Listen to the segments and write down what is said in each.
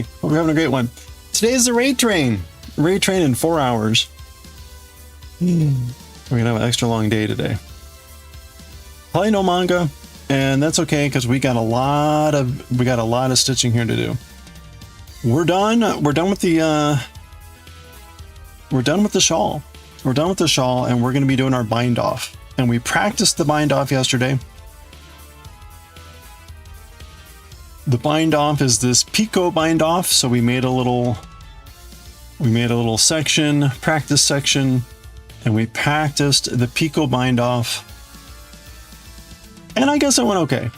Hope you're having a great one. Today's the raid train. Raid train in 4 hours. We're gonna have an extra long day today. Probably no manga, and that's okay because we got a lot of stitching here to do. We're done. We're done with the shawl. We're done with the shawl, and we're gonna be doing our bind off. And we practiced the bind off yesterday. The bind off is this Picot bind off. So we made a little section, practice section, and we practiced the Picot bind off. And I guess it went okay.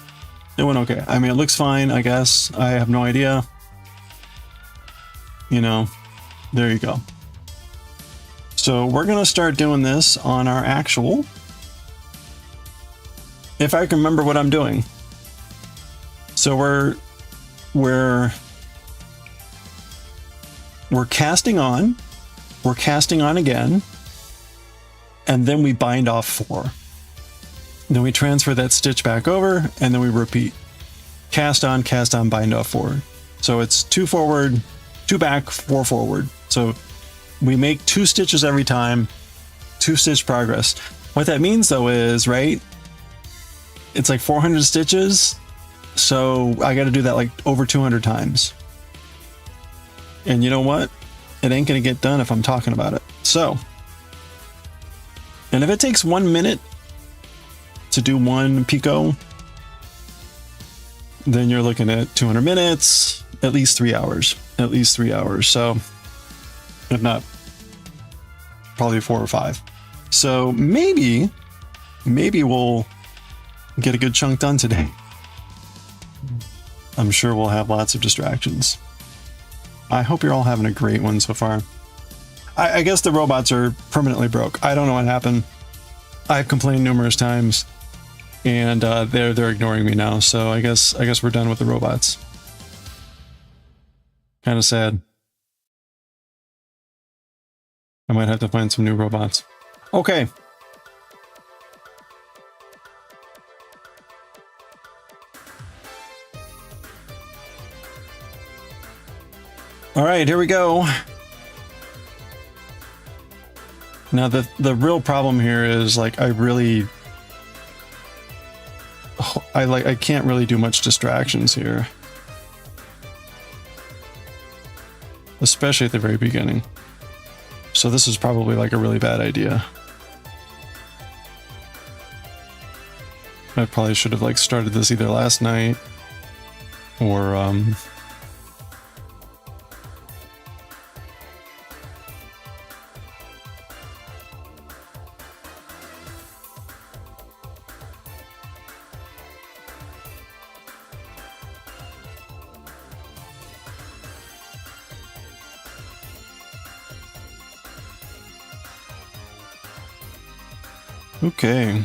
It went okay. I mean, it looks fine, I guess. I have no idea. You know, there you go. So we're gonna start doing this on our actual. If I can remember what I'm doing. So we're casting on, again, and then we bind off 4. Then we transfer that stitch back over, and then we repeat. Cast on, bind off 4. So it's 2 forward, 2 back, 4 forward. So we make 2 stitches every time, 2 stitch progress. What that means though is, right, it's like 400 stitches. So I got to do that like over 200 times. And you know what? It ain't going to get done if I'm talking about it. So, and if it takes 1 minute to do 1 Picot, then you're looking at 200 minutes, at least 3 hours, So if not, probably 4 or 5. So maybe we'll get a good chunk done today. I'm sure we'll have lots of distractions. I hope you're all having a great one so far. I guess the robots are permanently broke. I don't know what happened. I've complained numerous times, and they're ignoring me now. So I guess we're done with the robots. Kind of sad. I might have to find some new robots. Okay. All right, here we go. Now the real problem here is like I can't really do much distractions here. Especially at the very beginning. So this is probably like a really bad idea. I probably should have like started this either last night or okay.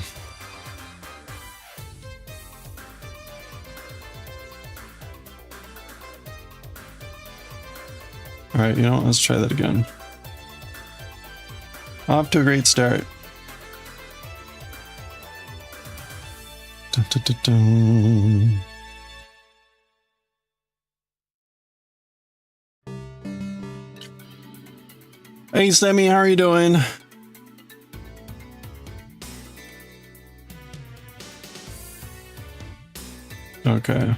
All right, you know, let's try that again. Off to a great start. Dun, dun, dun, dun. Hey, Slemmy, how are you doing? Okay.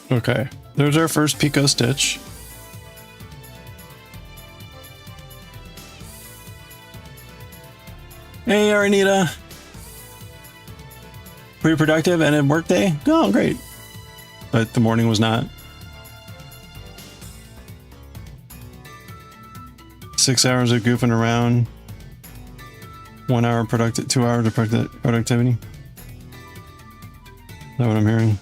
Okay, there's our first Picot stitch. Hey, Arnita. Pretty productive and a work day? Oh, great. But the morning was not. 6 hours of goofing around. 1 hour productive, 2 hours of productivity. Is that what I'm hearing?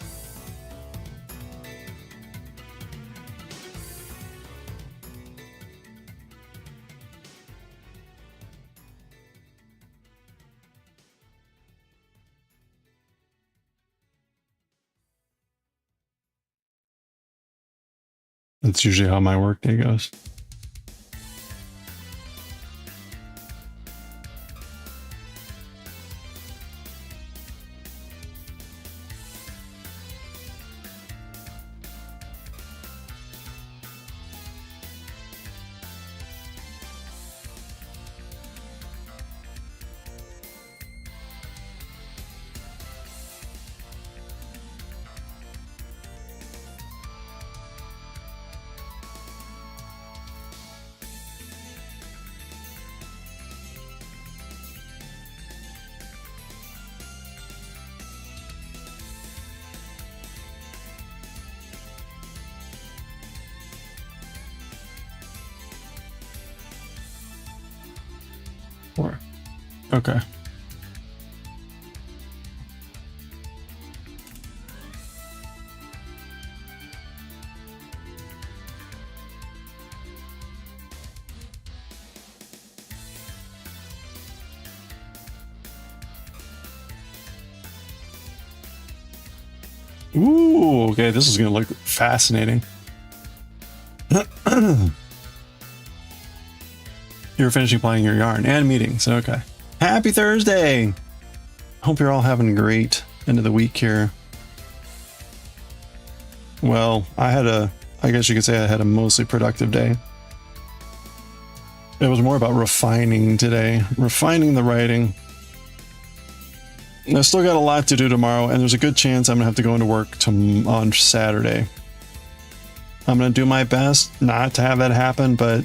That's usually how my workday goes. Okay. Ooh, okay, this is gonna look fascinating. You're finishing playing your yarn and meetings. Okay. Happy Thursday! Hope you're all having a great end of the week here. Well, I guess you could say I had a mostly productive day. It was more about refining today, refining the writing. I still got a lot to do tomorrow, and there's a good chance I'm gonna have to go into work on Saturday. I'm gonna do my best not to have that happen, but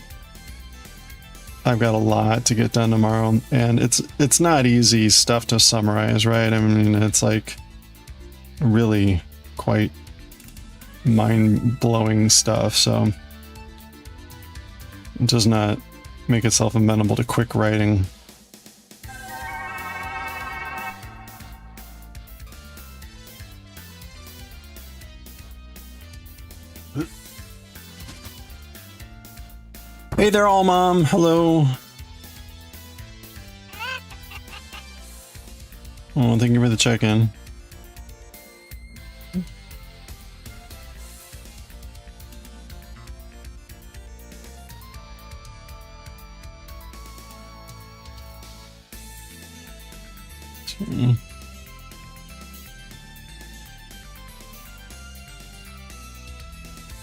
I've got a lot to get done tomorrow, and it's not easy stuff to summarize, right? I mean, it's like really quite mind-blowing stuff, so it does not make itself amenable to quick writing. Hey there, all mom. Hello. Oh, thank you for the check-in.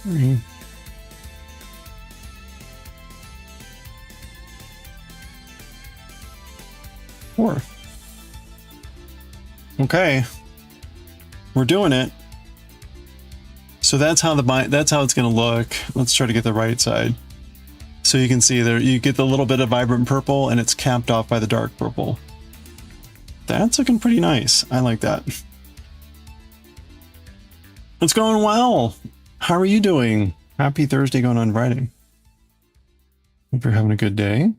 Three. Four. Okay, we're doing it. So that's how it's going to look. Let's try to get the right side. So you can see there, you get the little bit of vibrant purple, and it's capped off by the dark purple. That's looking pretty nice. I like that. It's going well. How are you doing? Happy Thursday going on writing. Hope you're having a good day.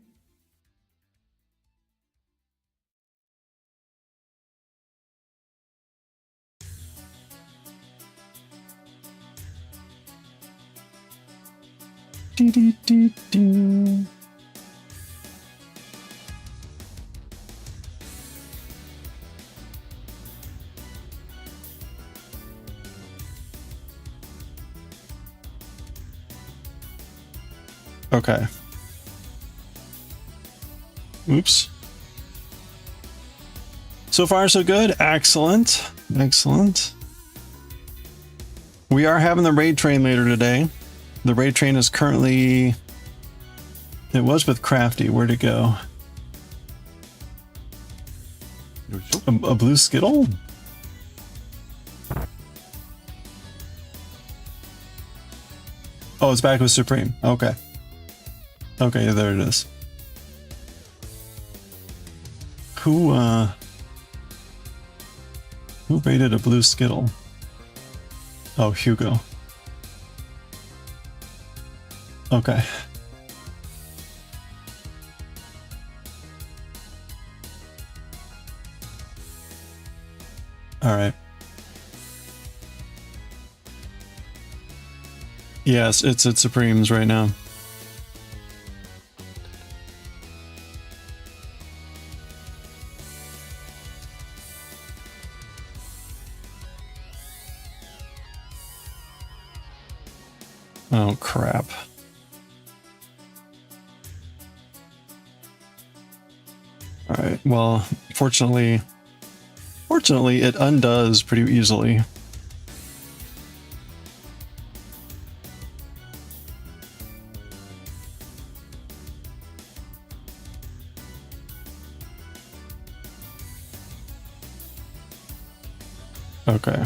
Okay. Oops. So far, so good. Excellent. Excellent. We are having the raid train later today. The raid train is currently... It was with Crafty. Where'd it go? A blue Skittle? Oh, it's back with Supreme. Okay. Okay, there it is. Who rated a blue Skittle? Oh, Hugo. Okay. All right. Yes, it's at Supremes right now. Oh, crap. All right. Well, fortunately, it undoes pretty easily. Okay.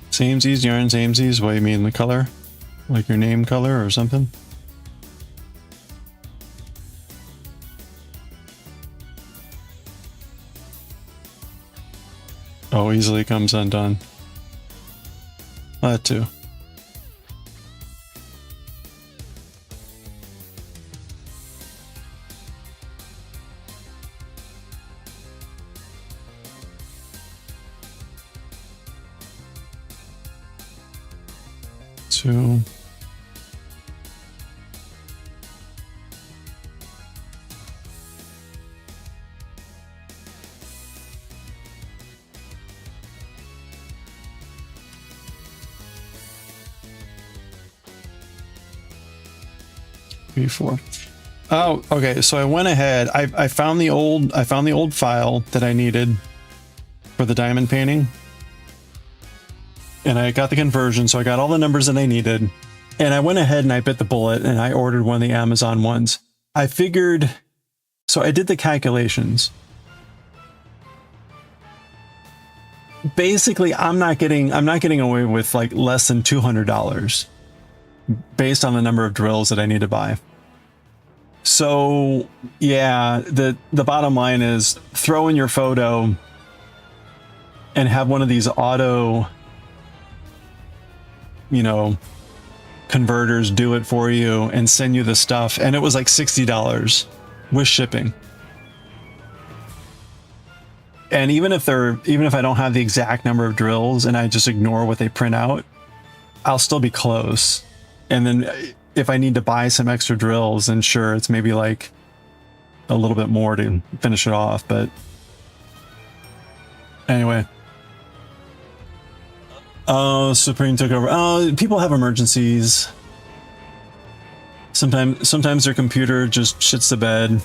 Samesies, yarn samesies. What do you mean, the color? Like your name color or something? Oh, easily comes undone. That too. Two. Four. Oh, okay. So I went ahead. I found the old file that I needed for the diamond painting, and I got the conversion. So I got all the numbers that I needed, and I went ahead and I bit the bullet and I ordered one of the Amazon ones. I figured. So I did the calculations. Basically, I'm not getting away with like less than $200 based on the number of drills that I need to buy. So yeah, the bottom line is throw in your photo and have one of these auto, you know, converters do it for you and send you the stuff. And it was like $60 with shipping. And even if I don't have the exact number of drills and I just ignore what they print out, I'll still be close. And then if I need to buy some extra drills, then sure, it's maybe like a little bit more to finish it off. But anyway. Oh, Supreme took over. Oh, people have emergencies. Sometimes their computer just shits the bed.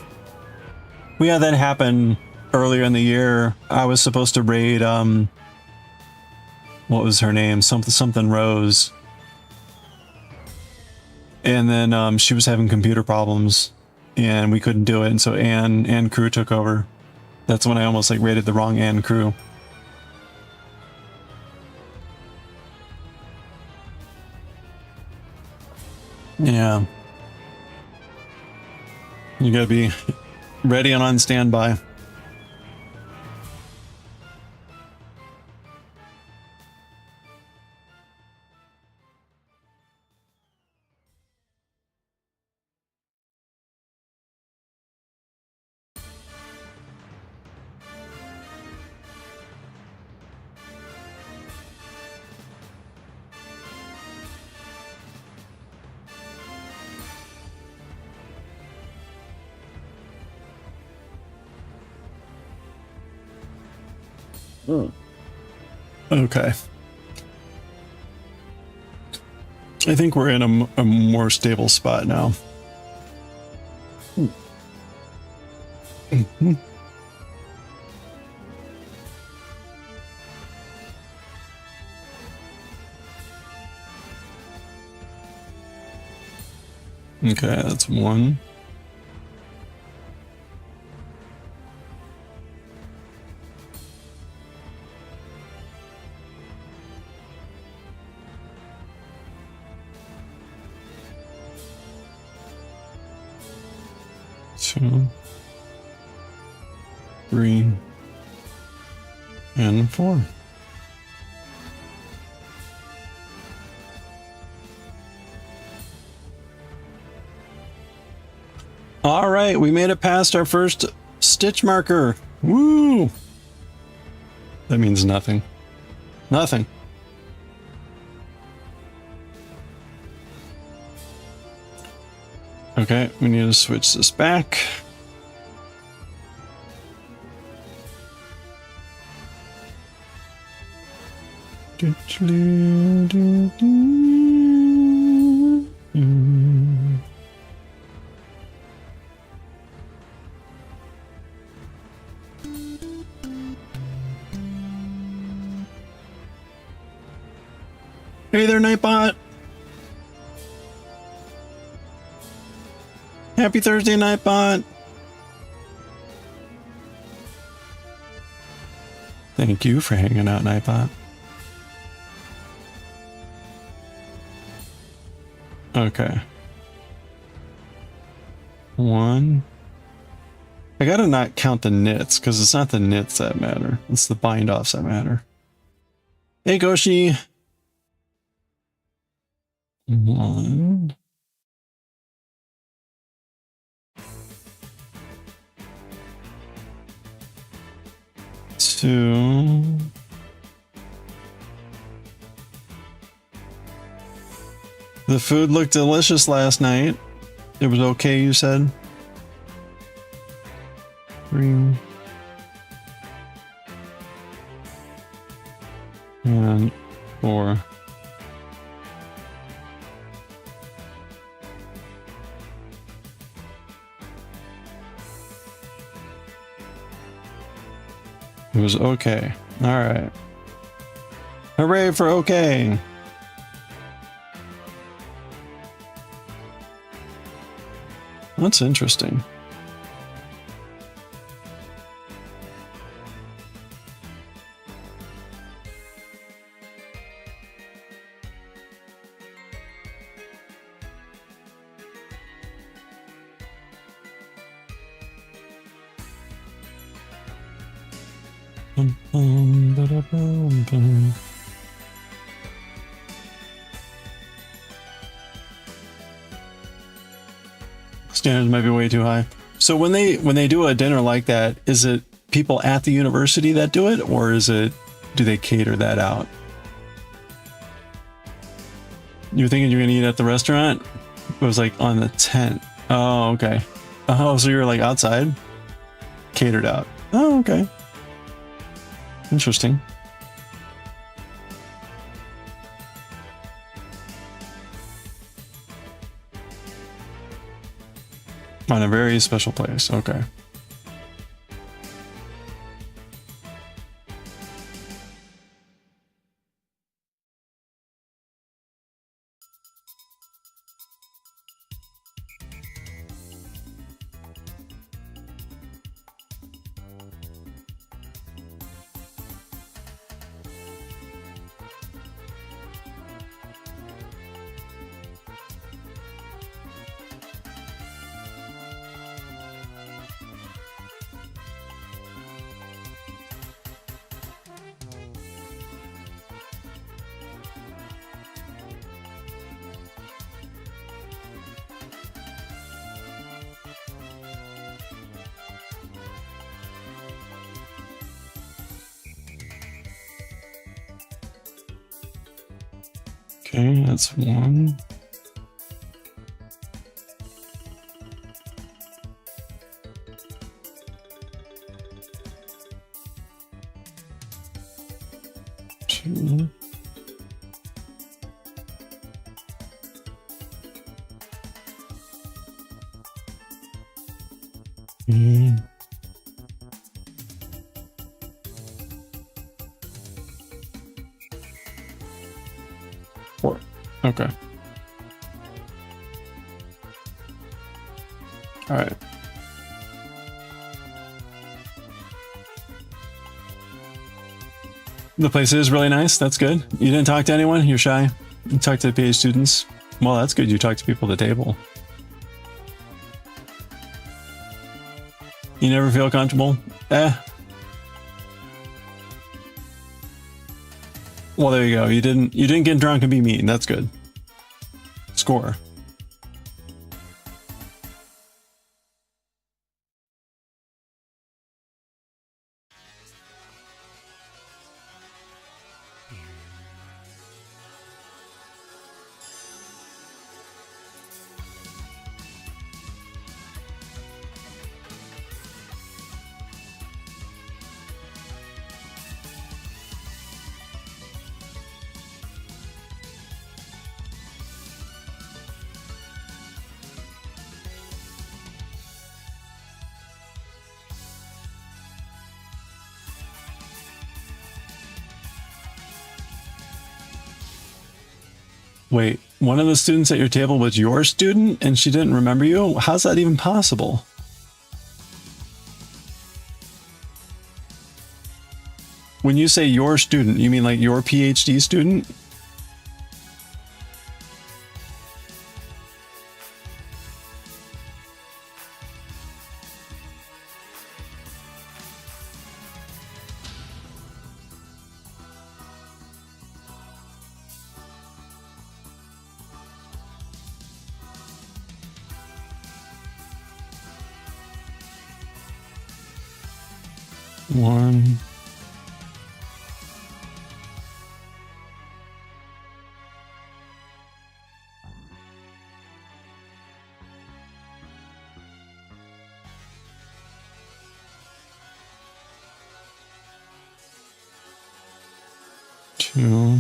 We had that happen earlier in the year. I was supposed to raid, what was her name? Something Rose. And then she was having computer problems and we couldn't do it. And so Ann Crew took over. That's when I almost like raided the wrong Ann Crew. Yeah. You gotta be ready and on standby. Okay. I think we're in a more stable spot now. Mm-hmm. Okay, that's one. 2, 3, and 4. All right, we made it past our first stitch marker. Woo! That means nothing. Nothing. Okay, we need to switch this back. Hey there, Nightbot. Happy Thursday, Nightbot. Thank you for hanging out, Nightbot. Okay. 1. I gotta not count the knits, because it's not the knits that matter. It's the bind-offs that matter. Hey, Goshi. 1. 2. The food looked delicious last night. It was okay, you said? 3. And 4. It was okay. All right. Hooray for okay. That's interesting. Standards might be way too high. So when they do a dinner like that, is it people at the university that do it, or is it, do they cater that out? You're thinking you're gonna eat at the restaurant? It was like on the tent. Oh, okay. Oh, so you're like outside? Catered out. Oh, okay. Interesting. On a very special place. Okay. Okay, that's 1. Two. 3. 4. Okay. All right. The place is really nice. That's good. You didn't talk to anyone? You're shy? You talked to the PA students? Well, that's good. You talked to people at the table. You never feel comfortable? Well, there you go. You didn't get drunk and be mean. That's good. Score. Wait, one of the students at your table was your student and she didn't remember you? How's that even possible? When you say your student, you mean like your PhD student? One. Two.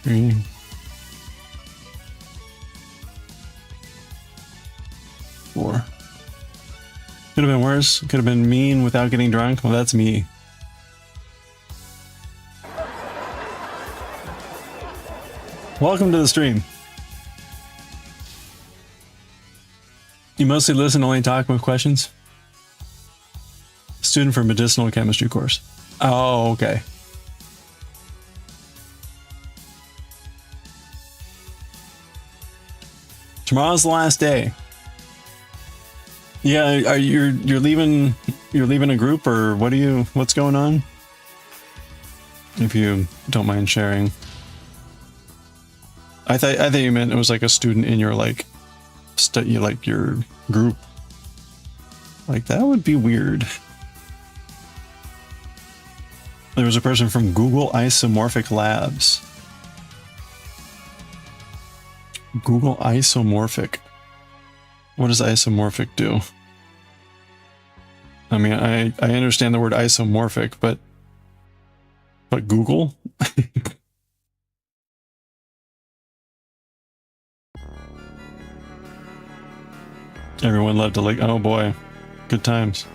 Three. 4. Could have been worse. Could have been mean without getting drunk. Well, that's me. Welcome to the stream. You mostly listen, only talk with questions? Student for medicinal chemistry course. Oh, okay. Tomorrow's the last day. Yeah, are you're leaving a group, or what's going on? If you don't mind sharing. I thought you meant it was like a student in your like your group. Like that would be weird. There was a person from Google Isomorphic Labs. Google Isomorphic. What does isomorphic do? I mean, I understand the word isomorphic, but Google? Everyone loved to oh boy, good times.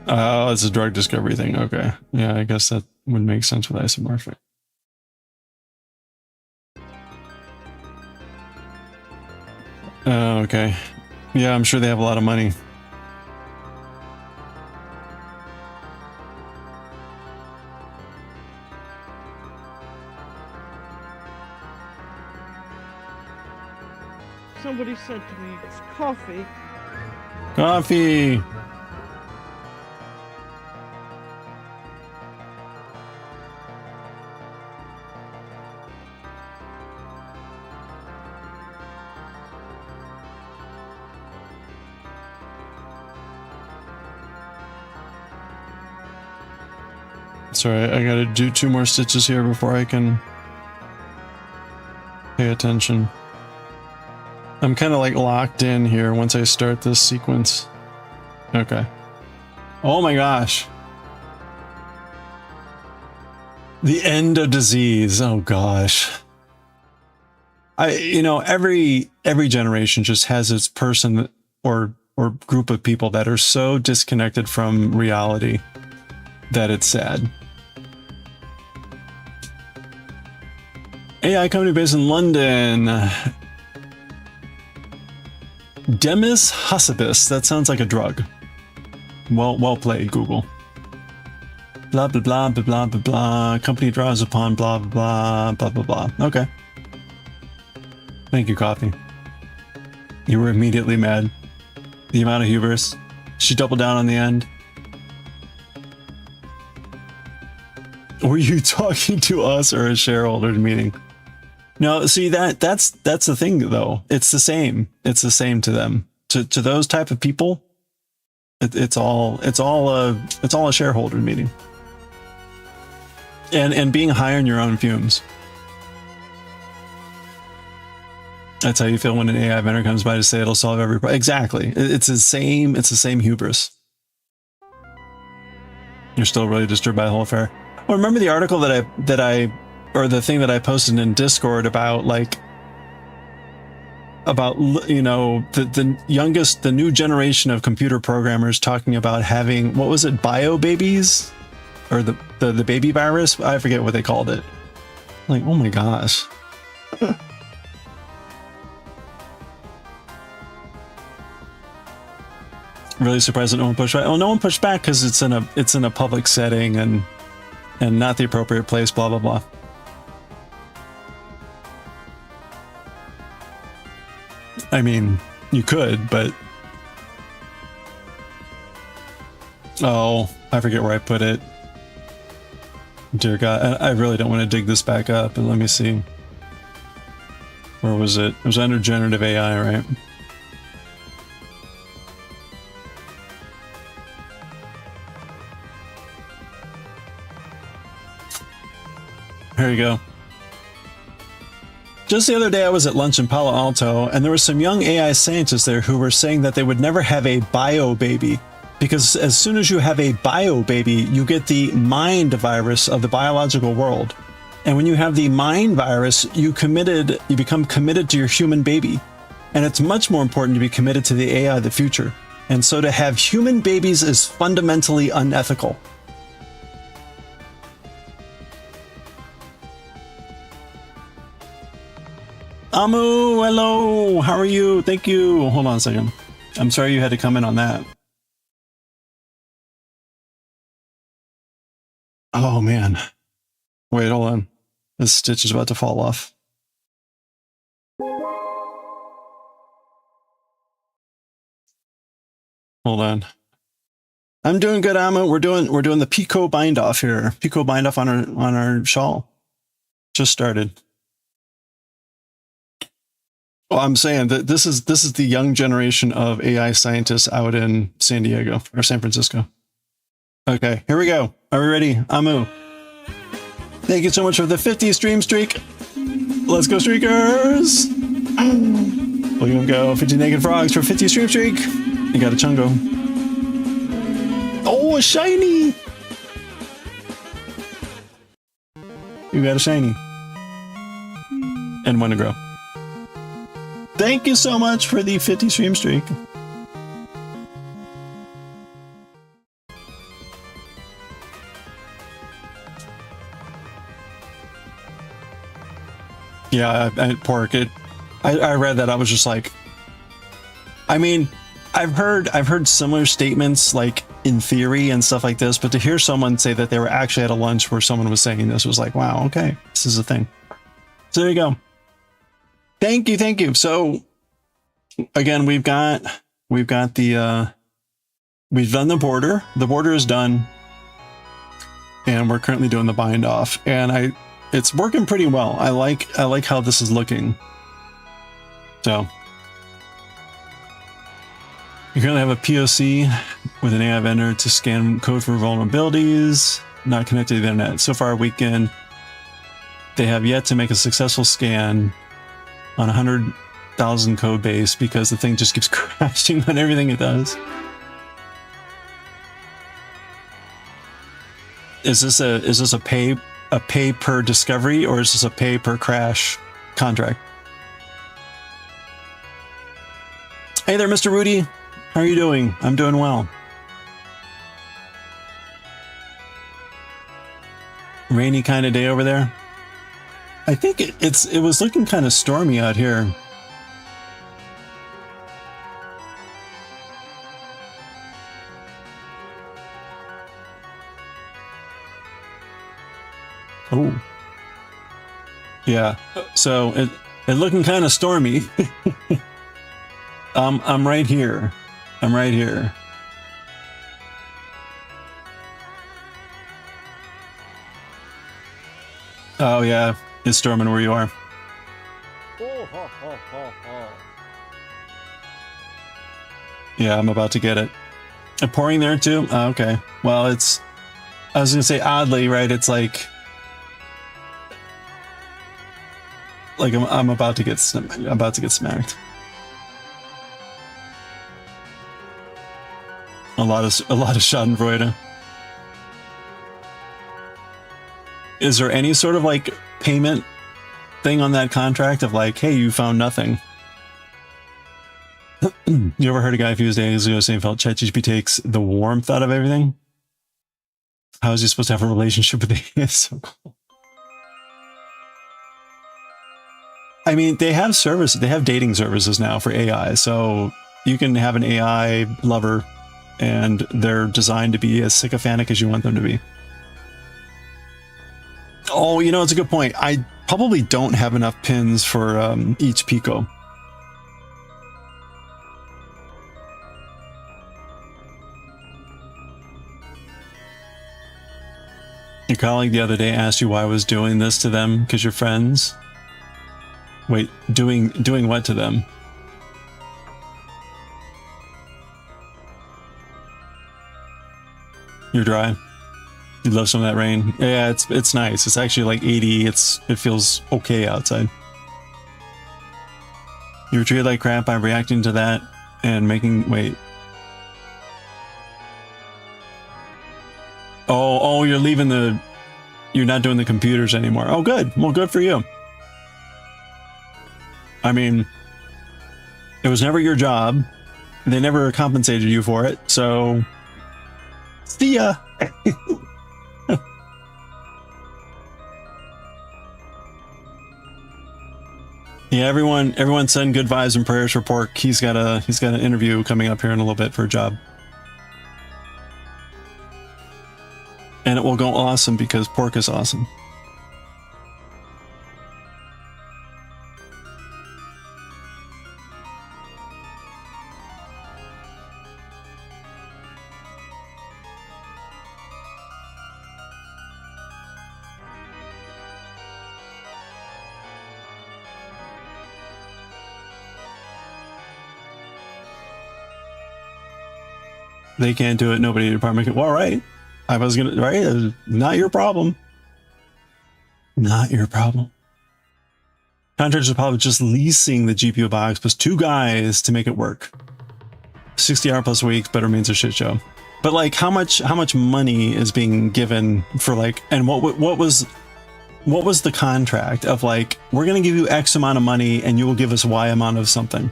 Oh, it's a drug discovery thing. Okay. Yeah, I guess that would make sense with isomorphic. Oh, okay. Yeah, I'm sure they have a lot of money. Somebody said to me, it's coffee. Coffee! Sorry, I gotta do 2 more stitches here before I can pay attention. I'm kind of like locked in here once I start this sequence. Okay. Oh my gosh. The end of disease. Oh gosh. Every generation just has its person or group of people that are so disconnected from reality that it's sad. AI company based in London. Demis Hassibus. That sounds like a drug. Well played, Google. blah, blah, blah, blah, blah, blah, blah. Company draws upon blah, blah, blah, blah, blah, blah. Okay. Thank you, Coffee. You were immediately mad. The amount of hubris. She doubled down on the end. Were you talking to us or a shareholder meeting? No, see that's the thing though. It's the same. It's the same to them. To those type of people, it's all a shareholder meeting. And being high on your own fumes. That's how you feel when an AI vendor comes by to say it'll solve every problem. Exactly. It's the same hubris. You're still really disturbed by the whole affair. Well, remember the article or the thing that I posted in Discord about you know, the new generation of computer programmers talking about having, what was it, bio babies, or the baby virus? I forget what they called it. Like, oh my gosh. Really surprised that no one pushed back. Oh, no one pushed back because it's in a public setting and not the appropriate place. Blah blah blah. I mean, you could, but oh, I forget where I put it. Dear God, I really don't want to dig this back up. But let me see. Where was it? It was under generative AI, right? Here you go. Just the other day I was at lunch in Palo Alto and there were some young AI scientists there who were saying that they would never have a bio baby because as soon as you have a bio baby, you get the mind virus of the biological world. And when you have the mind virus, you become committed to your human baby. And it's much more important to be committed to the AI of the future. And so to have human babies is fundamentally unethical. Amu, hello, how are you? Thank you. Hold on a second. I'm sorry you had to come in on that. Oh man. Wait, hold on. This stitch is about to fall off. Hold on. I'm doing good, Amu. We're doing the Picot bind off here. Picot bind off on our shawl. Just started. Well, I'm saying that this is the young generation of AI scientists out in San Diego or San Francisco. Okay, here we go. Are we ready? Amu. Thank you so much for the 50 stream streak. Let's go, streakers. Look at him go. 50 naked frogs for 50 stream streak. You got a chungo. Oh, a shiny. You got a shiny. And one to grow. Thank you so much for the 50 stream streak. Yeah, pork. I read that. I was just like, I mean, I've heard similar statements like in theory and stuff like this, but to hear someone say that they were actually at a lunch where someone was saying this was like, wow, okay, this is a thing. So there you go. Thank you. So again, we've done the border. The border is done, and we're currently doing the bind off, and it's working pretty well. I like how this is looking. So you currently have a POC with an AI vendor to scan code for vulnerabilities not connected to the internet. So far, weekend, they have yet to make a successful scan on 100,000 code base because the thing just keeps crashing on everything it does. Is this a pay per discovery, or is this a pay per crash contract? Hey there, Mr. Rudy. How are you doing? I'm doing well. Rainy kind of day over there. I think it was looking kind of stormy out here. Oh. Yeah. So it looking kind of stormy. I'm right here. I'm right here. Oh yeah, it's storming where you are. Oh, ho, ho, ho, ho. Yeah, I'm about to get it. And pouring there too? Oh, okay. Well, it's... I was gonna say oddly, right? It's like I'm about to get smacked. A lot of Schadenfreude. Is there any sort of like payment thing on that contract of like, hey, you found nothing? You ever heard a guy a few days ago saying felt ChatGPT takes the warmth out of everything? How is he supposed to have a relationship with the AI? So cool. I mean, they have services, they have dating services now for AI, so you can have an AI lover and they're designed to be as sycophantic as you want them to be. Oh, you know, it's a good point. I probably don't have enough pins for each Picot. Your colleague the other day asked you why I was doing this to them because you're friends. Wait, doing what to them? You're dry. You love some of that rain. Yeah, it's nice. It's actually like 80. It feels okay outside. You were treated like crap. I'm reacting to that and making... Wait. Oh, you're leaving the... You're not doing the computers anymore. Oh, good. Well, good for you. I mean, it was never your job. They never compensated you for it, so... See ya! Yeah, everyone send good vibes and prayers for Pork. He's got an interview coming up here in a little bit for a job. And it will go awesome because Pork is awesome. They can't do it. Nobody in the department can. Well, right. I was gonna, right? Not your problem. Not your problem. Contractors are probably just leasing the GPU box plus 2 guys to make it work. 60 hour plus weeks, but it remains a shit show. But like, how much money is being given for like, and what was the contract of like, we're gonna give you X amount of money and you will give us Y amount of something.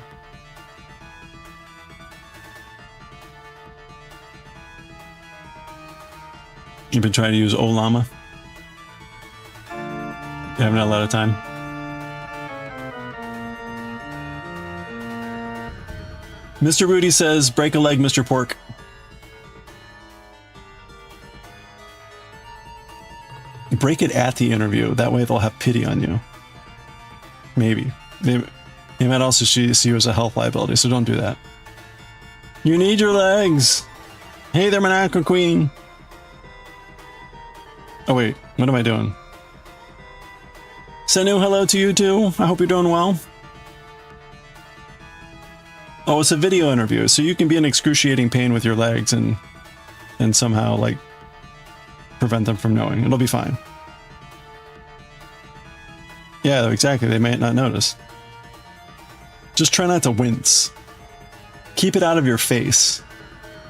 You've been trying to use Olama? You haven't had a lot of time. Mr. Rudy says, break a leg, Mr. Pork. Break it at the interview. That way they'll have pity on you. Maybe. They might also see you as a health liability, so don't do that. You need your legs. Hey there, Monaco Queen. Oh wait, what am I doing? Senu, hello to you too. I hope you're doing well. Oh, it's a video interview, so you can be in excruciating pain with your legs and somehow like prevent them from knowing. It'll be fine. Yeah, exactly. They might not notice. Just try not to wince. Keep it out of your face.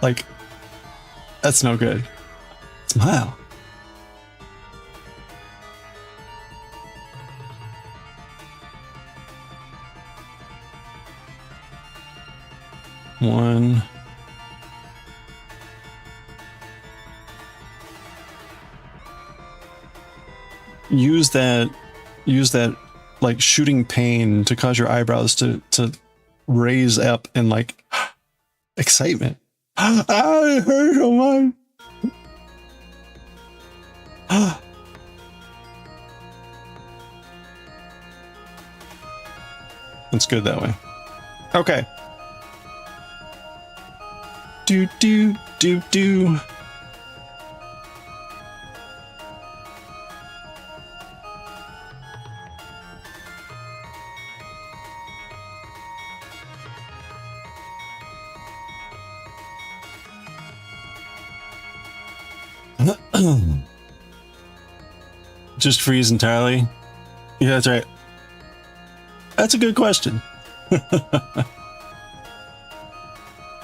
Like, that's no good. Smile. One. Use that like shooting pain to cause your eyebrows to raise up in like excitement. I hurt so much. It's good that way. Okay. Do do do do. Just freeze entirely? Yeah, that's right. That's a good question.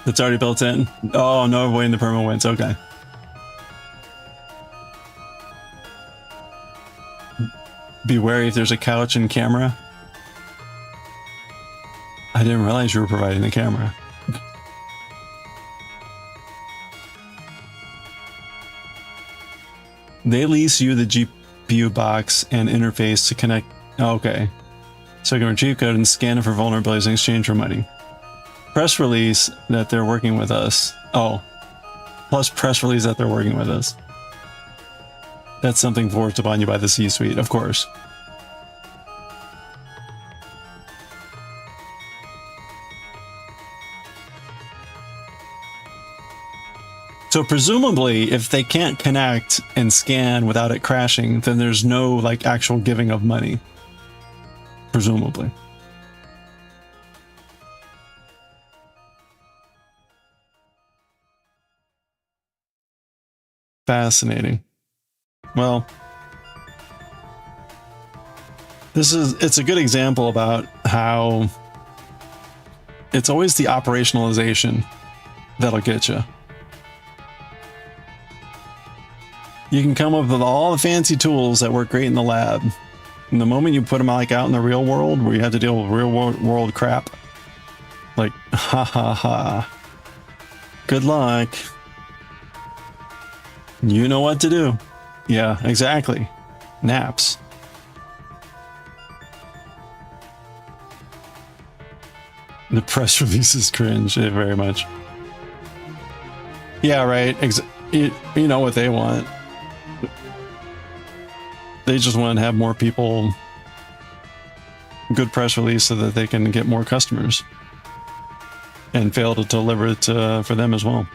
It's already built in. Oh, no avoiding the perma winds. Okay. Be wary if there's a couch and camera. I didn't realize you were providing the camera. They lease you the GPU box and interface to connect. Okay. So you can retrieve code and scan it for vulnerabilities in exchange for money. Press release that they're working with us. Oh. Plus press release that they're working with us. That's something forced upon you by the C-suite, of course. So presumably, if they can't connect and scan without it crashing, then there's no like actual giving of money. Presumably. Fascinating. Well, it's a good example about how it's always the operationalization that'll get you. You can come up with all the fancy tools that work great in the lab. And the moment you put them like out in the real world, where you have to deal with real world crap, like, ha ha ha. Good luck. You know what to do. Yeah, exactly. Naps. The press release is cringe, very much. Yeah, right. You know what they want. They just want to have more people good press release so that they can get more customers and fail to deliver it for them as well.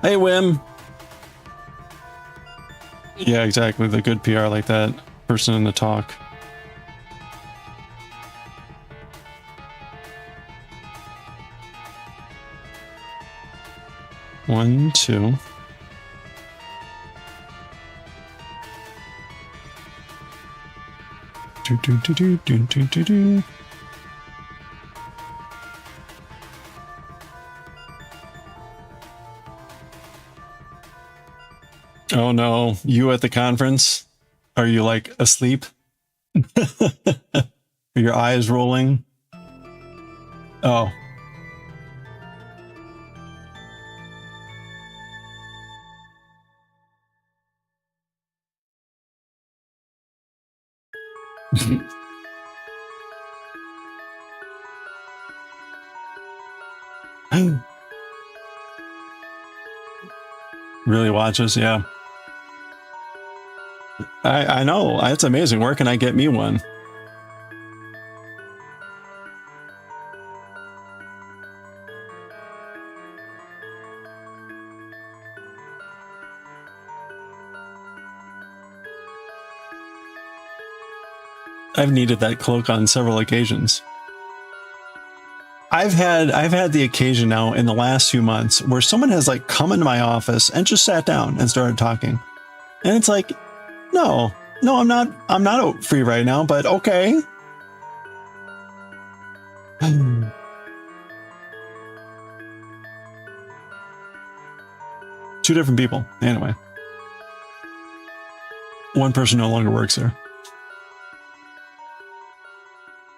Hey, Wim. Yeah, exactly. The good PR like that person in the talk. One, two. Do, do, do, do, do, do, do, do. Oh no, you at the conference? Are you like asleep? Are your eyes rolling? Oh. Really watches, yeah. I know, it's amazing. Where can I get me one? I've needed that cloak on several occasions. I've had the occasion now in the last few months where someone has like come into my office and just sat down and started talking. And it's like, no, I'm not free right now, but okay. Two different people. Anyway. One person no longer works there.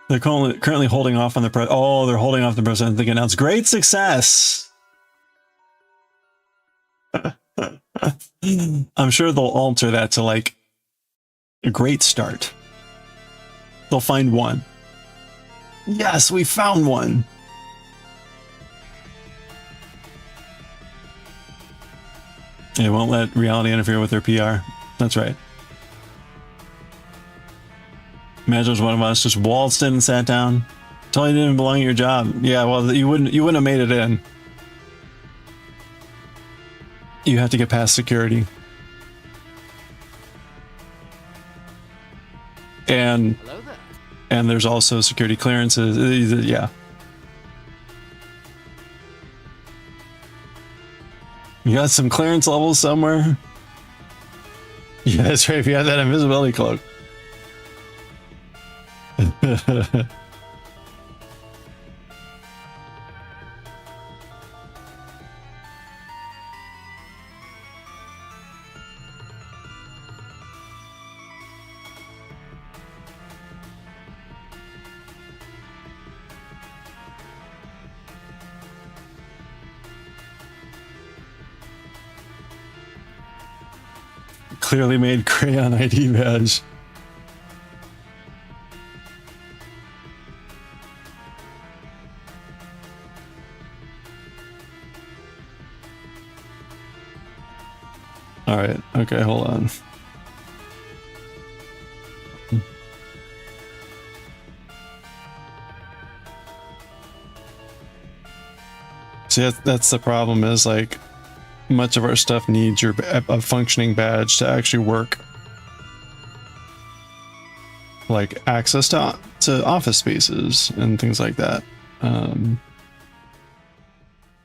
They're currently holding off on the press. Oh, they're holding off the president. They announce great success. I'm sure they'll alter that to like a great start. They'll find one. Yes, we found one. They won't let reality interfere with their PR. That's right. Imagine if one of us just waltzed in and sat down. Totally didn't belong at your job. Yeah, well, you wouldn't have made it in. You have to get past security. And Hello there. and there's also security clearances. Yeah. You got some clearance levels somewhere? Yeah, that's right. If you have that invisibility cloak. Clearly made crayon ID badge. All right. Okay, hold on. See, that's the problem is like much of our stuff needs a functioning badge to actually work. Like access to office spaces and things like that. Okay,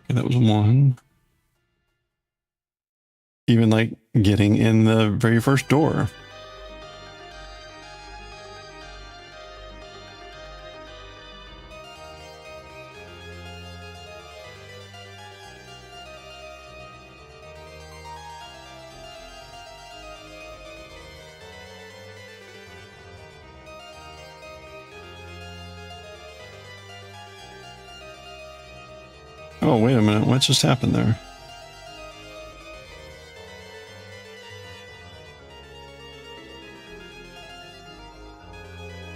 that was one. Even like getting in the very first door. Oh, wait a minute. What just happened there?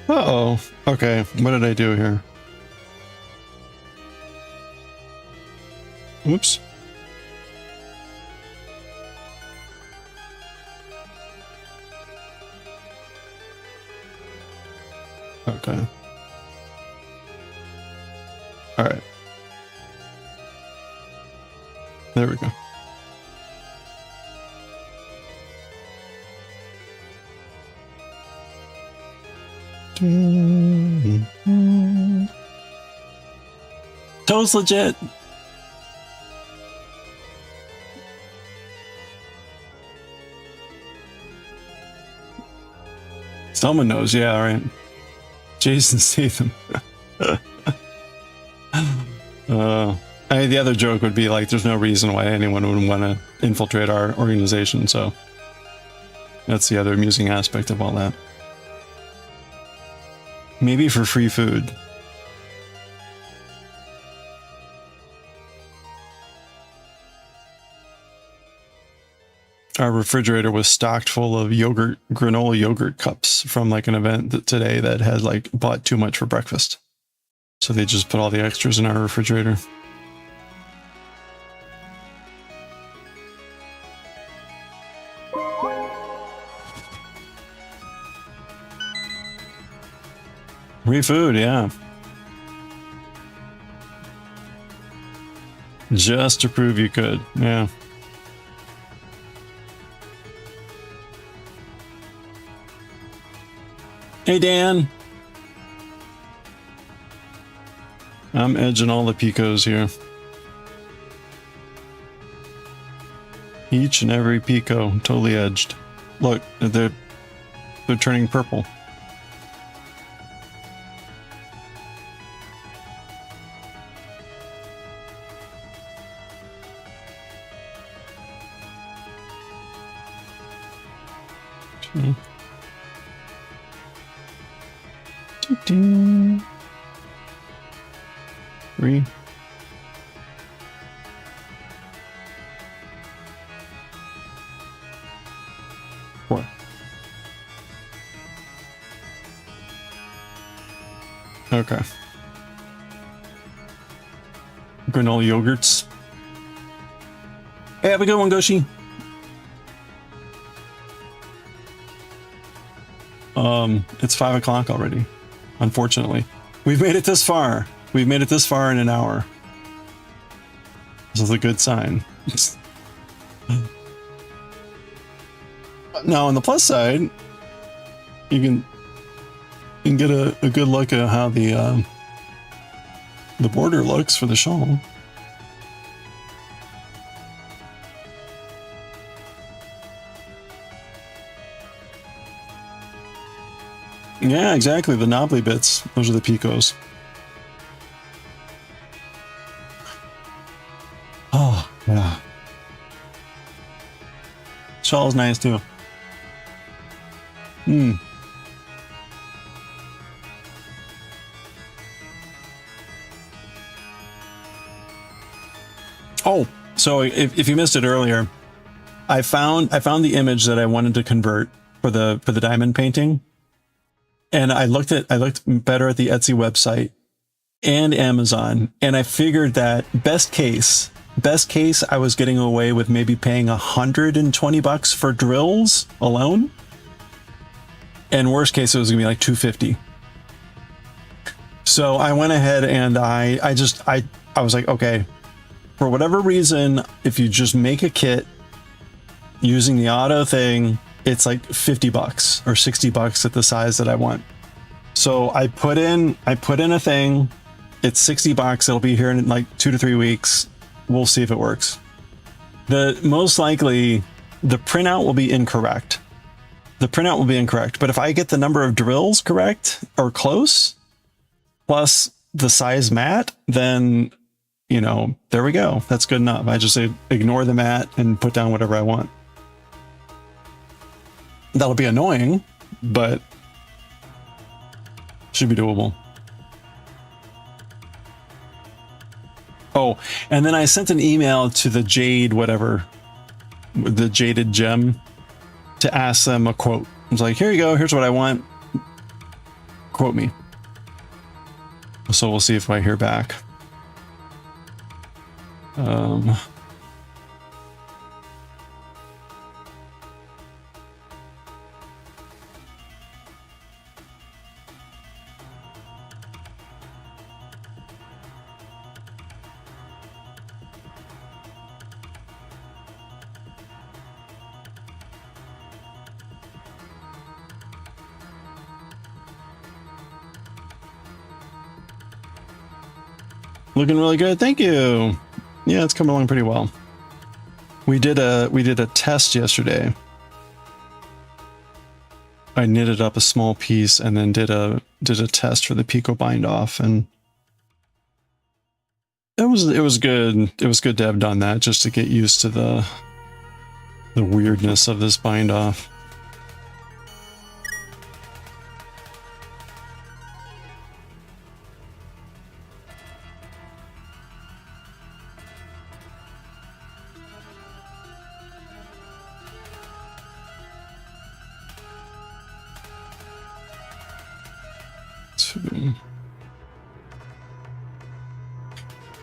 Uh-oh. Okay, what did I do here? Oops. Okay. All right. There we go. Toad's legit. Someone knows, yeah, right. Jason Statham. The other joke would be like, there's no reason why anyone would want to infiltrate our organization, so that's the other amusing aspect of all that. Maybe for free food. Our refrigerator was stocked full of granola yogurt cups from like an event today that had like bought too much for breakfast. So they just put all the extras in our refrigerator. Free food, yeah. Just to prove you could, yeah. Hey, Dan. I'm edging all the Picots here. Each and every Picot, totally edged. Look, they're turning purple. Okay. 3. What? Okay. Granola yogurts. Hey, have a good one, Goshi. It's 5 o'clock already, unfortunately. We've made it this far. We've made it this far in an hour. This is a good sign. Now, on the plus side, you can get a good look at how the border looks for the shawl. Yeah, exactly. The knobbly bits. Those are the Picots. Oh, yeah. Shawl's nice too. Oh, so if you missed it earlier, I found the image that I wanted to convert for the diamond painting. And I looked better at the Etsy website and Amazon, and I figured that best case, I was getting away with maybe paying $120 for drills alone, and worst case it was gonna be like $250. So I went ahead and I was like, okay, for whatever reason, if you just make a kit using the auto thing, it's like $50 or $60 at the size that I want. So I put in a thing. It's $60. It'll be here in like 2 to 3 weeks. We'll see if it works. Most likely the printout will be incorrect. But if I get the number of drills correct or close, plus the size mat, then, you know, there we go. That's good enough. I just ignore the mat and put down whatever I want. That'll be annoying, but should be doable. Oh, and then I sent an email to the Jade, whatever, the Jaded Gem, to ask them a quote. I was like, here you go. Here's what I want. Quote me. So we'll see if I hear back. Looking really good. Thank you. Yeah, it's coming along pretty well. We did a test yesterday. I knitted up a small piece and then did a test for the Picot bind off, and it was good. It was good to have done that just to get used to the weirdness of this bind off.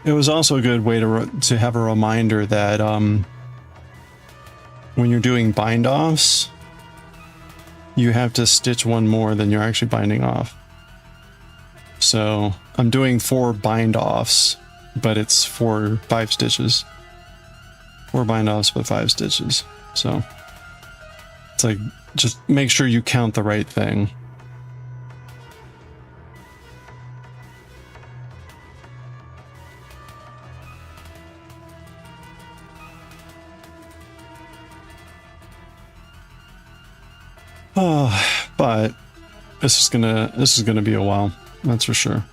It was also a good way to have a reminder that when you're doing bind offs, you have to stitch one more than you're actually binding off. So I'm doing 4 bind offs, but it's 5 stitches. 4 bind offs, but 5 stitches. So it's like, just make sure you count the right thing. But this is gonna be a while, that's for sure.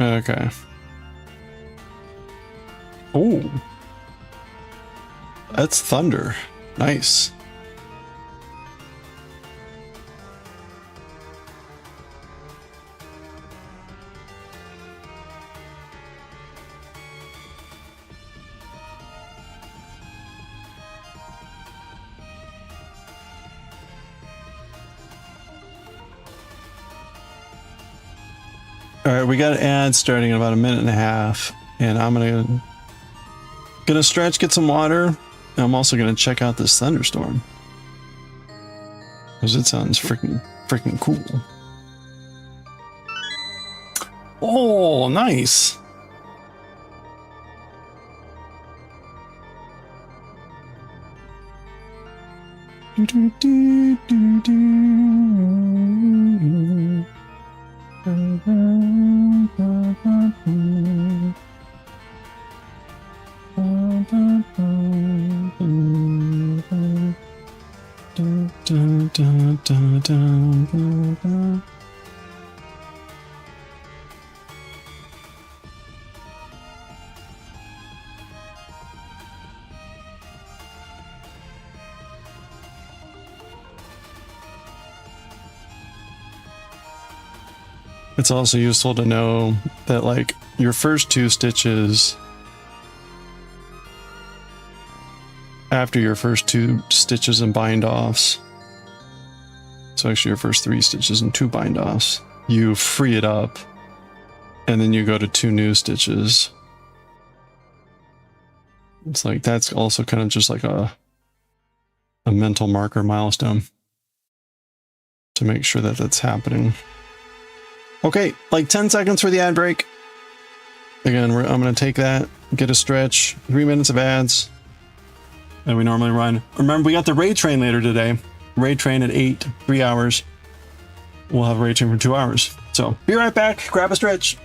Okay. Oh, that's thunder. Nice. All right, we got ads starting in about a minute and a half, and I'm gonna stretch, get some water, and I'm also gonna check out this thunderstorm because it sounds freaking cool. Oh, nice. It's also useful to know that, like, your first 2 stitches after your first 2 stitches and bind offs, so actually your first 3 stitches and 2 bind offs, you free it up and then you go to 2 new stitches. It's like, that's also kind of just like a mental marker milestone to make sure that that's happening. Okay, like 10 seconds for the ad break. Again, I'm going to take that, get a stretch, 3 minutes of ads that we normally run. Remember, we got the raid train later today. Raid train at 8, 3 hours. We'll have a raid train for 2 hours. So be right back, grab a stretch.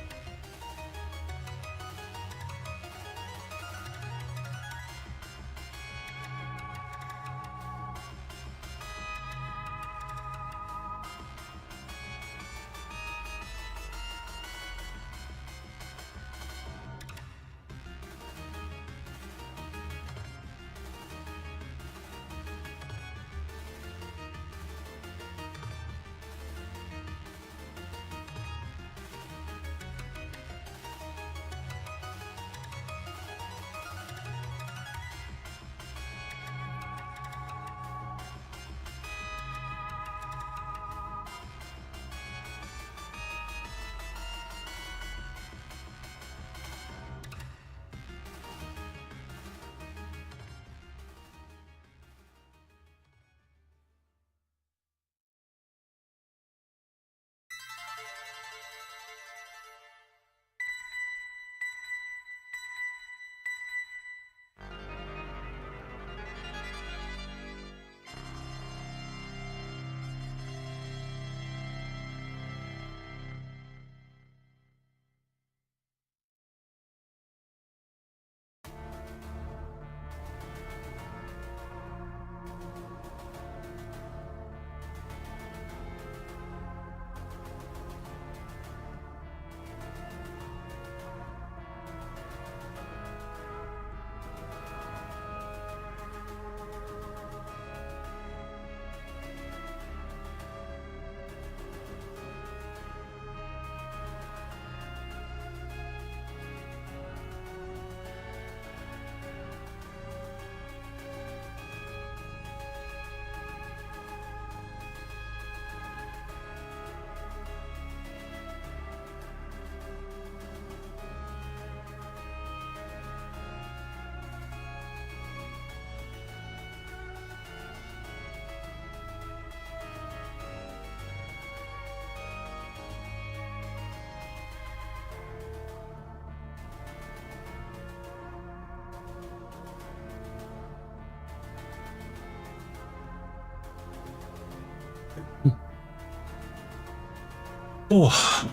Oh.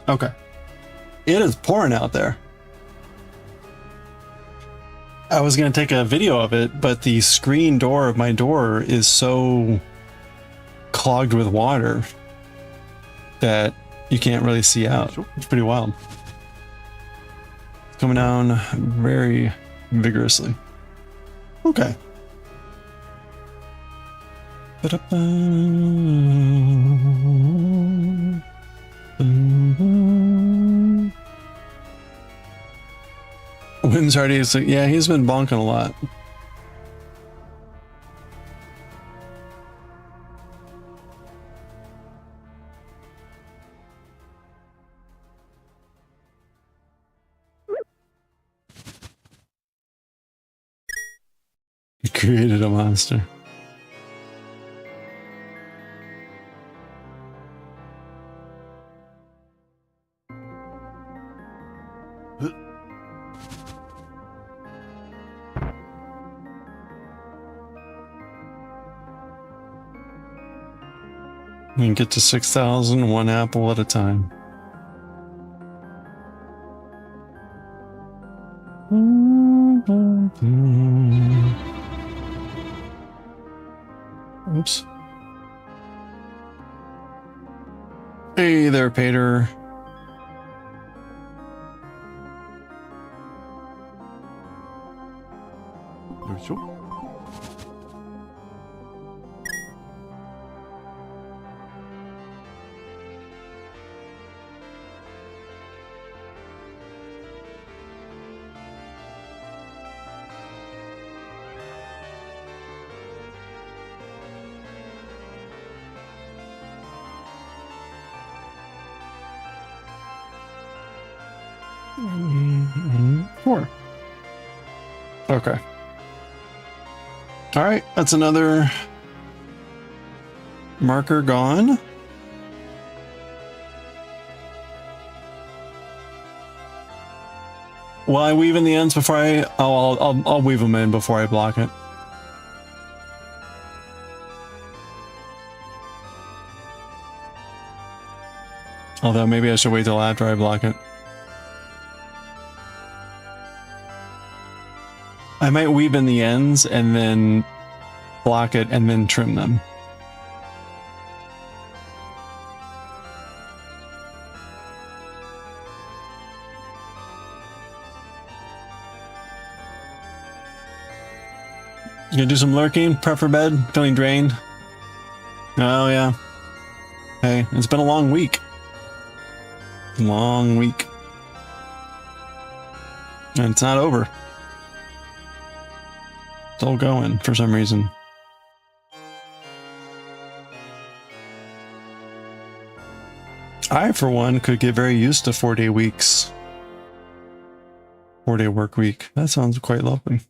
Okay. It is pouring out there. I was going to take a video of it, but the screen door of my door is so clogged with water that you can't really see out. It's pretty wild. It's coming down very vigorously. Okay. Wim's already is like, yeah, he's been bonking a lot. You created a monster. You can get to 6,000 one apple at a time. Oops. Hey there, Pater. Four. Okay. All right, that's another marker gone. Will I weave in the ends before I? Oh, I'll weave them in before I block it. Although maybe I should wait till after I block it. I might weave in the ends and then block it and then trim them. You gonna do some lurking? Prep for bed? Feeling drained? Oh yeah. Hey, it's been a long week. Long week. And it's not over. Still going for some reason. I, for one, could get very used to 4-day weeks. 4-day work week. That sounds quite lovely.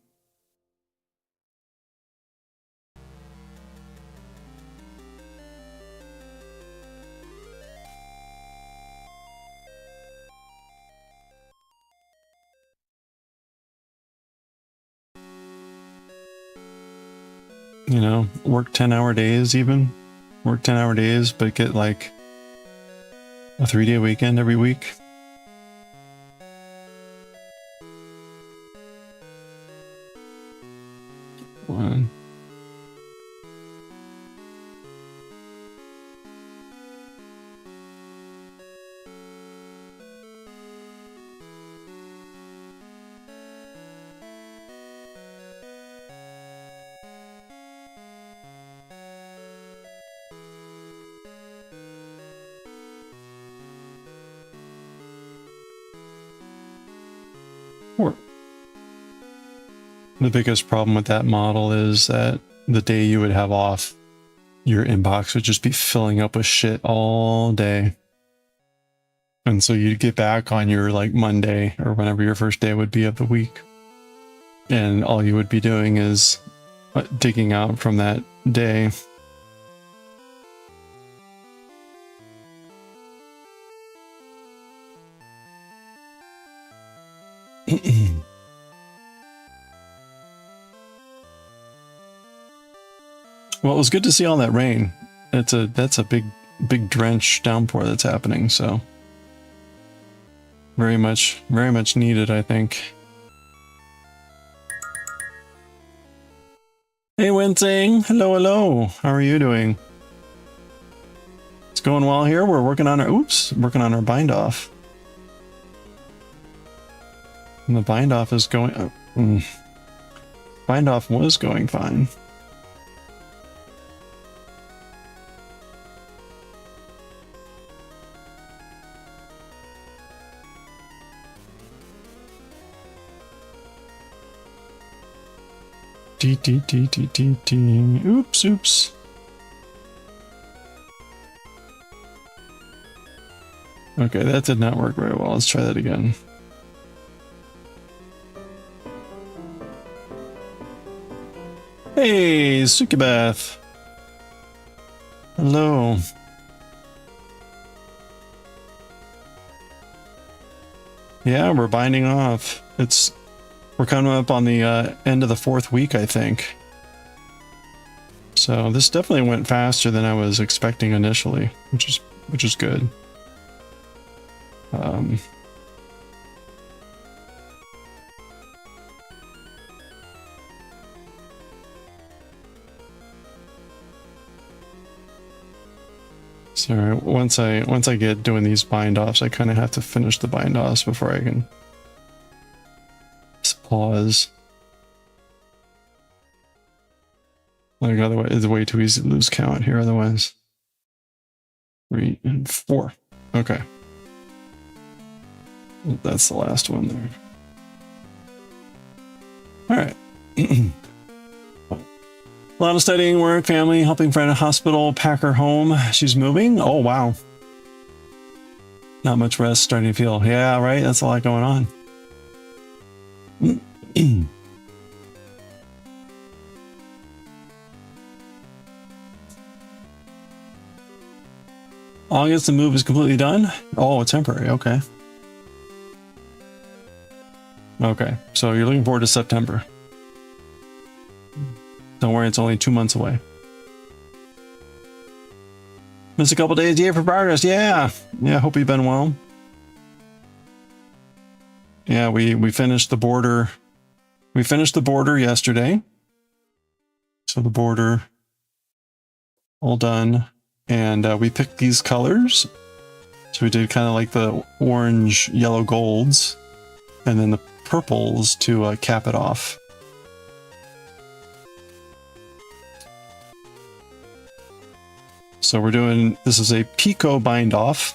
You know, work 10-hour days even. Work 10-hour days, but get like a 3-day weekend every week. One. The biggest problem with that model is that the day you would have off, your inbox would just be filling up with shit all day. And so you'd get back on your like Monday or whenever your first day would be of the week. And all you would be doing is digging out from that day. Well, it was good to see all that rain. That's a big drench downpour that's happening, so very much needed, I think. Hey Wincing, hello. How are you doing? It's going well here. We're working on our bind off. And the bind off is going bind off was going fine. Oops. Okay, that did not work very well. Let's try that again. Hey, Sukibeth. Hello. Yeah, we're binding off. We're coming up on the end of the 4th week, I think. So this definitely went faster than I was expecting initially, which is good. So once I get doing these bind offs, I kind of have to finish the bind offs before I can pause. Like otherwise, it's way too easy to lose count here. Otherwise, 3 and 4. Okay, that's the last one there. All right. A lot of studying, work, family, helping friend at hospital, pack her home. She's moving. Oh, wow. Not much rest, starting to feel. Yeah, right. That's a lot going on. August, the move is completely done. Oh, temporary. Okay. Okay. So you're looking forward to September. Don't worry, it's only 2 months away. Missed a couple days. Yeah, for progress. Yeah. Yeah, hope you've been well. Yeah, we finished the border. We finished the border yesterday. So the border all done. And we picked these colors. So we did kind of like the orange, yellow golds. And then the purples to cap it off. So we're doing, this is a Picot bind off.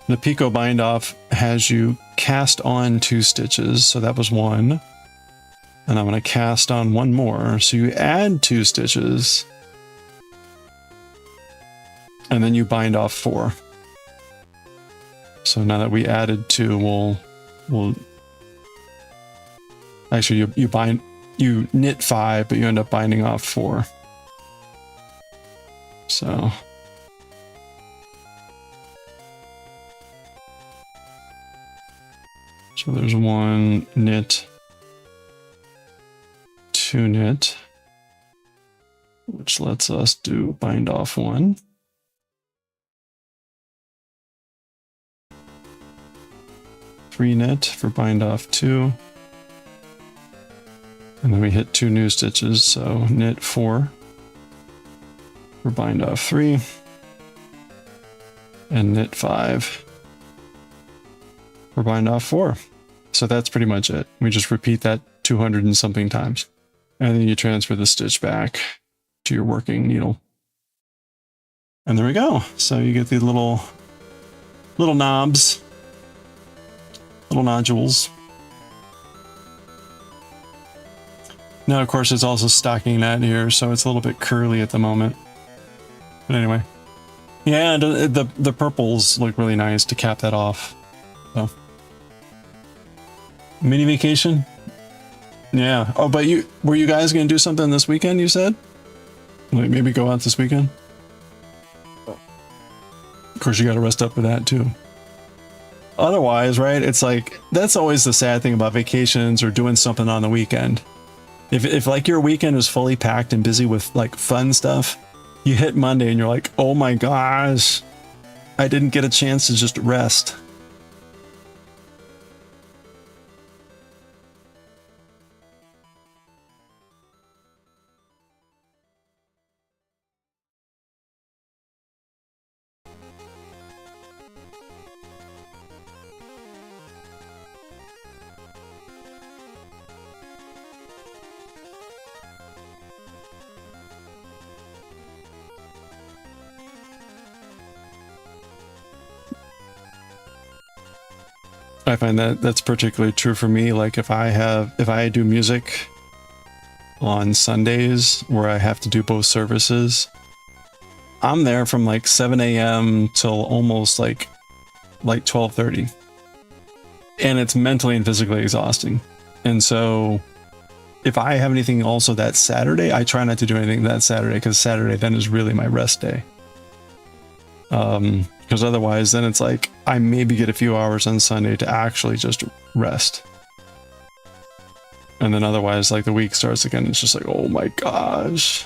The Picot bind off has you cast on 2 stitches. So that was 1. And I'm going to cast on 1 more. So you add 2 stitches. And then you bind off 4. So now that we added 2, we'll actually you knit 5, but you end up binding off 4. So there's 1 knit, 2 knit, which lets us do bind off 1. 3 knit for bind off 2. And then we hit 2 new stitches, so knit 4. For bind off 3 and knit 5 for bind off 4. So that's pretty much it. We just repeat that 200 and something times, and then you transfer the stitch back to your working needle, and there we go. So you get these little knobs, little nodules. Now of course it's also stocking that here, so it's a little bit curly at the moment. But anyway, yeah, the purples look really nice to cap that off. So, mini vacation. Yeah. Oh, but were you guys gonna do something this weekend? You said, like maybe go out this weekend. Of course, you got to rest up for that too. Otherwise, right? It's like that's always the sad thing about vacations or doing something on the weekend. If like your weekend is fully packed and busy with like fun stuff. You hit Monday and you're like, oh my gosh, I didn't get a chance to just rest. I find that that's particularly true for me. Like if I do music on Sundays where I have to do both services, I'm there from like 7 a.m. till almost like 12:30, and it's mentally and physically exhausting. And so if I have anything also that Saturday, I try not to do anything that Saturday, because Saturday then is really my rest day. Because otherwise then it's like I maybe get a few hours on Sunday to actually just rest. And then otherwise, like, the week starts again, it's just like, oh my gosh.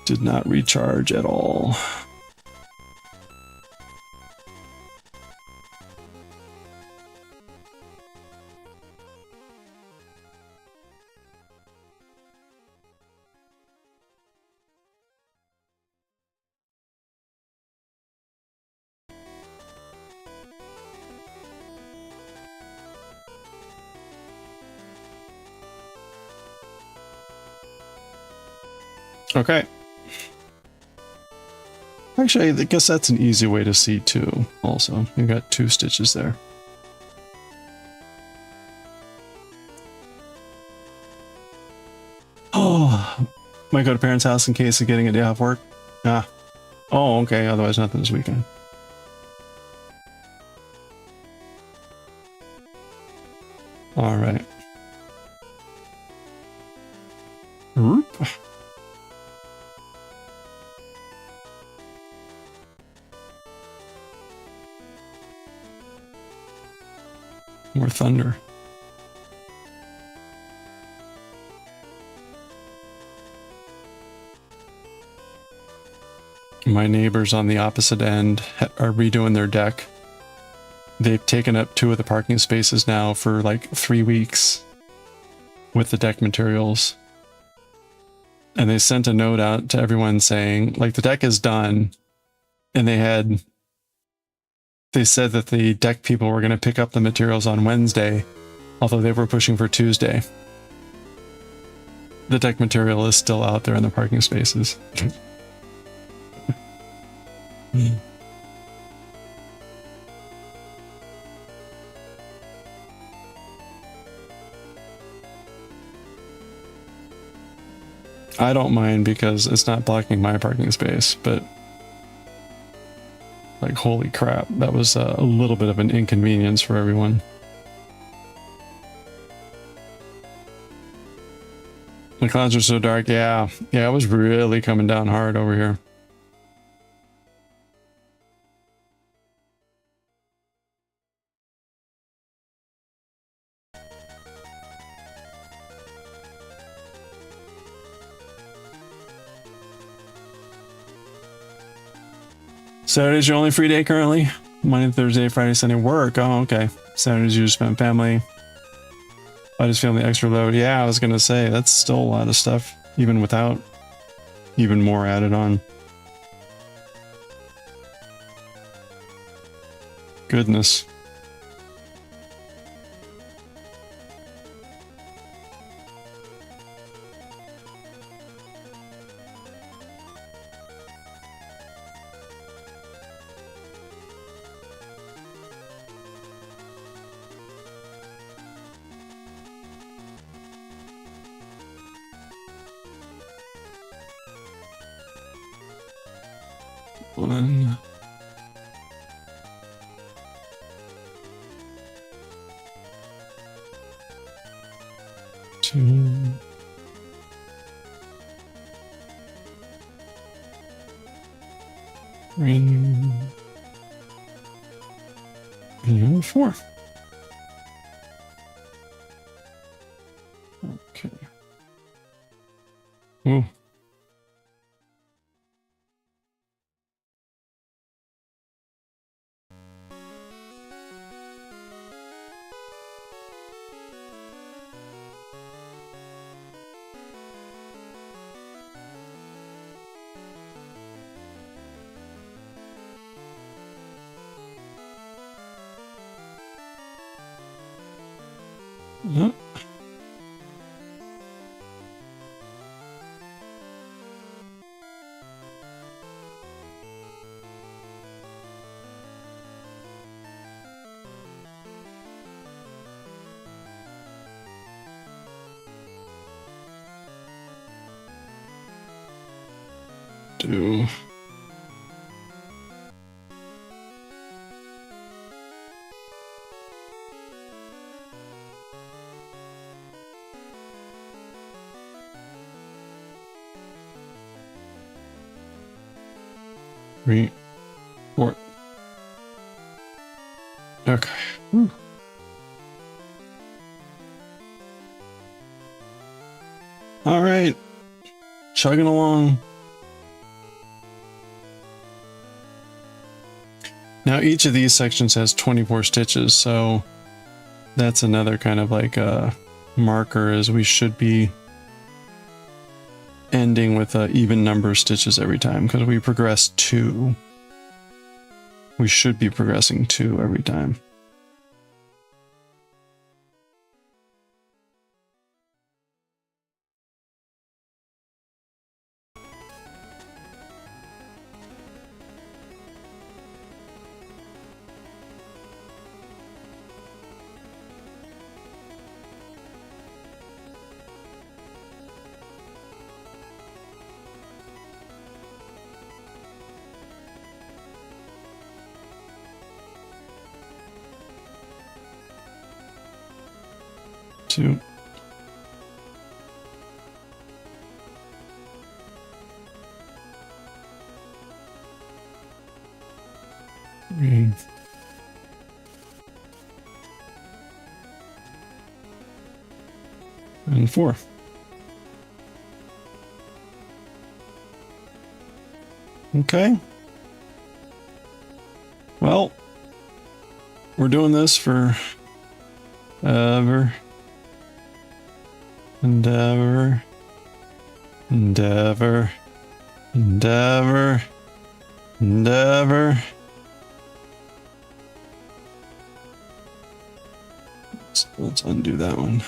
Did not recharge at all. Okay. Actually, I guess that's an easy way to see too. Also, you got 2 stitches there. Oh, might go to parents' house in case of getting a day off work. Ah. Oh, okay. Otherwise, nothing this weekend. All right. Whoop. More thunder. My neighbors on the opposite end are redoing their deck. They've taken up 2 of the parking spaces now for like 3 weeks with the deck materials. And they sent a note out to everyone saying, like, the deck is done. And they said that the deck people were going to pick up the materials on Wednesday, although they were pushing for Tuesday. The deck material is still out there in the parking spaces. I don't mind because it's not blocking my parking space, but like, holy crap, that was a little bit of an inconvenience for everyone. The clouds are so dark. Yeah, it was really coming down hard over here. Saturday's your only free day currently? Monday, Thursday, Friday, Sunday work. Oh, okay. Saturdays you just spend family. I just feel the extra load. Yeah, I was gonna say, that's still a lot of stuff, even without even more added on. Goodness. One. Two. Three. And 4. Okay. Ooh. Yep. Do. 3, 4. Okay. Whew. All right. Chugging along. Now each of these sections has 24 stitches, so that's another kind of like a marker, as we should be ending with an even number of stitches every time, because we progress 2. We should be progressing 2 every time. Two. Three. And 4. Okay. Well, we're doing this for ever. Endeavor. Endeavor. Endeavor. Endeavor. Let's undo that one.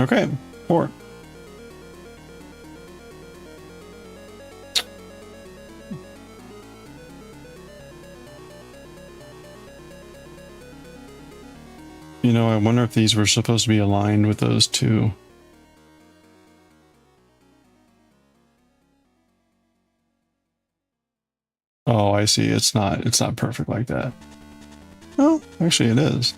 Okay, 4. You know, I wonder if these were supposed to be aligned with those two. Oh, I see. It's not perfect like that. Oh, actually it is.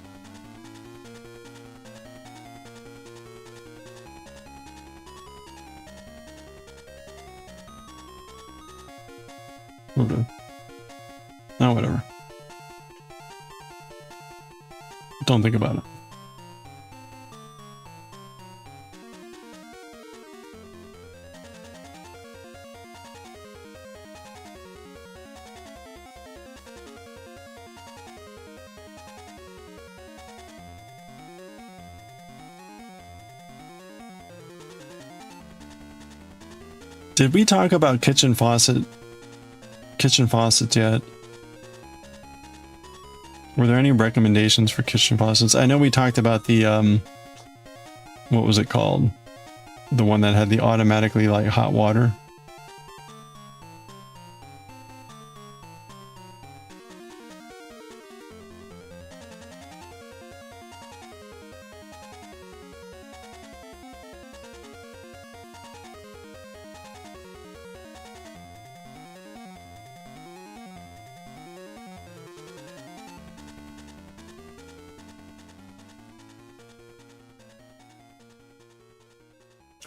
Okay. Oh, whatever. Don't think about it. Did we talk about kitchen faucets yet? Were there any recommendations for kitchen faucets? I know we talked about the what was it called? The one that had the automatically like hot water.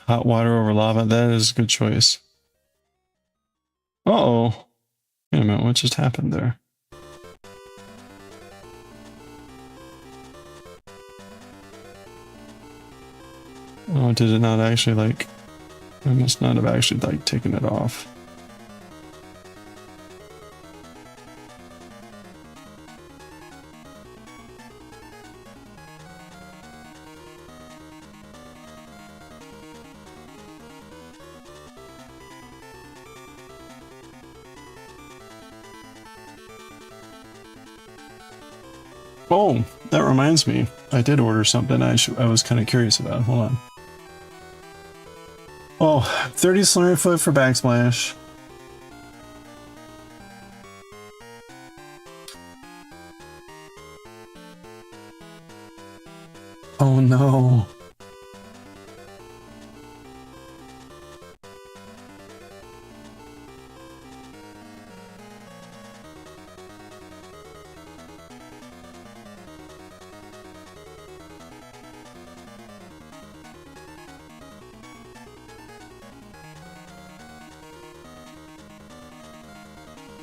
Hot water over lava. That is a good choice. Uh-oh. Wait a minute. What just happened there? Oh, did it not actually like... I must not have actually like taken it off. Oh, that reminds me. I did order something I was kind of curious about. Hold on. Oh, 30 slurry foot for backsplash. Oh no.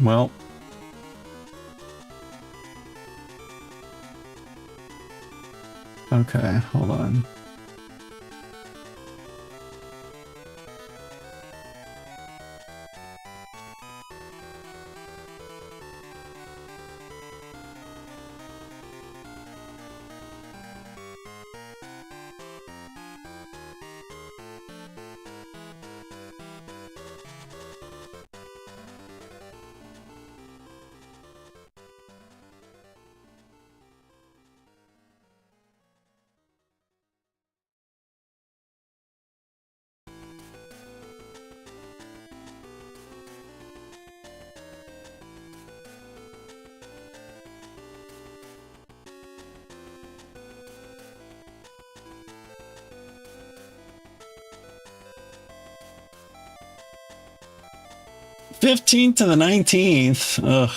Well. Okay, hold on. '15th to the 19th. Ugh.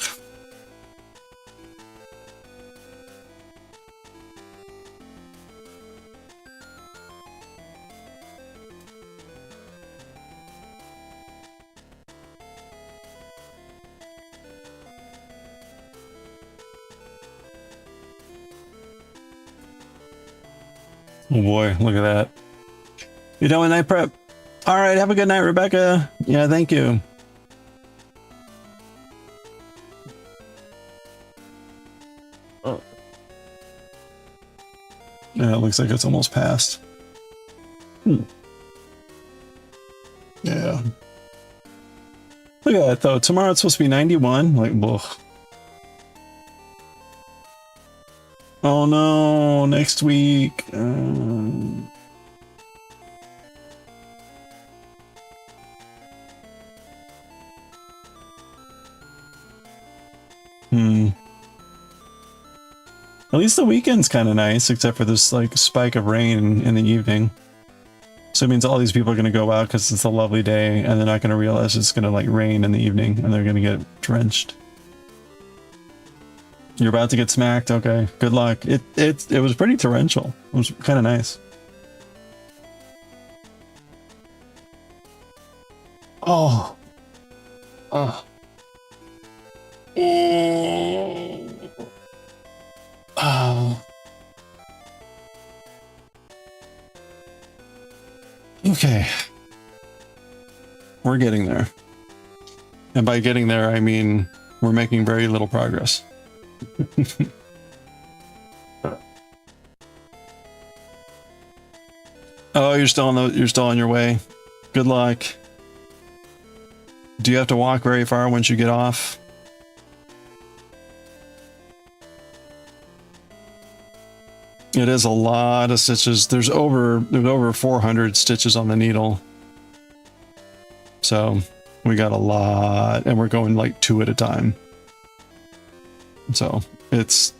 Oh boy, look at that. You done with night prep? All right, have a good night, Rebecca. Yeah, thank you. Oh. Yeah, it looks like it's almost past. Yeah. Look at that, though. Tomorrow it's supposed to be 91. Like, ugh. Oh no, next week. At least the weekend's kind of nice, except for this like spike of rain in the evening. So it means all these people are going to go out because it's a lovely day, and they're not going to realize it's going to like rain in the evening, and they're going to get drenched. You're about to get smacked. Okay, good luck. It was pretty torrential. It was kind of nice. Oh. Oh. Oh. Okay. We're getting there. And by getting there, I mean we're making very little progress. Oh, you're still on your way. Good luck. Do you have to walk very far once you get off? It is a lot of stitches. There's over 400 stitches on the needle. So we got a lot, and we're going like 2 at a time. So it's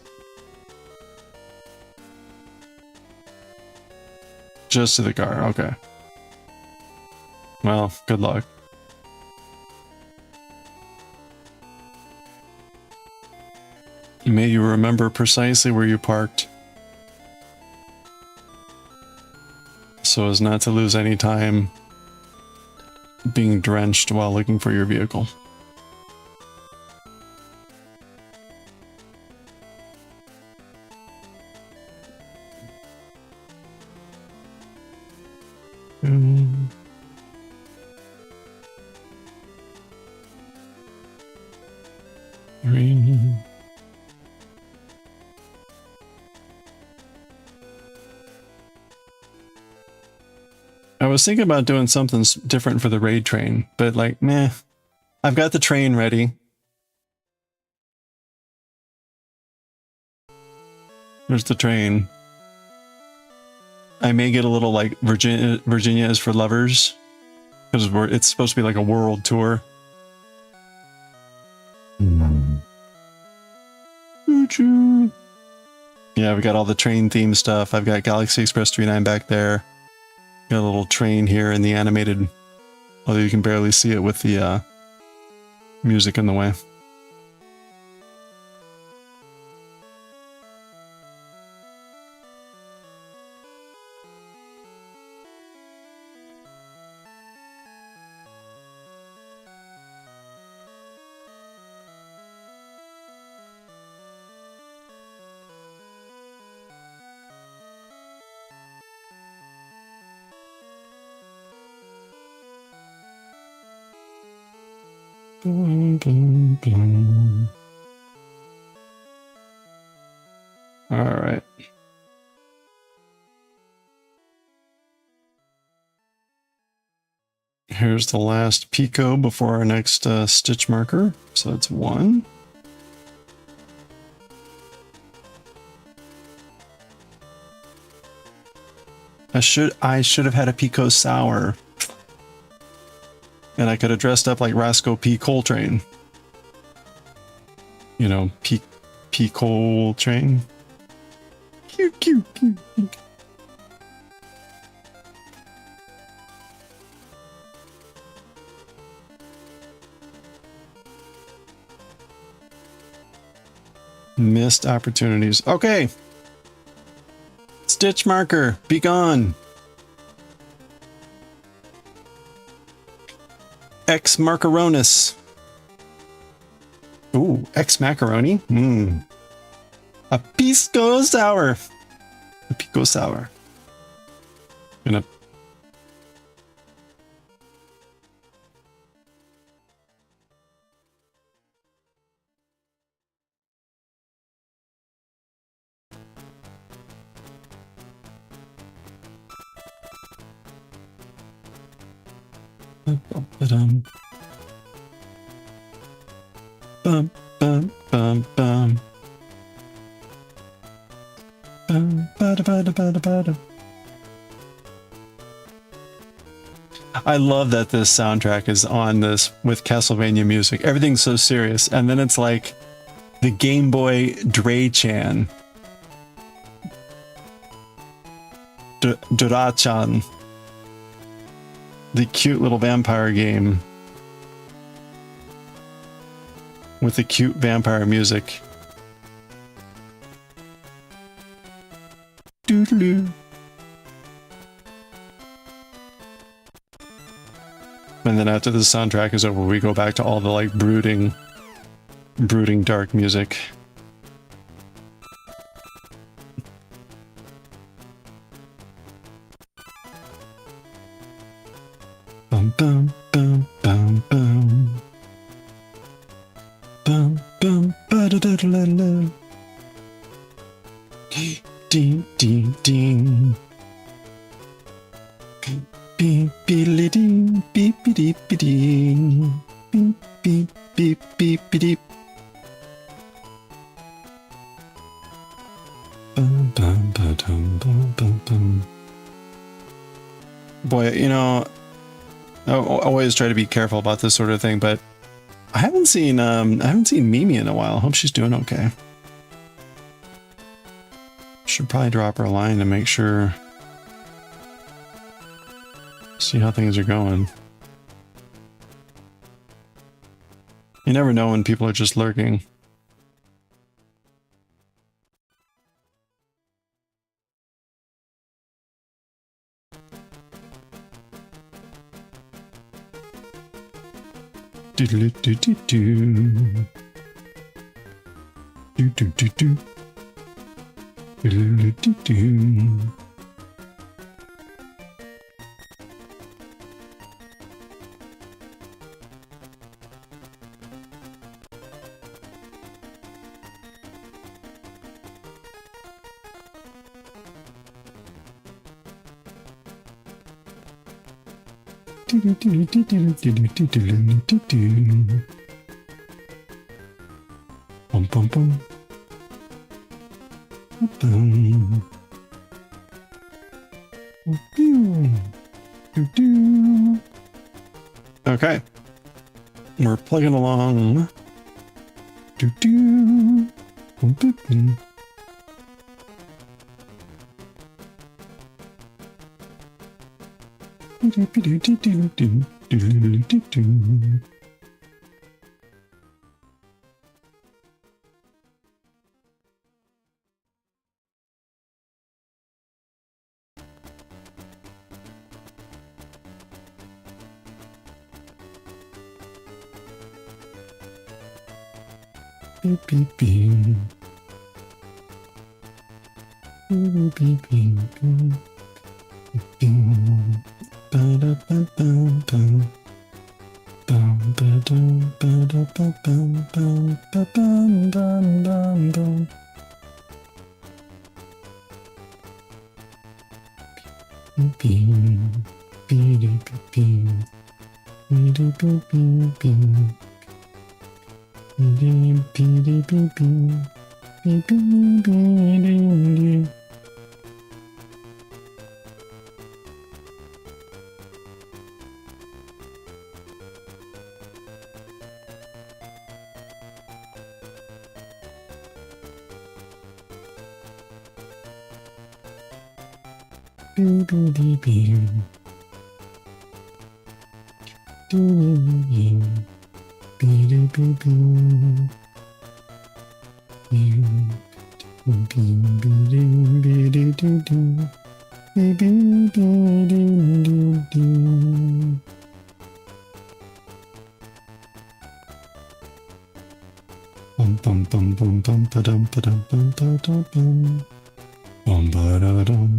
just to the car. Okay. Well, good luck. May you remember precisely where you parked, so as not to lose any time being drenched while looking for your vehicle. I was thinking about doing something different for the raid train, but like, meh. I've got the train ready. There's the train. I may get a little like Virginia is for lovers, because it's supposed to be like a world tour. Yeah, we got all the train theme stuff. I've got Galaxy Express 39 back there. Got a little train here in the animated, although you can barely see it with the music in the way. Boom, boom, boom. All right. Here's the last Picot before our next stitch marker. So that's 1. I should have had a Picot sour. And I could have dressed up like Roscoe P. Coltrane. You know, P. Coltrane. Cute, cute, cute, cute. Missed opportunities. Okay. Stitch marker, be gone. Ex macaronis. Ooh, ex macaroni. A pisco sour. A pico sour. Gonna. Bum bum bum bum. Bum bada bada bada bada. I love that this soundtrack is on this with Castlevania music. Everything's so serious, and then it's like the Game Boy Dre-chan. Dura-chan. The cute little vampire game with the cute vampire music. Doodaloo. And then after the soundtrack is over, we go back to all the like brooding dark music. Bum bum bum bum bum. Bum bum ba da da da da da. Ding ding ding. Beep beep ding beep beep ding beep beep beep beep beep. Bum bum ba dum bum bum bum. Boy, you know, I always try to be careful about this sort of thing, but I haven't seen Mimi in a while. I hope she's doing okay. Should probably drop her a line to make sure. See how things are going. You never know when people are just lurking. Doodle doo doo doo. Doo doo doo doo. Doodle doo doo. Bum bum bum. Boom. Okay. We're plugging along. Beep, beep, beep. Beep, beep, beep, beep. Beep. Ba-da-ba-ba-ba. Bum, ba-dum, ba-da-ba-bum, bum, ba-bum, bum, bum, bum. Beep, beep. Beep, beep, beep. Beep, beep, beep, beep. Beep, beep, beep, beep, beep. Beep, beep, beep, beep, beep. Beep, beep, beep, beep. Beep, beep, beep, beep, beep. Bum bum bum bum bum ba dum ba dum bum ba dum bum bum ba da dum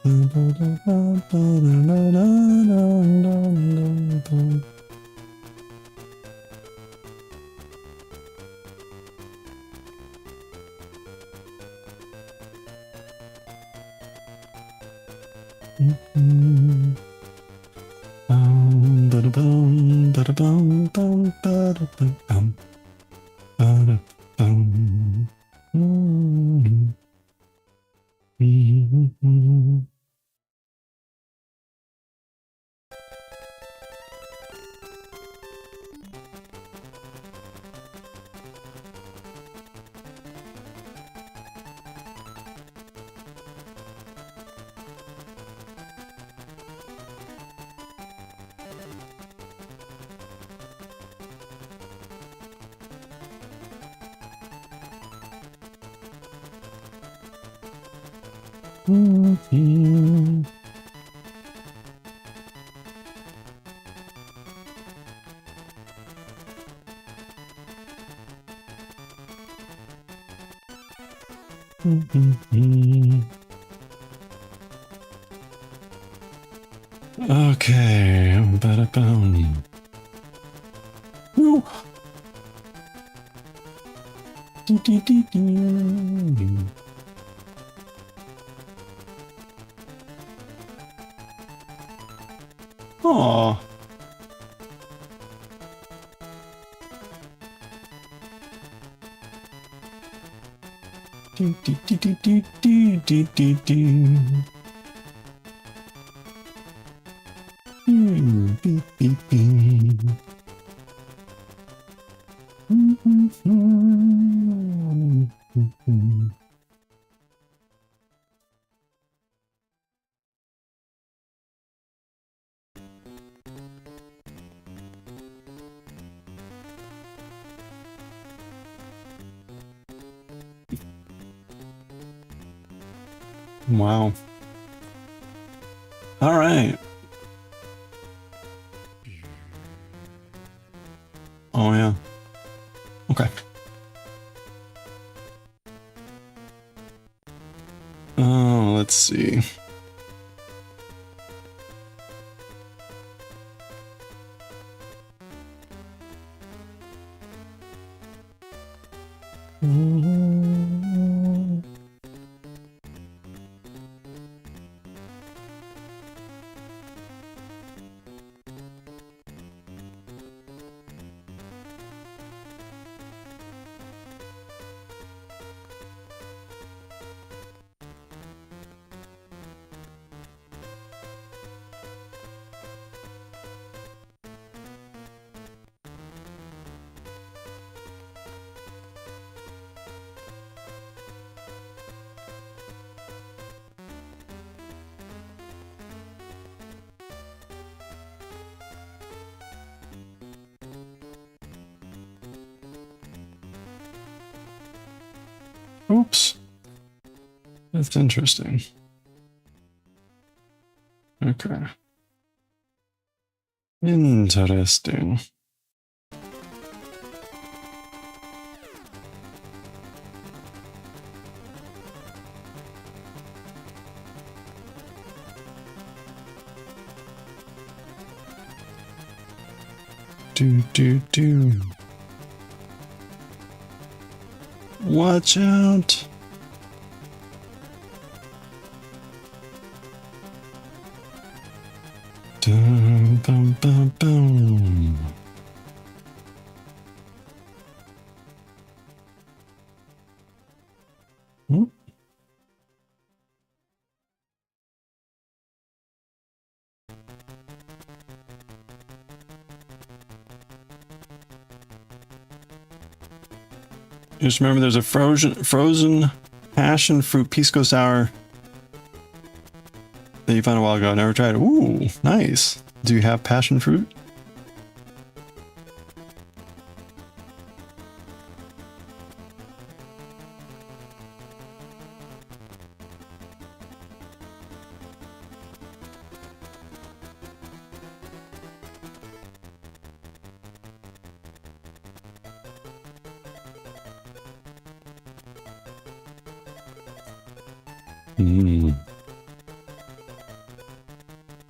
bum ba da bum ba da da da da da. Bum ba da bum ba da bum bum ba da bum bum ba da bum. Okay, bada boom. Woo. Dee, dee, dee, dee. Aw. Dee, dee, dee, dee, dee, dee, dee, dee, dee. Beep, beep, beep. Wow. All right. Oh, yeah. Okay. Oh, let's see. Oops. That's interesting. Okay. Interesting. Do. Watch out. Dum, bum, bum, bum. Hmm? Just remember there's a frozen passion fruit pisco sour that you found a while ago. Never tried it. Ooh, nice. Do you have passion fruit?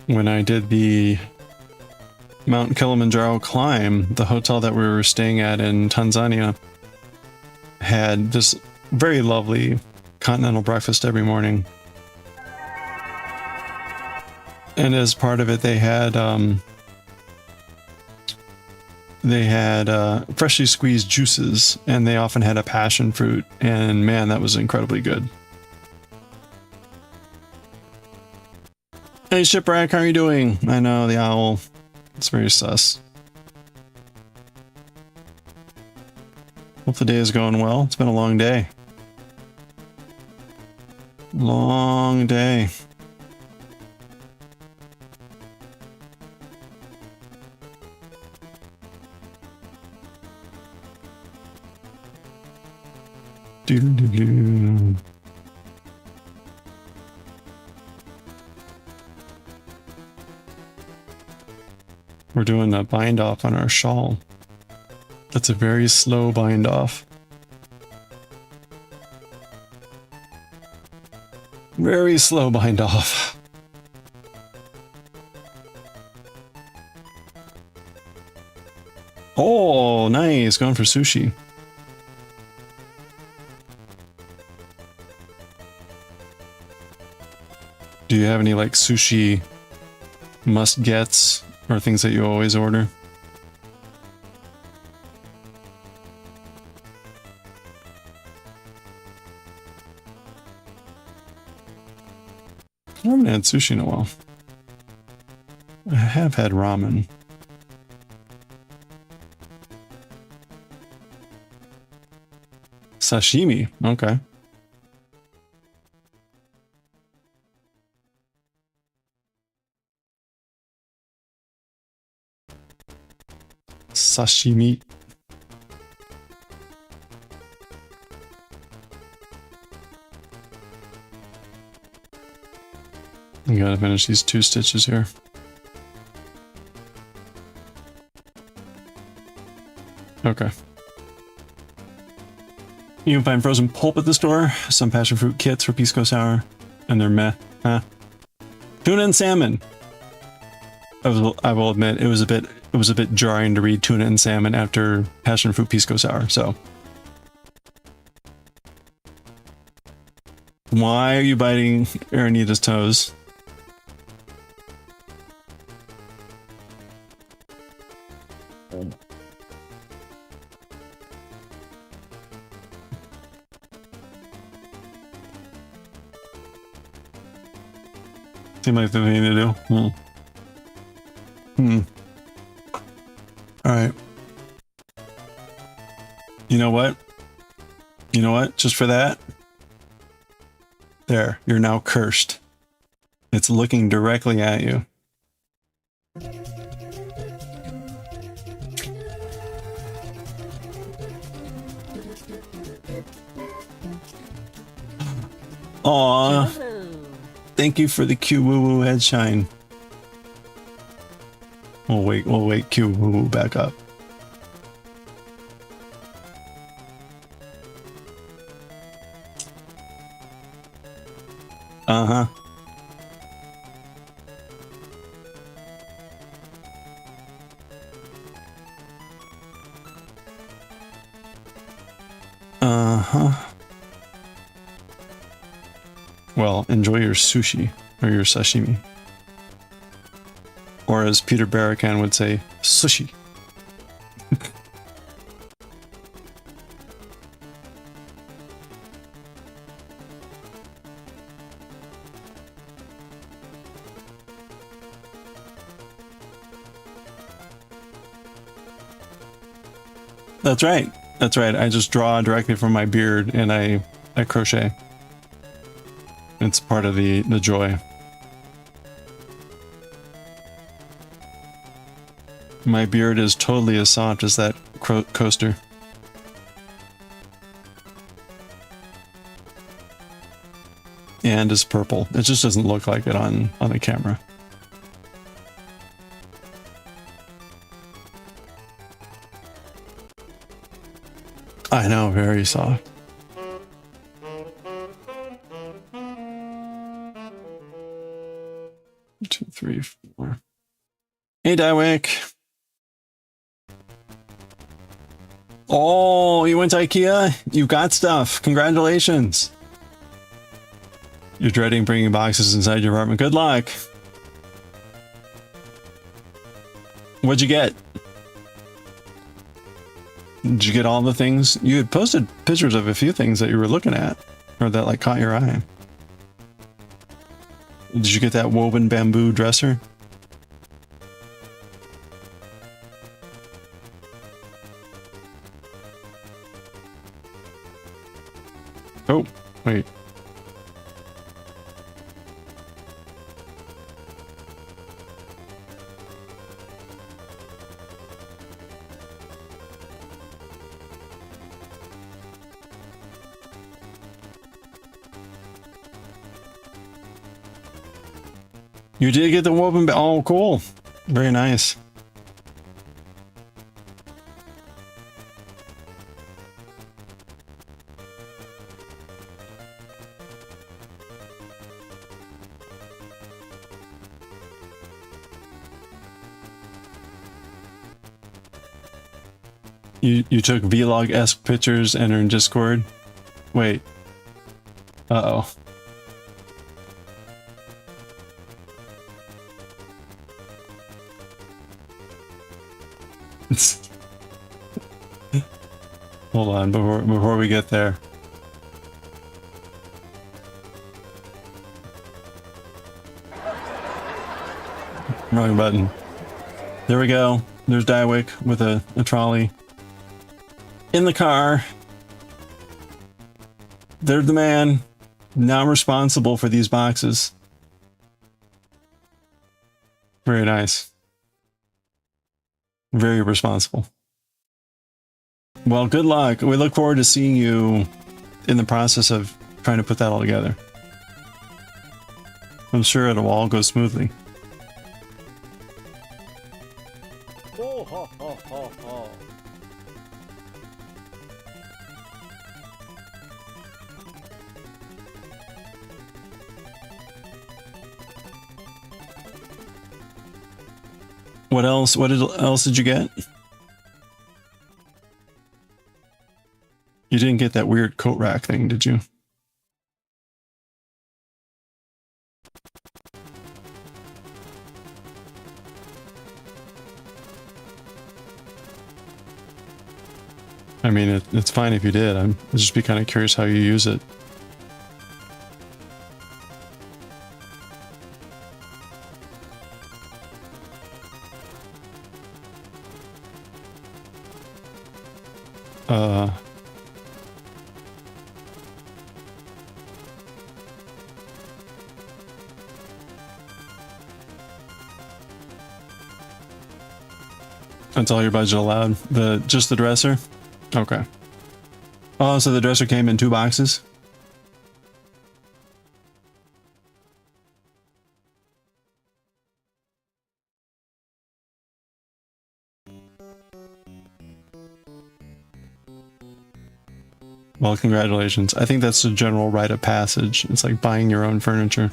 When I did the Mount Kilimanjaro climb, the hotel that we were staying at in Tanzania had this very lovely continental breakfast every morning. And as part of it, they had freshly squeezed juices, and they often had a passion fruit, and man, that was incredibly good. Hey Shipwreck, how are you doing? I know, the owl. It's very sus. Hope the day is going well. It's been a long day. Long day. Doo-doo-doo. We're doing a bind off on our shawl. That's a very slow bind off. Very slow bind off. Oh, nice. Going for sushi. Do you have any like sushi must-gets or things that you always order? I haven't had sushi in a while. I have had ramen. Sashimi, okay. Sashimi. I gotta finish these 2 stitches here. Okay. You can find frozen pulp at the store, some passion fruit kits for pisco sour, and they're meh. Huh? Tuna and salmon. I will admit it was a bit jarring to read tuna and salmon after passion fruit pisco sour. So, why are you biting Aranita's toes? Seems like the thing to do. Alright. You know what? You know what? Just for that. There. You're now cursed. It's looking directly at you. Aw. Thank you for the Q woo woo head shine. We'll wake Q woo woo back up. Uh-huh. Uh-huh. Well, enjoy your sushi, or your sashimi. Or as Peter Barakan would say, sushi. That's right. That's right. I just draw directly from my beard and I crochet. It's part of the joy. My beard is totally as soft as that coaster. And is purple. It just doesn't look like it on a camera. I know, very soft. Two, three, four. Hey, Dywick. Oh, you went to IKEA? You got stuff. Congratulations. You're dreading bringing boxes inside your apartment. Good luck. What'd you get? Did you get all the things? You had posted pictures of a few things that you were looking at, or that like caught your eye. Did you get that woven bamboo dresser? Oh, wait. You did get the woven. Oh, cool. Very nice. You took vlog-esque pictures and are in Discord? Wait. Uh-oh. Hold on, before we get there. Wrong button. There we go. There's Dywick with a trolley. In the car. There's the man. Now I'm responsible for these boxes. Very nice. Very responsible. Well, good luck. We look forward to seeing you in the process of trying to put that all together. I'm sure it'll all go smoothly. Oh, ho, ho, ho, ho. What else? What else did you get? You didn't get that weird coat rack thing, did you? I mean, it's fine if you did. I'd just be kind of curious how you use it. That's all your budget allowed? Just the dresser? Okay. Oh, so the dresser came in 2 boxes? Well, congratulations. I think that's a general rite of passage. It's like buying your own furniture.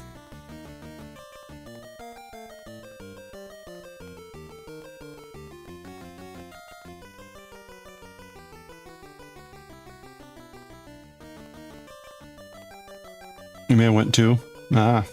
You may have went 2. Ah.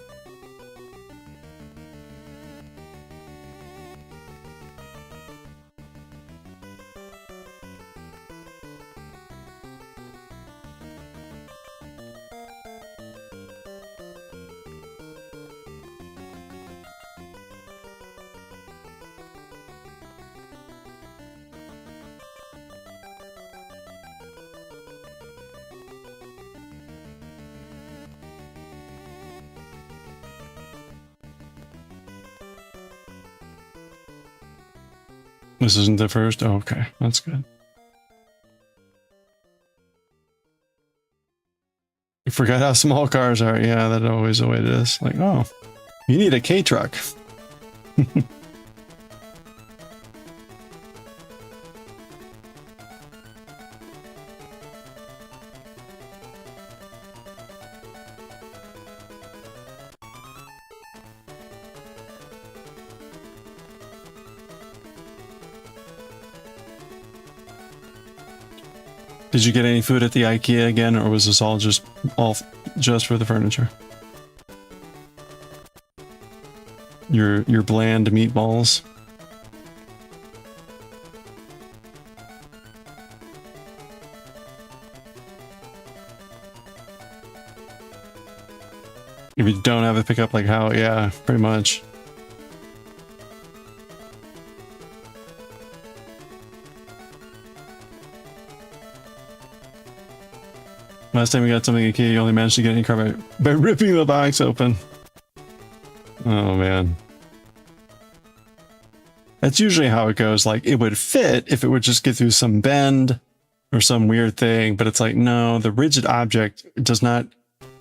This isn't the first? Oh, okay. That's good. You forgot how small cars are. Yeah, that's always the way it is. Like, oh, you need a K-truck. Did you get any food at the IKEA again, or was this all just for the furniture? Your bland meatballs. If you don't have a pickup, like how? Yeah, pretty much. Last time we got something at IKEA, you only managed to get any car by ripping the box open. Oh man. That's usually how it goes. Like, it would fit if it would just get through some bend or some weird thing, but it's like, no, the rigid object does not...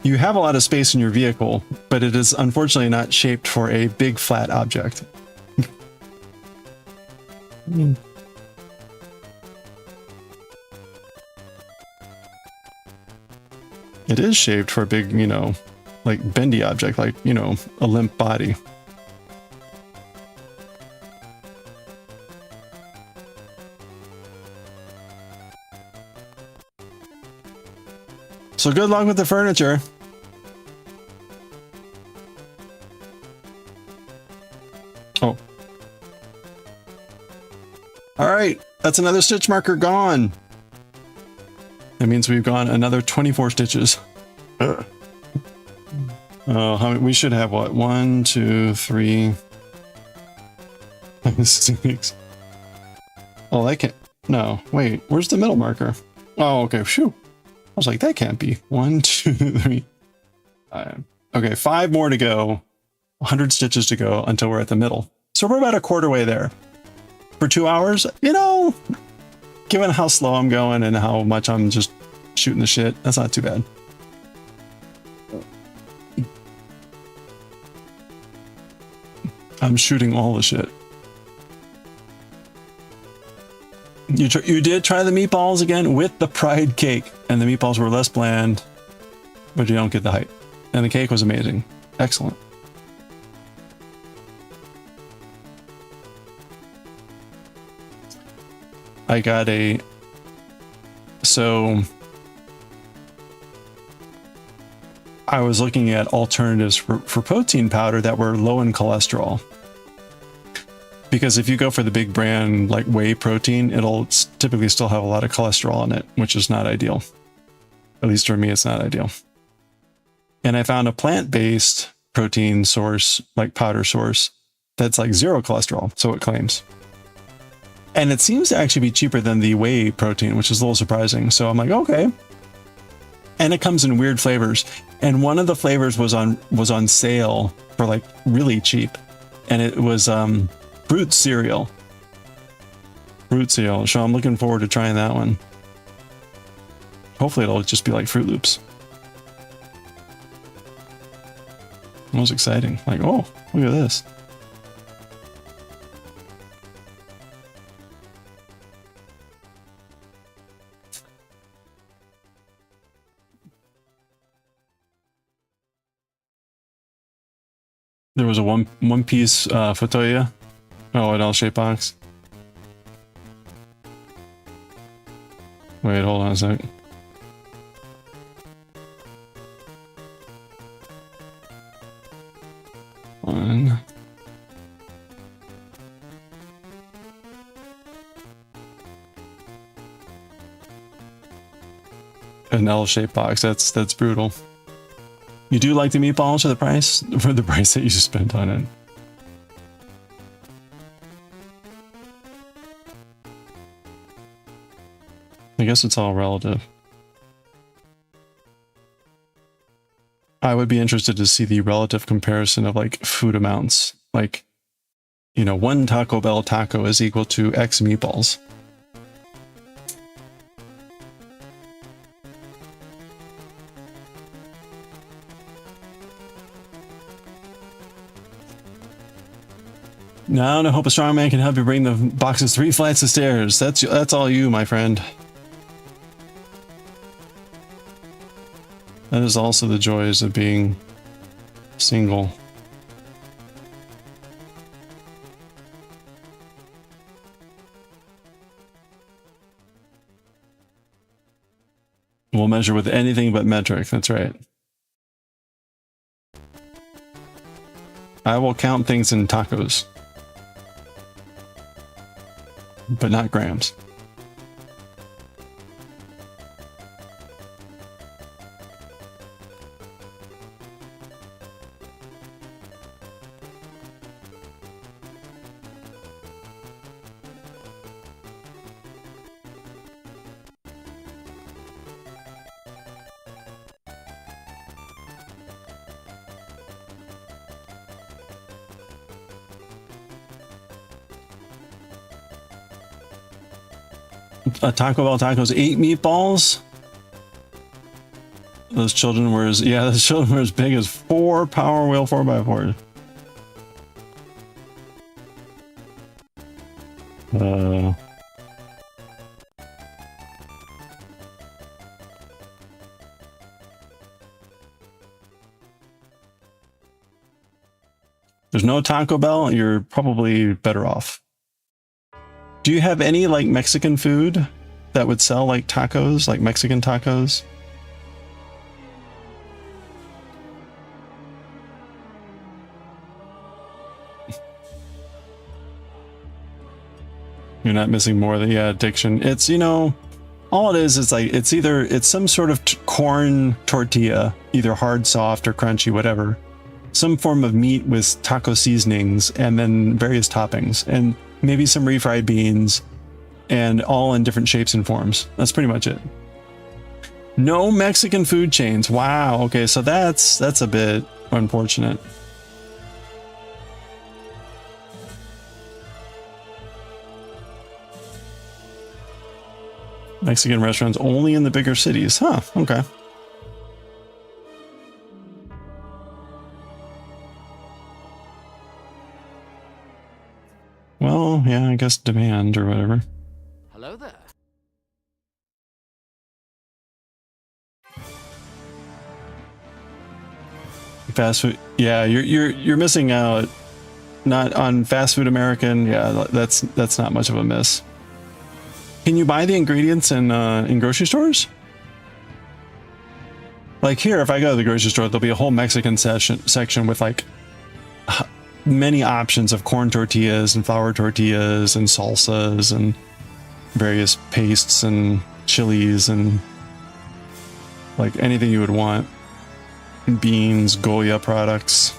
You have a lot of space in your vehicle, but it is unfortunately not shaped for a big flat object. It is shaped for a big, you know, like bendy object, like, you know, a limp body. So good luck with the furniture. Oh. All right, that's another stitch marker gone. That means we've gone another 24 stitches. We should have what? 1, 2, 3, 6. Oh, that can't. No, wait. Where's the middle marker? Oh, okay. Phew. I was like, that can't be. 1, 2, 3. Okay, 5 more to go. 100 stitches to go until we're at the middle. So we're about a quarter way there. For 2 hours, you know, given how slow I'm going and how much I'm just shooting the shit, that's not too bad. I'm shooting all the shit. You did try the meatballs again with the pride cake, and the meatballs were less bland, but you don't get the height. And the cake was amazing. Excellent. I got a... So... I was looking at alternatives for protein powder that were low in cholesterol. Because if you go for the big brand like whey protein, it'll typically still have a lot of cholesterol in it, which is not ideal. At least for me, it's not ideal. And I found a plant-based protein source, like powder source, that's like 0 cholesterol, so it claims. And it seems to actually be cheaper than the whey protein, which is a little surprising. So I'm like, okay. And it comes in weird flavors. And one of the flavors was on sale for like really cheap. And it was fruit cereal. Fruit cereal. So I'm looking forward to trying that one. Hopefully it'll just be like Fruit Loops. That was exciting. Like, oh, look at this. There was a one piece fotoya. Oh, an L-shaped box. Wait, hold on a sec. One. An L-shaped box. That's brutal. You do like the meatballs for the price that you just spent on it. I guess it's all relative. I would be interested to see the relative comparison of like food amounts. Like, you know, one Taco Bell taco is equal to X meatballs. Now I hope a strong man can help you bring the boxes 3 flights of stairs. That's all you, my friend. That is also the joys of being single. We'll measure with anything but metric, that's right. I will count things in tacos. But not grams. A Taco Bell tacos, 8 meatballs. Those children were as big as 4 Power Wheel 4x4s. There's no Taco Bell, you're probably better off. Do you have any like Mexican food that would sell like tacos, like Mexican tacos? You're not missing more than, yeah, addiction. It's, you know, all it is like, it's some sort of corn tortilla, either hard, soft, or crunchy, whatever. Some form of meat with taco seasonings, and then various toppings, and maybe some refried beans, and all in different shapes and forms. That's pretty much it. No Mexican food chains. Wow. Okay, so that's a bit unfortunate. Mexican restaurants only in the bigger cities. Huh, okay. Well, yeah, I guess demand or whatever. Hello there. Fast food. Yeah, you're missing out. Not on Fast Food American. Yeah, that's not much of a miss. Can you buy the ingredients in grocery stores? Like here, if I go to the grocery store, there'll be a whole Mexican section with like many options of corn tortillas and flour tortillas and salsas and various pastes and chilies and like anything you would want. Beans, Goya products.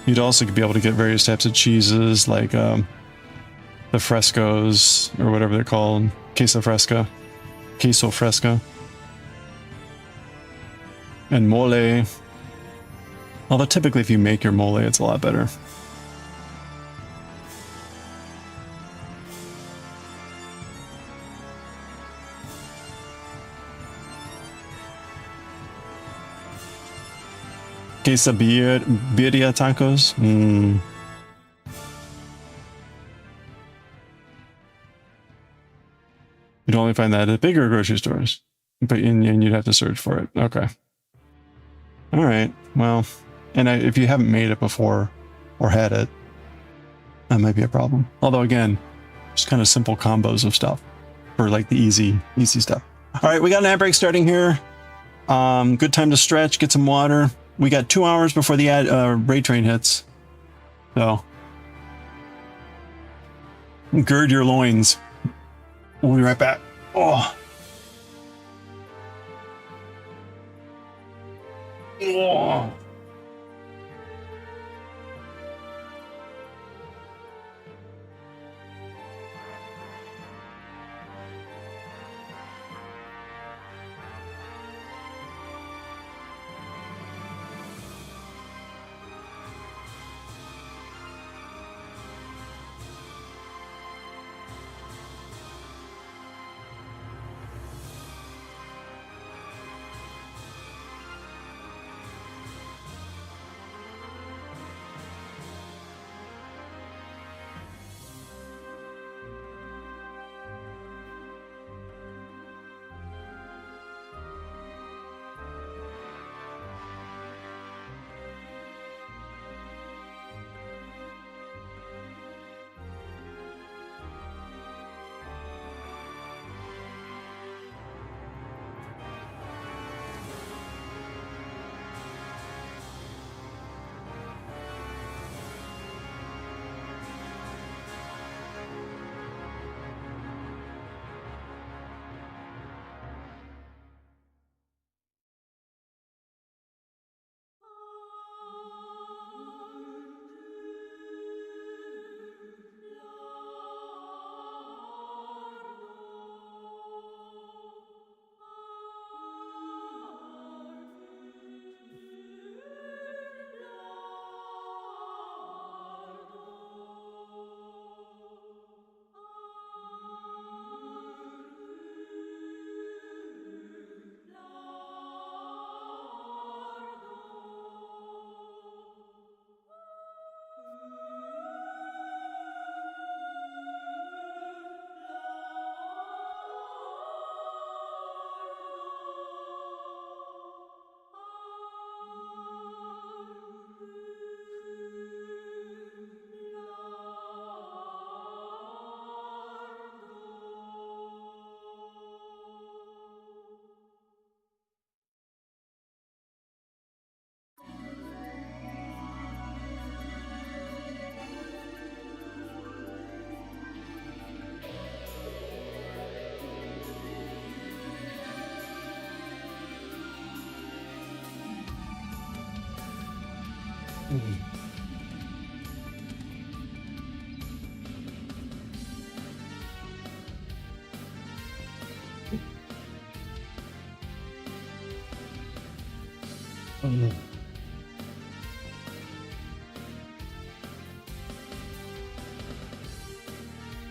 You'd also be able to get various types of cheeses like the frescos or whatever they're called. Queso fresca. And mole. Although typically if you make your mole, it's a lot better. Quesabirria tacos. You'd only find that at bigger grocery stores, but and you'd have to search for it. Okay. All right. Well, and if you haven't made it before or had it, that might be a problem. Although again, just kind of simple combos of stuff for like the easy stuff. All right, we got an ad break starting here. Good time to stretch, get some water. We got 2 hours before the raid train hits. So gird your loins. We'll be right back. Oh. Oh.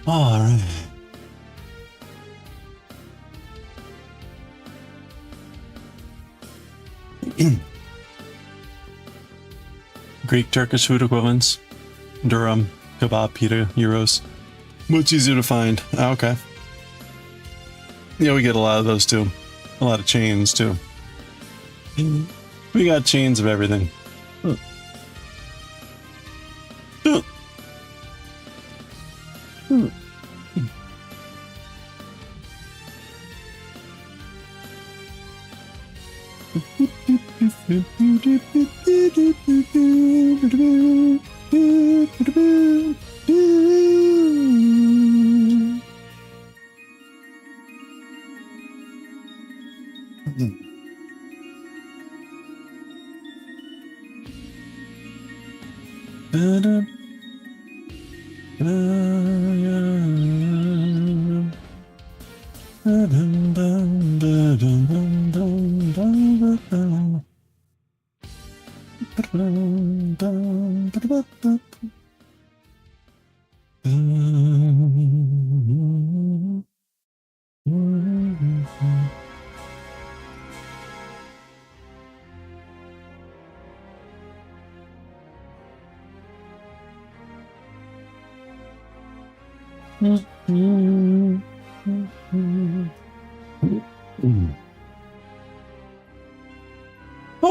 All right. Greek Turkish food equivalents. Durum, kebab, pita, euros. Much easier to find. Ah, okay. Yeah, we get a lot of those too. A lot of chains too. We got chains of everything.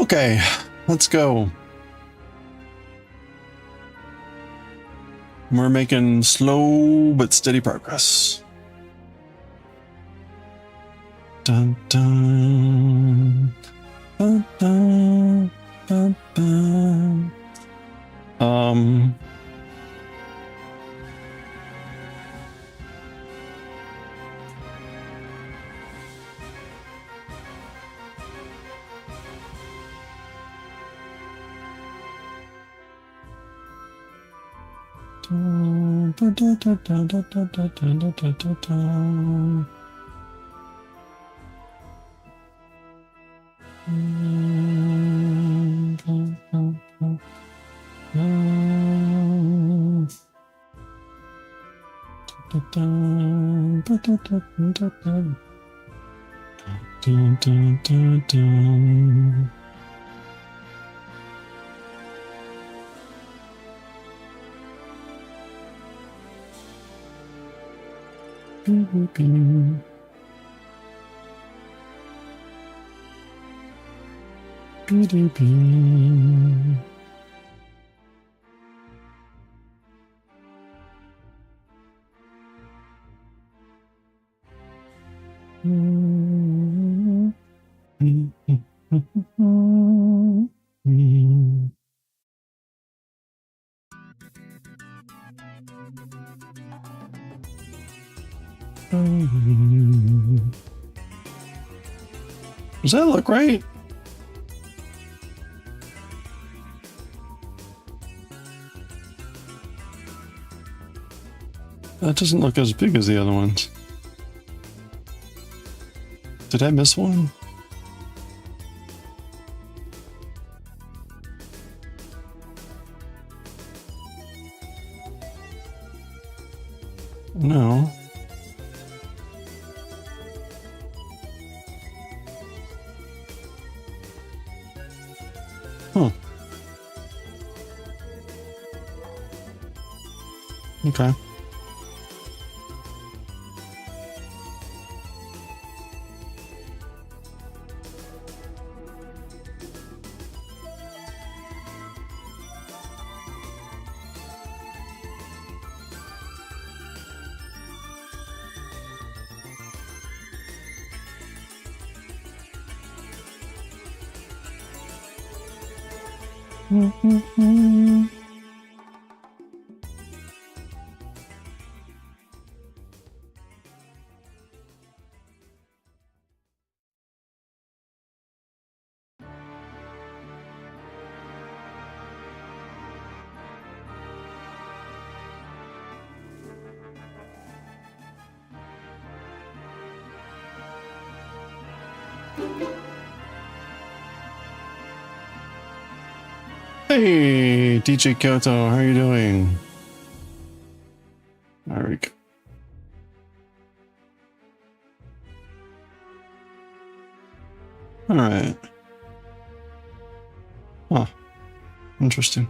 Okay, let's go. We're making slow but steady progress. Dun dun dun dun dun dun. Does that look right? That doesn't look as big as the other ones. Did I miss one? No. Huh. Okay. Hey, DJ Kyoto, how are you doing? There we go. All right. Huh. Interesting.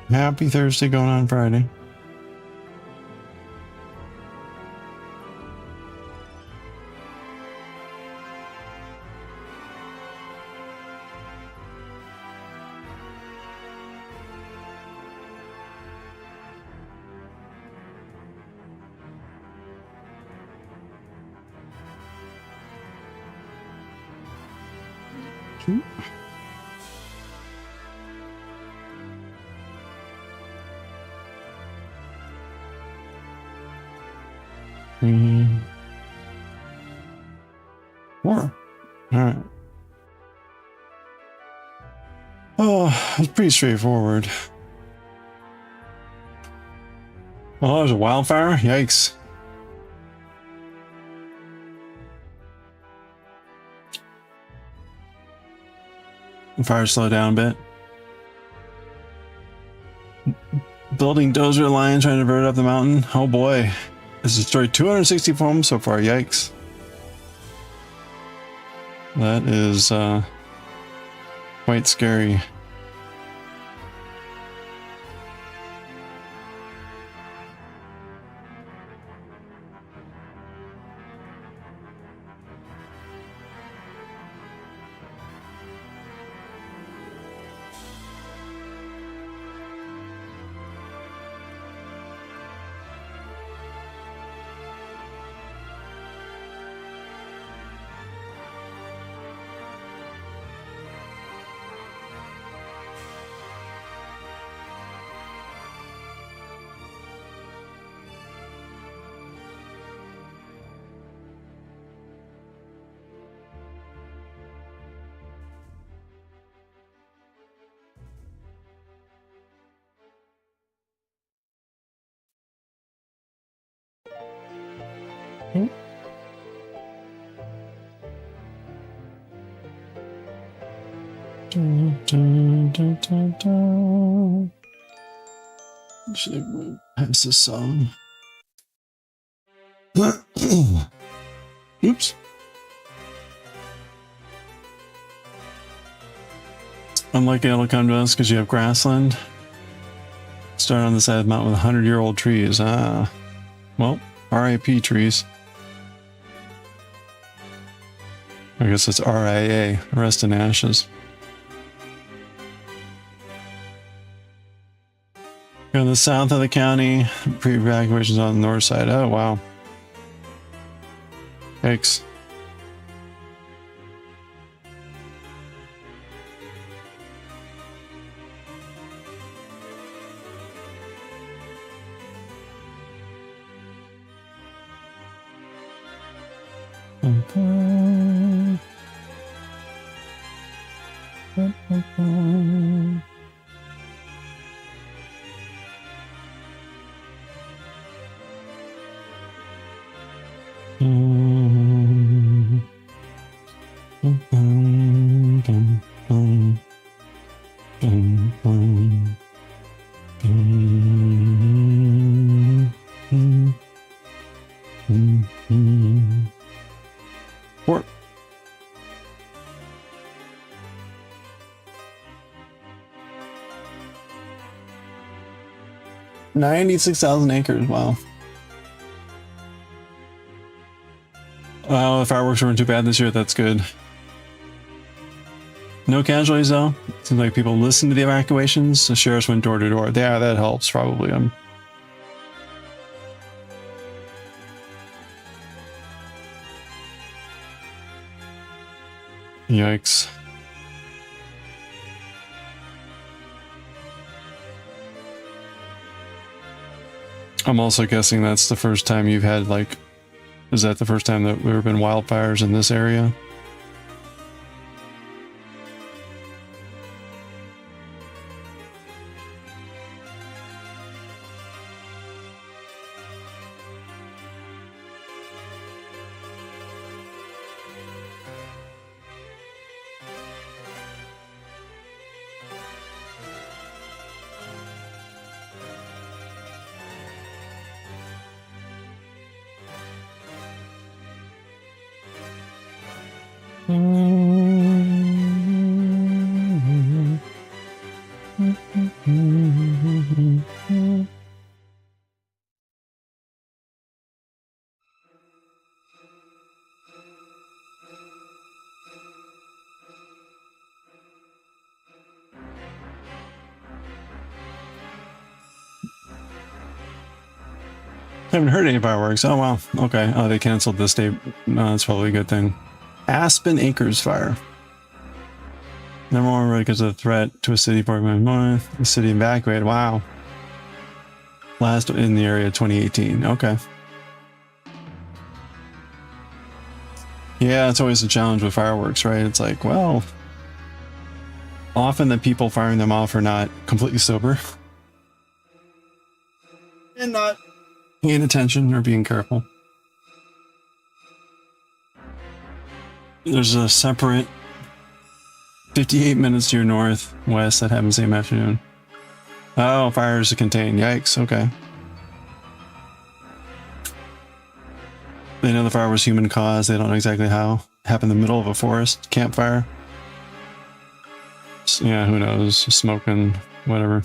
Happy Thursday going on Friday. Four. All right. Oh, it's pretty straightforward. Oh, there's a wildfire? Yikes. The fire slowed down a bit. Building dozer line trying to divert up the mountain. Oh boy. It's destroyed 260 homes so far. Yikes. That is quite scary. Should have moved past this song. Oops. Unlikely it'll come to us because you have grassland. Start on the side of the mountain with 100-year-old trees. Ah. Well, RIP trees. I guess it's RIA, rest in ashes. Go to the south of the county. Pre-evacuation's on the north side. Oh, wow. Yikes. Or 96,000 acres, wow. Well, the fireworks weren't too bad this year, that's good. No casualties though. Seems like people listened to the evacuations. The sheriffs went door to door. Yeah, that helps probably. Yikes. I'm also guessing that's the first time you've had, like, is that the first time that there have been wildfires in this area? Haven't heard any fireworks. Oh, wow. Okay. Oh, they canceled this day. No, that's probably a good thing. Aspen Acres fire. Number one because of the threat to a city for north. The city evacuated. Wow. Last in the area 2018. Okay. Yeah, it's always a challenge with fireworks, right? It's like, well, often the people firing them off are not completely sober. And not paying attention or being careful. There's a separate 58 minutes to your northwest that happened the same afternoon. Oh, fires are contained. Yikes. Okay. They know the fire was human caused. They don't know exactly how. Happened in the middle of a forest campfire. So, yeah, who knows? Smoking, whatever.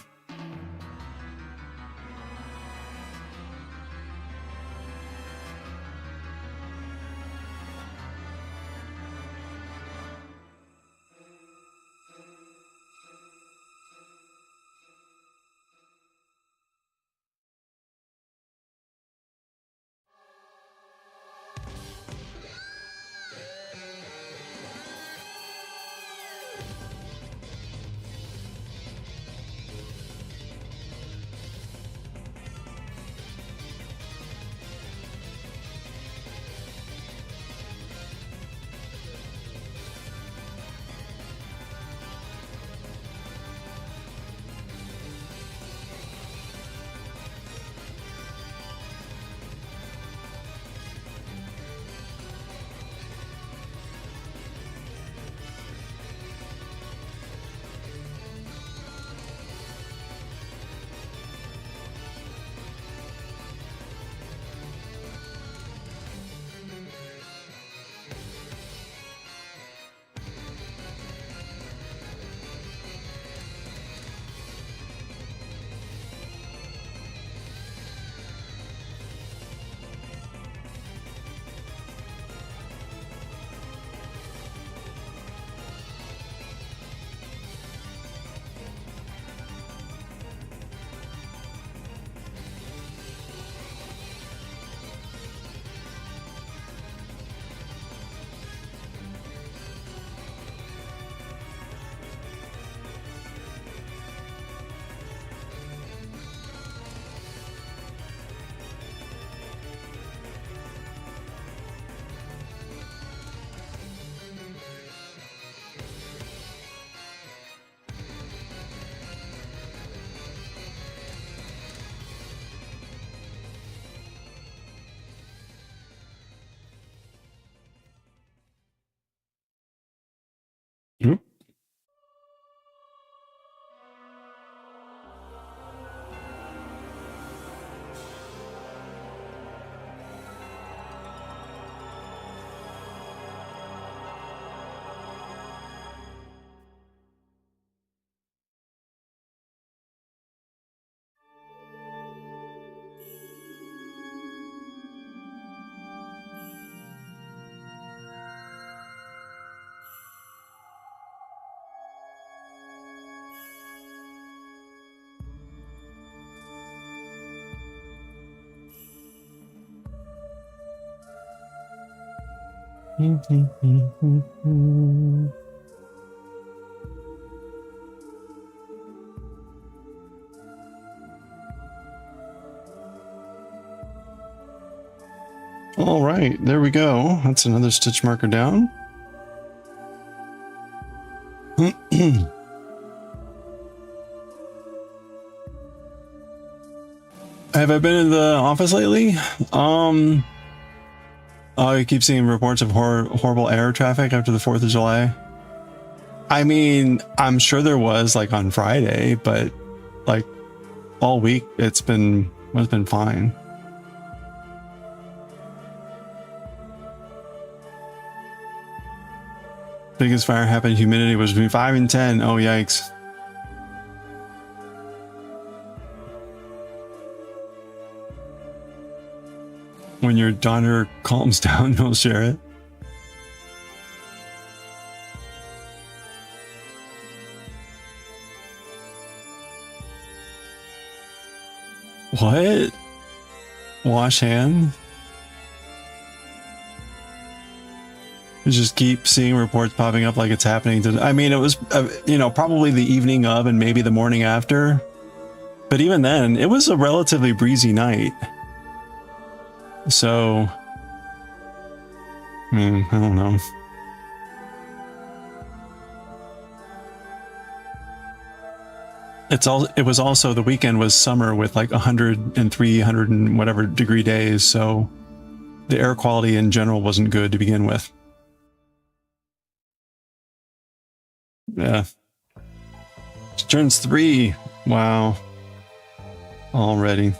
Yep. All right, there we go. That's another stitch marker down. Have I been in the office lately? I keep seeing reports of horrible air traffic after the 4th of July. I mean, I'm sure there was like on Friday, but like all week it's been fine. Biggest fire happened, humidity was between 5 and 10. Oh, yikes. When your daughter calms down, you'll share it. What? Wash hand? You just keep seeing reports popping up like it's happening to... I mean, it was, you know, probably the evening of and maybe the morning after. But even then, it was a relatively breezy night. So... I don't know. It was also, the weekend was summer with like 103, 100 and whatever degree days, so the air quality in general wasn't good to begin with. Yeah. She turns 3. Wow. Already.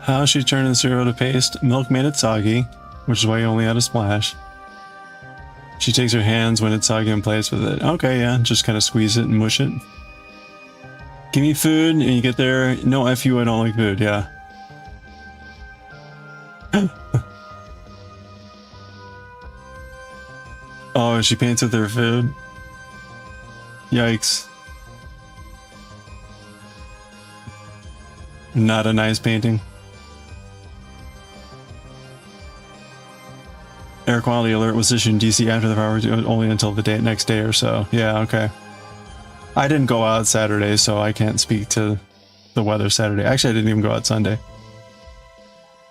How she turned the cereal to paste. Milk made it soggy, which is why you only had a splash. She takes her hands when it's soggy and plays with it. Okay, yeah, just kind of squeeze it and mush it. Give me food, and you get there. No, F you, I don't like food, yeah. Oh, she paints with her food. Yikes. Not a nice painting. Air quality alert was issued in DC after the fireworks, only until the next day or so. Yeah, okay. I didn't go out Saturday, so I can't speak to the weather Saturday. Actually, I didn't even go out Sunday.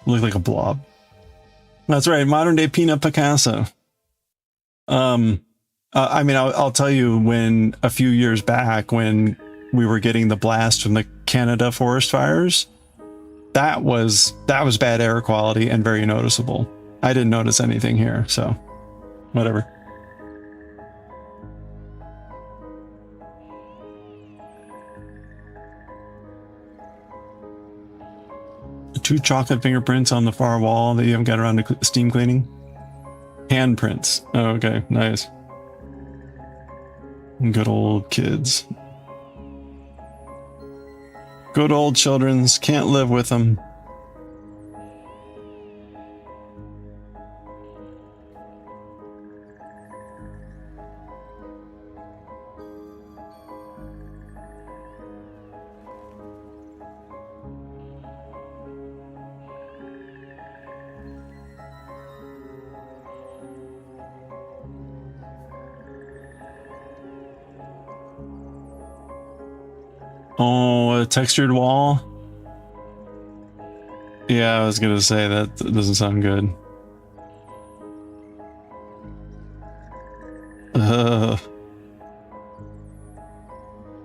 Looked like a blob. That's right, modern day Peanut Picasso. I mean, I'll tell you, when a few years back, when we were getting the blast from the Canada forest fires, that was bad air quality and very noticeable. I didn't notice anything here, so whatever. 2 chocolate fingerprints on the far wall that you haven't got around to steam cleaning. Handprints. Oh, okay, nice. Good old kids. Good old children's. Can't live with them. Oh, a textured wall? Yeah, I was gonna say that doesn't sound good.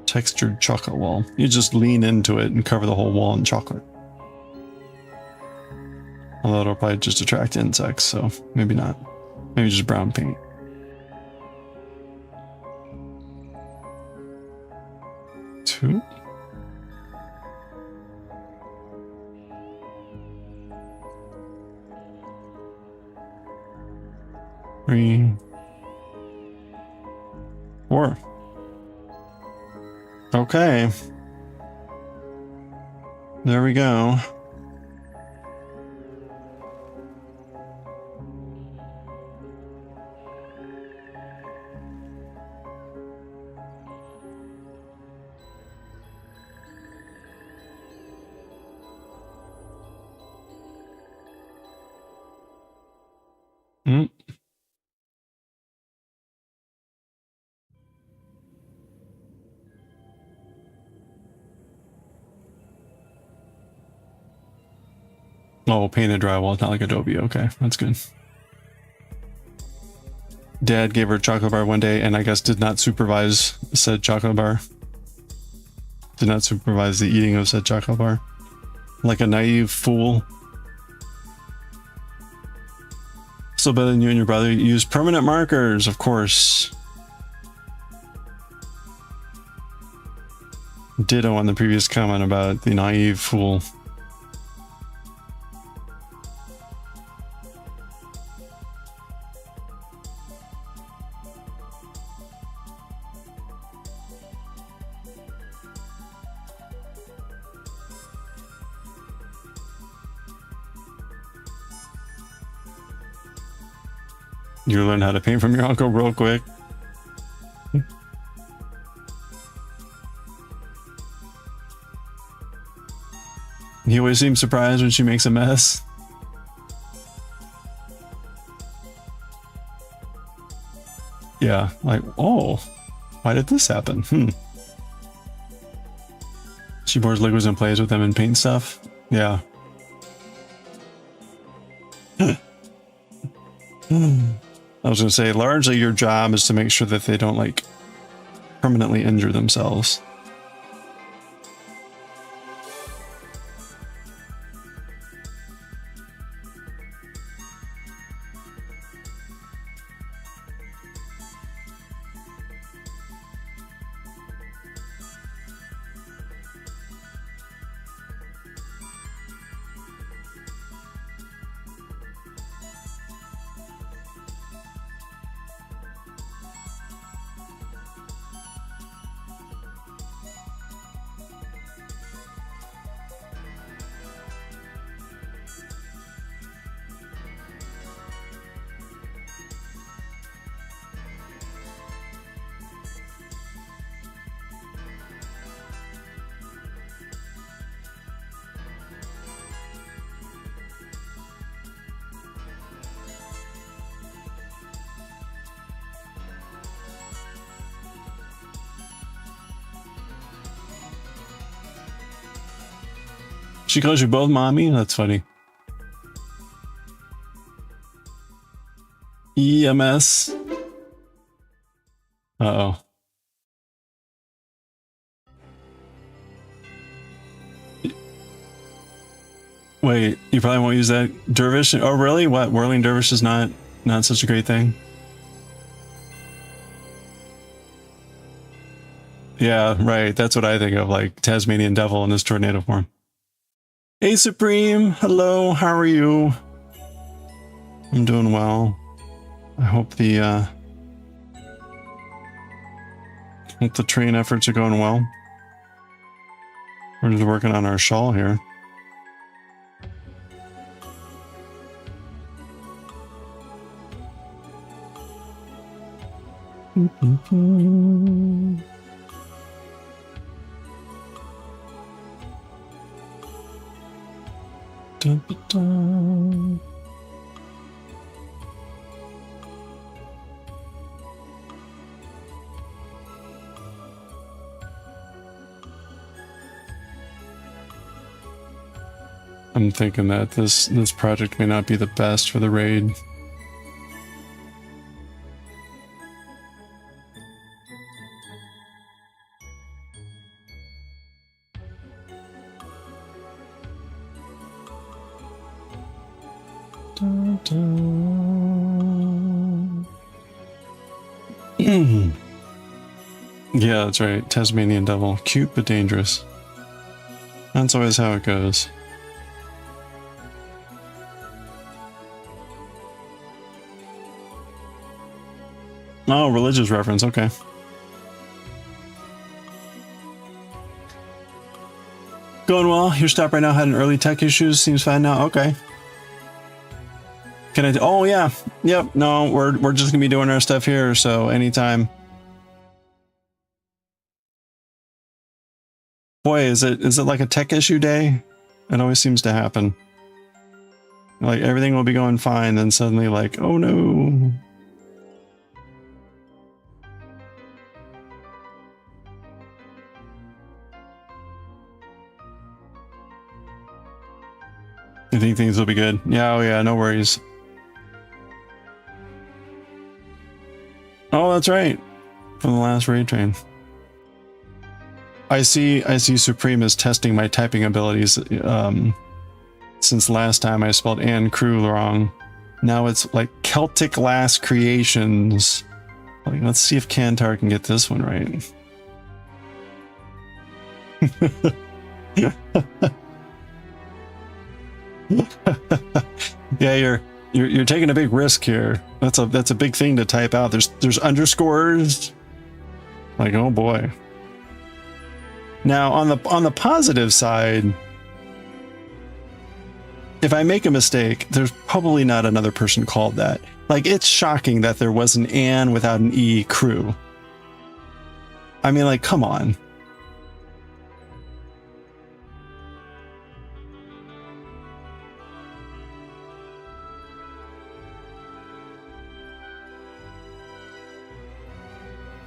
Textured chocolate wall. You just lean into it and cover the whole wall in chocolate. Although it'll probably just attract insects, so maybe not. Maybe just brown paint. Two. Three. 4. Okay. There we go. Mm. Oh, painted drywall, not like Adobe. Okay, that's good. Dad gave her a chocolate bar one day and I guess did not supervise said chocolate bar. Did not supervise the eating of said chocolate bar. Like a naive fool. Still better than you and your brother. Use permanent markers, of course. Ditto on the previous comment about the naive fool. You learn how to paint from your uncle real quick. He always seems surprised when she makes a mess. Yeah, like, oh, why did this happen? She pours liquids and plays with them and paint stuff. Yeah. I was gonna say, largely your job is to make sure that they don't like permanently injure themselves. She calls you both mommy? That's funny. EMS. Uh-oh. Wait, you probably won't use that dervish? Oh, really? What? Whirling dervish is not such a great thing? Yeah, right. That's what I think of, like Tasmanian devil in his tornado form. Hey Supreme, hello, how are you? I'm doing well. I hope the train efforts are going well. We're just working on our shawl here. I'm thinking that this project may not be the best for the raid. Yeah, that's right. Tasmanian devil. Cute but dangerous. That's always how it goes. Oh, religious reference. Okay. Going well. Your stop right now had an early tech issues. Seems fine now. Okay. Can I? Oh yeah. Yep. No, we're just gonna be doing our stuff here. So anytime. Boy, is it like a tech issue day? It always seems to happen. Like everything will be going fine, then suddenly like, oh no. I think things will be good. Yeah, oh yeah, no worries. Oh, that's right. From the last raid train. I see Supreme is testing my typing abilities. Since last time I spelled Anne Crew wrong. Now it's like Celtic Lass Creations. Like, let's see if Kantar can get this one right. Yeah, you're taking a big risk here. That's a big thing to type out. There's underscores. Like, oh boy. Now on the positive side, if I make a mistake, there's probably not another person called that. Like, it's shocking that there was an Anne without an E crew. I mean, like, come on.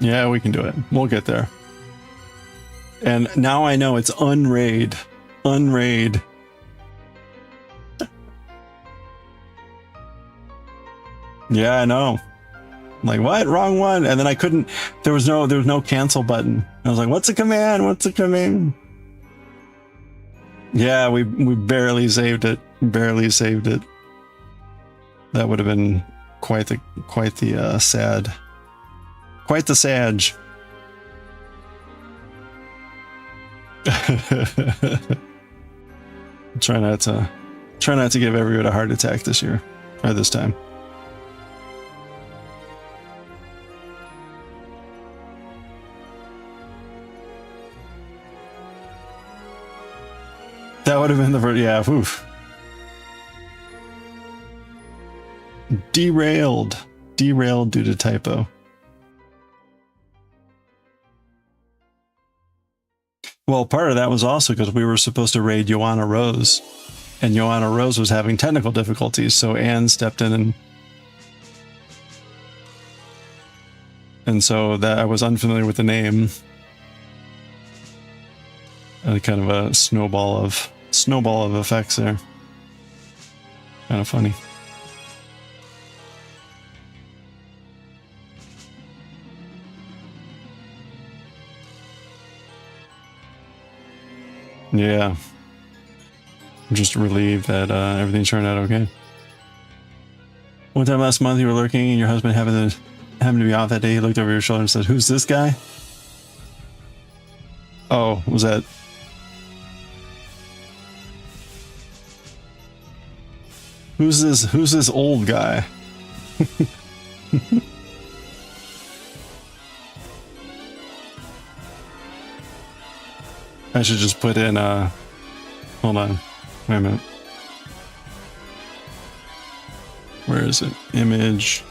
Yeah, we can do it. We'll get there. And now I know it's unraid. Unraid. Yeah, I know. I'm like, what? Wrong one. And then I couldn't, there was no cancel button. I was like, what's a command? What's a command? Yeah, we barely saved it. Barely saved it. That would have been quite the sad. Quite the sag. Try not to give everyone a heart attack this year or this time. That would have been the first, yeah, oof. Derailed due to typo. Well, part of that was also because we were supposed to raid Joanna Rose, and Joanna Rose was having technical difficulties, so Anne stepped in and so that I was unfamiliar with the name. Kind of a snowball of effects there. Kind of funny. Yeah. I'm just relieved that everything turned out okay. One time last month you were lurking and your husband happened to be off that day. He looked over your shoulder and said, "Who's this guy?" Oh, was that... Who's this old guy? I should just put in hold on. Wait a minute. Where is it? Image.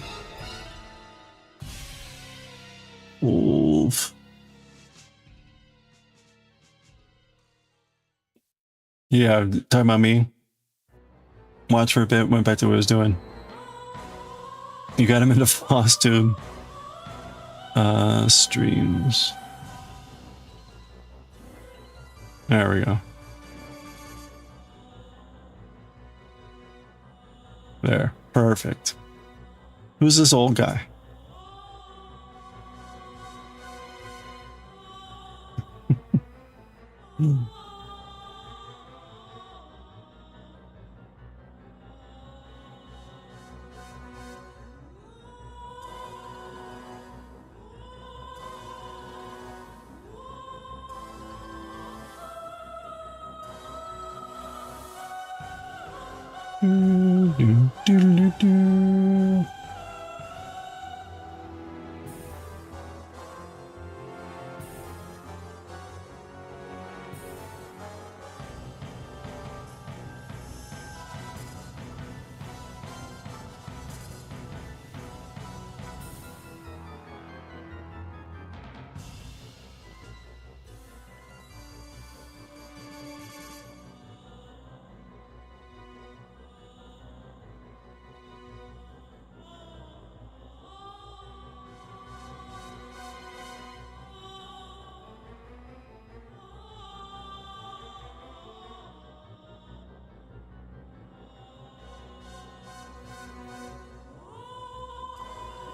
Wolf. Yeah, talking about me. Watch for a bit, went back to what I was doing. You got him into floss tube. Streams. There we go. There. Perfect. Who's this old guy?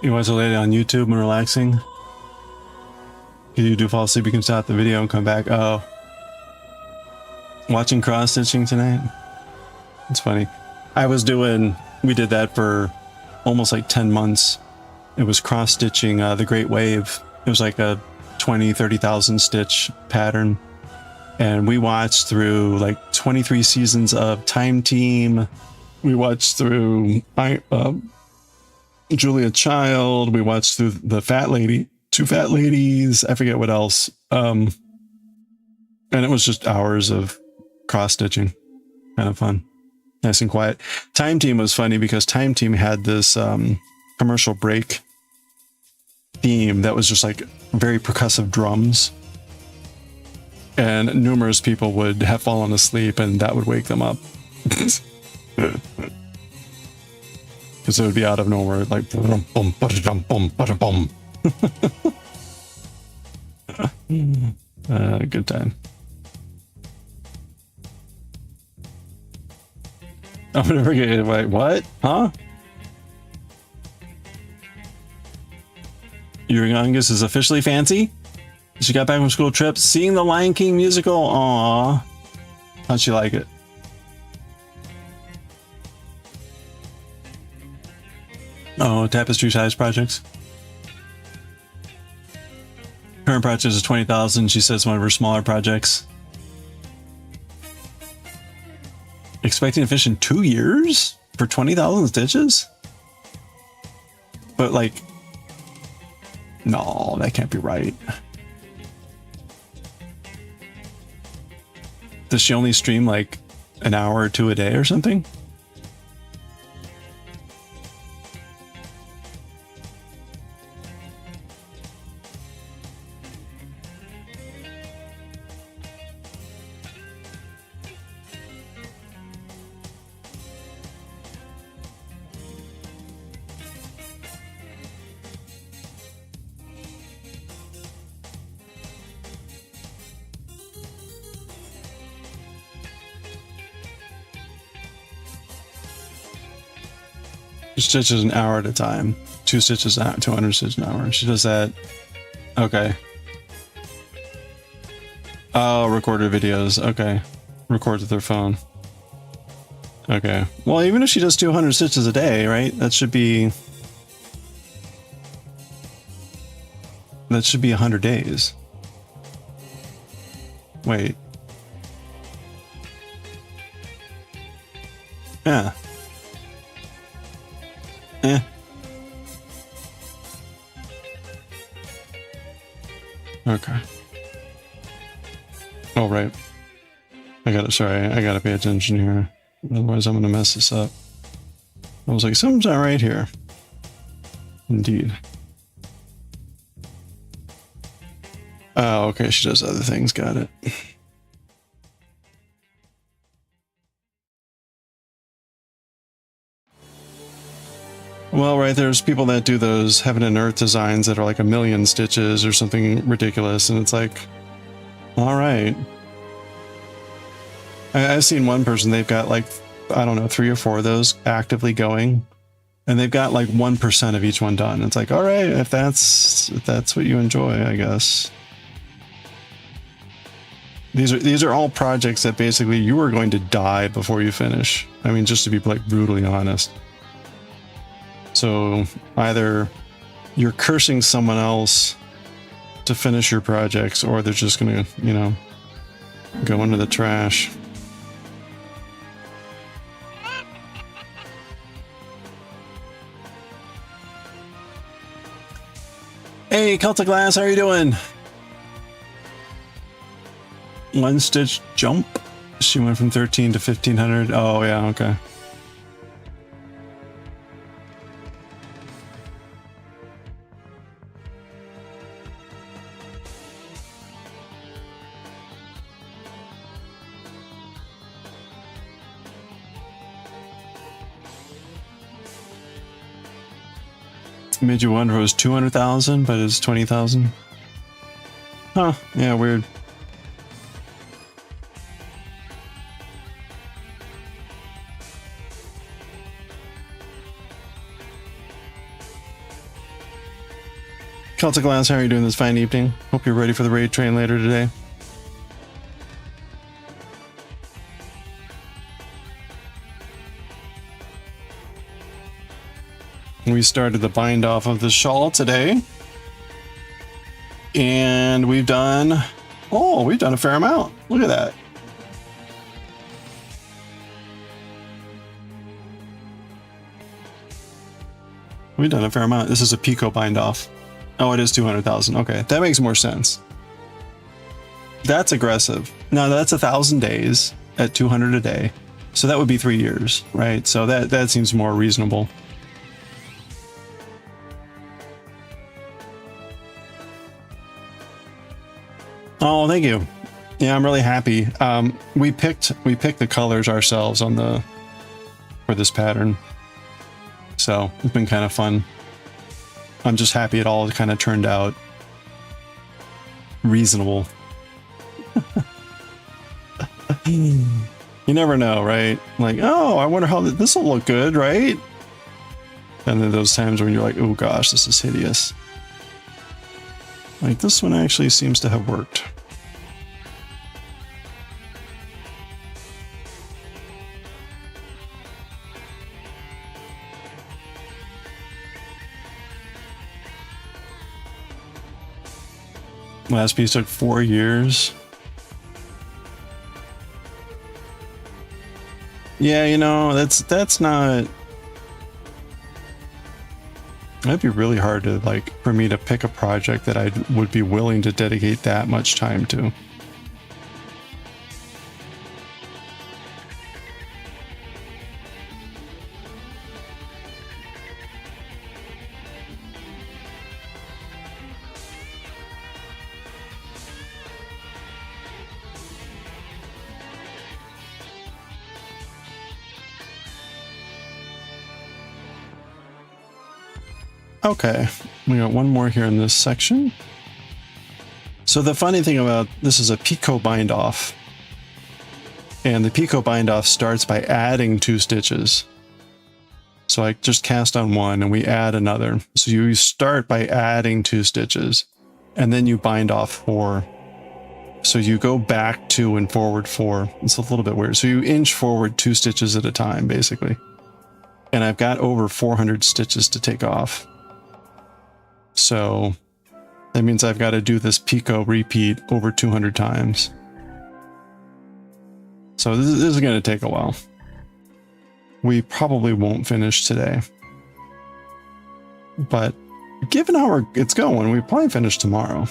You want to lay it on YouTube and relaxing? If you do fall asleep, you can stop the video and come back. Oh. Watching cross stitching tonight? It's funny. We did that for almost like 10 months. It was cross stitching the Great Wave. It was like a 30,000 stitch pattern. And we watched through like 23 seasons of Time Team. We watched through Julia Child. We watched through the Fat Lady, Two Fat Ladies. I forget what else. And it was just hours of cross stitching. Kind of fun. Nice and quiet. Time Team was funny because Time Team had this commercial break theme that was just like very percussive drums. And numerous people would have fallen asleep and that would wake them up. Because it would be out of nowhere, like boom, boom, boom, boom, boom. Good time. I'm gonna forget it. Wait, what? Huh? Your youngest is officially fancy? She got back from school trip, seeing the Lion King musical. Aww. How'd she like it? Oh, tapestry size projects. Current project is 20,000. She says one of her smaller projects. Expecting to finish in 2 years for 20,000 stitches? But like, no, that can't be right. Does she only stream like an hour or two a day or something? Stitches an hour at a time. 2 stitches an hour, 200 stitches an hour. She does that. Okay. Oh, recorded videos. Okay. Records with their phone. Okay. Well, even if she does 200 stitches a day, right? That should be 100 days. Wait. Yeah. Eh. Okay. Oh, right. I gotta pay attention here. Otherwise I'm gonna mess this up. I was like, something's not right here. Indeed. Oh, okay, she does other things, got it. Well, right, there's people that do those heaven and earth designs that are like 1,000,000 stitches or something ridiculous, and it's like, all right. I've seen one person, they've got like, I don't know, 3 or 4 of those actively going, and they've got like 1% of each one done. It's like, all right, if that's what you enjoy, I guess. These are all projects that basically you are going to die before you finish. I mean, just to be like brutally honest. So either you're cursing someone else to finish your projects, or they're just gonna, you know, go into the trash. Hey, Celtic Glass, how are you doing? One stitch jump. She went from 13 to 1500. Oh yeah, okay. Made you wonder it was 200,000, but it's 20,000. Huh, yeah, weird. Celtic Glass, how are you doing this fine evening? Hope you're ready for the raid train later today. We started the bind off of the shawl today. And we've done a fair amount. Look at that. We've done a fair amount. This is a Picot bind off. Oh, it is 200,000. Okay, that makes more sense. That's aggressive. Now that's 1,000 days at 200 a day. So that would be 3 years, right? So that seems more reasonable. Oh, thank you. Yeah, I'm really happy. We picked the colors ourselves for this pattern. So it's been kind of fun. I'm just happy it all kind of turned out reasonable. You never know, right? Like, oh, I wonder how this will look good, right? And then those times when you're like, oh gosh, this is hideous. Like, this one actually seems to have worked. Last piece took 4 years. Yeah, you know, that's not... That'd be really hard to, like, for me to pick a project that I would be willing to dedicate that much time to. Okay, we got one more here in this section. So the funny thing about this is a Picot bind off. And the Picot bind off starts by adding 2 stitches. So I just cast on one and we add another. So you start by adding 2 stitches and then you bind off 4. So you go back 2 and forward 4. It's a little bit weird. So you inch forward 2 stitches at a time, basically. And I've got over 400 stitches to take off. So that means I've got to do this Picot repeat over 200 times. So this is going to take a while. We probably won't finish today. But given how it's going, we probably finish tomorrow,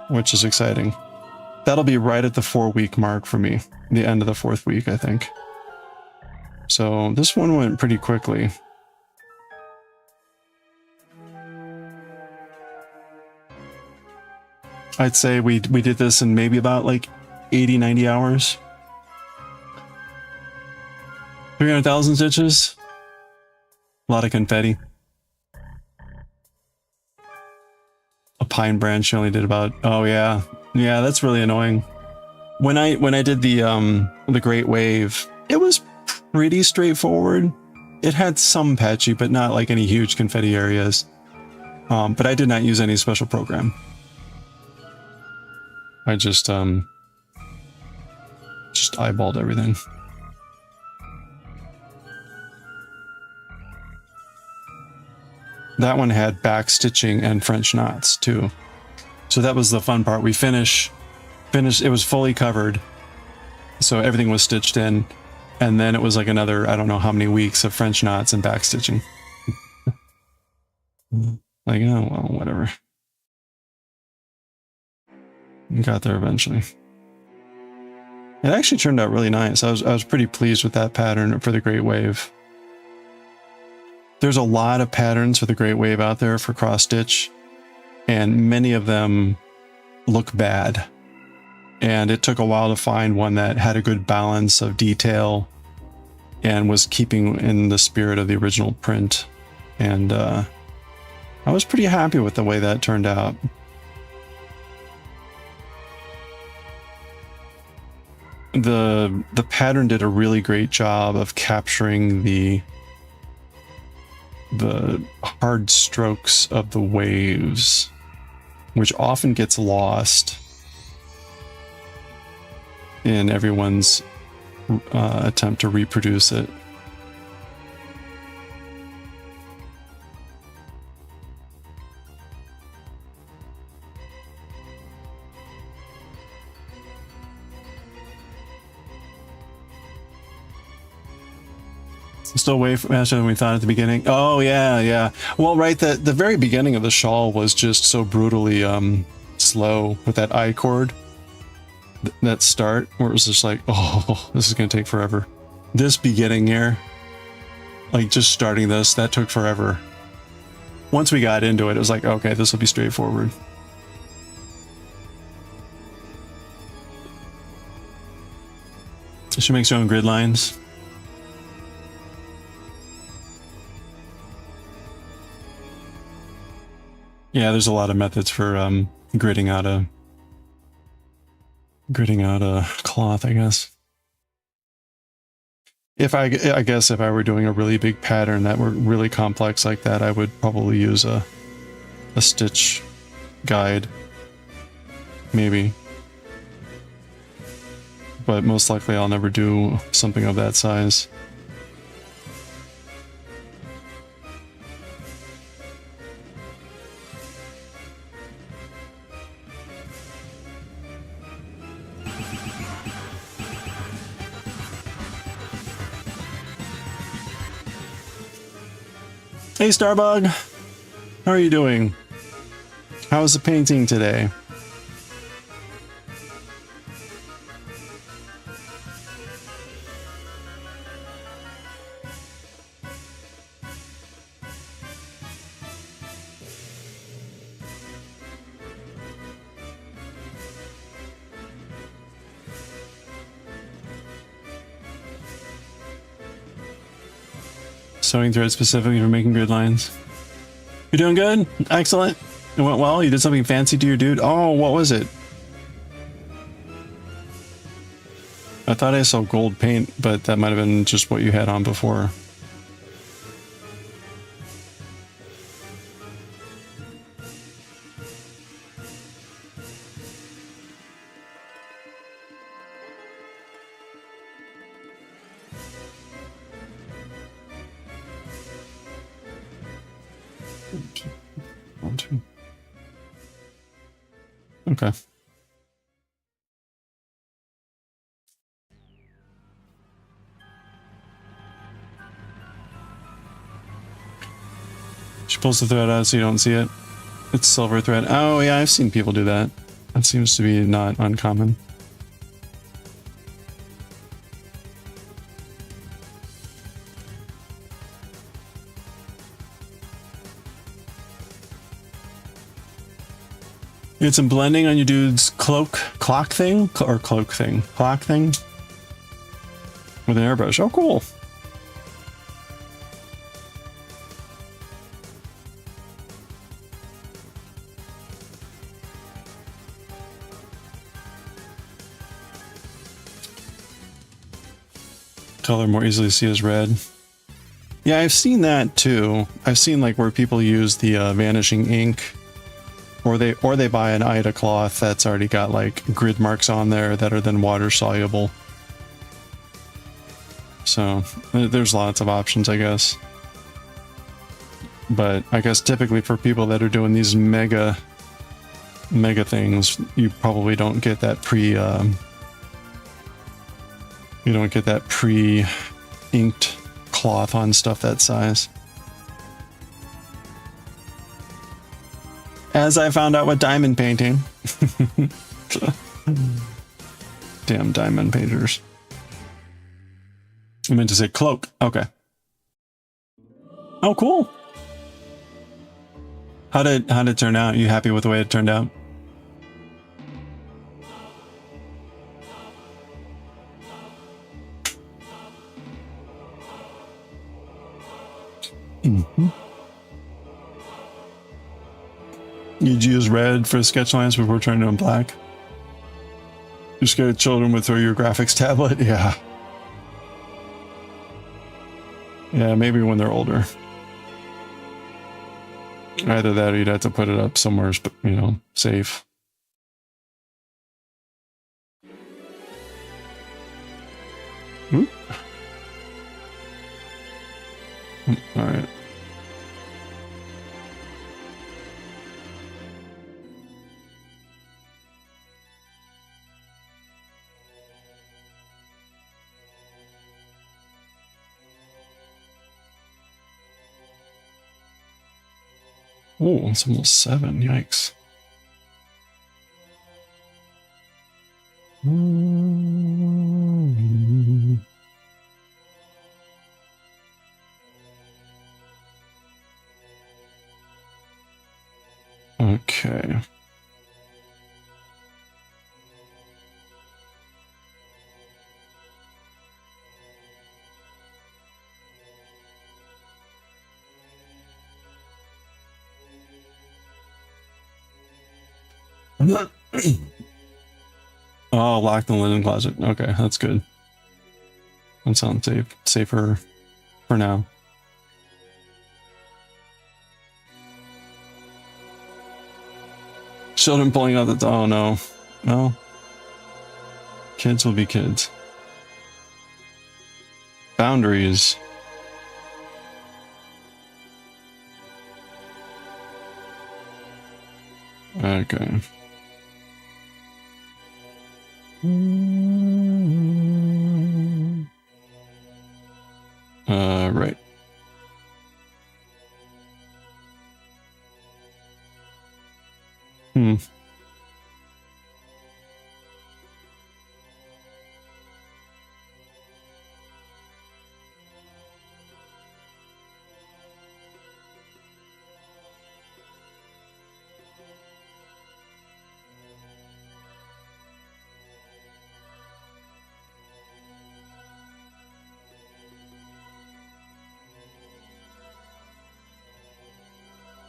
which is exciting. That'll be right at the 4-week mark for me, the end of the 4th week, I think. So this one went pretty quickly. I'd say we did this in maybe about like 80, 90 hours. 300,000 stitches. A lot of confetti. A pine branch only did about, oh yeah. Yeah, that's really annoying. When I did the Great Wave, it was pretty straightforward. It had some patchy, but not like any huge confetti areas. But I did not use any special program. I just eyeballed everything. That one had back stitching and French knots too. So that was the fun part. We finished, it was fully covered. So everything was stitched in. And then it was like another, I don't know how many weeks of French knots and back stitching. Like, oh, well, whatever. Got there eventually. It actually turned out really nice. I was pretty pleased with that pattern for the Great Wave. There's a lot of patterns for the Great Wave out there for cross stitch, and many of them look bad. And it took a while to find one that had a good balance of detail and was keeping in the spirit of the original print. And I was pretty happy with the way that turned out. The pattern did a really great job of capturing the hard strokes of the waves, which often gets lost in everyone's attempt to reproduce it. Still way faster than we thought at the beginning. Oh yeah, yeah. Well, right, the very beginning of the shawl was just so brutally slow with that I chord. That start where it was just like, oh, this is gonna take forever. This beginning here, like just starting this, that took forever. Once we got into it, it was like, okay, this will be straightforward. She makes her own grid lines. Yeah, there's a lot of methods for gridding out a cloth, I guess. I guess if I were doing a really big pattern that were really complex like that, I would probably use a stitch guide, maybe. But most likely I'll never do something of that size. Hey Starbug, how are you doing? How's the painting today? Sewing thread specifically for making grid lines. You're doing good? Excellent. It went well? You did something fancy to your dude? Oh, what was it? I thought I saw gold paint, but that might have been just what you had on before. Okay. She pulls the thread out so you don't see it. It's silver thread. Oh yeah, I've seen people do that. That seems to be not uncommon. You had some blending on your dude's clock thing with an airbrush. Oh, cool. Color more easily see as red. Yeah, I've seen that too. I've seen like where people use the vanishing ink, or they buy an Ida cloth that's already got like grid marks on there that are then water soluble. So there's lots of options, I guess. But I guess typically for people that are doing these mega things, you probably don't get that pre-inked cloth on stuff that size. As I found out with diamond painting. Damn diamond painters. I meant to say cloak. Okay. Oh, cool. How did it turn out? You happy with the way it turned out? Mm-hmm. You'd use red for sketch lines before turning them black. You're scared children would throw your graphics tablet? Yeah. Yeah, maybe when they're older. Either that or you'd have to put it up somewhere, you know, safe. Oop. All right. Oh, it's almost 7. Yikes. Okay. Oh, locked in the linen closet. Okay, that's good. That sounds safer for now. Children pulling out the... Oh, no. Well, kids will be kids. Boundaries. Okay. Right.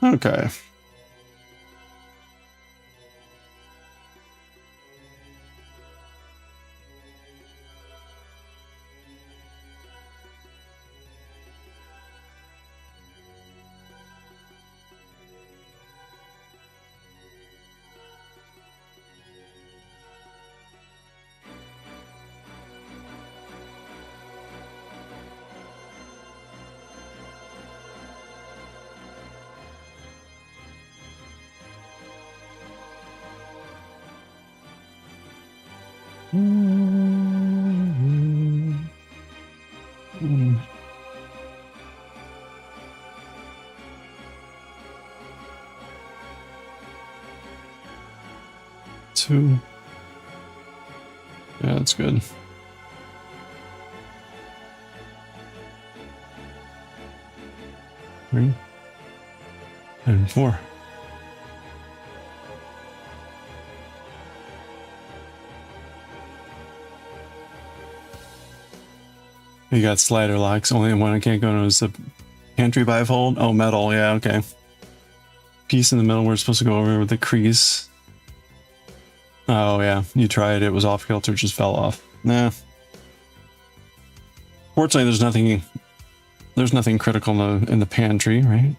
Okay. 2. Yeah, that's good. 3 and 4. You got slider locks. Only one I can't go to is the pantry bifold. Oh, metal. Yeah, okay. Piece in the middle we're supposed to go over with the crease. Oh, yeah. You tried. It was off kilter, just fell off. Nah. Fortunately, there's nothing critical in the pantry, right?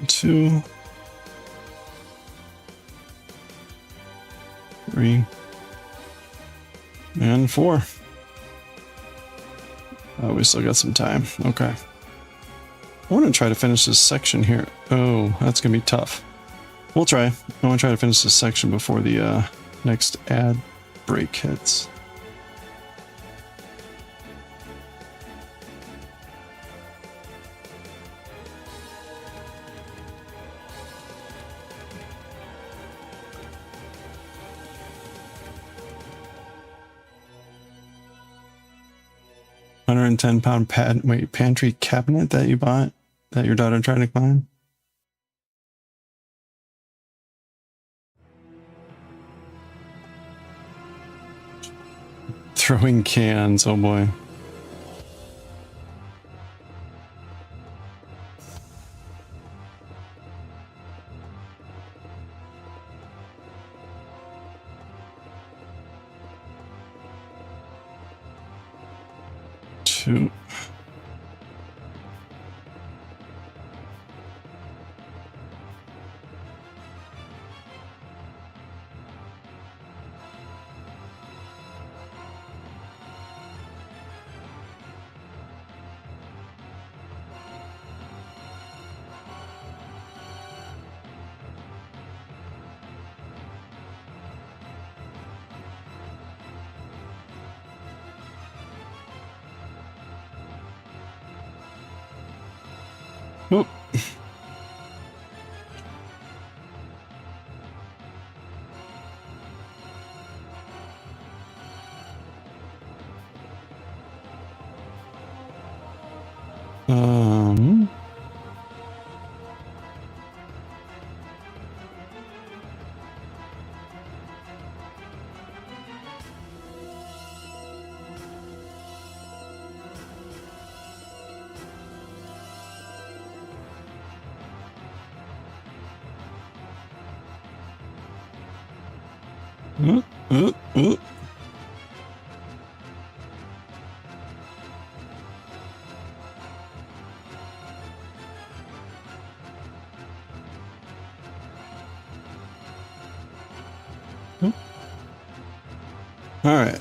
Two, 3 and 4. Oh, we still got some time. Okay. I want to try to finish this section here. Oh, that's gonna be tough. We'll try. I want to try to finish this section before the next ad break hits. £110 pantry cabinet that you bought that your daughter tried to climb. Throwing cans, oh boy. Two. Oop. Um. All right,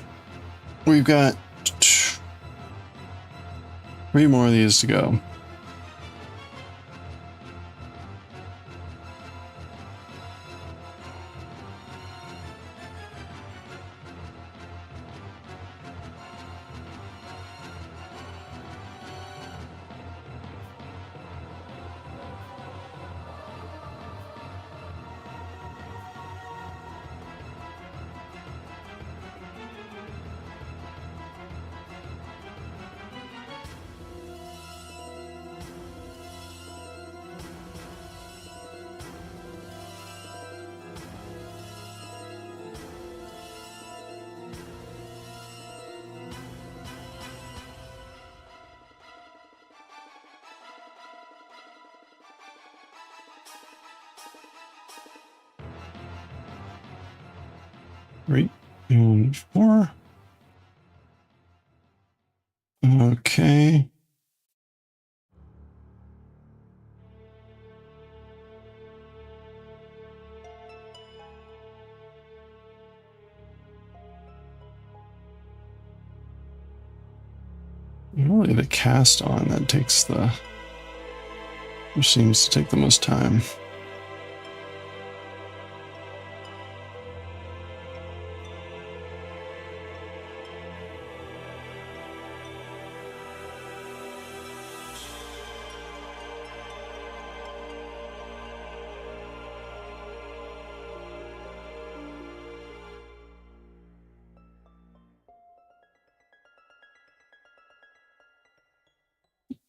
we've got 3 more of these to go. 3 and 4. Okay. Really the cast on that takes the, which seems to take the most time.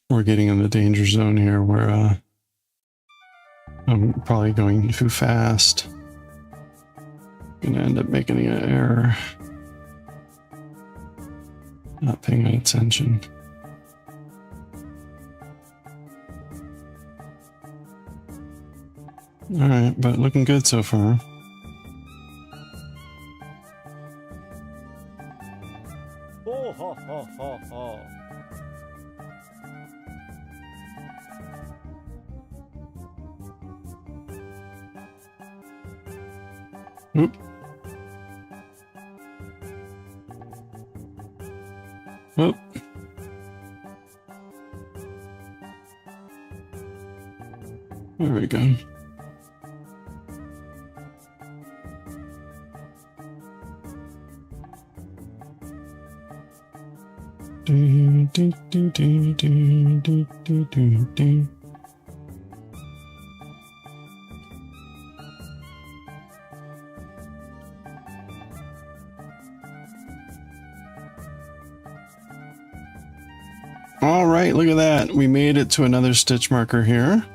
We're getting in the danger zone here where I'm probably going too fast. Gonna end up making an error. Not paying attention. Alright, but looking good so far. Oh, ha, ha, ha, ha. Oop. Oop. There we go. Do, do, do, do, do, do, do, do, do. All right, look at that. We made it to another stitch marker here.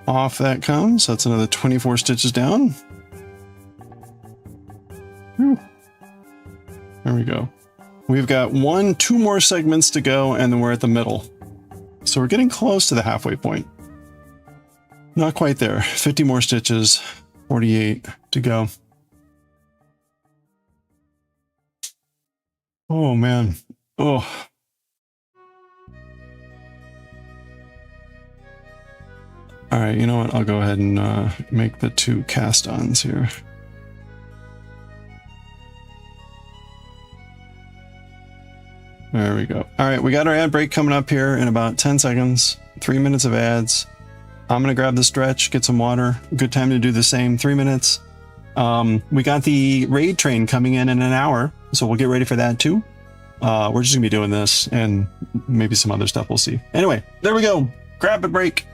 Off that comes. That's another 24 stitches down. Whew. There we go. We've got 2 more segments to go, and then we're at the middle. So we're getting close to the halfway point. Not quite there. 50 more stitches, 48 to go. Oh man. Oh. All right, you know what? I'll go ahead and make the 2 cast-ons here. There we go. All right, we got our ad break coming up here in about 10 seconds. 3 minutes of ads. I'm going to grab the stretch, get some water. Good time to do the same. 3 minutes. We got the raid train coming in an hour, so we'll get ready for that too. We're just going to be doing this and maybe some other stuff we'll see. Anyway, there we go. Grab a break.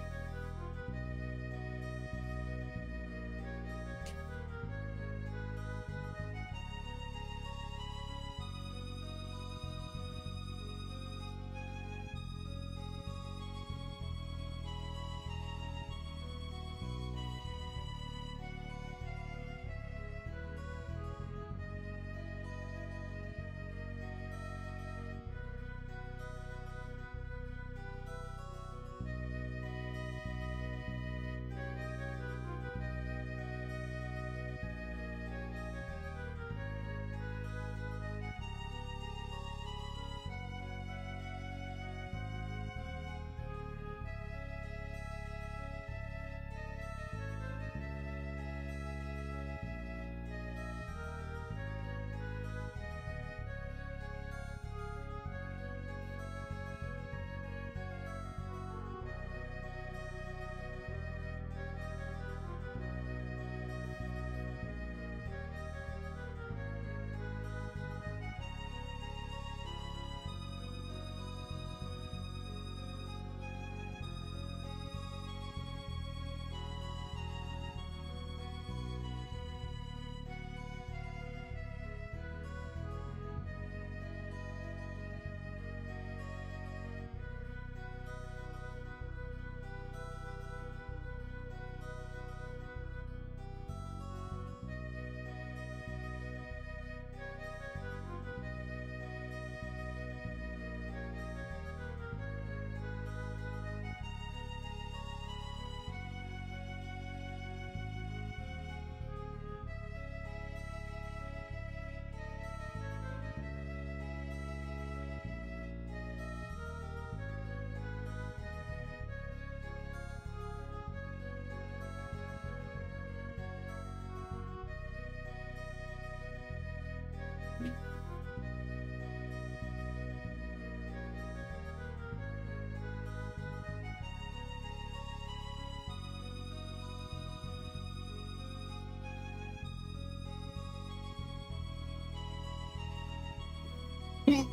All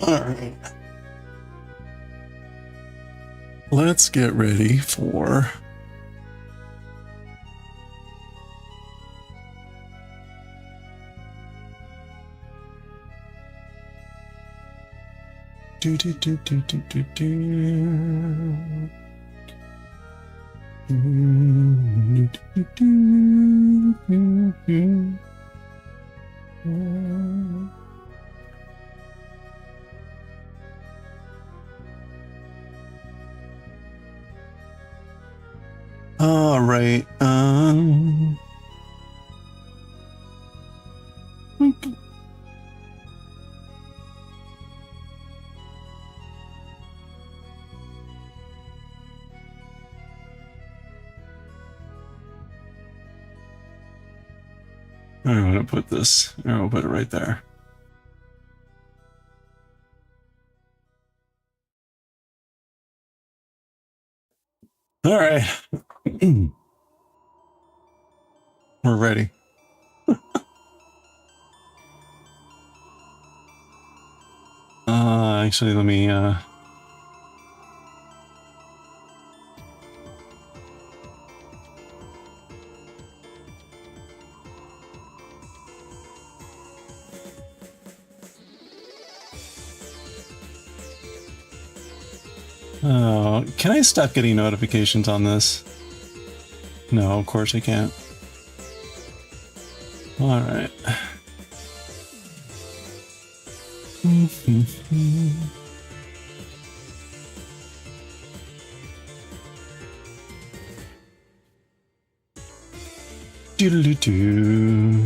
right. Let's get ready for do do do do do do do. Do, do, do, do, do, do. All right. I'm gonna put this. I'll put it right there. All right. We're ready. Actually, let me oh, can I stop getting notifications on this? No, of course I can't. All right. Doodle-doo.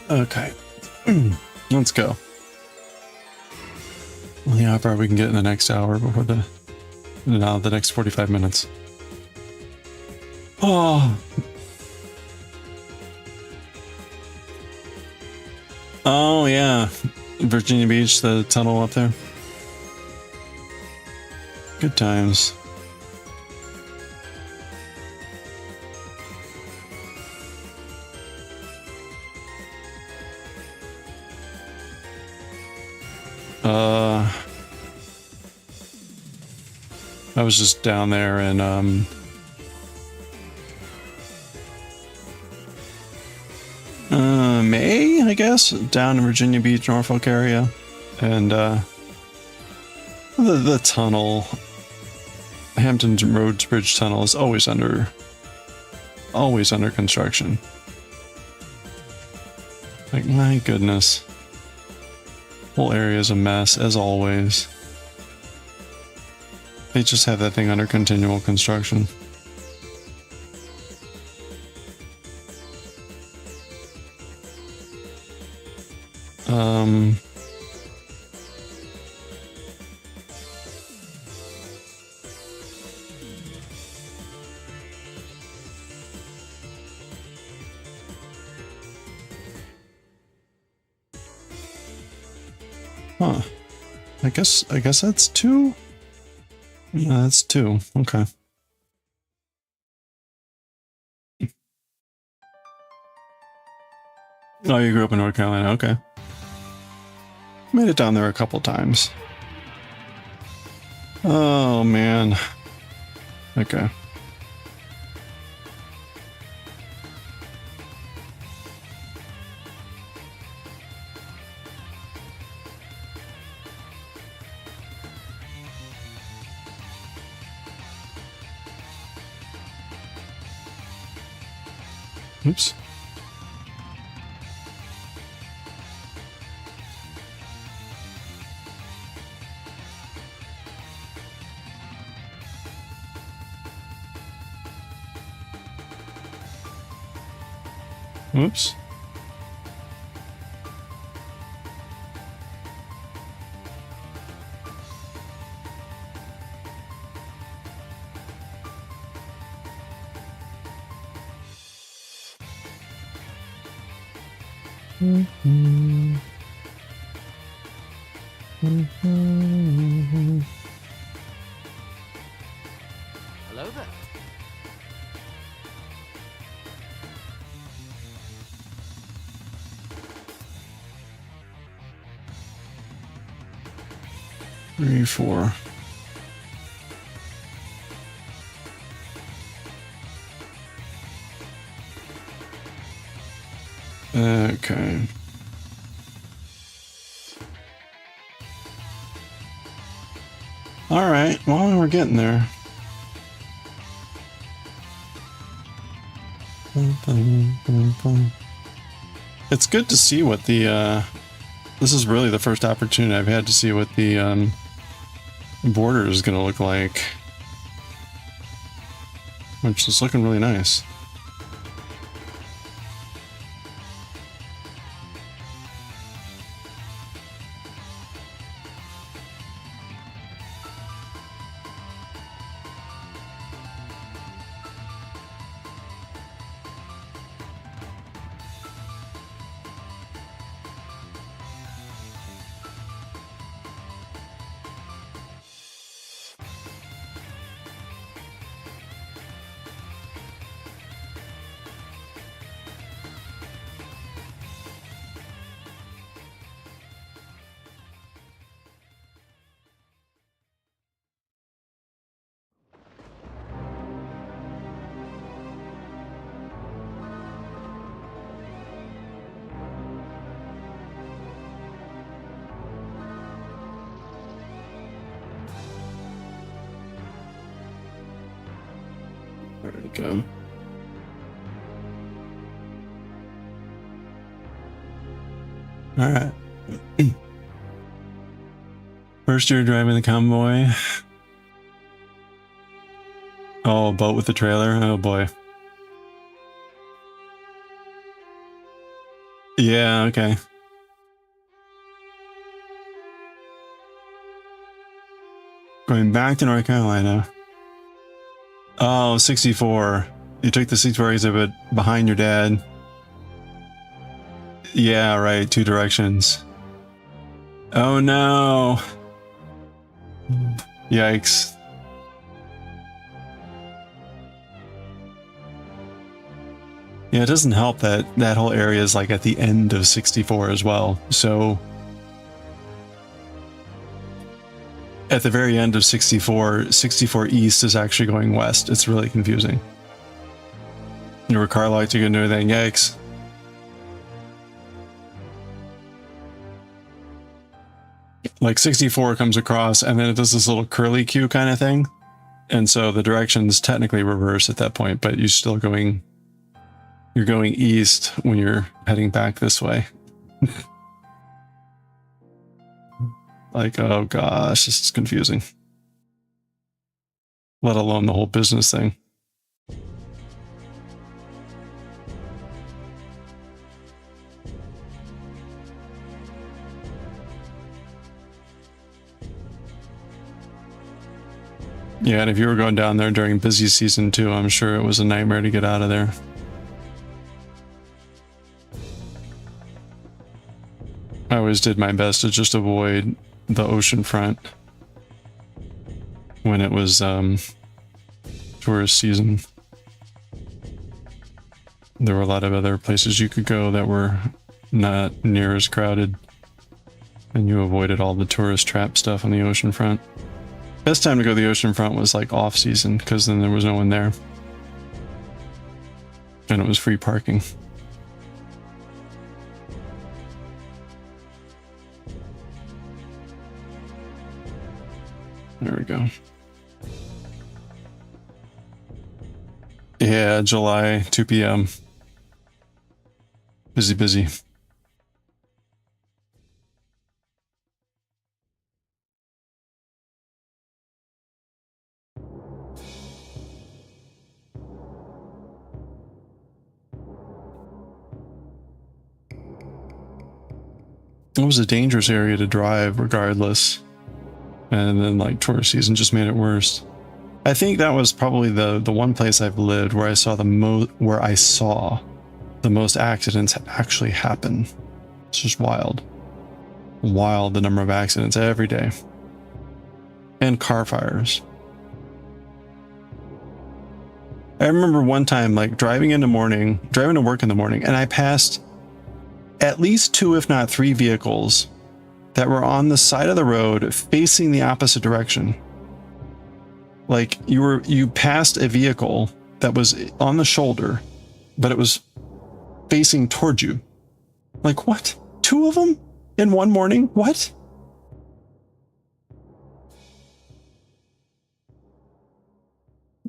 Okay, let's go. Well, yeah, how far we can get in the next hour before the next 45 minutes. Oh, oh yeah, Virginia Beach, the tunnel up there. Good times. I was just down there in May, I guess, down in Virginia Beach, Norfolk area, and the tunnel, Hampton Roads Bridge Tunnel, is always under construction. Like, my goodness, whole area is a mess as always. They just have that thing under continual construction. Huh. I guess that's 2. Yeah, that's 2. Okay. Oh, you grew up in North Carolina. Okay. Made it down there a couple times. Oh, man. Okay. Oops. Oops. Hello there. Three, four. Okay. All right. Well, we're getting there. It's good to see what the this is really the first opportunity I've had to see what the border is going to look like, which is looking really nice. There we go. All right. First year driving the convoy. Oh, a boat with the trailer. Oh boy. Yeah, okay. Going back to North Carolina. Oh, 64. You took the 64 exhibit behind your dad. Yeah, right. Two directions. Oh no. Yikes. Yeah, it doesn't help that that whole area is like at the end of 64 as well. So at the very end of 64, 64 East is actually going west. It's really confusing. You were car locked, you can do anything. Yikes. Like 64 comes across and then it does this little curly Q kind of thing. And so the direction's technically reverse at that point, but you're still going, you're going east when you're heading back this way. Like, oh gosh, this is confusing. Let alone the whole business thing. Yeah, and if you were going down there during busy season too, I'm sure it was a nightmare to get out of there. I always did my best to just avoid the ocean front when it was tourist season. There were a lot of other places you could go that were not near as crowded, and you avoided all the tourist trap stuff on the ocean front. Best time to go to the ocean front was like off season, because then there was no one there. And it was free parking. There we go. Yeah, July, 2 p.m. Busy, busy. It was a dangerous area to drive regardless. And then like tourist season just made it worse. I think that was probably the one place I've lived where I saw the most accidents actually happen. It's just wild. Wild, the number of accidents every day. And car fires. I remember one time like driving to work in the morning, and I passed at least 2, if not 3 vehicles that were on the side of the road facing the opposite direction. Like you passed a vehicle that was on the shoulder, but it was facing towards you. Like what? 2 of them in one morning? What?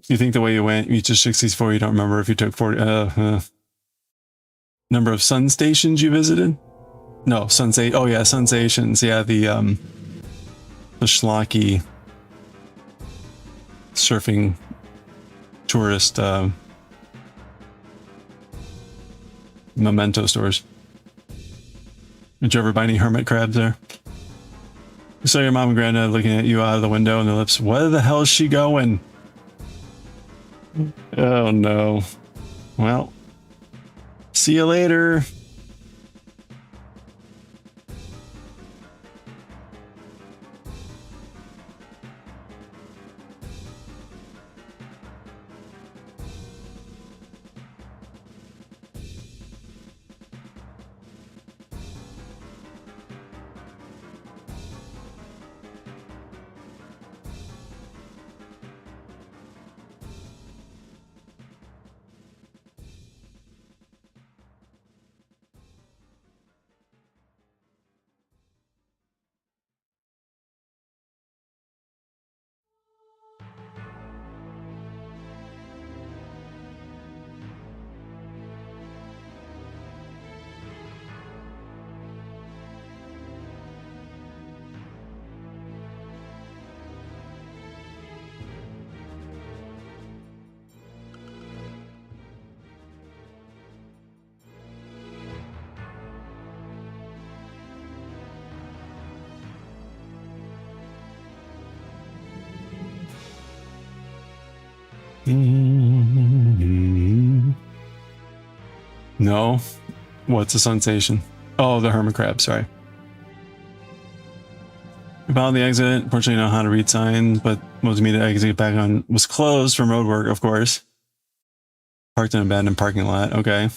You think the way you went, you took 64, you don't remember if you took 40. Number of sun stations you visited? No, oh yeah, sun stations. Yeah, the schlocky surfing tourist memento stores. Did you ever buy any hermit crabs there? You saw your mom and granddad looking at you out of the window and their lips, where the hell is she going? Oh no. Well, see you later. No. What's a sensation? Oh, the hermit crab, sorry. We found the exit. Unfortunately, know how to read signs, but most immediate exit back on was closed from road work, of course. Parked in an abandoned parking lot. Okay.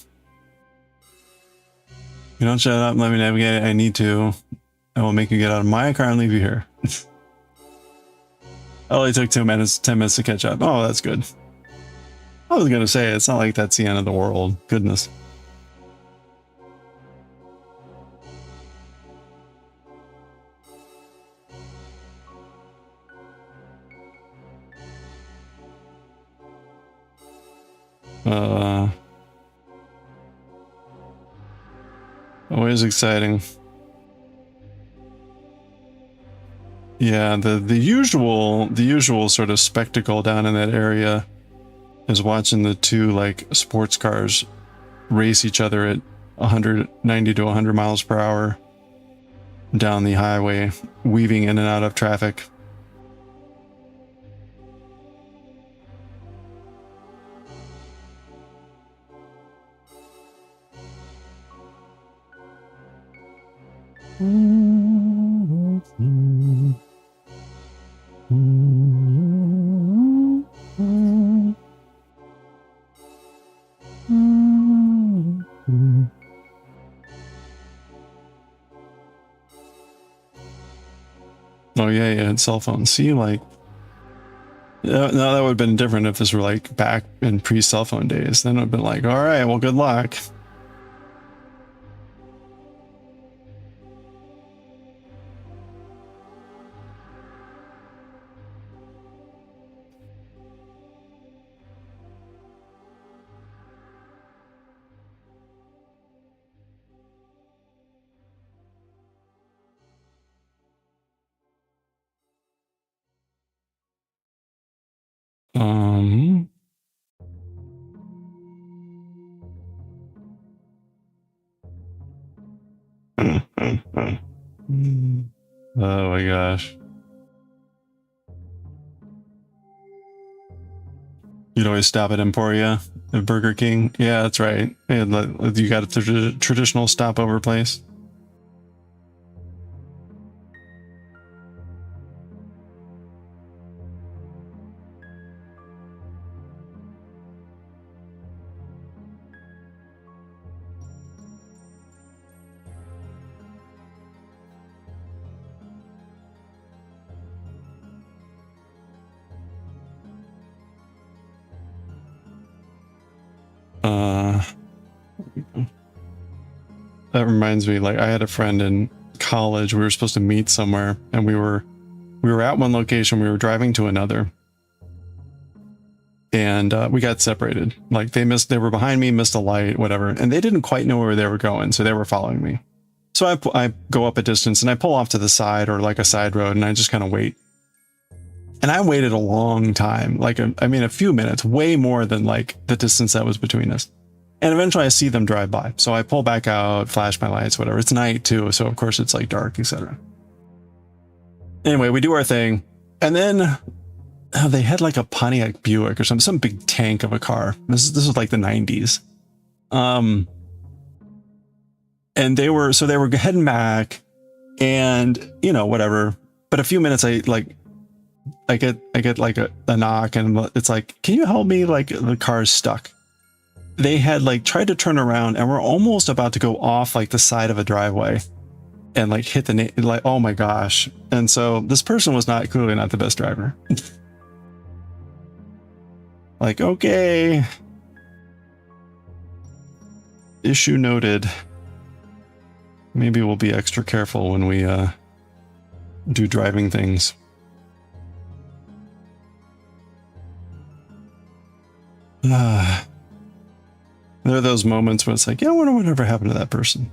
You don't shut up, let me navigate. I need to. I will make you get out of my car and leave you here. It only took 10 minutes to catch up. Oh, that's good. I was gonna say, it's not like that's the end of the world. Goodness. Always exciting. Yeah, the usual sort of spectacle down in that area is watching the 2 like sports cars race each other at 190 to 100 miles per hour down the highway, weaving in and out of traffic. Oh yeah, yeah, cell phones. See, like, no, that would have been different if this were like back in pre-cell phone days. Then it would have been like, all right, well, good luck. Um. Oh my gosh. You'd always stop at Emporia at Burger King. Yeah, that's right. And you got a traditional stopover place. That reminds me, like I had a friend in college. We were supposed to meet somewhere, and we were at one location. We were driving to another, and we got separated. Like they were behind me, missed a light, whatever, and they didn't quite know where they were going, so they were following me. So I go up a distance and I pull off to the side or like a side road, and I just kind of wait. And I waited a long time, like I mean a few minutes, way more than like the distance that was between us. And eventually I see them drive by. So I pull back out, flash my lights, whatever. It's night too, so of course it's like dark, etc. Anyway, we do our thing. And then they had like a Pontiac Buick or some big tank of a car. This was like the 90s. And they were heading back and, you know, whatever. But a few minutes I get like a knock and it's like, can you help me? Like the car's stuck. They had like tried to turn around and were almost about to go off like the side of a driveway and like hit like, oh my gosh. And so this person was clearly not the best driver. Like, okay. Issue noted. Maybe we'll be extra careful when we do driving things. There are those moments when it's like, yeah, I wonder whatever happened to that person.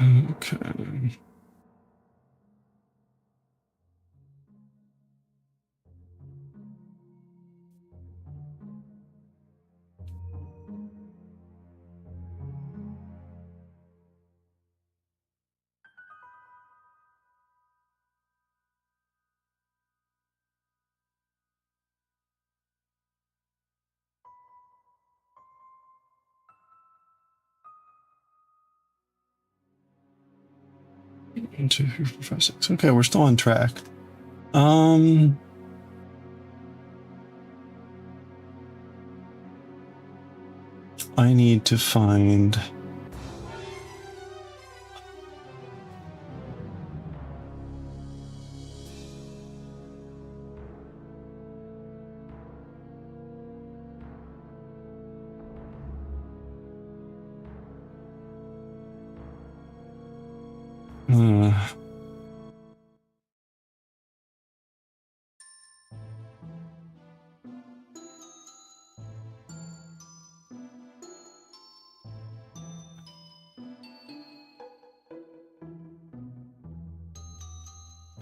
Okay. One, two, three, four, five, six. Okay, we're still on track. I need to find.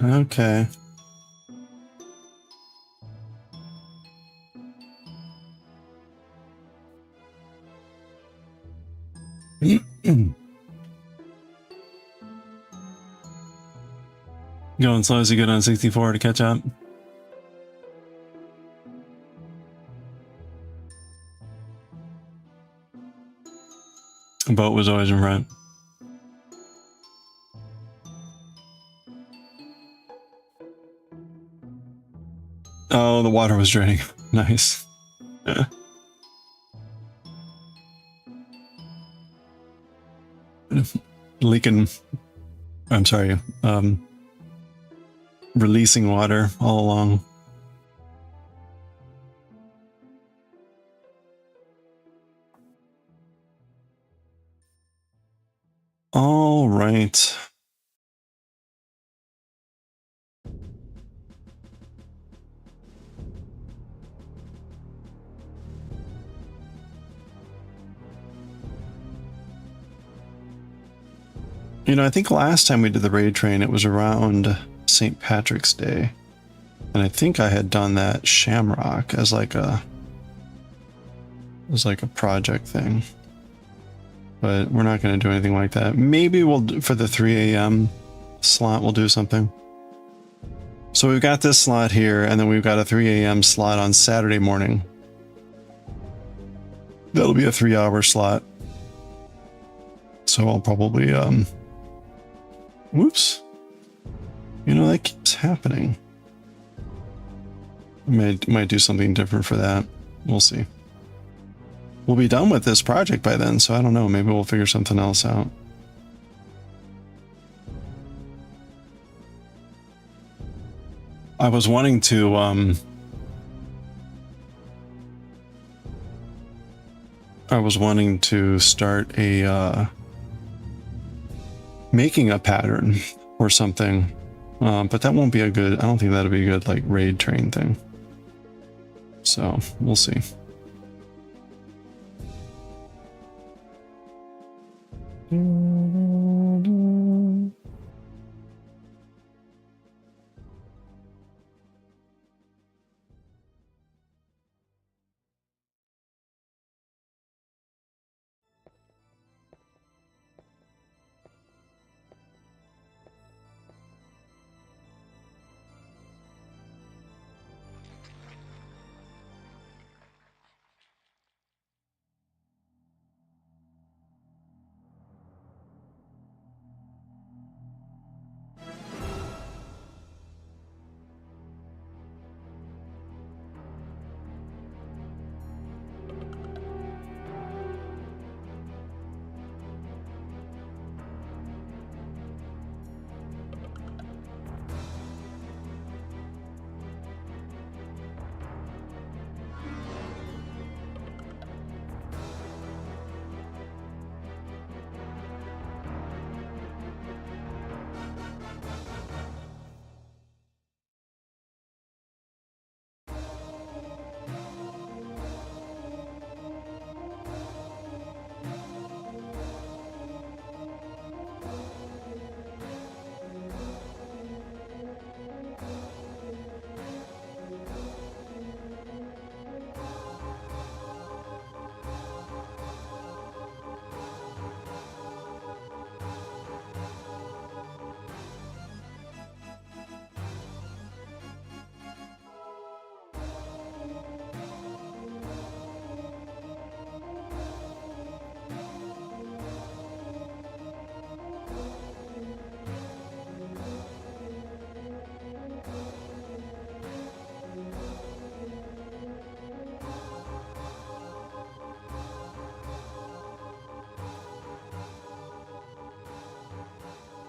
Okay. Going slow as you get on 64 to catch up. The boat was always in front. Oh, the water was draining. Nice. Yeah. Leaking. I'm sorry. Releasing water all along. All right. You know, I think last time we did the raid train, it was around St. Patrick's Day. And I think I had done that Shamrock as like a project thing. But we're not going to do anything like that. Maybe we'll do, for the 3 a.m. slot, we'll do something. So we've got this slot here, and then we've got a 3 a.m. slot on Saturday morning. That'll be a 3-hour slot. So I'll probably, whoops. You know, that keeps happening. Might do something different for that. We'll see. We'll be done with this project by then, so I don't know. Maybe we'll figure something else out. I was wanting to, start a, making a pattern or something. But that won't be a good, I don't think that'll be a good, like, raid train thing. So, we'll see.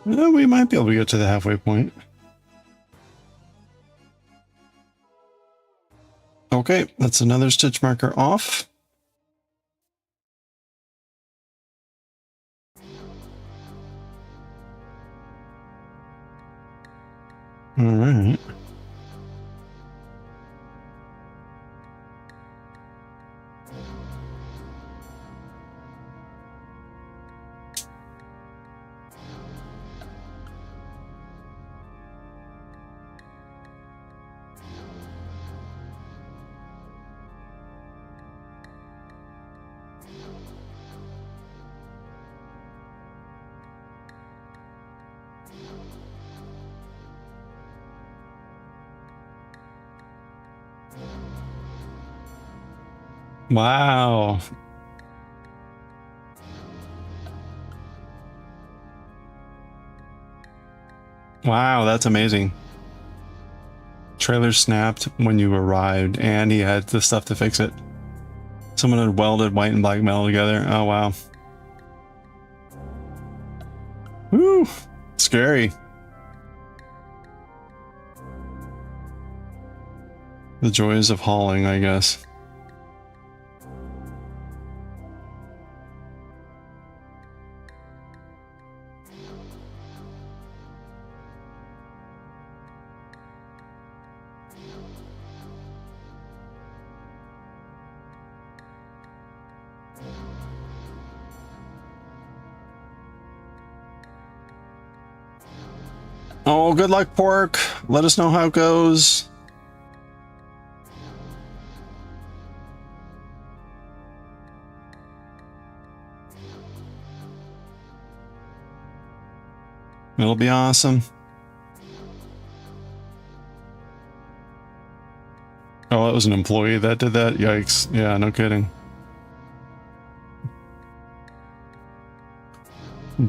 We might be able to get to the halfway point. Okay, that's another stitch marker off. All right. Wow. Wow, that's amazing. Trailer snapped when you arrived, and he had the stuff to fix it. Someone had welded white and black metal together. Oh, wow. Woo! Scary. The joys of hauling, I guess. Oh, good luck, Pork. Let us know how it goes. It'll be awesome. Oh, that was an employee that did that? Yikes. Yeah, no kidding.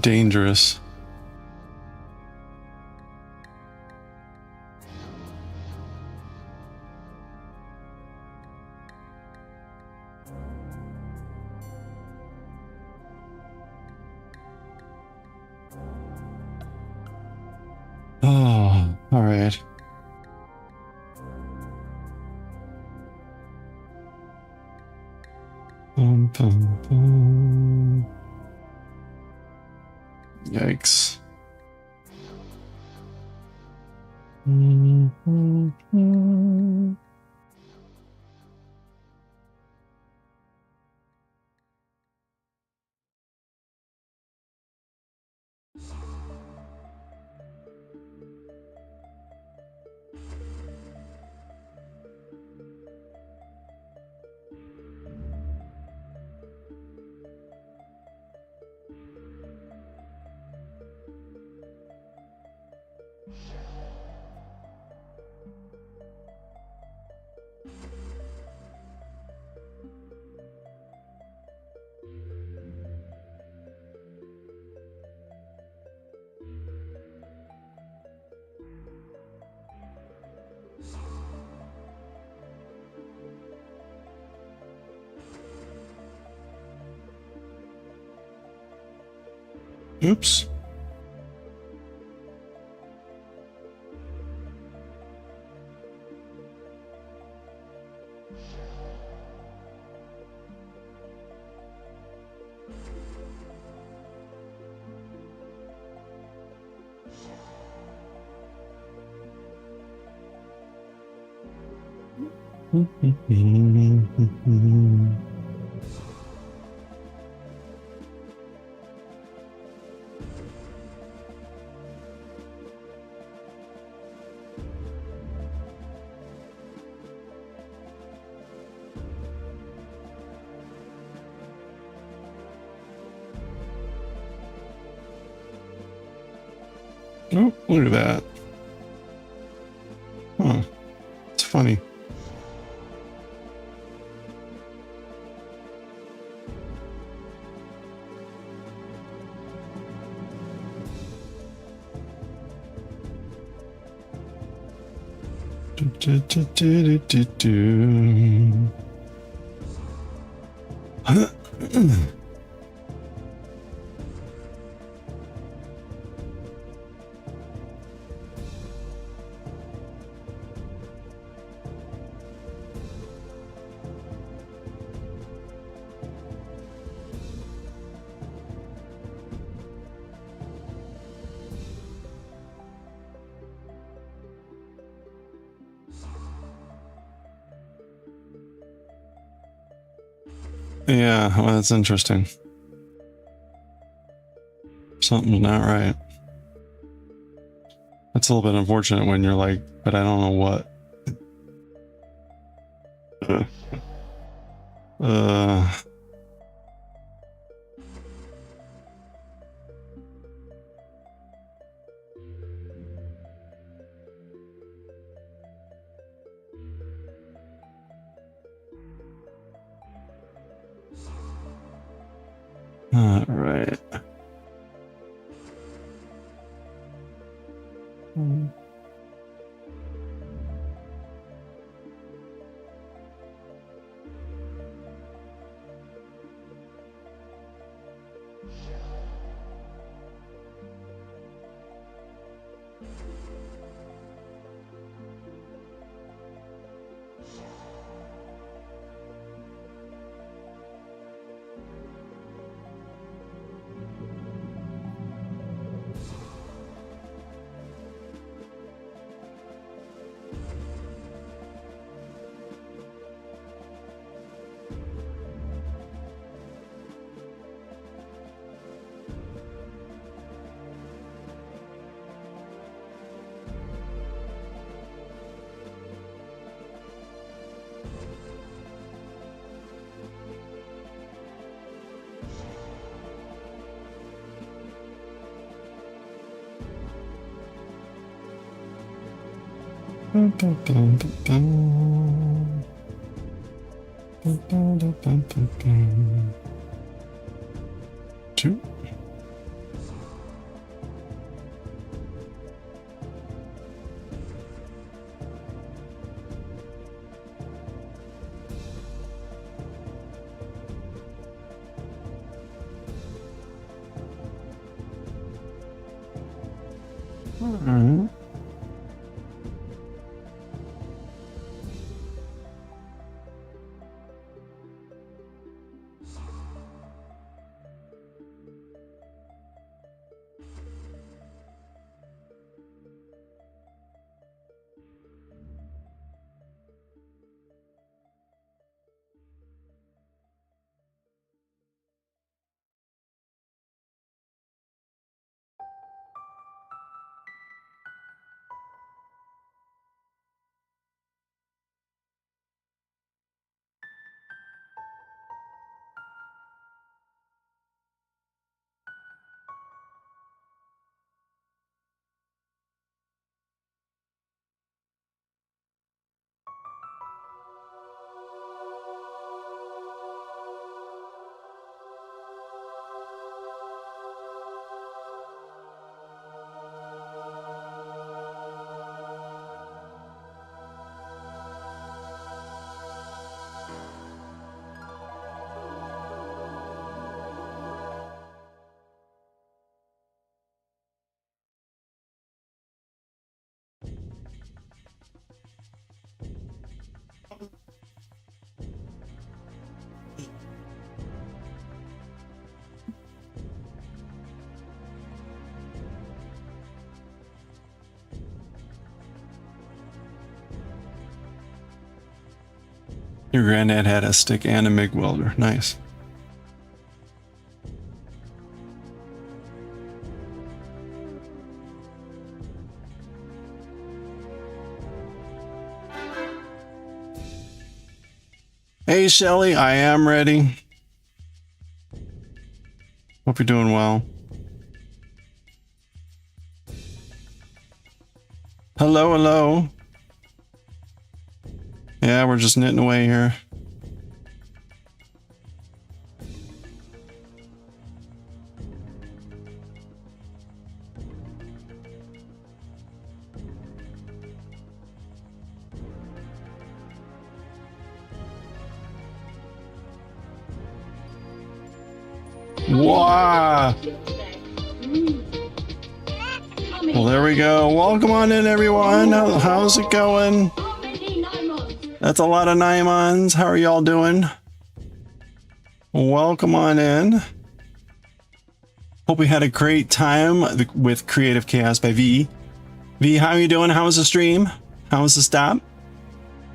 Dangerous. Oh, all right. Bum, bum, bum. Yikes. Oops. Oh, look at that. Huh. It's funny. Yeah, well, that's interesting. Something's not right. That's a little bit unfortunate when you're like, but I don't know what. Uh, all right. Two. Mm-hmm. Your granddad had a stick and a MIG welder. Nice. Hey, Shelly, I am ready. Hope you're doing well. Hello, hello. Yeah, we're just knitting away here. Wow. Well, there we go. Welcome on in, everyone. How's it going? That's a lot of Naimons. How are y'all doing? Welcome on in. Hope we had a great time with Creative Chaos by V. V, how are you doing? How was the stream? How was the stop?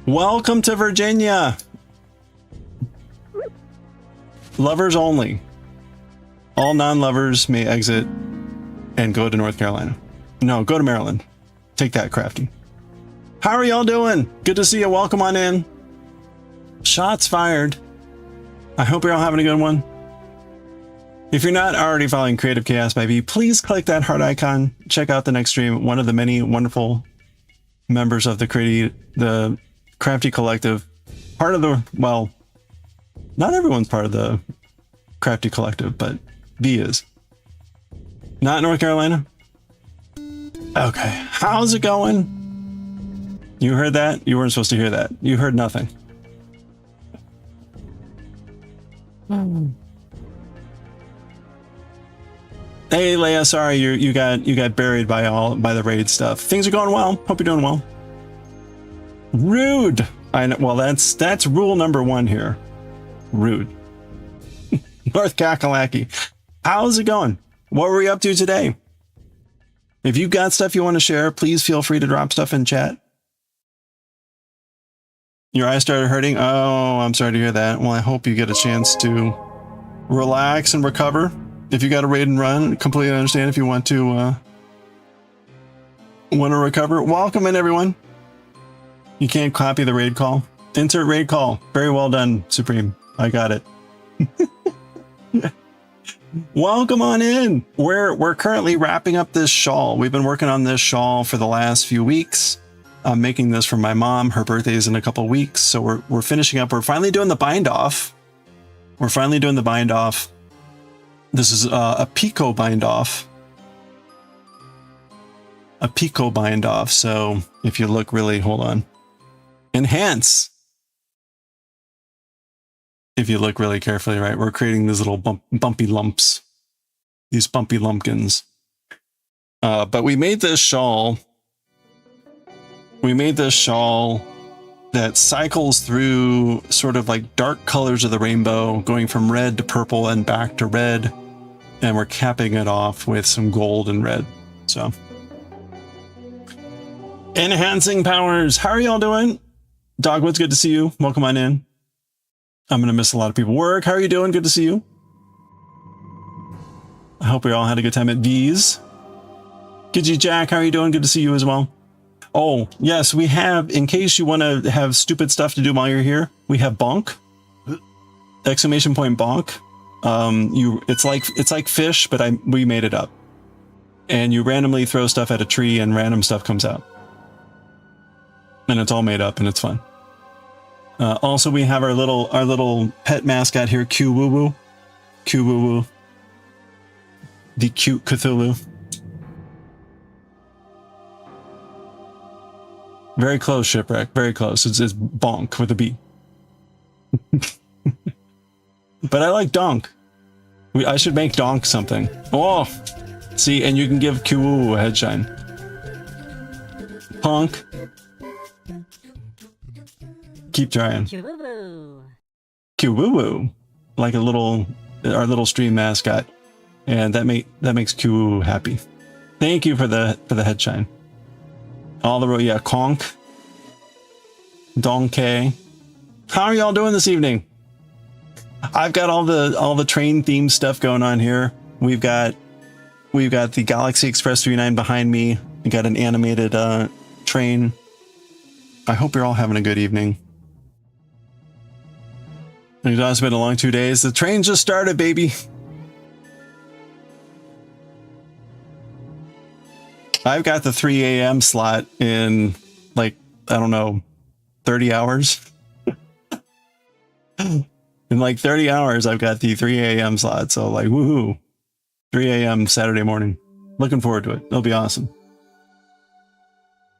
Welcome to Virginia. Lovers only. All non-lovers may exit and go to North Carolina. No, go to Maryland. Take that, Crafty. How are y'all doing? Good to see you. Welcome on in. Shots fired. I hope you're all having a good one. If you're not already following Creative Chaos by V, please click that heart icon. Check out the next stream. One of the many wonderful members of the Crafty Collective. Part of the, well, not everyone's part of the Crafty Collective, but V is. Not North Carolina? Okay. How's it going? You heard that? You weren't supposed to hear that. You heard nothing. Hey Leia, sorry you got buried by the raid stuff. Things are going well. Hope you're doing well. Rude. I know. Well, that's rule number 1 here. Rude. North Kakalaki. How's it going? What were we up to today? If you've got stuff you want to share, please feel free to drop stuff in chat. Your eyes started hurting? Oh, I'm sorry to hear that. Well, I hope you get a chance to relax and recover. If you got a raid and run, completely understand if you want to recover. Welcome in, everyone. You can't copy the raid call. Insert raid call. Very well done, Supreme. I got it. Welcome on in. We're currently wrapping up this shawl. We've been working on this shawl for the last few weeks. I'm making this for my mom. Her birthday is in a couple weeks, so we're finishing up. We're finally doing the bind off. We're finally doing the bind off. This is a Picot bind off. A Picot bind off. So if you look really, hold on. Enhance. If you look really carefully, right, we're creating these little bumpy lumps. These bumpy lumpkins. But we made this shawl. We made this shawl that cycles through sort of like dark colors of the rainbow, going from red to purple and back to red. And we're capping it off with some gold and red. So, enhancing powers. How are y'all doing? Dogwood's good to see you. Welcome on in. I'm going to miss a lot of people. Work, how are you doing? Good to see you. I hope we all had a good time at V's. Gidgy Jack, how are you doing? Good to see you as well. Oh, yes, we have, in case you want to have stupid stuff to do while you're here, we have bonk. Exclamation point bonk. It's like fish, but we made it up. And you randomly throw stuff at a tree and random stuff comes out. And it's all made up and it's fun. Also, we have our little pet mascot here, Kyuu-woo-woo. Kyuu-woo-woo. The cute Cthulhu. Very close, Shipwreck. Very close. It's bonk with a B. But I like donk. I should make donk something. Oh! See, and you can give Kyuu a head shine. Punk. Keep trying. Kyuu-woo. Like our little stream mascot. And that makes Kyuu happy. Thank you for the head shine. All the yeah, conk. Donkey. How are y'all doing this evening? I've got all the train themed stuff going on here. We've got the Galaxy Express 39 behind me. We got an animated train. I hope you're all having a good evening. It's also been a long 2 days. The train just started, baby. I've got the 3 a.m. slot in, like, I don't know, 30 hours. In like 30 hours, I've got the 3 a.m. slot. So, like, woohoo. 3 a.m. Saturday morning. Looking forward to it. It'll be awesome.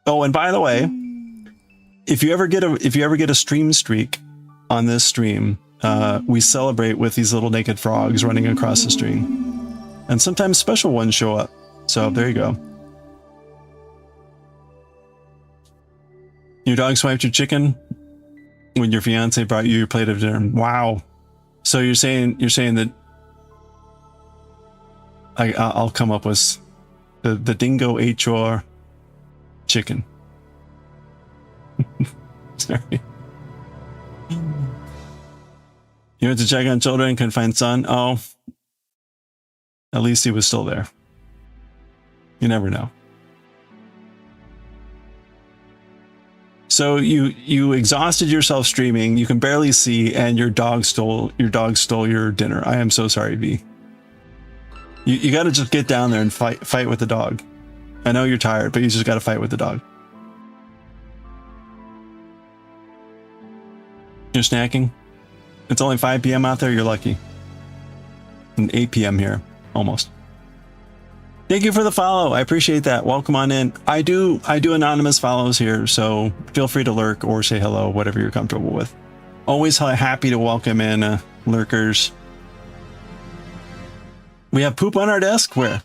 Oh, and by the way, if you ever get a stream streak on this stream, we celebrate with these little naked frogs running across the stream. And sometimes special ones show up. So there you go. Your dog swiped your chicken when your fiance brought you your plate of dinner. Wow. So you're saying that I'll come up with the dingo ate your chicken. Sorry. You went to check on children, couldn't find son. Oh, at least he was still there. You never know. So you exhausted yourself streaming. You can barely see, and your dog stole your dinner. I am so sorry, V. You got to just get down there and fight with the dog. I know you're tired, but you just got to fight with the dog. You're snacking? It's only 5 p.m. out there. You're lucky. And 8 p.m. here, almost. Thank you for the follow. I appreciate that. Welcome on in. I do anonymous follows here, so feel free to lurk or say hello, whatever you're comfortable with. Always happy to welcome in lurkers. We have poop on our desk? Where?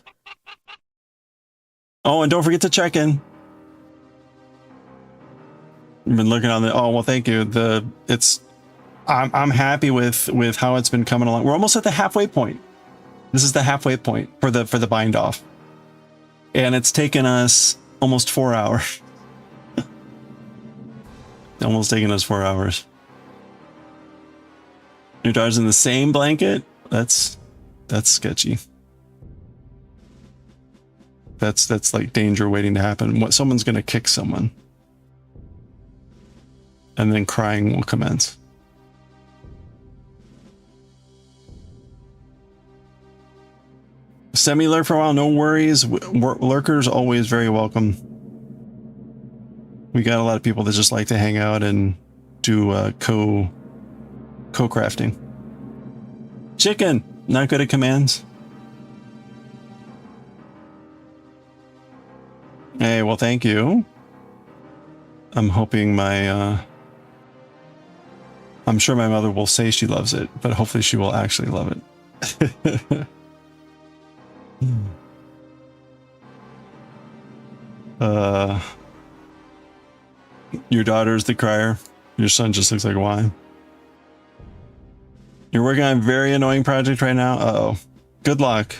Oh, and don't forget to check in. You've been looking on the. Oh well, thank you. I'm happy with how it's been coming along. We're almost at the halfway point. This is the halfway point for the bind off, and it's taken us almost 4 hours. Almost taken us 4 hours. Your dog's in the same blanket. That's sketchy. That's like danger waiting to happen. What, someone's gonna kick someone, and then crying will commence. Semi-lurk for a while, no worries. Lurkers always very welcome. We got a lot of people that just like to hang out and do co-crafting. Chicken, not good at commands. Hey, well, thank you. I'm hoping I'm sure my mother will say she loves it, but hopefully she will actually love it. Your daughter's the crier. Your son just looks like a wine. You're working on a very annoying project right now? Uh-oh. Good luck.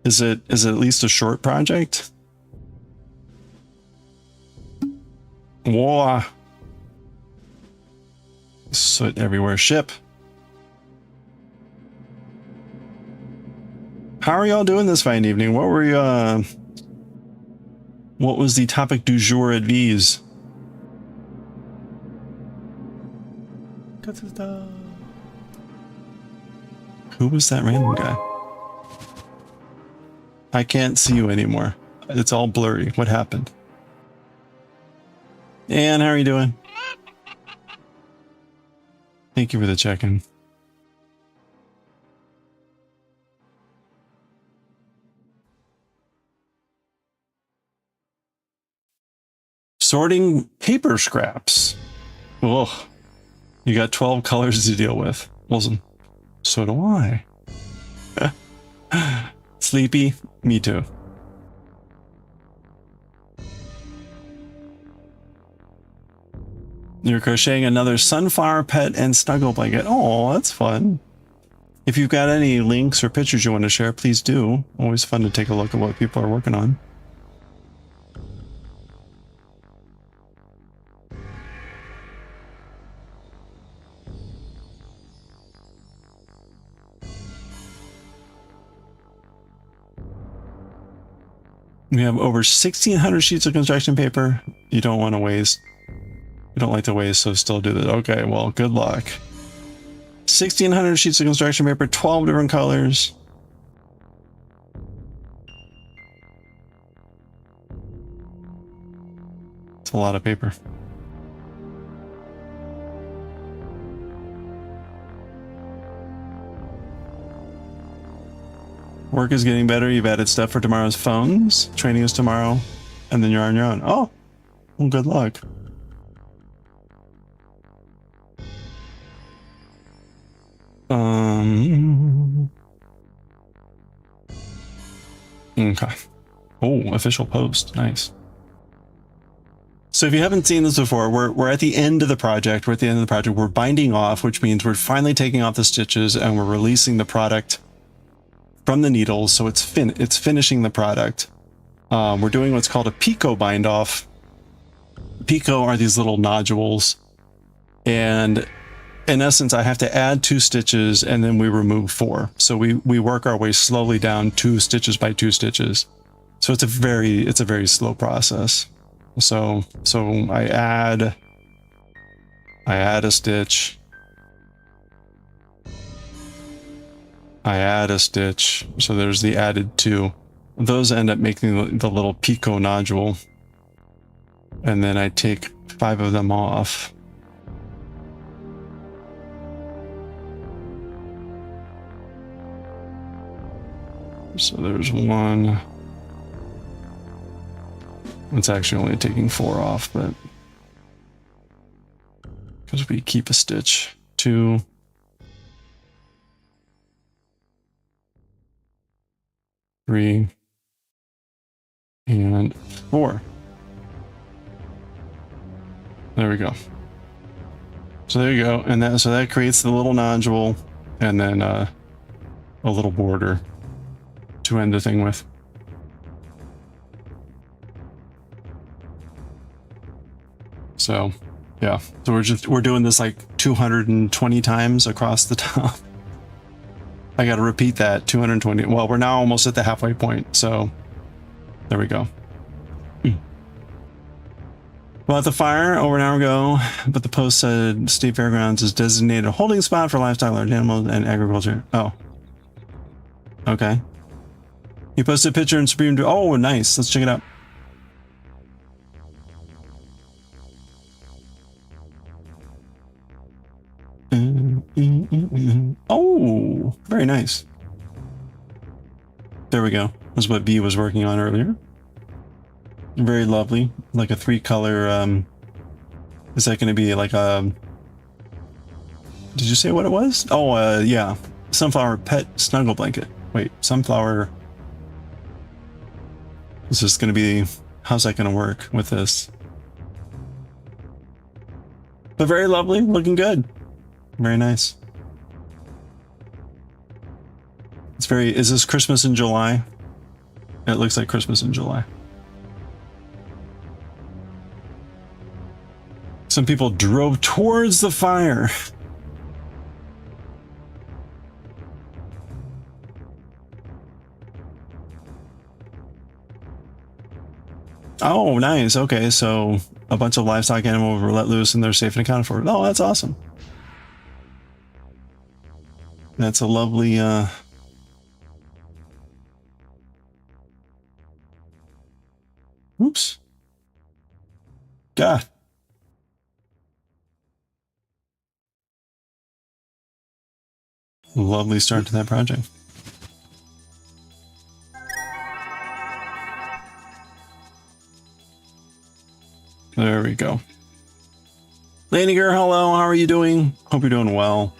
Is it at least a short project? Whoa. Soot everywhere. Ship. How are y'all doing this fine evening? What were you, what was the topic du jour at V's? Who was that random guy? I can't see you anymore. It's all blurry. What happened? Anne, how are you doing? Thank you for the check-in. Sorting paper scraps. Ugh. You got 12 colors to deal with. Wilson. So do I. Sleepy? Me too. You're crocheting another sunflower pet and snuggle blanket. Oh, that's fun. If you've got any links or pictures you want to share, please do. Always fun to take a look at what people are working on. We have over 1,600 sheets of construction paper. You don't want to waste. You don't like to waste, so still do that. Okay, well, good luck. 1,600 sheets of construction paper, 12 different colors. It's a lot of paper. Work is getting better. You've added stuff for tomorrow's phones. Training is tomorrow. And then you're on your own. Oh, well, good luck. Okay. Oh, official post. Nice. So if you haven't seen this before, we're at the end of the project. We're at the end of the project. We're binding off, which means we're finally taking off the stitches and we're releasing the product from the needles. So it's finishing the product. We're doing what's called a Picot bind off. Picot are these little nodules. And in essence, I have to add 2 stitches and then we remove 4. So we work our way slowly down 2 stitches by 2 stitches. So it's a very slow process. So I add a stitch. I add a stitch. So there's the added 2. Those end up making the little Picot nodule. And then I take 5 of them off. So there's 1. It's actually only taking 4 off, but because we keep a stitch. 2. 3. And 4. There we go. So there you go. And that creates the little nodule and then a little border to end the thing with. So yeah, so we're doing this like 220 times across the top. I got to repeat that 220. Well, we're now almost at the halfway point. So there we go. Well, at the fire over an hour ago, but the post said State Fairgrounds is designated a holding spot for livestock, large animals, and agriculture. Oh, okay. You posted a picture in Supreme. Oh, nice. Let's check it out. Very nice. There we go. That's what B was working on earlier. Very lovely. Like a 3-color, is that going to be like a... Did you say what it was? Oh, yeah. Sunflower pet snuggle blanket. Wait, sunflower... Is this going to be... How's that going to work with this? But very lovely. Looking good. Very nice. It's very... Is this Christmas in July? It looks like Christmas in July. Some people drove towards the fire. Oh, nice. Okay, so a bunch of livestock animals were let loose and they're safe and accounted for. Oh, that's awesome. That's a lovely, oops. God. Lovely start to that project. There we go. Lady girl, hello, how are you doing? Hope you're doing well.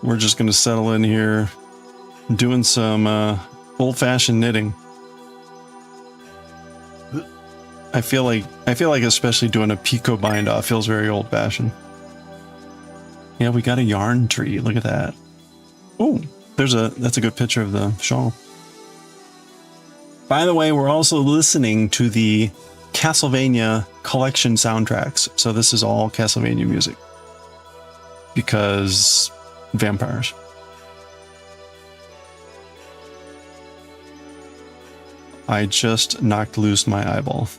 We're just gonna settle in here, doing some old-fashioned knitting. I feel like especially doing a Picot bind off feels very old-fashioned. Yeah, we got a yarn tree. Look at that. Oh, that's a good picture of the shawl. By the way, we're also listening to the Castlevania collection soundtracks. So this is all Castlevania music. Because vampires. I just knocked loose my eyeball.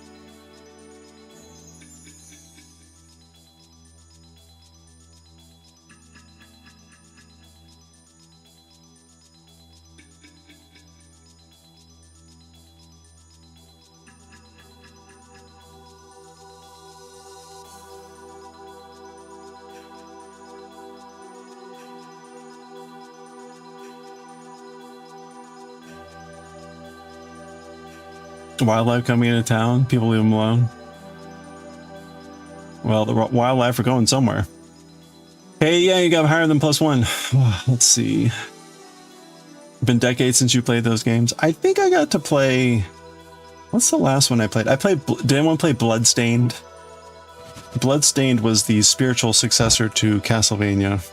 Wildlife coming into town, people leave them alone. Well, the wildlife are going somewhere. Hey, yeah, you got higher than +1. Let's see. Been decades since you played those games. I think I got to play... What's the last one I played? Did anyone play Bloodstained? Bloodstained was the spiritual successor to Castlevania.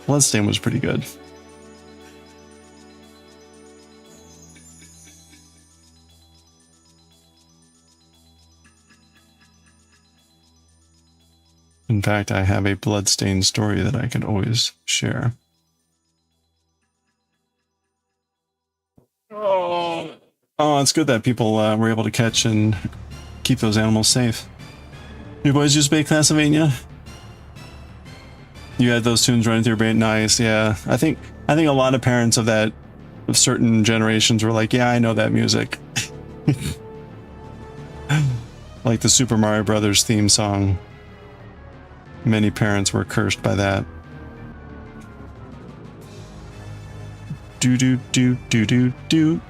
Bloodstained was pretty good. In fact, I have a Bloodstained story that I can always share. Oh, it's good that people were able to catch and keep those animals safe. You boys just play Castlevania? You had those tunes running through your brain. Nice, yeah. I think a lot of parents of certain generations were like, yeah, I know that music. Like the Super Mario Brothers theme song. Many parents were cursed by that. Do do do do do do.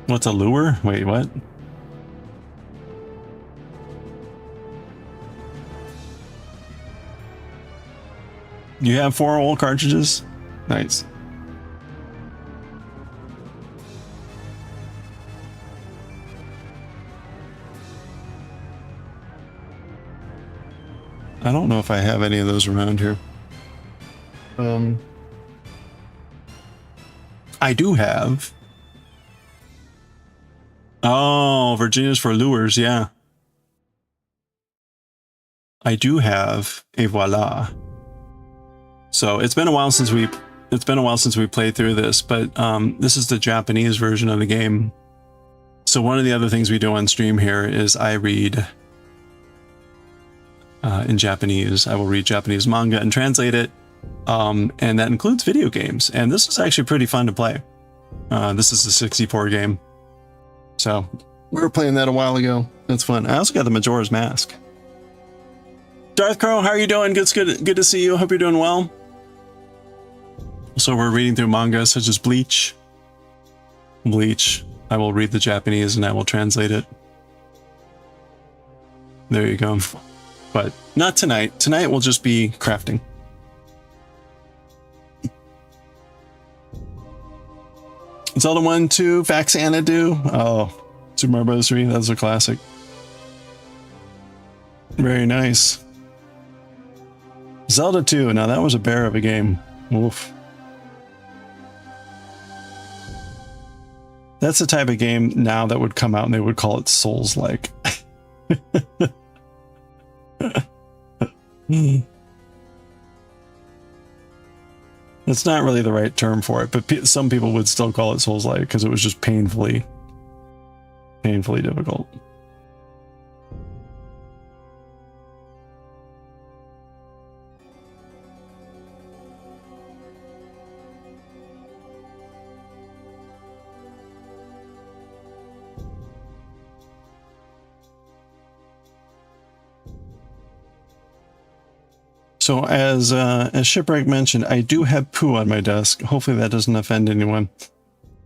What's a lure? Wait, what? You have 4 old cartridges? Nice. I don't know if I have any of those around here. I do have. Oh, Virginia's for lures, yeah. I do have a voila. So it's been a while since we played through this, but this is the Japanese version of the game. So one of the other things we do on stream here is I read in Japanese. I will read Japanese manga and translate it. And that includes video games. And this is actually pretty fun to play. This is a 64 game. So we were playing that a while ago. That's fun. I also got the Majora's Mask. Darth Crow, how are you doing? Good to see you. Hope you're doing well. So we're reading through manga such as Bleach. Bleach. I will read the Japanese and I will translate it. There you go. But not tonight. Tonight will just be crafting. Zelda 1, 2, Fax Anadu. Oh, Super Mario Bros. 3. That's a classic. Very nice. Zelda 2. Now that was a bear of a game. Oof. That's the type of game now that would come out and they would call it Souls-like. It's not really the right term for it, but some people would still call it Souls-like because it was just painfully difficult. So as Shipwreck mentioned, I do have poo on my desk. Hopefully that doesn't offend anyone.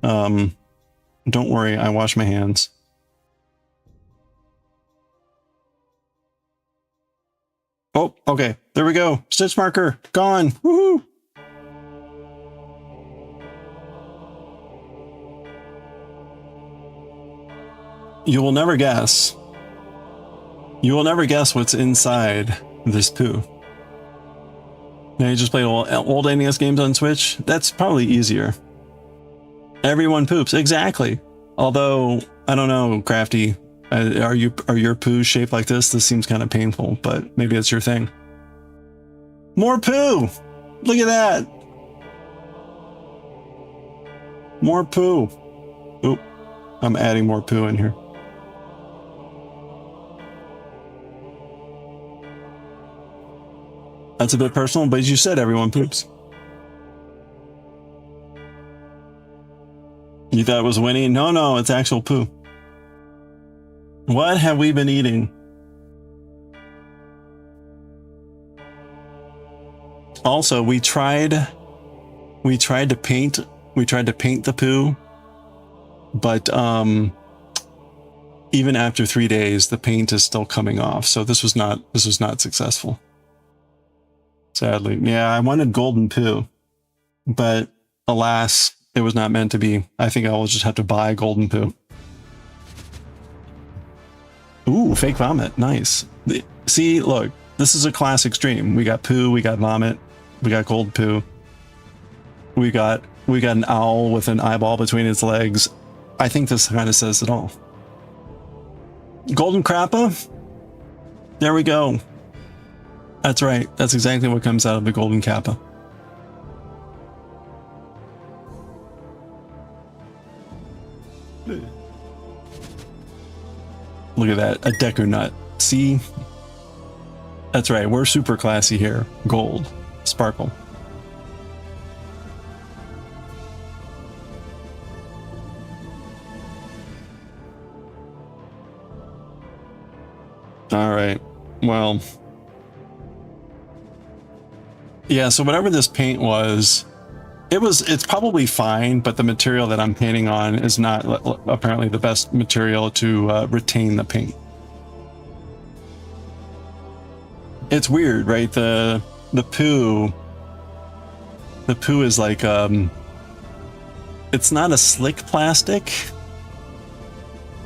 Don't worry, I wash my hands. Oh, okay. There we go. Stitch marker gone. Woohoo! You will never guess. You will never guess what's inside this poo. Now you just play old NES games on Switch? That's probably easier. Everyone poops, exactly. Although, I don't know, Crafty, are your poos shaped like this? This seems kind of painful, but maybe it's your thing. More poo! Look at that! More poo. Oop, I'm adding more poo in here. That's a bit personal, but as you said, everyone poops. You thought it was Winnie? No, it's actual poo. What have we been eating? Also, we tried to paint the poo, but even after 3 days, the paint is still coming off. So this was not successful. Sadly. Yeah, I wanted golden poo, but alas, it was not meant to be. I think I will just have to buy golden poo. Ooh, fake vomit. Nice. See, look, this is a classic stream. We got poo, we got vomit, we got gold poo. We got an owl with an eyeball between its legs. I think this kind of says it all. Golden crappa? There we go. That's right. That's exactly what comes out of the golden kappa. Look at that. A Deku nut. See? That's right. We're super classy here. Gold. Sparkle. All right. Well... yeah, so whatever this paint was, it's probably fine, but the material that I'm painting on is not apparently the best material to retain the paint. It's weird, right? The poo is like it's not a slick plastic,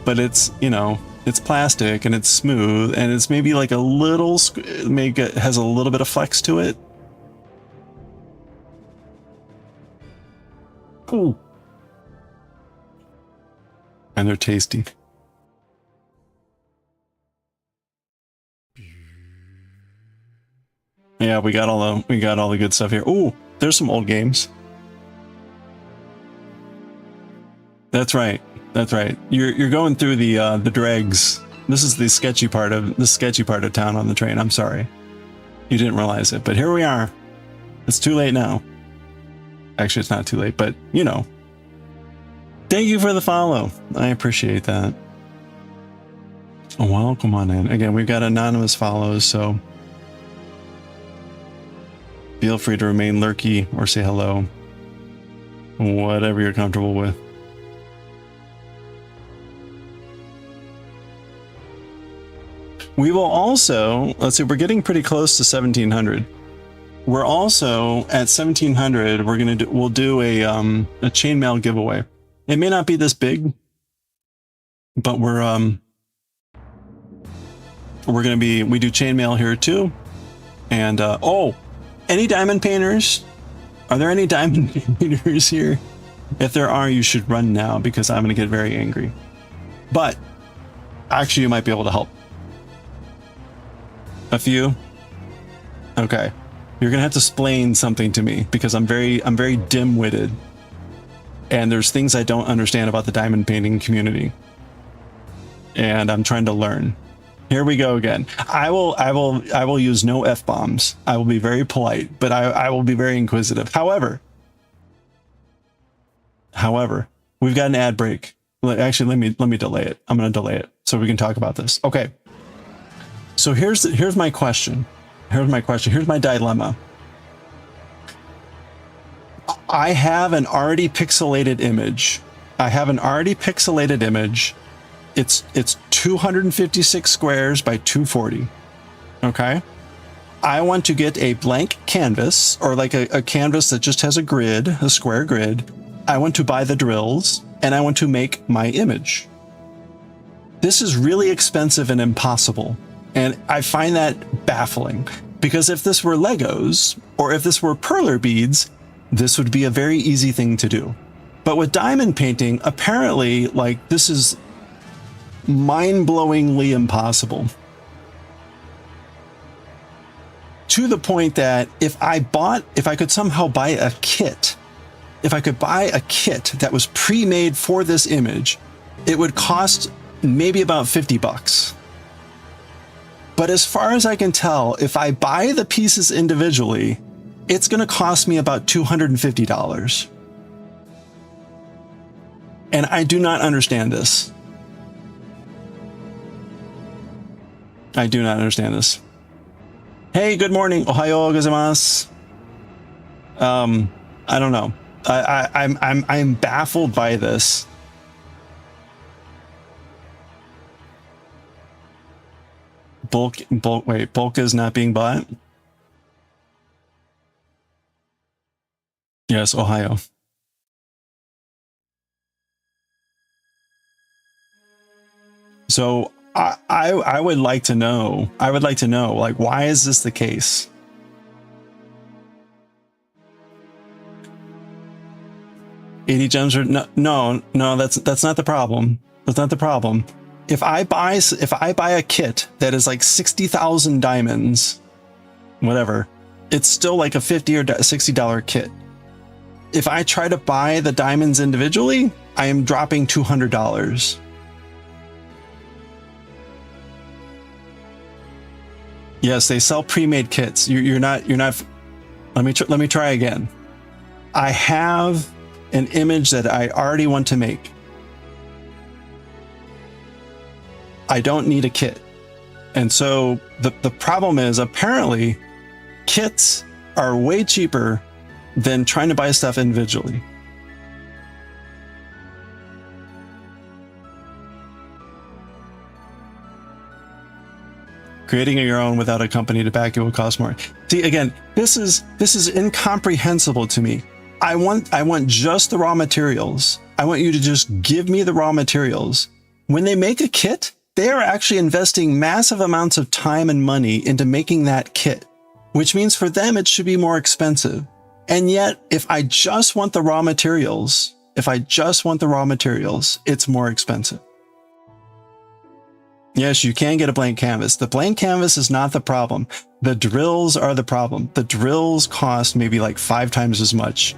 but it's, you know, it's plastic and it's smooth and it's maybe like a little, maybe it has a little bit of flex to it. Ooh. And they're tasty. Yeah, we got all the good stuff here. Ooh, there's some old games. That's right. That's right. You're going through the dregs This is the sketchy part of town on the train. I'm sorry. You didn't realize it, but here we are. It's too late now. Actually, it's not too late, but you know. Thank you for the follow. I appreciate that. Welcome on in. Again, we've got anonymous follows, so feel free to remain lurky or say hello. Whatever you're comfortable with. We will also, let's see, we're getting pretty close to 1700. We're also at 1700. We'll do a chainmail giveaway. It may not be this big, but we do chainmail here too. And oh, any diamond painters? Are there any diamond painters here? If there are, you should run now because I'm going to get very angry. But actually, you might be able to help. A few? Okay. You're gonna have to explain something to me because I'm very dim-witted. And there's things I don't understand about the diamond painting community. And I'm trying to learn. Here we go again. I will use no F-bombs. I will be very polite, but I will be very inquisitive. However, we've got an ad break. Actually, let me delay it. I'm gonna delay it so we can talk about this. Okay. So here's my question. Here's my dilemma. I have an already pixelated image. It's 256 squares by 240. Okay. I want to get a blank canvas or like a canvas that just has a grid, a square grid. I want to buy the drills and I want to make my image. This is really expensive and impossible. And I find that baffling because if this were Legos or if this were perler beads, this would be a very easy thing to do. But with diamond painting, apparently, like, this is mind-blowingly impossible. To the point that if I could somehow buy a kit, that was pre-made for this image, it would cost maybe about $50. But as far as I can tell, if I buy the pieces individually, it's going to cost me about $250. And I do not understand this. I do not understand this. Hey, good morning. Ohayo gozaimasu. I don't know. I'm baffled by this. Bulk is not being bought? Yes, Ohio. So I would like to know, like, why is this the case? $80 gems are no, that's not the problem. That's not the problem. If I buy a kit that is like 60,000 diamonds, whatever, it's still like a $50 or $60 kit. If I try to buy the diamonds individually, I am dropping $200. Yes, they sell pre-made kits. You're not. Let me try again. I have an image that I already want to make. I don't need a kit. And so the problem is, apparently kits are way cheaper than trying to buy stuff individually. Creating your own without a company to back it will cost more. See, again, this is incomprehensible to me. I want just the raw materials. I want you to just give me the raw materials. When they make a kit, they are actually investing massive amounts of time and money into making that kit, which means for them it should be more expensive. And yet, if I just want the raw materials, it's more expensive. Yes, you can get a blank canvas. The blank canvas is not the problem. The drills are the problem. The drills cost maybe like 5 times as much.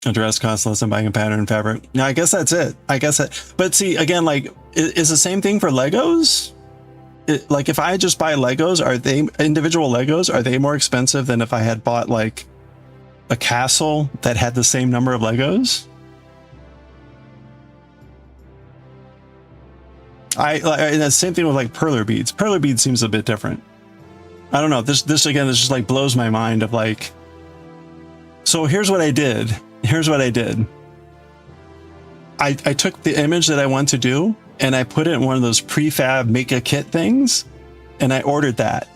A dress costs less than buying a pattern and fabric. Now, I guess that's it. I guess that, but see, again, like, is the same thing for Legos? Like, if I just buy Legos, are they individual Legos? Are they more expensive than if I had bought like a castle that had the same number of Legos? And the same thing with like perler beads. Perler beads seems a bit different. I don't know. This again, this just like blows my mind of like, so here's what I did. Here's what I did. I took the image that I want to do and I put it in one of those prefab make a kit things and I ordered that.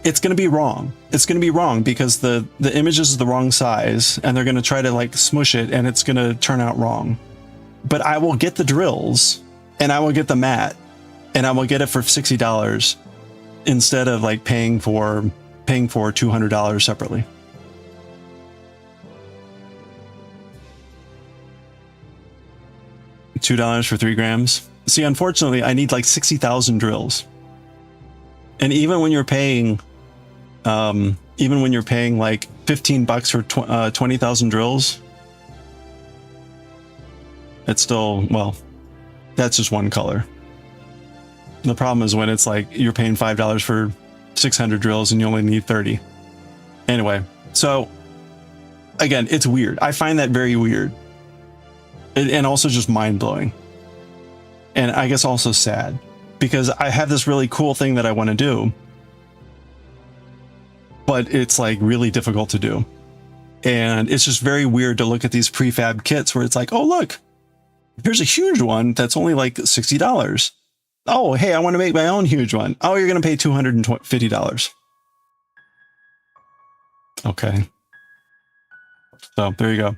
It's going to be wrong. It's going to be wrong because the image is the wrong size and they're going to try to like smush it and it's going to turn out wrong. But I will get the drills and I will get the mat and I will get it for $60 instead of like paying for $200 separately. $2 for 3 grams. See, unfortunately, I need like 60,000 drills. And even when you're paying like $15 for 20,000 drills, it's still, well, that's just one color. The problem is when it's like you're paying $5 for 600 drills and you only need 30. Anyway, so again, it's weird. I find that very weird. And also just mind-blowing. And I guess also sad. Because I have this really cool thing that I want to do. But it's like really difficult to do. And it's just very weird to look at these prefab kits where it's like, oh, look, here's a huge one that's only like $60. Oh, hey, I want to make my own huge one. Oh, you're going to pay $250. Okay. So there you go.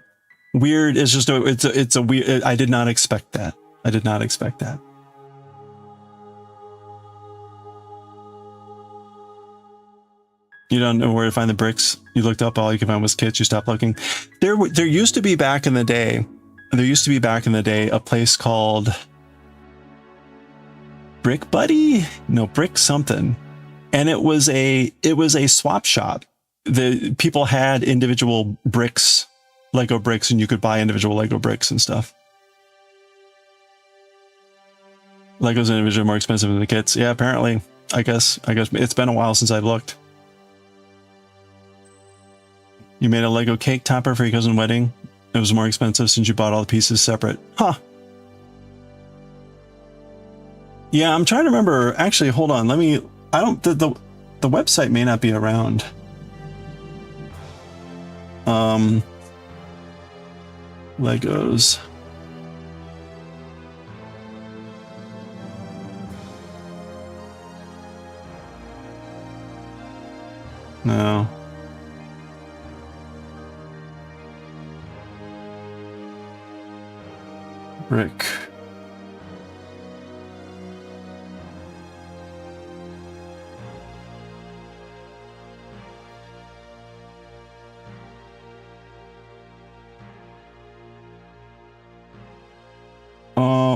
Weird is just it's a weird. I did not expect that. I did not expect that. You don't know where to find the bricks. You looked up, all you could find was kits. You stopped looking. There used to be back in the day. There used to be back in the day a place called Brick Buddy. No, Brick something, and it was a swap shop. The people had individual bricks. Lego bricks, and you could buy individual Lego bricks and stuff. Legos individually more expensive than the kits. Yeah, apparently. I guess it's been a while since I looked. You made a Lego cake topper for your cousin's wedding. It was more expensive since you bought all the pieces separate. Huh. Yeah, I'm trying to remember. Actually, hold on. The website may not be around. Legos. No. Brick.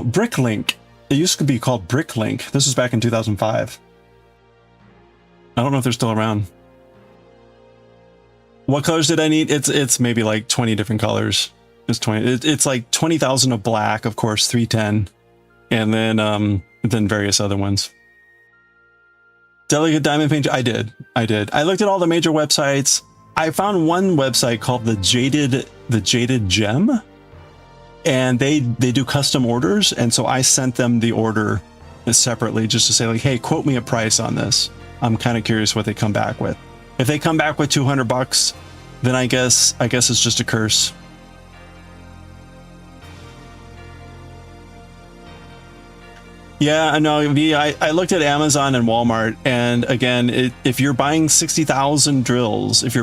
Bricklink. It used to be called Bricklink. This was back in 2005. I don't know if they're still around. What colors did I need? It's maybe like 20 different colors. It's 20. It's like 20,000 of black, of course, 310, and then various other ones. Delicate diamond paint. I did. I looked at all the major websites. I found one website called the Jaded Gem. And they do custom orders, and so I sent them the order separately just to say like, hey, quote me a price on this. I'm kind of curious what they come back with. If they come back with $200, then I guess it's just a curse. Yeah, I know. I looked at Amazon and Walmart, and again, if you're buying 60,000 drills, it's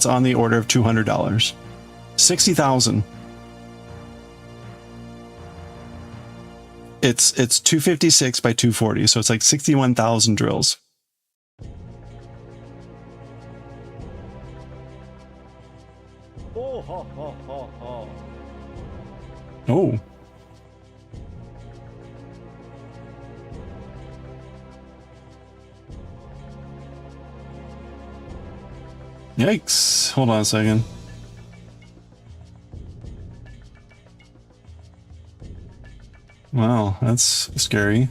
on the order of $200. 60,000. It's 256 by 240, so it's like 61,000 drills. Oh. Yikes. Hold on a second. Wow, that's scary.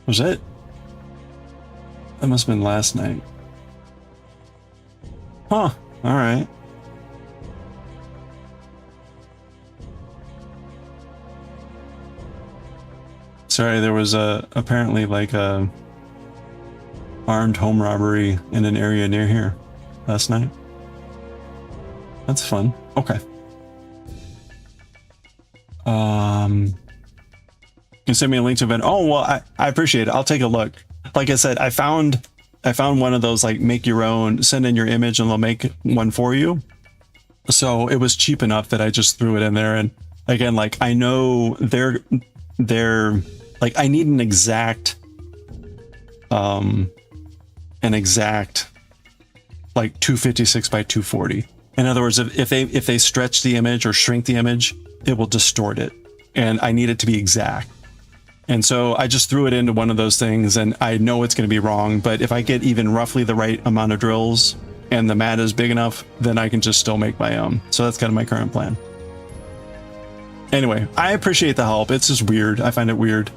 Was it? That must have been last night. Huh. All right. Sorry, there was apparently like a armed home robbery in an area near here last night. That's fun. Okay. You send me a link to event. Oh well, I appreciate it. I'll take a look. Like I said, I found one of those like make your own, send in your image and they'll make one for you. So it was cheap enough that I just threw it in there. And again, like I know they're like I need an exact like 256 by 240. In other words, if they stretch the image or shrink the image, it will distort it, and I need it to be exact. And so I just threw it into one of those things, and I know it's going to be wrong, but if I get even roughly the right amount of drills and the mat is big enough, then I can just still make my own. So that's kind of my current plan. Anyway, I appreciate the help. It's just weird. I find it weird.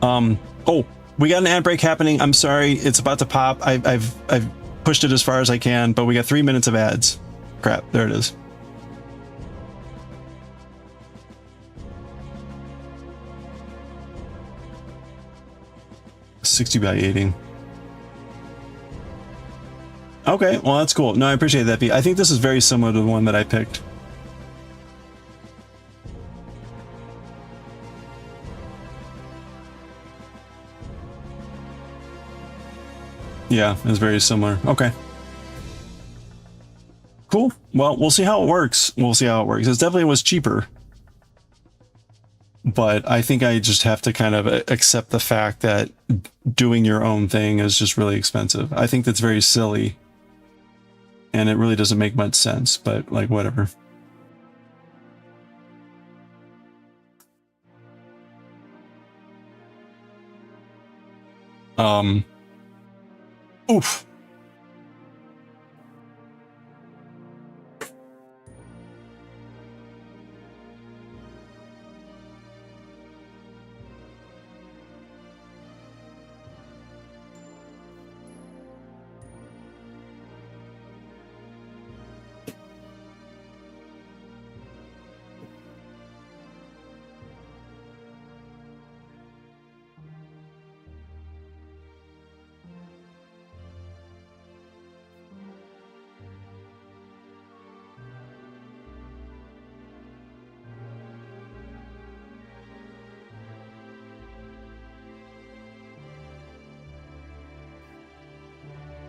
Oh, we got an ad break happening. I'm sorry, it's about to pop. I've pushed it as far as I can, but we got 3 minutes of ads. Crap, there it is. $60 by $80. Okay, well that's cool. No, I appreciate that, Pete. I think this is very similar to the one that I picked. Yeah, it's very similar. Okay. Cool. Well, we'll see how it works. We'll see how it works. It definitely was cheaper. But I think I just have to kind of accept the fact that doing your own thing is just really expensive. I think that's very silly. And it really doesn't make much sense, but like whatever. Oof.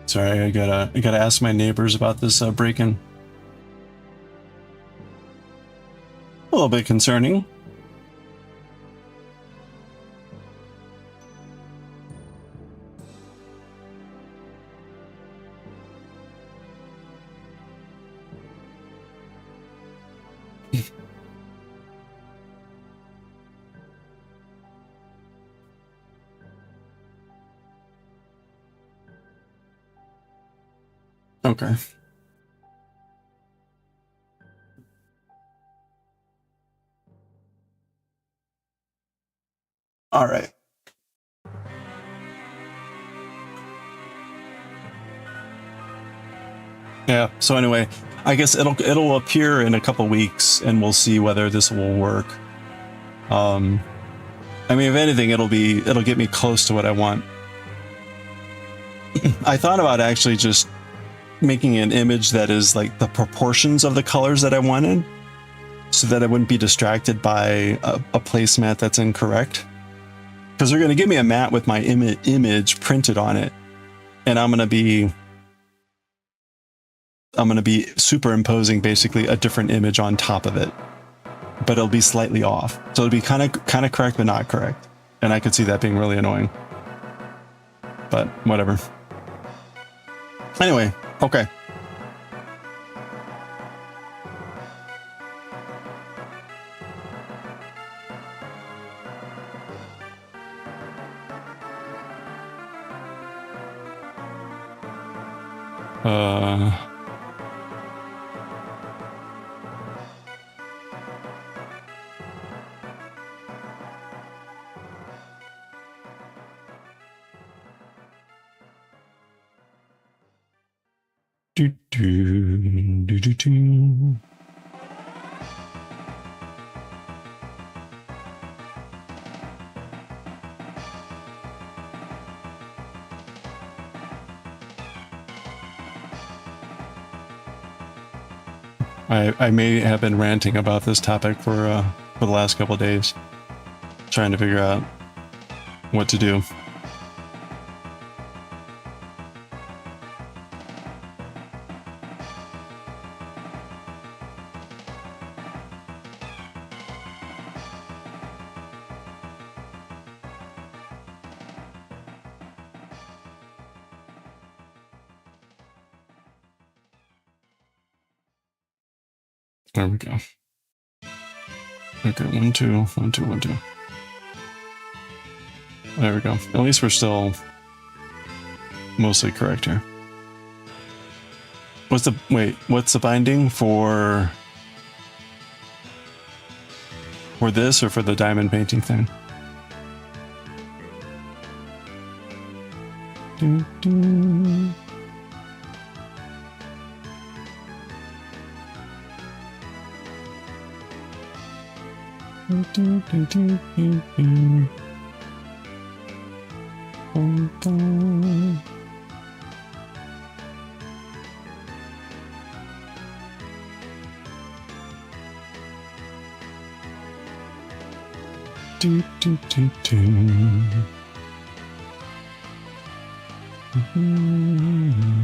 Sorry, I gotta ask my neighbors about this break-in. A little bit concerning. Okay. All right. Yeah. So anyway, I guess it'll appear in a couple weeks, and we'll see whether this will work. I mean, if anything, it'll get me close to what I want. I thought about actually just making an image that is like the proportions of the colors that I wanted, so that I wouldn't be distracted by a placemat that's incorrect. Because they're going to give me a mat with my image printed on it, and I'm going to be superimposing basically a different image on top of it, but it'll be slightly off. So it'll be kind of correct, but not correct. And I could see that being really annoying, but whatever. Anyway, okay. Do, do, do, do, do. I may have been ranting about this topic for the last couple of days, trying to figure out what to do. There we go. Okay, 1, 2, 1, 2, 1, 2. There we go. At least we're still mostly correct here. What's the binding for this or for the diamond painting thing? Do, do. Do, do, do, do, do. Bonk. Do, do, do, do. Mm-hmm.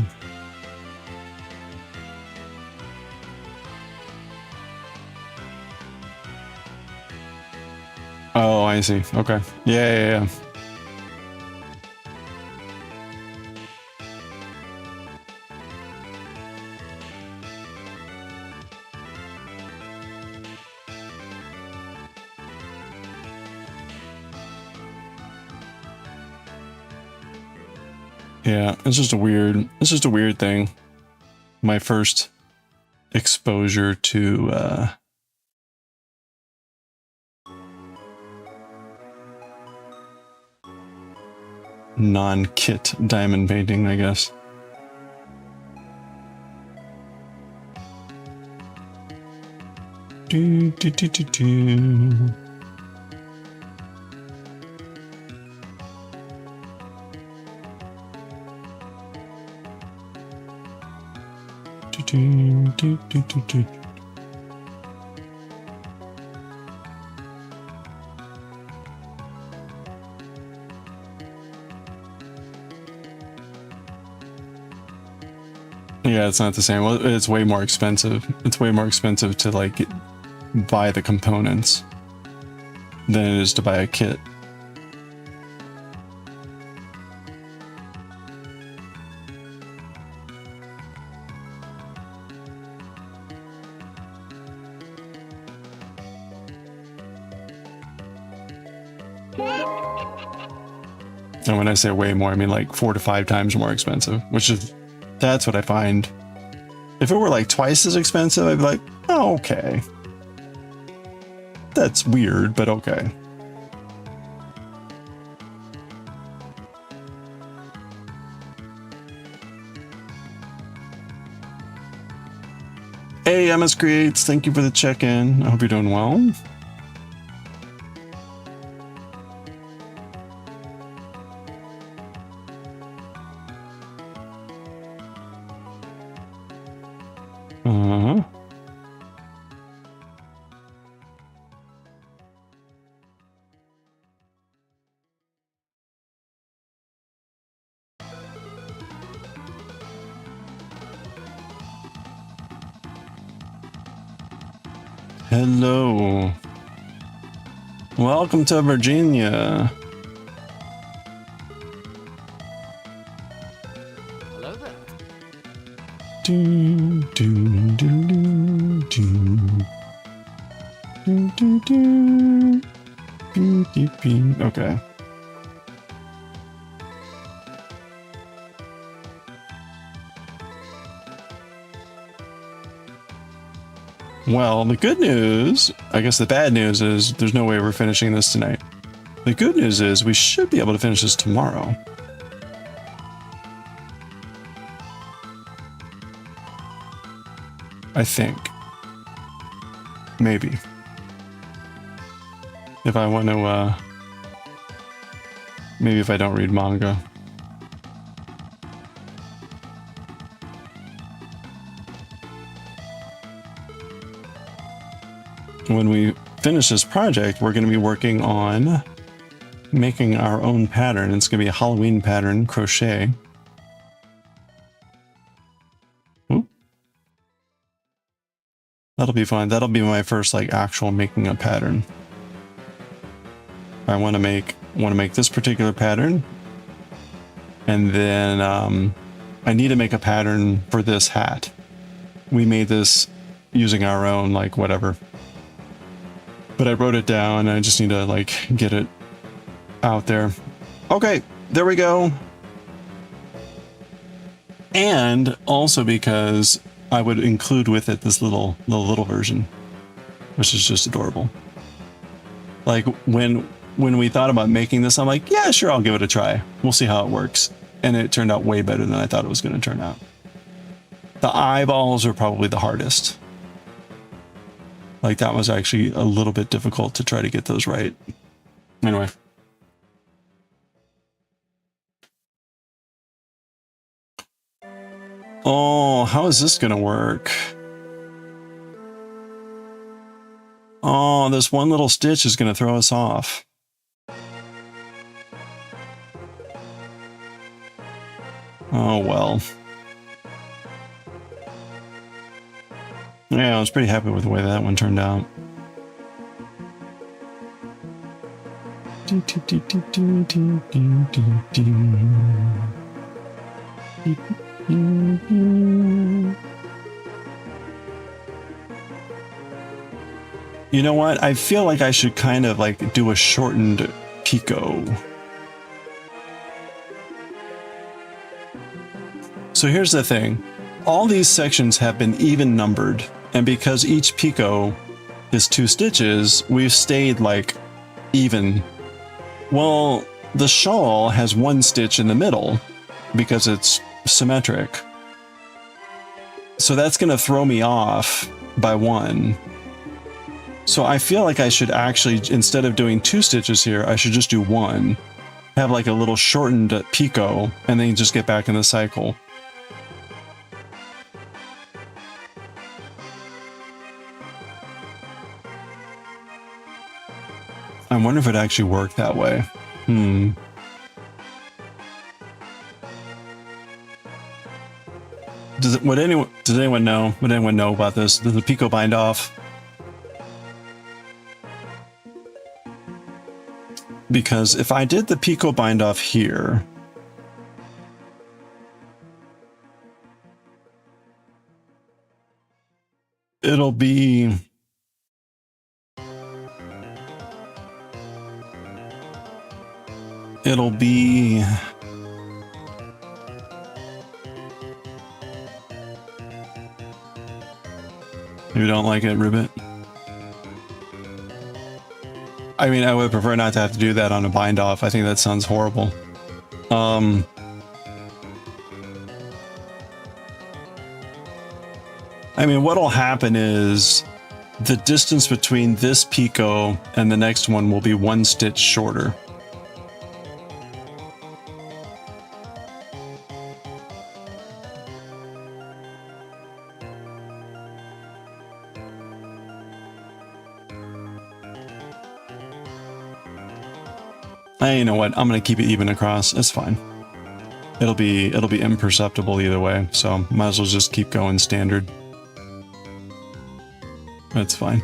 Oh, I see. Okay. Yeah. Yeah, it's just a weird thing. My first exposure to non-kit diamond painting, I guess. Do, do, do, do, do. Do, do, do, do, do. Yeah, it's not the same. Well, it's way more expensive. It's way more expensive to like buy the components than it is to buy a kit. And when I say way more, I mean like 4 to 5 times more expensive, that's what I find. If it were like twice as expensive, I'd be like, oh, okay. That's weird, but okay. Hey, MS Creates, thank you for the check-in. I hope you're doing well. Hello. Welcome to Virginia. Hello there. Do, do, do, do, do. Do, do, do. Beep, beep, beep. Okay. Well, the good news, I guess the bad news is there's no way we're finishing this tonight. The good news is we should be able to finish this tomorrow. I think. Maybe. If I want to, maybe if I don't read manga. When we finish this project, we're going to be working on making our own pattern. It's going to be a Halloween pattern, crochet. Ooh. That'll be fun. That'll be my first like actual making a pattern. I want to make this particular pattern, and then I need to make a pattern for this hat. We made this using our own like whatever. But I wrote it down and I just need to like get it out there. Okay, there we go. And also because I would include with it this little version, which is just adorable. Like when we thought about making this, I'm like, yeah, sure, I'll give it a try. We'll see how it works. And it turned out way better than I thought it was going to turn out. The eyeballs are probably the hardest. Like that was actually a little bit difficult to try to get those right. Anyway. Oh, how is this gonna work? Oh, this one little stitch is gonna throw us off. Oh well. Yeah, I was pretty happy with the way that one turned out. You know what? I feel like I should kind of like do a shortened Picot. So here's the thing. All these sections have been even numbered, and because each Picot is 2 stitches, we've stayed like even. Well, the shawl has 1 stitch in the middle because it's symmetric. So that's going to throw me off by 1. So I feel like I should actually, instead of doing 2 stitches here, I should just do 1. Have like a little shortened Picot, and then just get back in the cycle. I wonder if it actually worked that way. Does anyone know? Would anyone know about this? Does the Picot bind off? Because if I did the Picot bind off here, it'll be you don't like it, Ribbit? I mean, I would prefer not to have to do that on a bind off. I think that sounds horrible. I mean, what'll happen is the distance between this Picot and the next one will be 1 stitch shorter. You know what? I'm gonna keep it even across. It's fine. It'll be imperceptible either way. So might as well just keep going standard. That's fine.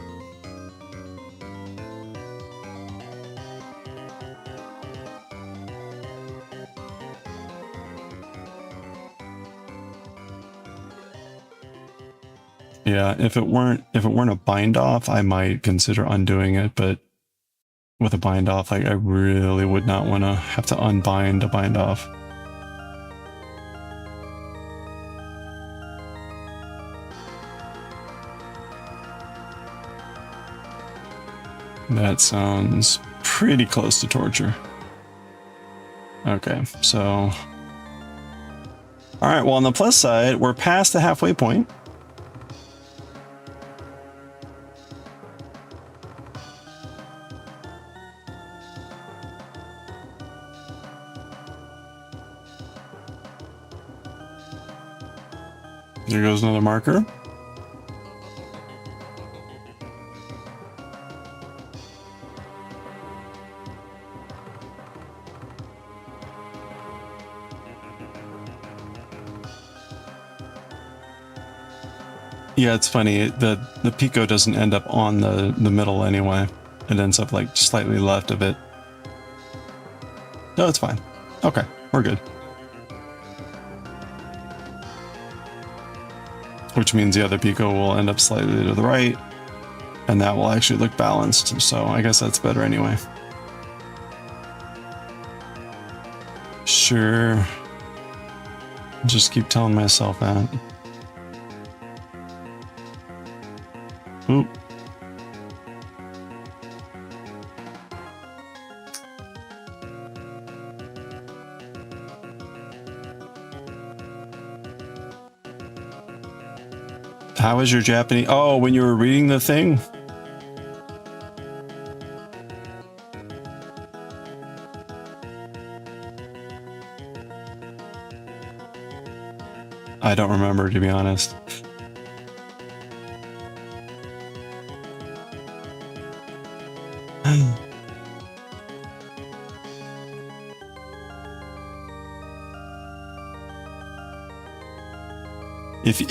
Yeah, if it weren't a bind off, I might consider undoing it, but with a bind off, like I really would not want to have to unbind a bind off. That sounds pretty close to torture. Okay, so all right, well, on the plus side, we're past the halfway point. There goes another marker. Yeah, it's funny. The Picot doesn't end up on the middle anyway. It ends up like slightly left of it. No, it's fine. Okay, we're good. Which means the other Picot will end up slightly to the right, and that will actually look balanced. So I guess that's better anyway. Sure. Just keep telling myself that. Oop. How was your Japanese? Oh, when you were reading the thing? I don't remember, to be honest.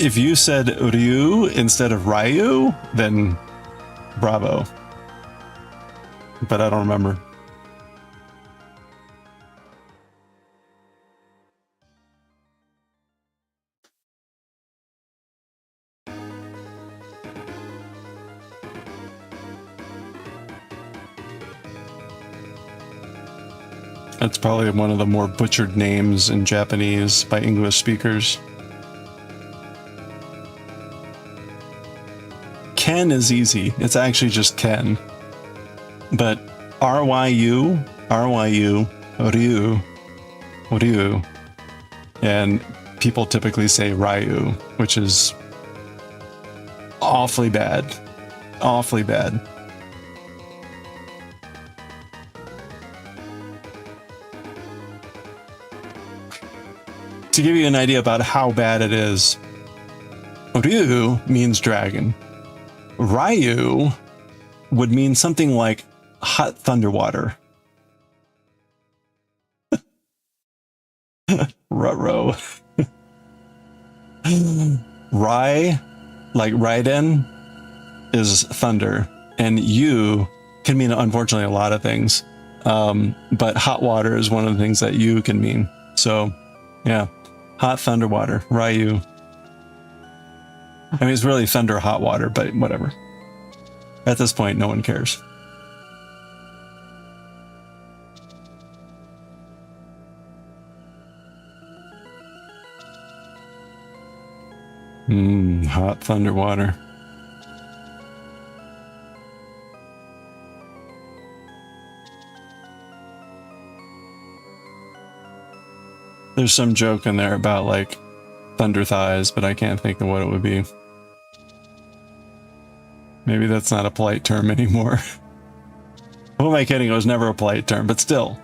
If you said Ryu instead of Ryu, then bravo. But I don't remember. That's probably one of the more butchered names in Japanese by English speakers. Ken is easy. It's actually just Ken. But Ryu, Ryu, Ryu. And people typically say Ryu, which is awfully bad. Awfully bad. To give you an idea about how bad it is, Ryu means dragon. Ryu would mean something like hot thunder water. Ruh-roh. Rai, like Raiden, is thunder. And you can mean, unfortunately, a lot of things. But hot water is one of the things that you can mean. So, yeah. Hot thunder water. Ryu. I mean, it's really thunder hot water, but whatever. At this point, no one cares. Hot thunder water. There's some joke in there about like thunder thighs, but I can't think of what it would be. Maybe that's not a polite term anymore. Who am I kidding? It was never a polite term, but still.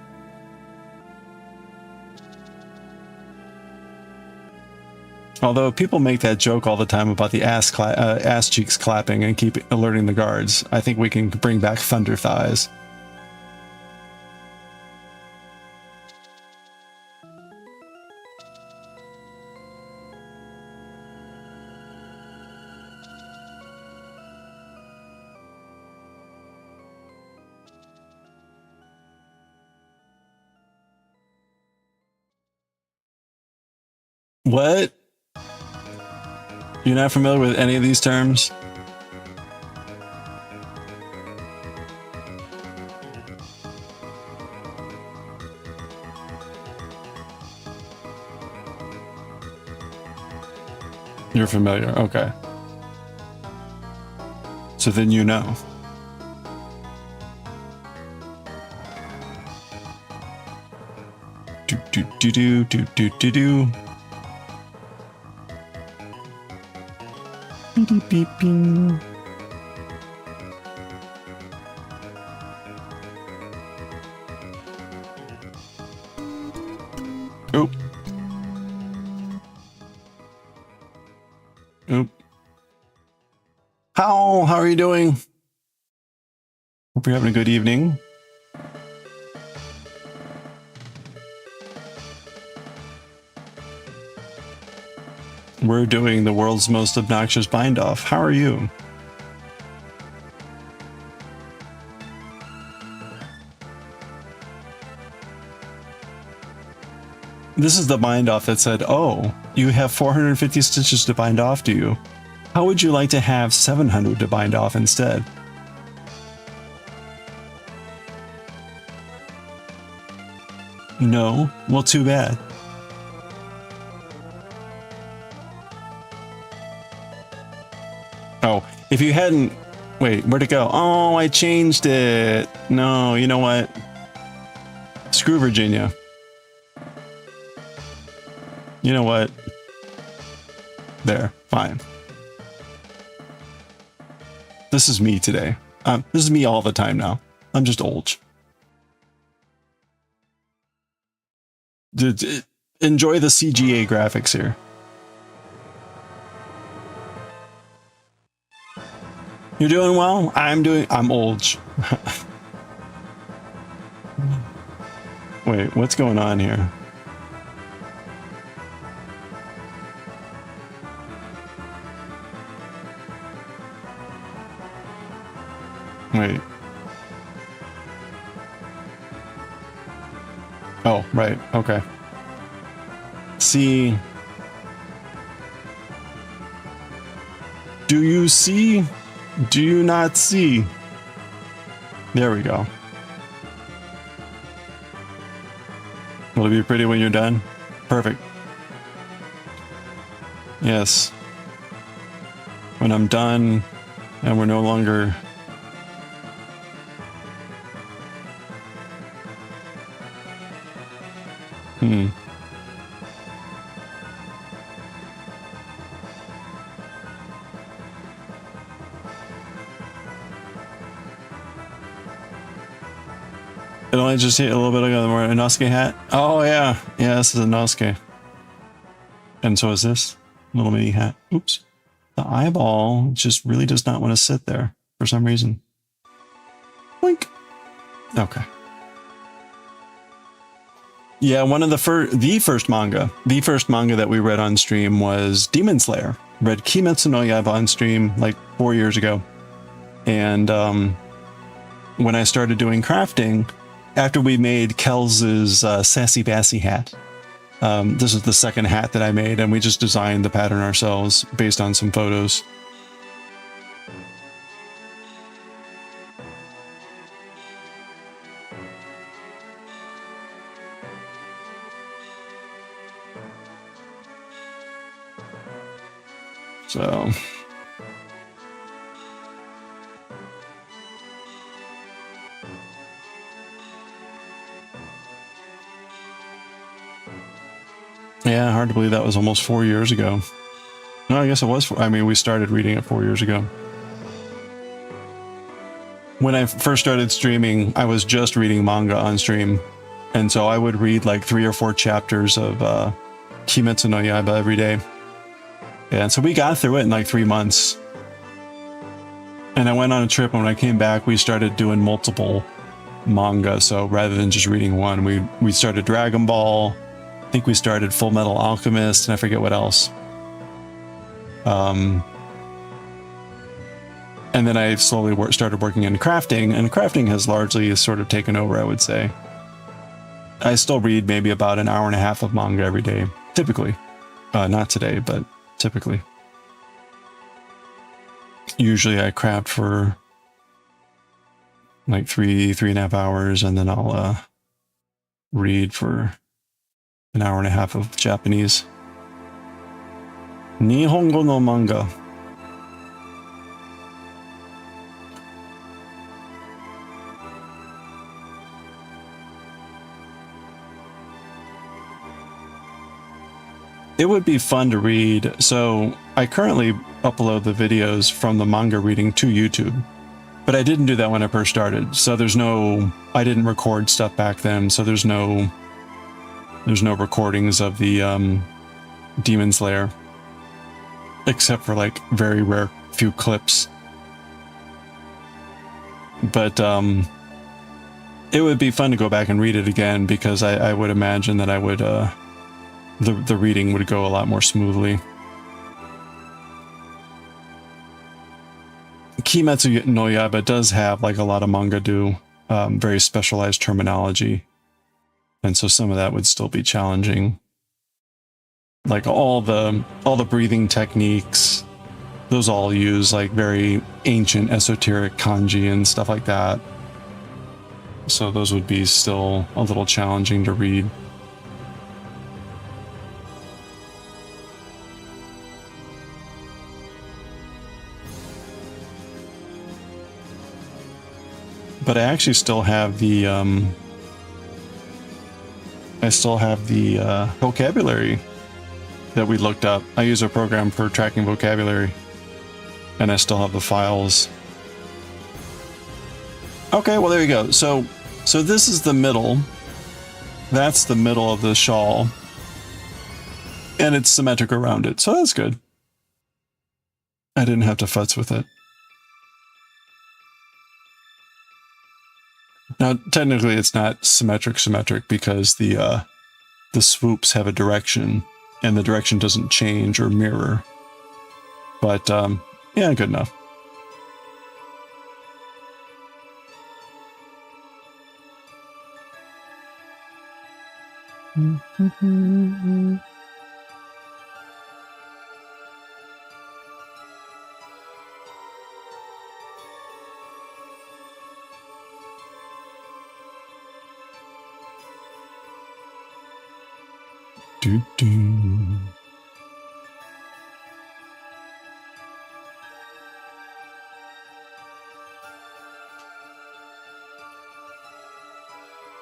Although people make that joke all the time about the ass cheeks clapping and keep alerting the guards, I think we can bring back thunder thighs. What? You're not familiar with any of these terms? You're familiar, okay. So then you know. Do do do do do do do do. Beep beep beep. Oh. Oop. How are you doing? Hope you're having a good evening. We're doing the world's most obnoxious bind-off. How are you? This is the bind-off that said, oh, you have 450 stitches to bind off, do you? How would you like to have 700 to bind off instead? No? Well, too bad. Oh, if you hadn't... Wait, where'd it go? Oh, I changed it. No, you know what? Screw Virginia. You know what? There, fine. This is me today. This is me all the time now. I'm just old. Enjoy the CGA graphics here. You're doing well? I'm old. Wait, what's going on here? Wait. Oh, right. Okay. See. Do you see? Do you not see? There we go. Will it be pretty when you're done? Perfect. Yes. When I'm done and we're no longer... It only just hit a little bit ago. More Inosuke hat. Oh yeah, yeah. This is a Inosuke, and so is this little mini hat. Oops, the eyeball just really does not want to sit there for some reason. Blink. Okay. Yeah, one of the first manga that we read on stream was Demon Slayer. Read Kimetsu no Yaiba on stream like 4 years ago, and when I started doing crafting. After we made Kels's Sassy Bassy hat, this is the second hat that I made, and we just designed the pattern ourselves based on some photos. So... Yeah, hard to believe that was almost 4 years ago. No, I guess it was. I mean, we started reading it 4 years ago. When I first started streaming, I was just reading manga on stream. And so I would read like 3 or 4 chapters of Kimetsu no Yaiba every day. And so we got through it in like 3 months. And I went on a trip, and when I came back, we started doing multiple manga. So rather than just reading one, we started Dragon Ball. I think we started Full Metal Alchemist, and I forget what else. And then I slowly started working in crafting, and crafting has largely sort of taken over, I would say. I still read maybe about an hour and a half of manga every day, typically. Not today, but typically. Usually I craft for like 3.5 hours, and then I'll read for an hour and a half of Japanese. Nihongo no manga. It would be fun to read. So I currently upload the videos from the manga reading to YouTube, but I didn't do that when I first started. So I didn't record stuff back then. So there's no recordings of the Demon Slayer. except for like very rare few clips. But it would be fun to go back and read it again, because I would imagine that I would the reading would go a lot more smoothly. Kimetsu no Yaiba does have, like a lot of manga do, very specialized terminology, and so some of that would still be challenging. Like all the breathing techniques, those all use like very ancient esoteric kanji and stuff like that. So those would be still a little challenging to read. But I actually still have the vocabulary that we looked up. I use a program for tracking vocabulary, and I still have the files. Okay, well there you go. So this is the middle. That's the middle of the shawl, and it's symmetric around it, so that's good. I didn't have to futz with it. Now, technically, it's not symmetric because the swoops have a direction, and the direction doesn't change or mirror. But yeah, good enough.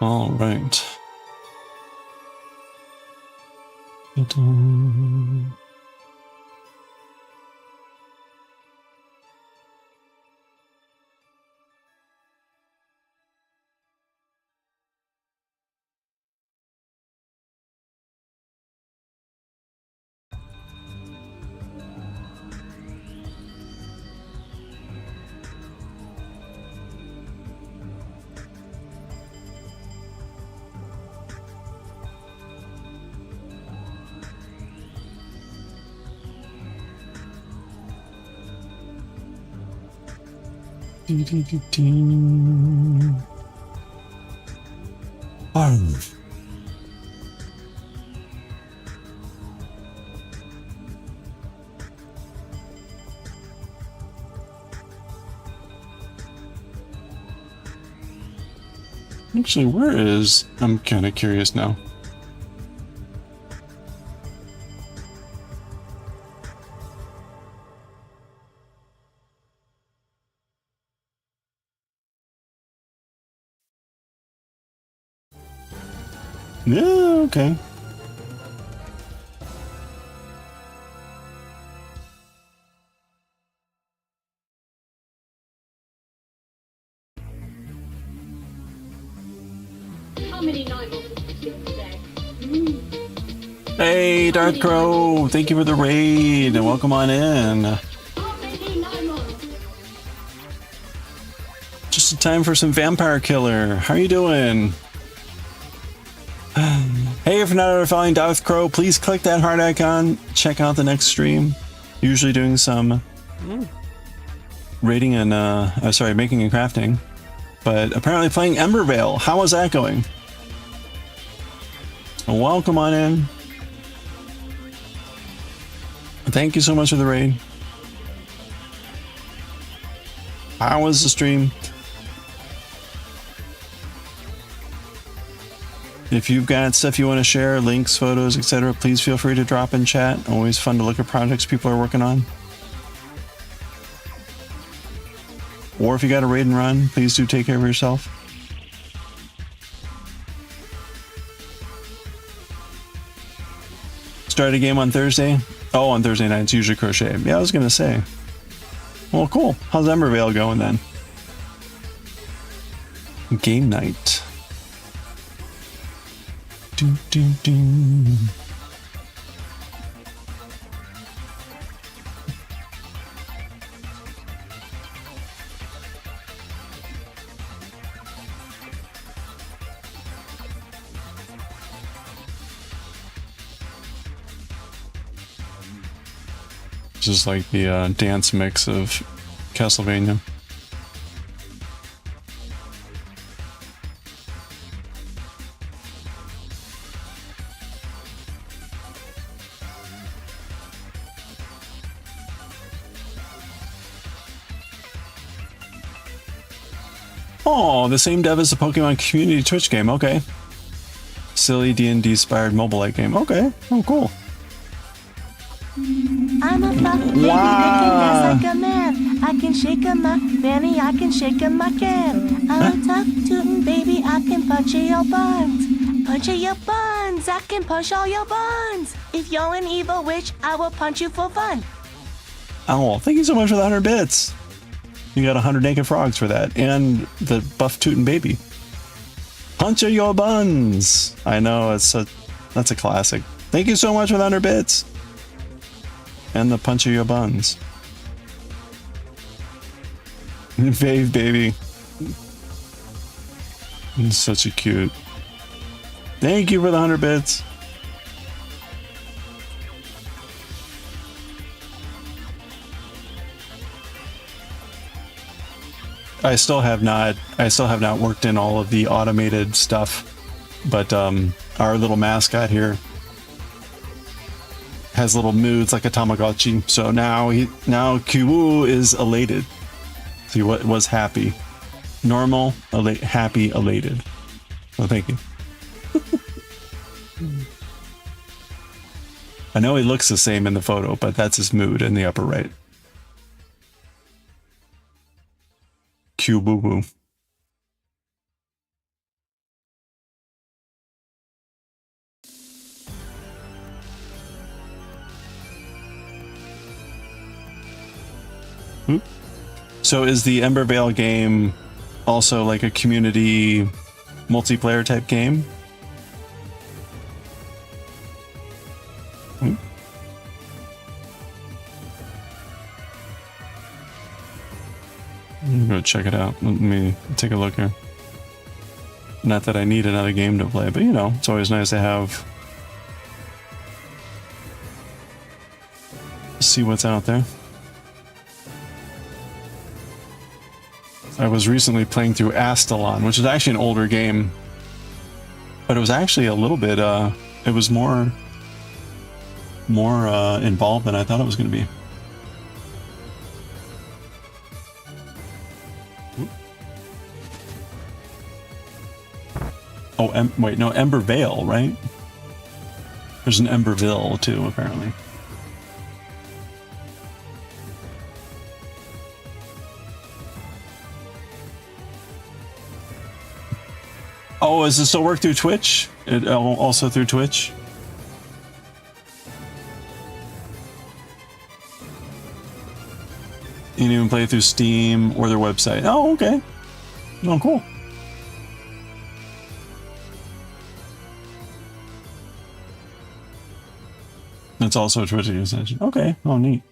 All right. Actually, where is... I'm kind of curious now. Yeah, okay. How many night models did you today? Hey, Darth Crow! Thank you for the raid, and welcome on in. How many night models? Just in time for some Vampire Killer. How are you doing? Hey, if you're not already following Darth Crow, please click that heart icon. Check out the next stream. Usually doing some raiding and making and crafting. But apparently playing Embervale. How is that going? Welcome on in. Thank you so much for the raid. How was the stream? If you've got stuff you want to share, links, photos, etc., please feel free to drop in chat. Always fun to look at projects people are working on. Or if you got a raid and run, please do take care of yourself. Start a game on Thursday? Oh, on Thursday nights, usually crochet. Yeah, I was going to say. Well, cool. How's Embervale going then? Game night. Do, do, do. Just like the dance mix of Castlevania. Oh, the same dev as the Pokemon Community Twitch game. Okay. Silly D&D inspired mobile-like game. Okay. Oh, cool. I'm a fuck baby that can dance like a man. I can shake a my fanny, I can shake a my can. I'm a tough tootin' baby, I can punch in your buns. Punch in your buns, I can punch all your buns. If you're an evil witch, I will punch you for fun. Oh, thank you so much for the 100 bits. You got 100 naked frogs for that, and the buff tootin' baby. Punch your buns. I know, that's a classic. Thank you so much for the 100 bits. And the punch your buns. Fave baby. It's such a cute. Thank you for the 100 bits. I still have not worked in all of the automated stuff, but our little mascot here has little moods like a Tamagotchi. So now Kyuu is elated. See what was happy, normal, happy, elated. Well, thank you. I know he looks the same in the photo, but that's his mood in the upper right. Q boo boo. So is the Ember Vale game also like a community multiplayer type game? Go check it out. Let me take a look here. Not that I need another game to play, but you know, it's always nice to have. See what's out there. I was recently playing through Astalon, which is actually an older game, but it was actually a little bit, it was more involved than I thought it was going to be. Oh, wait, no, Ember Vale, right? There's an Emberville too, apparently. Oh, does it still work through Twitch? It also through Twitch? You can even play it through Steam or their website. Oh, okay. Oh, cool. It's also a Twitch extension. Okay. Oh, neat.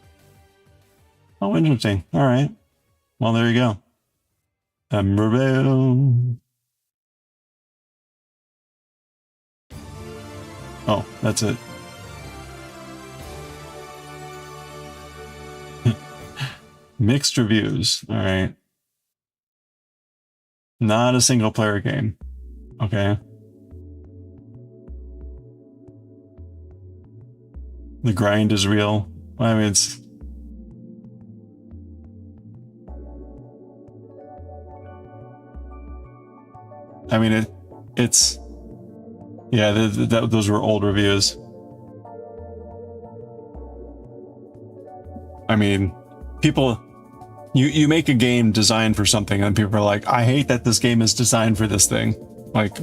Oh, interesting. All right. Well, there you go. Embervale. Oh, that's it. Mixed reviews. All right. Not a single player game. Okay. The grind is real. I mean, it's... I mean, it's... Yeah, those were old reviews. I mean, people... You make a game designed for something, and people are like, I hate that this game is designed for this thing. Like...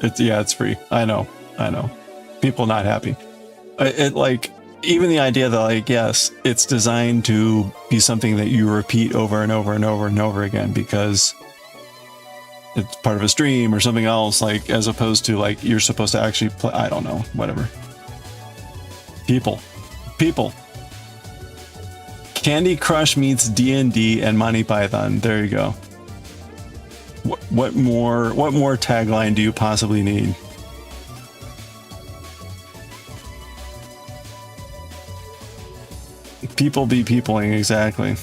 it's free. I know. People not happy. It like, even the idea that like, yes, it's designed to be something that you repeat over and over and over and over again because it's part of a stream or something else, like, as opposed to like, you're supposed to actually play, I don't know, whatever. People. Candy Crush meets D&D and Monty Python. There you go. What more tagline do you possibly need? People be peopling, exactly.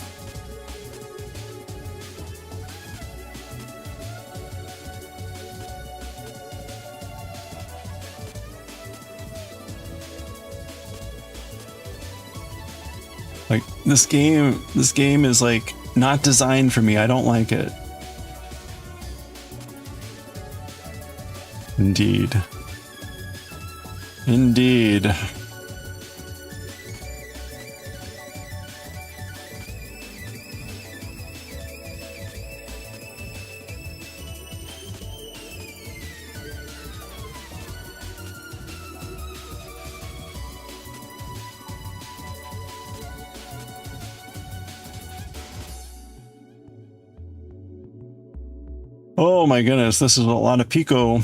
Like this game is like not designed for me. I don't like it. Indeed. Indeed. Oh my goodness, this is a lot of Picot.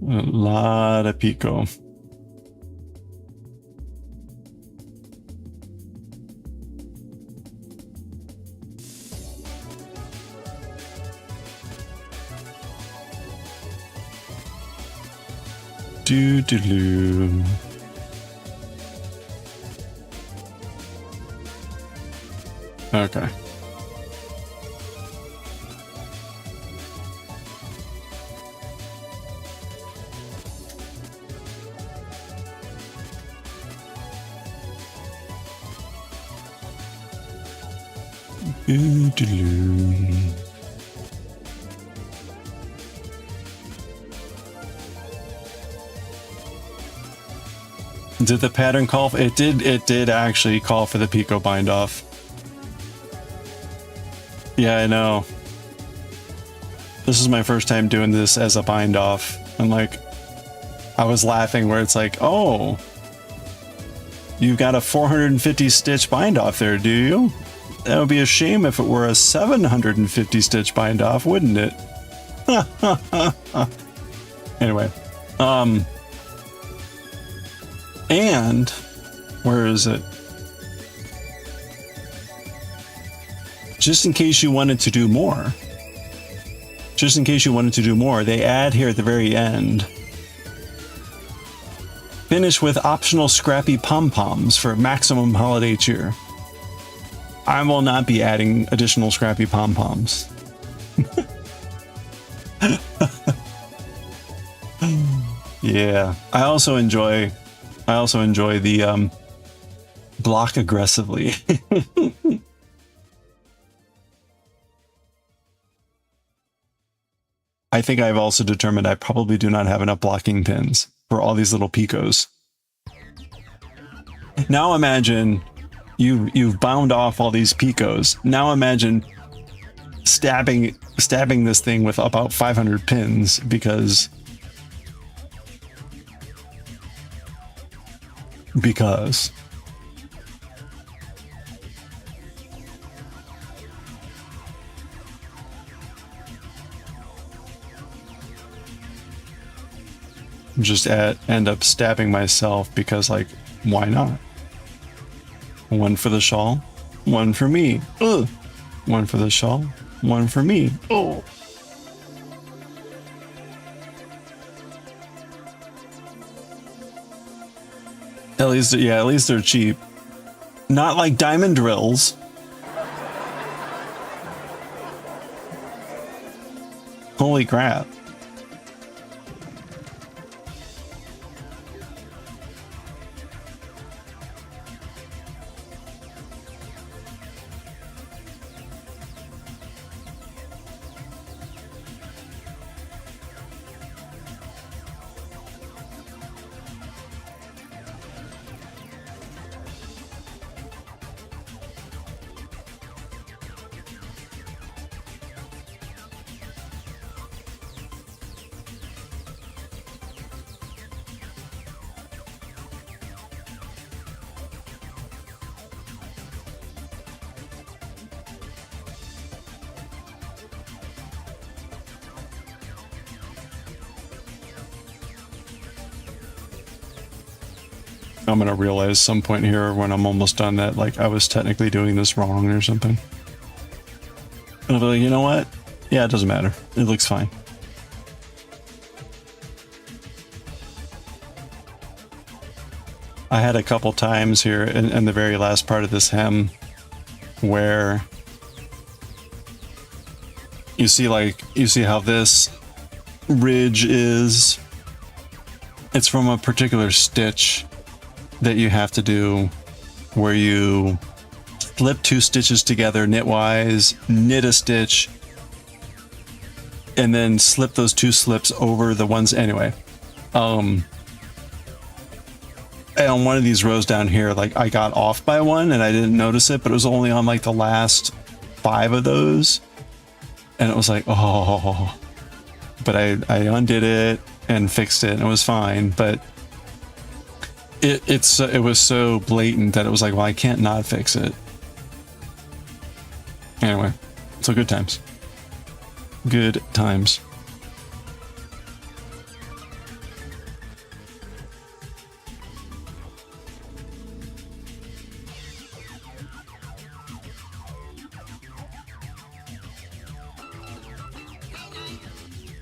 A lot of Picot. Doo-doo-doo. Okay. Doo-doo-doo. Did the pattern call? It did actually call for the Picot bind off. Yeah, I know. This is my first time doing this as a bind off. And like, I was laughing where it's like, oh, you've got a 450 stitch bind off there, do you? That would be a shame if it were a 750 stitch bind off, wouldn't it? Anyway, and where is it? Just in case you wanted to do more. Just in case you wanted to do more, they add here at the very end. Finish with optional scrappy pom-poms for maximum holiday cheer. I will not be adding additional scrappy pom-poms. Yeah, I also enjoy the block aggressively. I think I've also determined I probably do not have enough blocking pins for all these little Picots. Now imagine you've bound off all these Picots. Now imagine stabbing this thing with about 500 pins because just end up stabbing myself because, like, why not? One for the shawl, one for me. Ugh. One for the shawl, one for me. Oh. At least they're cheap. Not like diamond drills. Holy crap. I'm gonna realize some point here when I'm almost done that like I was technically doing this wrong or something. And I'll be like, you know what? Yeah, it doesn't matter. It looks fine. I had a couple times here in the very last part of this hem where you see how this ridge is. It's from a particular stitch that you have to do where you slip 2 stitches together knitwise, knit a stitch, and then slip those 2 slips over the ones anyway. And on one of these rows down here, like I got off by one and I didn't notice it, but it was only on like the last 5 of those. And it was like, oh, but I undid it and fixed it and it was fine. But it was so blatant that it was like, well, I can't not fix it. Anyway, so good times. Good times.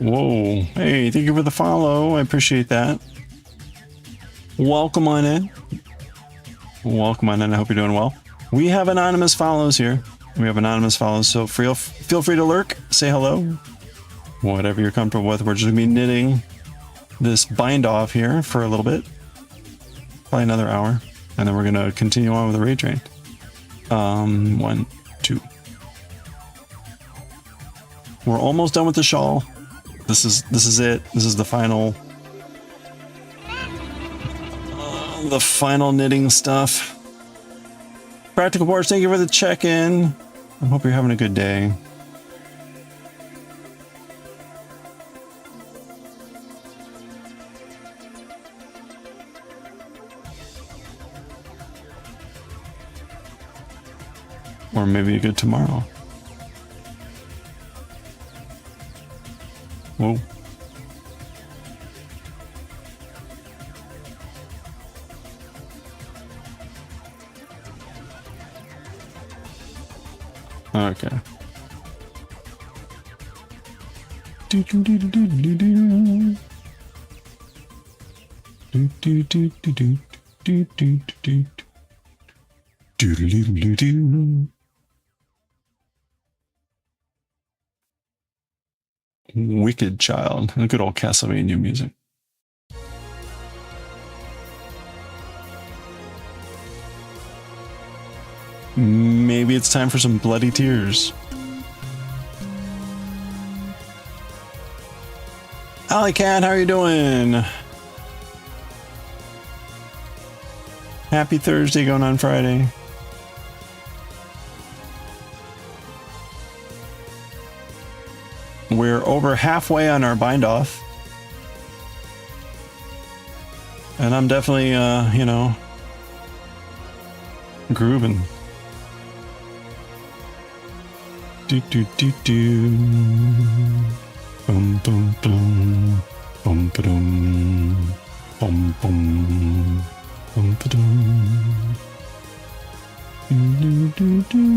Whoa. Hey, thank you for the follow. I appreciate that. Welcome on in. Welcome on in. I hope you're doing well. We have anonymous follows here. We have anonymous follows, so feel free to lurk, say hello. Whatever you're comfortable with. We're just going to be knitting this bind off here for a little bit. Probably another hour. And then we're going to continue on with the raid train. 1, 2. We're almost done with the shawl. This is it. This is the final knitting stuff. Practical Boards, thank you for the check-in. I hope you're having a good day. Or maybe a good tomorrow. Whoa. Okay. Do do do do do do. Do do do do do do do do do do do. Wicked Child. Good old Castlevania music. Maybe it's time for some bloody tears. Alley Cat, how are you doing? Happy Thursday going on Friday. We're over halfway on our bind off. And I'm definitely, you know, grooving. Do do do do. Bum bum bum. Bum ba-dum. Bum bum. Bum ba-dum. Do do do.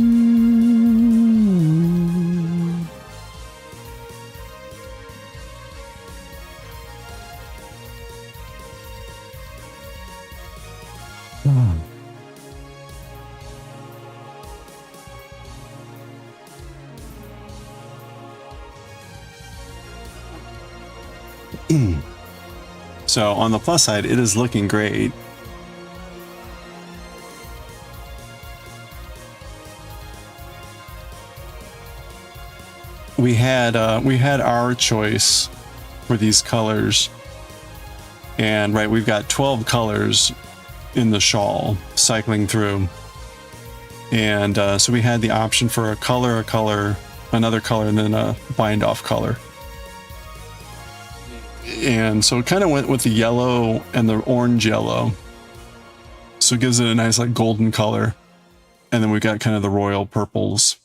So on the plus side, it is looking great. We had our choice for these colors, and right, we've got 12 colors in the shawl cycling through, and so we had the option for a color, another color, and then a bind off color. And so it kind of went with the yellow and the orange yellow, so it gives it a nice like golden color. And then we've got kind of the royal purples,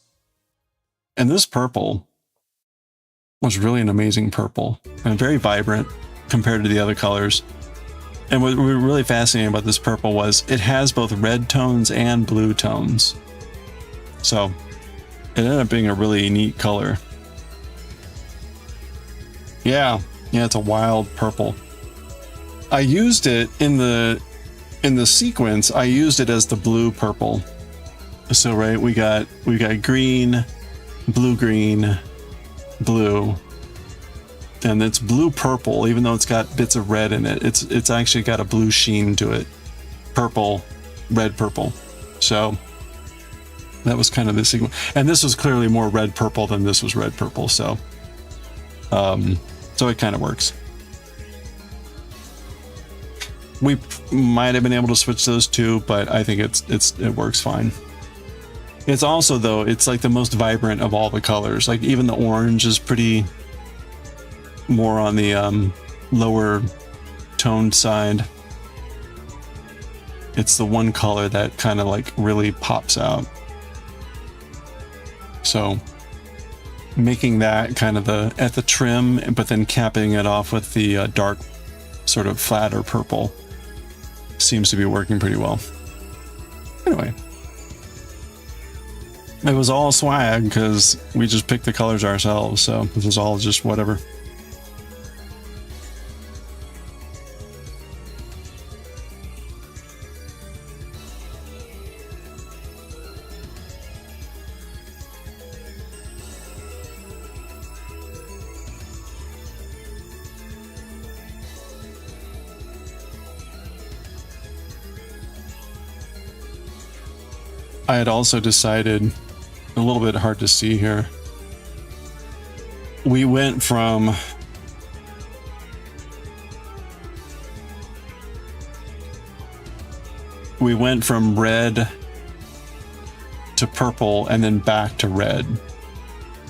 and this purple was really an amazing purple and very vibrant compared to the other colors. And what was really fascinating about this purple was it has both red tones and blue tones. So it ended up being a really neat color. Yeah, it's a wild purple. I used it in the sequence. I used it as the blue purple. So right, we got green, blue, and it's blue purple. Even though it's got bits of red in it, it's actually got a blue sheen to it. Purple, red, purple. So that was kind of the sequence. And this was clearly more red purple than this was red purple. So it kind of works. We might have been able to switch those two, but I think it works fine. It's also, though, it's like the most vibrant of all the colors. Like even the orange is pretty more on the lower toned side. It's the one color that kind of like really pops out. So making that kind of at the trim, but then capping it off with the dark sort of flatter purple seems to be working pretty well. Anyway, it was all swag because we just picked the colors ourselves, so this was all just whatever. I had also decided, a little bit hard to see here, we went from red to purple and then back to red.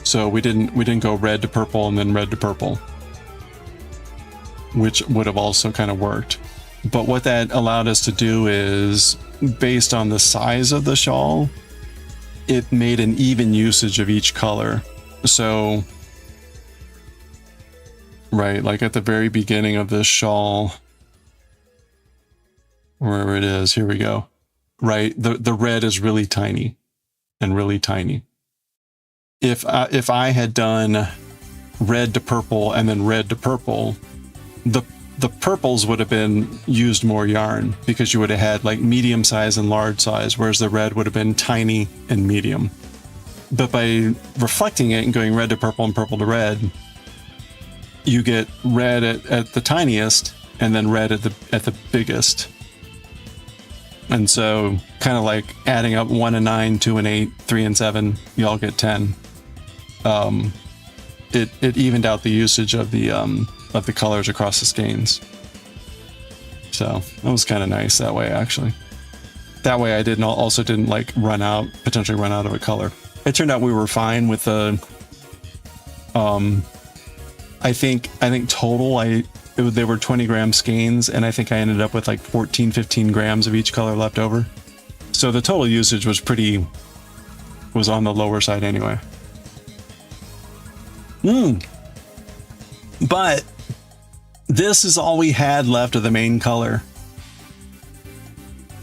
So we didn't go red to purple and then red to purple, which would have also kind of worked. But what that allowed us to do is, based on the size of the shawl, it made an even usage of each color. So, right, like at the very beginning of this shawl, wherever it is, here we go. Right, the red is really tiny and really tiny. If I had done red to purple and then red to purple, the purples would have been used more yarn because you would have had like medium size and large size, whereas the red would have been tiny and medium. But by reflecting it and going red to purple and purple to red, you get red at the tiniest and then red at the biggest. And so kind of like adding up 1 and 9, 2 and 8, 3 and 7, you all get 10. It evened out the usage of the colors across the skeins. So that was kind of nice that way, actually. That way I didn't like potentially run out of a color. It turned out we were fine with the I think total they were 20-gram skeins, and I think I ended up with like 14-15 grams of each color left over. So the total usage was on the lower side anyway. But this is all we had left of the main color.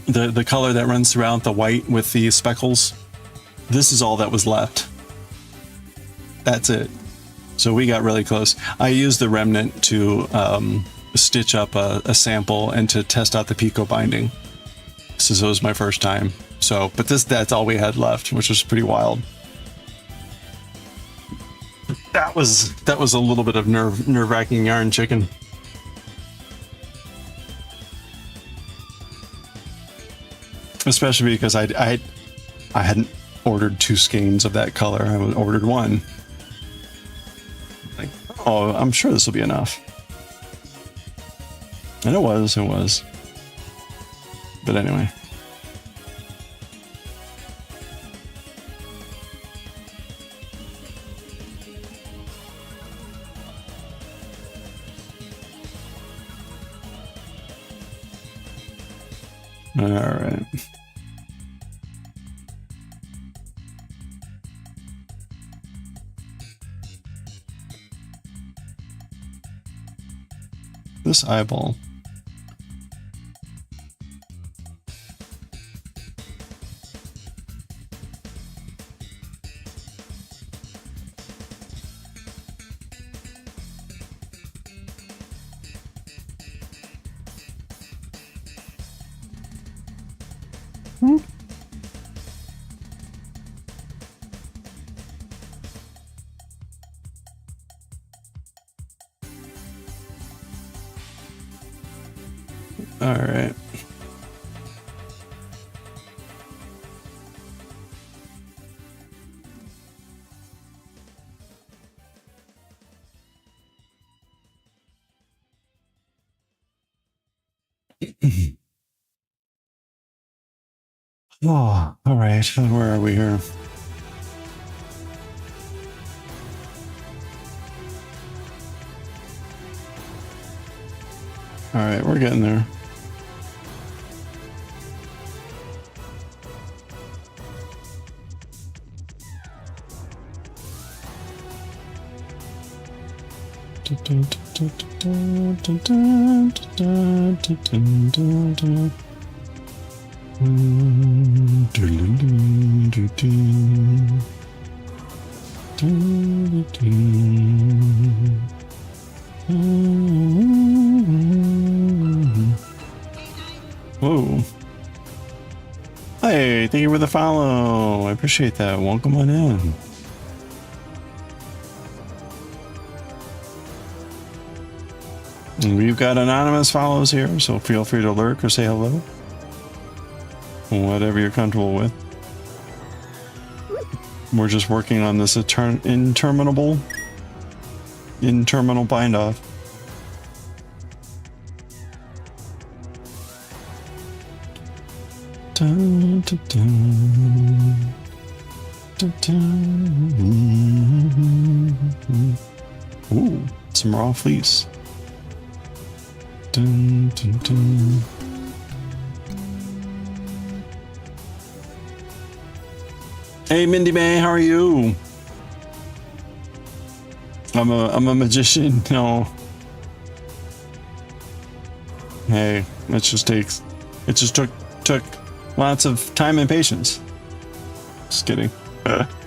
The color that runs throughout, the white with the speckles. This is all that was left. That's it. So we got really close. I used the remnant to stitch up a sample and to test out the Picot binding. So it was my first time. So, but that's all we had left, which was pretty wild. That was a little bit of nerve-wracking yarn chicken. Especially because I hadn't ordered 2 skeins of that color. I ordered 1. Like, oh, I'm sure this will be enough. And it was. But anyway. All right. This eyeball. All right. Oh, all right. Where are we here? All right, we're getting there. Whoa. Hey, thank you for the follow. I appreciate that. Welcome on in. We've got anonymous follows here, so feel free to lurk or say hello. Whatever you're comfortable with. We're just working on this interminable bind off. Dun, dun, dun. Dun, dun. Ooh, some raw fleece. Dun, dun, dun. Hey Mindy May, how are you? I'm a magician. No. Hey, it just took lots of time and patience. Just kidding.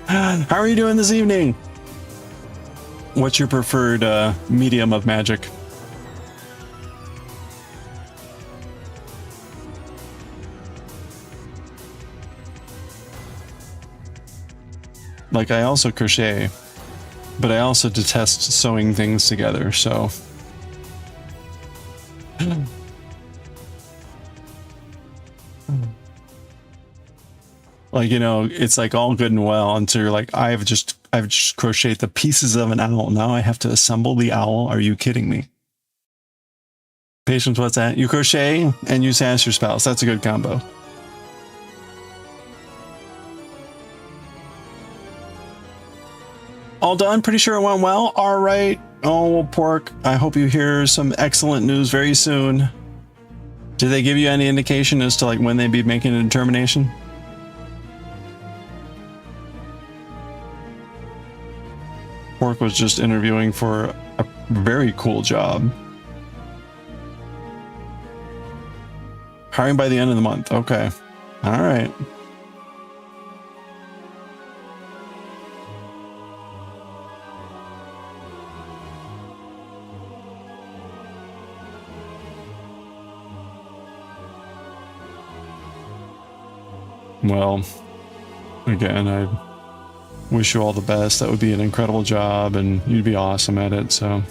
How are you doing this evening? What's your preferred medium of magic? Like, I also crochet, but I also detest sewing things together, so. Like, you know, it's like all good and well until you're like, I've just crocheted the pieces of an owl. Now I have to assemble the owl. Are you kidding me? Patience, what's that? You crochet and you sass your spouse. That's a good combo. All done? Pretty sure it went well. All right. Oh, well, Pork, I hope you hear some excellent news very soon. Did they give you any indication as to like when they'd be making a determination? Pork was just interviewing for a very cool job. Hiring by the end of the month. Okay. All right. Well, again, I wish you all the best. That would be an incredible job and you'd be awesome at it, so.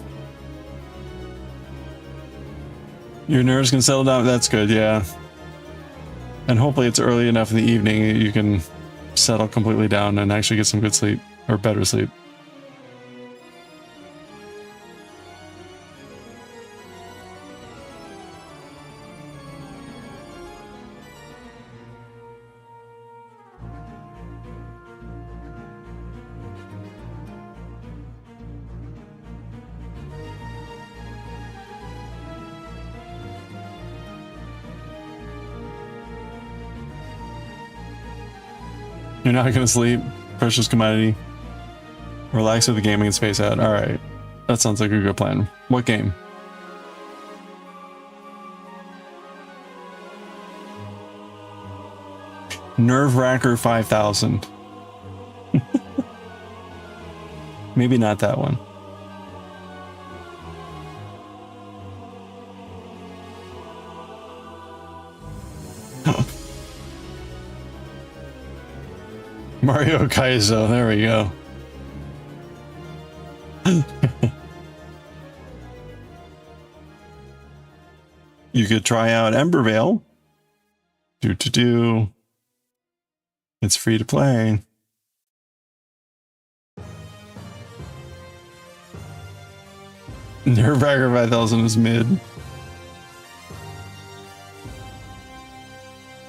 Your nerves can settle down. That's good, yeah. And hopefully it's early enough in the evening that you can settle completely down and actually get some good sleep, or better sleep. You're not gonna sleep. Precious commodity. Relax with the gaming and space out. Alright. That sounds like a good plan. What game? Nerve-Wracker 5000. Maybe not that one. Tokyo Kaizo. There we go. You could try out Embervale. Do. It's free to play. Nerfbacker 5000 is mid.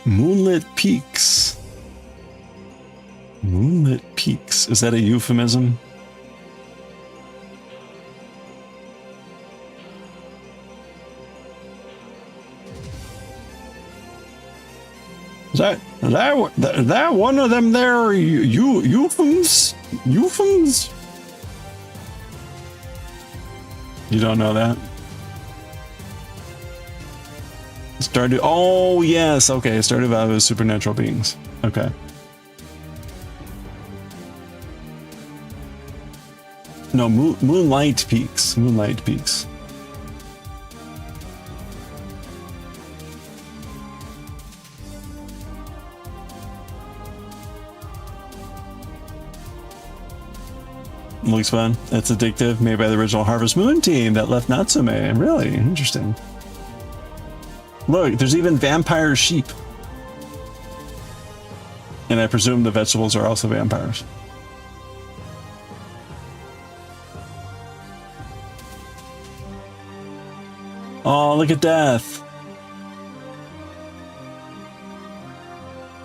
Moonlit Peaks. Moonlit Peaks. Is that a euphemism? Is that one of them there euphems? Euphems? You don't know that? Stardew. Oh yes, okay. Stardew Valley with supernatural beings. Okay. No, Moonlight Peaks. Moonlight Peaks. Looks fun. That's addictive. Made by the original Harvest Moon team that left Natsume. Really interesting. Look, there's even vampire sheep. And I presume the vegetables are also vampires. Oh, look at Death.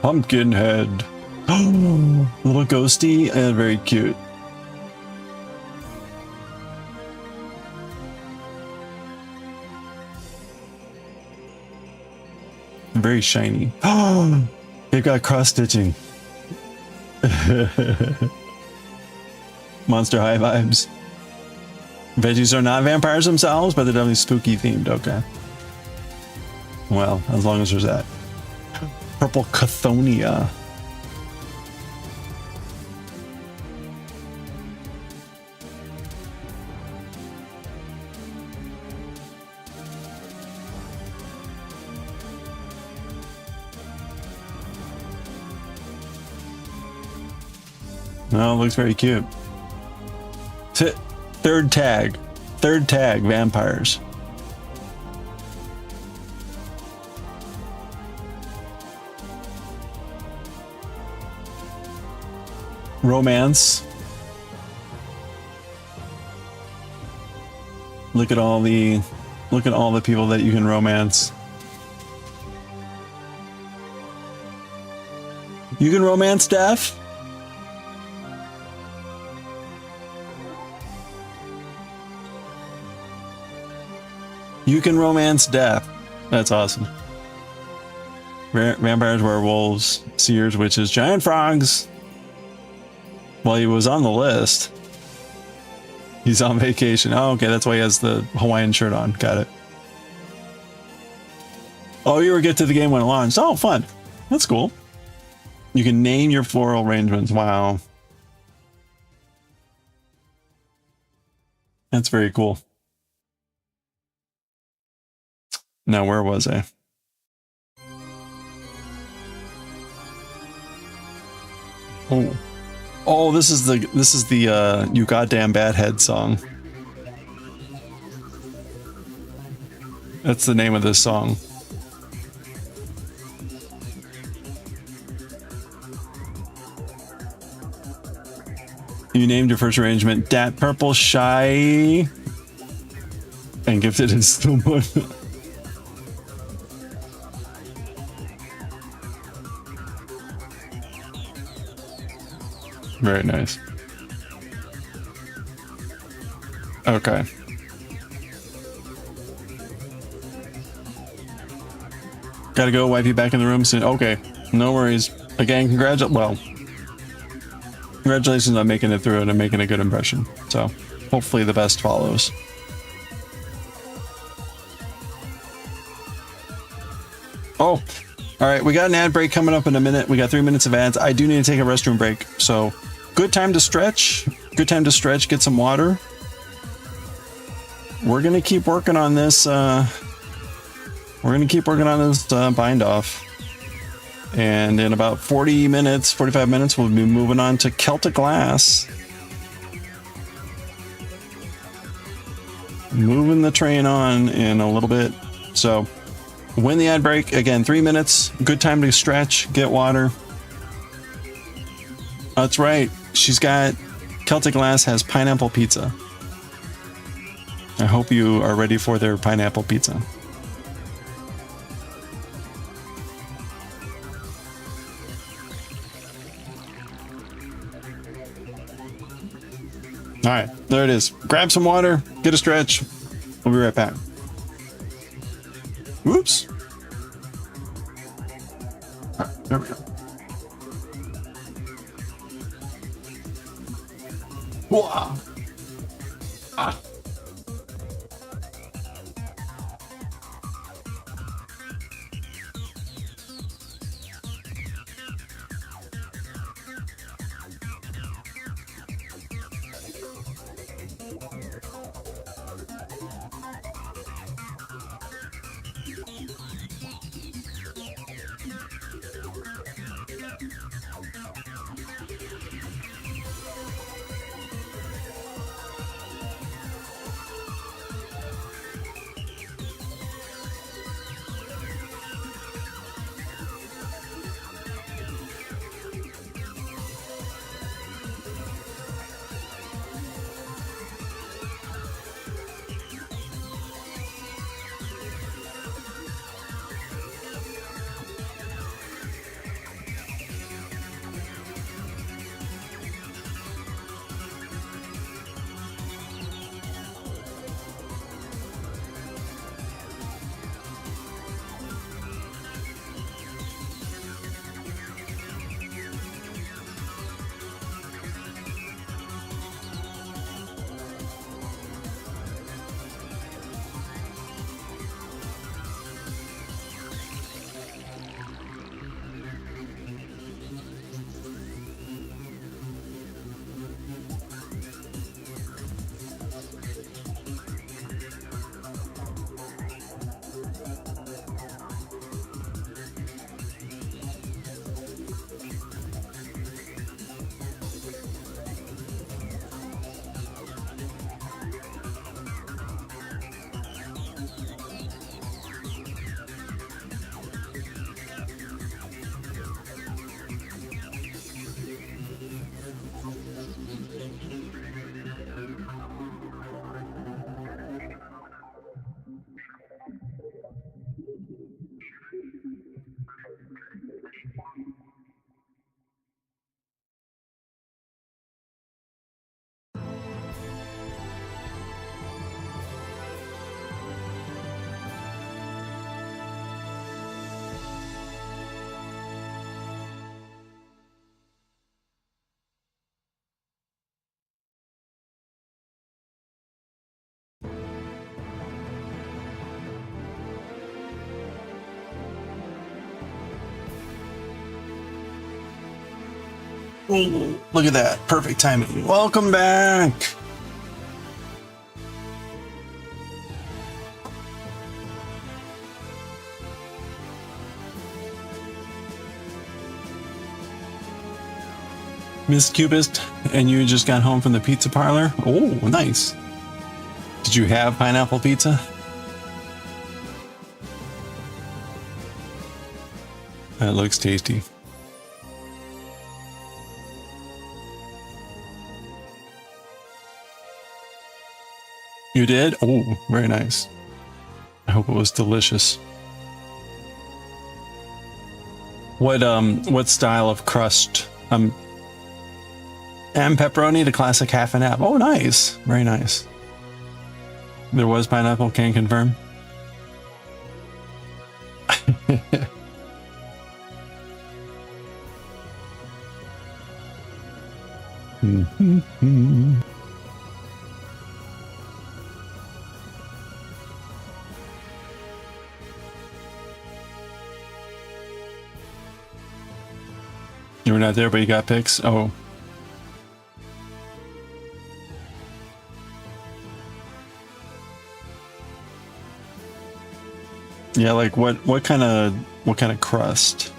Pumpkinhead. Oh, little ghosty and very cute. Very shiny. Oh, they've got cross stitching. Monster High vibes. Veggies are not vampires themselves, but they're definitely spooky themed. Okay. Well, as long as there's that. Purple Cathonia. Oh, looks very cute. Third tag, vampires. Romance. Look at all the people that you can romance. You can romance Death? You can romance Death. That's awesome. Vampires, werewolves, seers, witches, giant frogs. Well, he was on the list. He's on vacation. Oh, okay, that's why he has the Hawaiian shirt on. Got it. Oh, you were get to the game when it launched. Oh, fun. That's cool. You can name your floral arrangements. Wow. That's very cool. Now, where was I? Oh, this is the You Goddamn Badhead song. That's the name of this song. You named your first arrangement Dat Purple Shy and gifted it to someone. Very nice. Okay. Gotta go. Wipe you back in the room soon. Okay. No worries. Again, congratulations on making it through and making a good impression. So, hopefully the best follows. Oh, all right. We got an ad break coming up in a minute. We got 3 minutes of ads. I do need to take a restroom break. So, good time to stretch. Good time to stretch. Get some water. We're gonna keep working on this. Bind off. And in about 40 minutes, 45 minutes, we'll be moving on to Celtic glass. Moving the train on in a little bit. So when the ad break, again, 3 minutes, good time to stretch, get water. That's right. She's got Celtic glass has pineapple pizza. I hope you are ready for their pineapple pizza. All right, there it is. Grab some water, get a stretch. We'll be right back. Whoops. All right, there we go. Wow. Ah. Ooh, look at that. Perfect timing. Welcome back. Miss Cubist, and you just got home from the pizza parlor? Oh, nice. Did you have pineapple pizza? That looks tasty. You did? Oh, very nice. I hope it was delicious. What style of crust? And pepperoni, the classic half and half. Oh, nice. Very nice. There was pineapple, can confirm. You were not there, but you got pics? Oh. Yeah, like what kind of crust?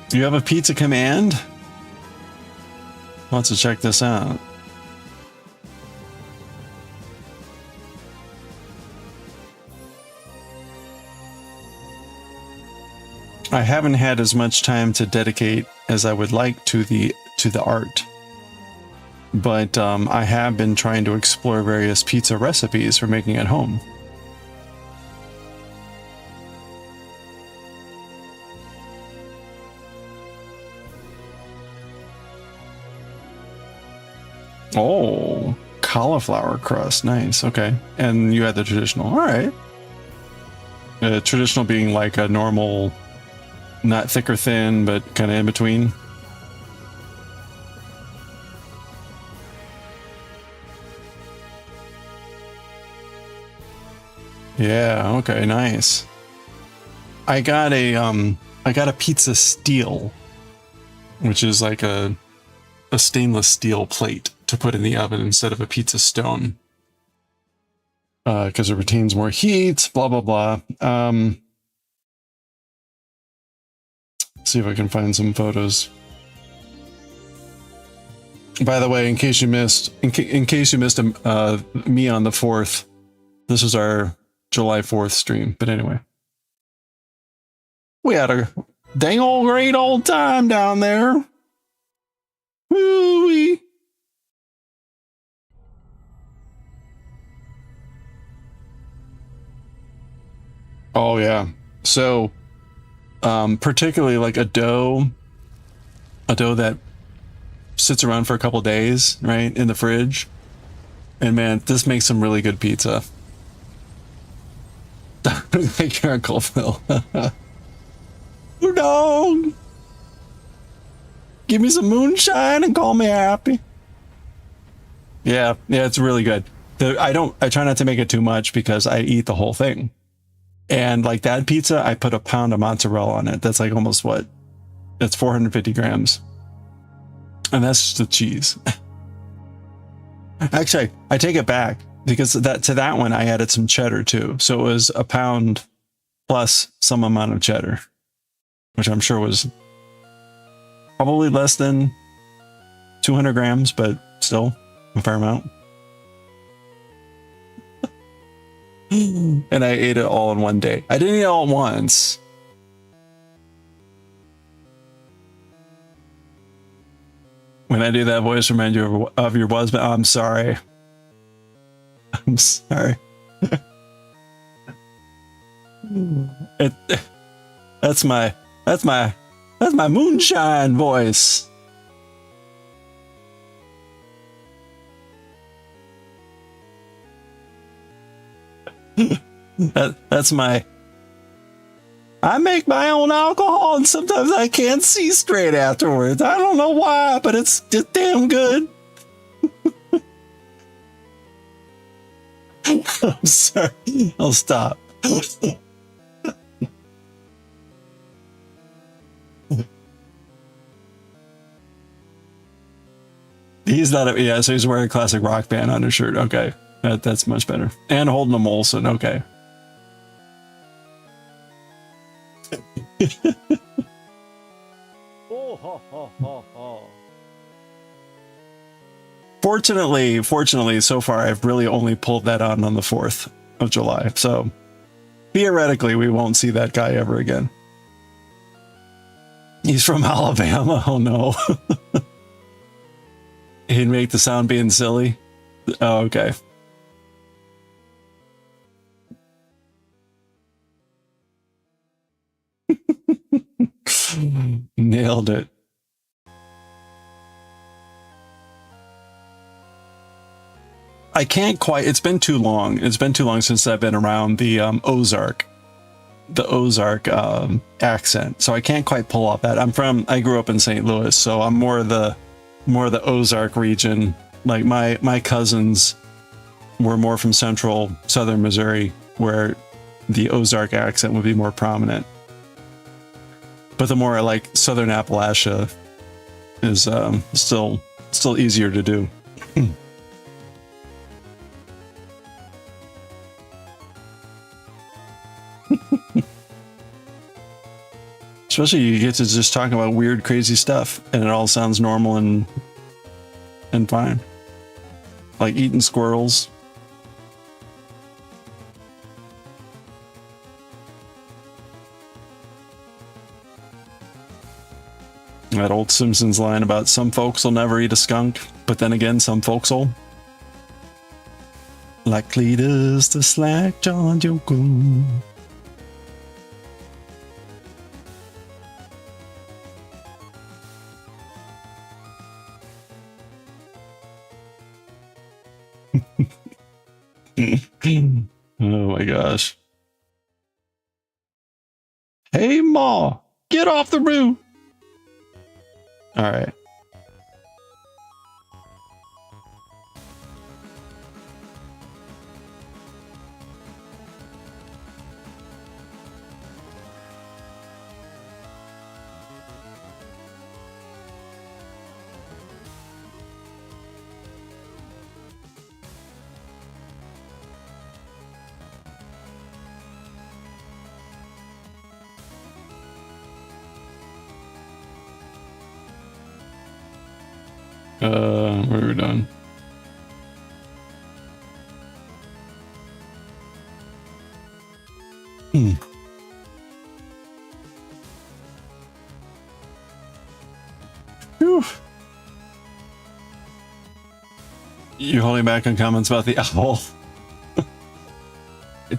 Do you have a pizza command? Let's check this out. I haven't had as much time to dedicate as I would like to the art, but I have been trying to explore various pizza recipes for making at home. Oh, cauliflower crust, nice. Okay, and you had the traditional. All right, traditional being like a normal. Not thick or thin, but kind of in between. Yeah, okay, nice. I got a pizza steel, which is like a stainless steel plate to put in the oven instead of a pizza stone. Because it retains more heat, blah blah blah. See if I can find some photos. By the way, in case you missed, me on the 4th, this was our July 4th stream. But anyway, we had a dang old great old time down there. Woo-wee. Oh yeah, so. Particularly like a dough that sits around for a couple days, right, in the fridge. And man, this makes some really good pizza. Thank you, Uncle Phil. Dog. Give me some moonshine and call me happy. Yeah, it's really good. I try not to make it too much because I eat the whole thing. And like that pizza, I put a pound of mozzarella on it. That's like almost what? That's 450 grams. And that's just the cheese. Actually, I take it back because to that one, I added some cheddar too. So it was a pound plus some amount of cheddar, which I'm sure was probably less than 200 grams, but still a fair amount. And I ate it all in one day. I didn't eat it all at once. When I do that voice, remind you of your husband. I'm sorry. I'm sorry. That's my moonshine voice. That's my. I make my own alcohol, and sometimes I can't see straight afterwards. I don't know why, but it's just damn good. I'm sorry. I'll stop. He's not a, yeah, so he's wearing a classic rock band on his shirt. Okay. That's much better. And holding a Molson. Okay. Oh, ha, ha, ha, ha. Fortunately, so far I've really only pulled that on the 4th of July. So theoretically, we won't see that guy ever again. He's from Alabama. Oh no. He'd make the sound being silly. Oh, okay. Nailed it. I can't quite, it's been too long. It's been too long since I've been around the Ozark accent. So I can't quite pull off that. I grew up in St. Louis, so I'm more the Ozark region. Like my cousins were more from southern Missouri, where the Ozark accent would be more prominent. But the more I like Southern Appalachia is still easier to do. Especially you get to just talk about weird, crazy stuff, and it all sounds normal and fine. Like eating squirrels. That old Simpsons line about some folks will never eat a skunk, but then again, some folks will. Like Cletus the Slack John Jokum. Oh my gosh. Hey Ma, get off the roof. All right. We're done. Whew. You holding back on comments about the owl?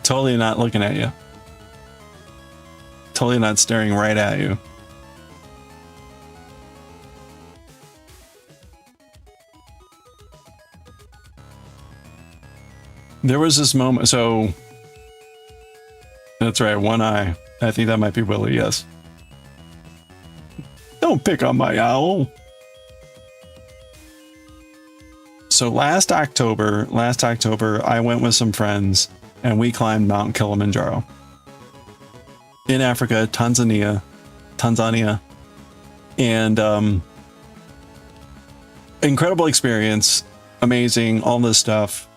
Totally not looking at you. Totally not staring right at you. There was this moment, so that's right, one eye. I think that might be Willie, yes. Don't pick on my owl. So last October, I went with some friends and we climbed Mount Kilimanjaro. In Africa, Tanzania. And incredible experience, amazing, all this stuff.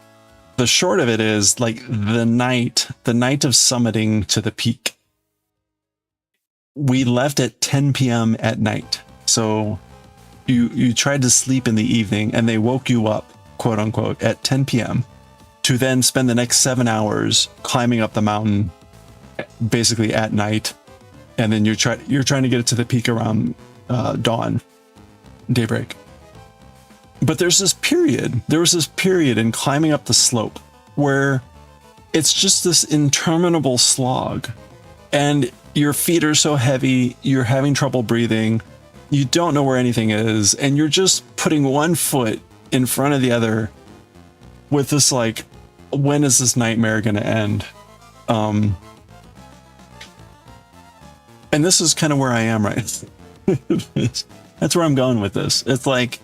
The short of it is, like, the night of summiting to the peak, we left at 10 p.m. at night. So you tried to sleep in the evening and they woke you up, quote unquote, at 10 p.m. to then spend the next 7 hours climbing up the mountain, basically at night. And then you're trying to get it to the peak around dawn, daybreak. But there was this period in climbing up the slope where it's just this interminable slog and your feet are so heavy, you're having trouble breathing, you don't know where anything is, and you're just putting one foot in front of the other with this, like, when is this nightmare going to end? And this is kind of where I am right. That's where I'm going with this. It's like,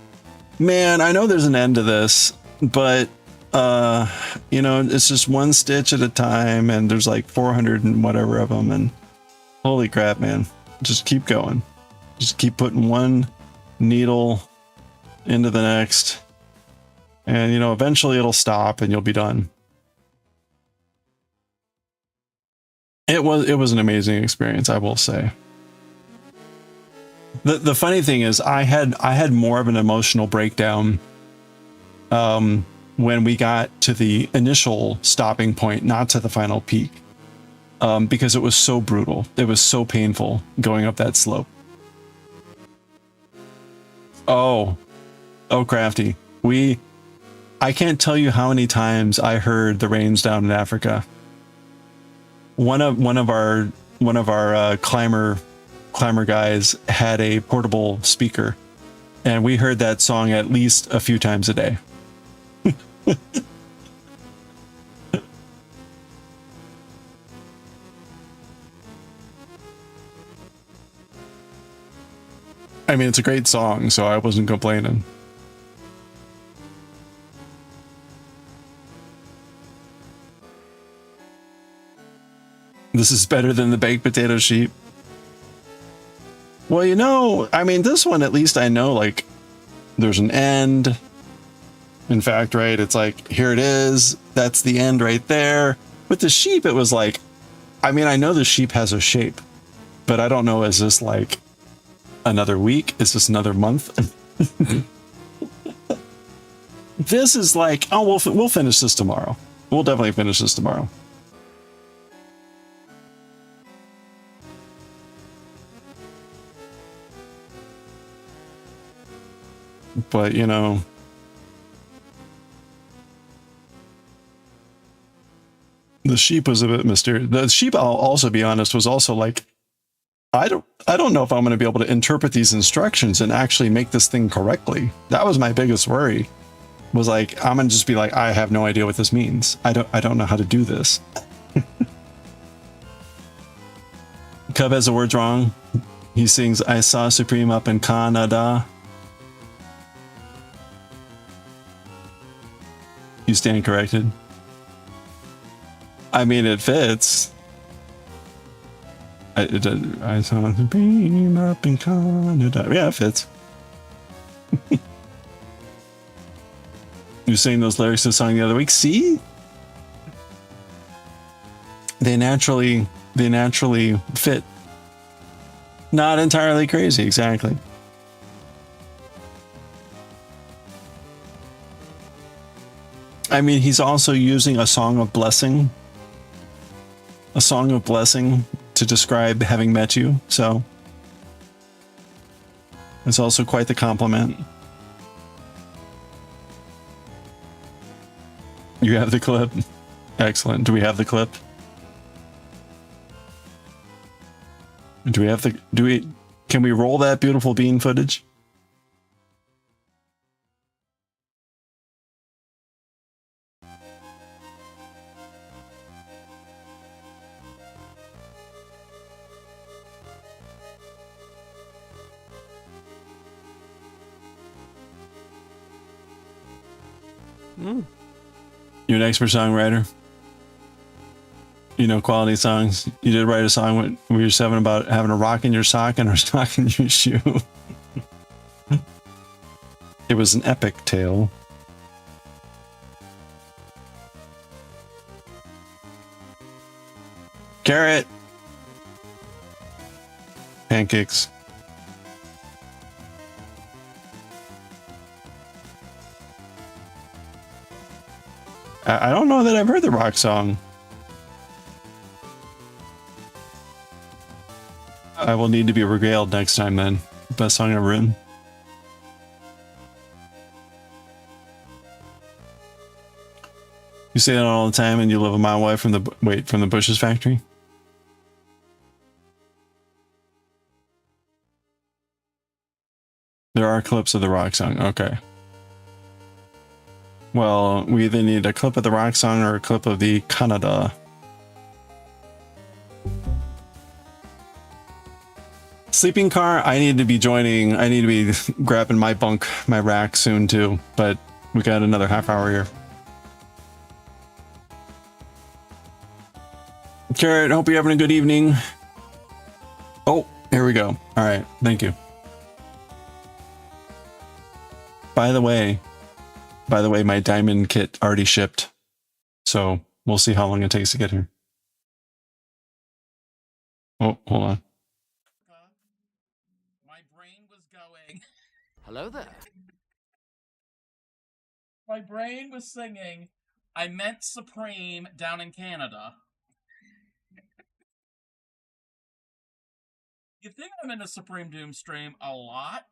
man, I know there's an end to this, but you know, it's just one stitch at a time, and there's like 400 and whatever of them, and holy crap, man, just keep going. Just keep putting one needle into the next, and you know, eventually it'll stop and you'll be done. It was an amazing experience, I will say. The funny thing is, I had more of an emotional breakdown when we got to the initial stopping point, not to the final peak, because it was so brutal. It was so painful going up that slope. Oh, Crafty. I can't tell you how many times I heard the rains down in Africa. One of our climber guys had a portable speaker, and we heard that song at least a few times a day. I mean, it's a great song, so I wasn't complaining. This is better than the baked potato sheep. Well, you know, I mean, this one, at least I know, like, there's an end. In fact, right, it's like, here it is. That's the end right there. With the sheep, it was like, I mean, I know the sheep has a shape. But I don't know, is this like another week? Is this another month? This is like, oh, we'll finish this tomorrow. We'll definitely finish this tomorrow. But, you know, the sheep was a bit mysterious. The sheep, I'll also be honest, was also like, I don't know if I'm going to be able to interpret these instructions and actually make this thing correctly. That was my biggest worry. Was like, I'm going to just be like, I have no idea what this means. I don't know how to do this. Cub has the words wrong. He sings, I saw Supreme up in Canada. You stand corrected. I mean, it fits. I saw Supreme up in Canada. Yeah, it fits. You sang those lyrics to the song the other week. See? They naturally fit. Not entirely crazy, exactly. I mean, he's also using a song of blessing. A song of blessing to describe having met you, so it's also quite the compliment. You have the clip? Excellent. Do we have the clip? Can we roll that beautiful bean footage? You're an expert songwriter. You know quality songs. You did write a song when we were 7 about having a rock in your sock and a sock in your shoe. It was an epic tale. Carrot. Pancakes. I don't know that I've heard the rock song. I will need to be regaled next time then. Best song ever written. You say that all the time and you live a mile away from the Bush's factory? There are clips of the rock song. Okay. Well, we either need a clip of the rock song or a clip of the Canada. Sleeping car, I need to be joining. I need to be grabbing my bunk, my rack soon too, but we got another half hour here. Carrot, hope you're having a good evening. Oh, here we go. All right, thank you. By the way, my diamond kit already shipped, so we'll see how long it takes to get here. Oh, hold on. My brain was going. Hello there. My brain was singing, I meant Supreme down in Canada. You think I'm in a Supreme Doom stream a lot?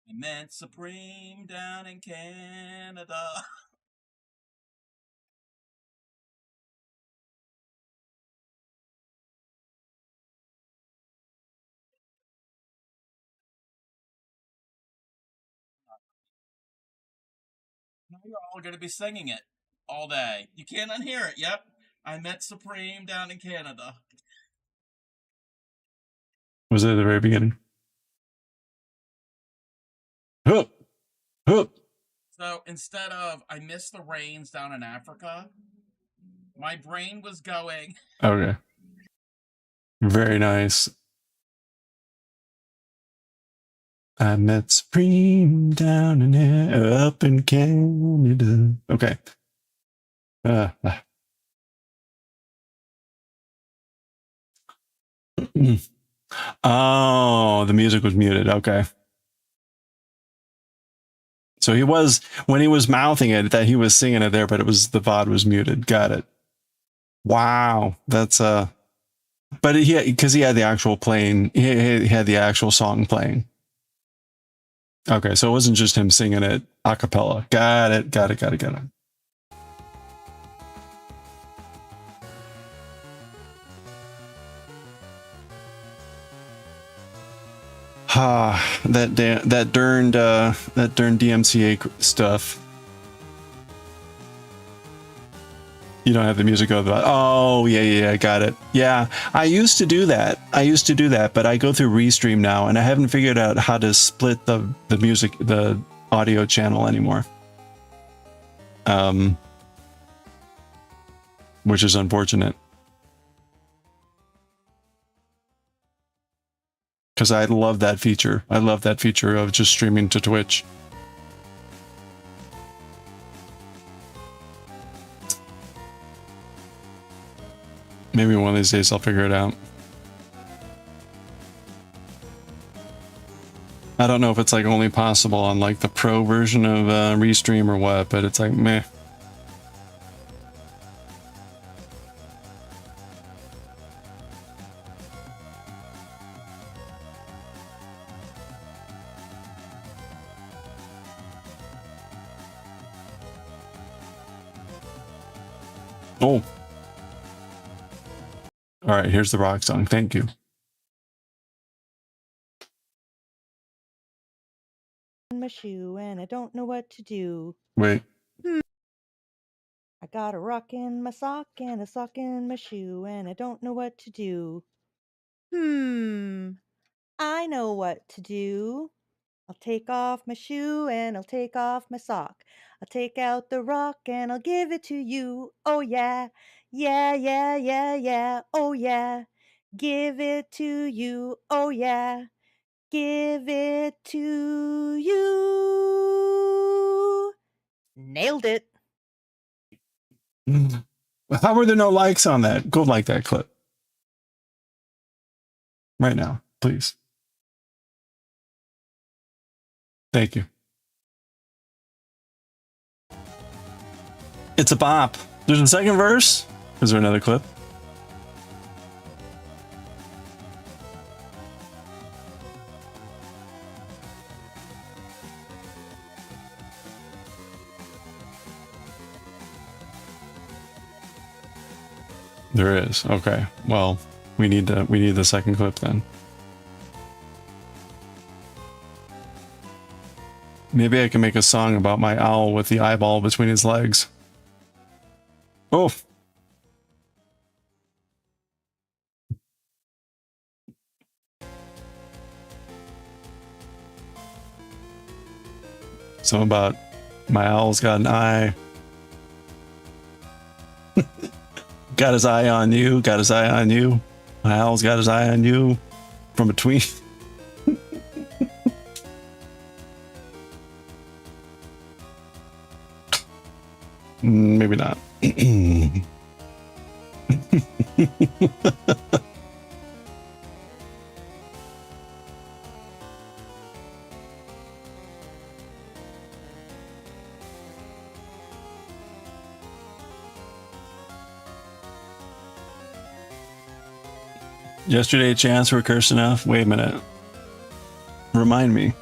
I meant Supreme down in Canada. Now you're all going to be singing it all day. You can't unhear it. Yep. I met Supreme down in Canada. Was it at the very beginning? Hup! Hup! So instead of I miss the rains down in Africa, my brain was going. Okay. Very nice. I met Supreme down in here, up in Canada. Okay. Oh, the music was muted. Okay. So he was, when he was mouthing it, that he was singing it there, but it was, the VOD was muted. Got it. Wow. That's, but he, because he had the actual playing, he had the actual song playing. Okay. So it wasn't just him singing it a cappella. Got it. Got it. Got it. Got it. That darned DMCA stuff. You don't have the music of that. Oh yeah, got it. Yeah, I used to do that. But I go through Restream now, and I haven't figured out how to split the music, the audio channel anymore. Which is unfortunate. Because I love that feature. I love that feature of just streaming to Twitch. Maybe one of these days I'll figure it out. I don't know if it's like only possible on like the pro version of Restream or what, but it's like meh. Oh. All right, here's the rock song. Thank you. My shoe and I don't know what to do. Wait. I got a rock in my sock and a sock in my shoe and I don't know what to do. I know what to do. I'll take off my shoe and I'll take off my sock. I'll take out the rock and I'll give it to you. Oh yeah, yeah, yeah, yeah, yeah, oh yeah. Give it to you, oh yeah. Give it to you. Nailed it. How were there no likes on that? Go like that clip. Right now, please. Thank you. It's a bop. There's a second verse. Is there another clip? There is. Okay. Well, we need the second clip then. Maybe I can make a song about my owl with the eyeball between his legs. Oh. Something about my owl's got an eye. Got his eye on you. Got his eye on you. My owl's got his eye on you. From between. Maybe not. Yesterday, chance were cursed enough. Wait a minute. Remind me.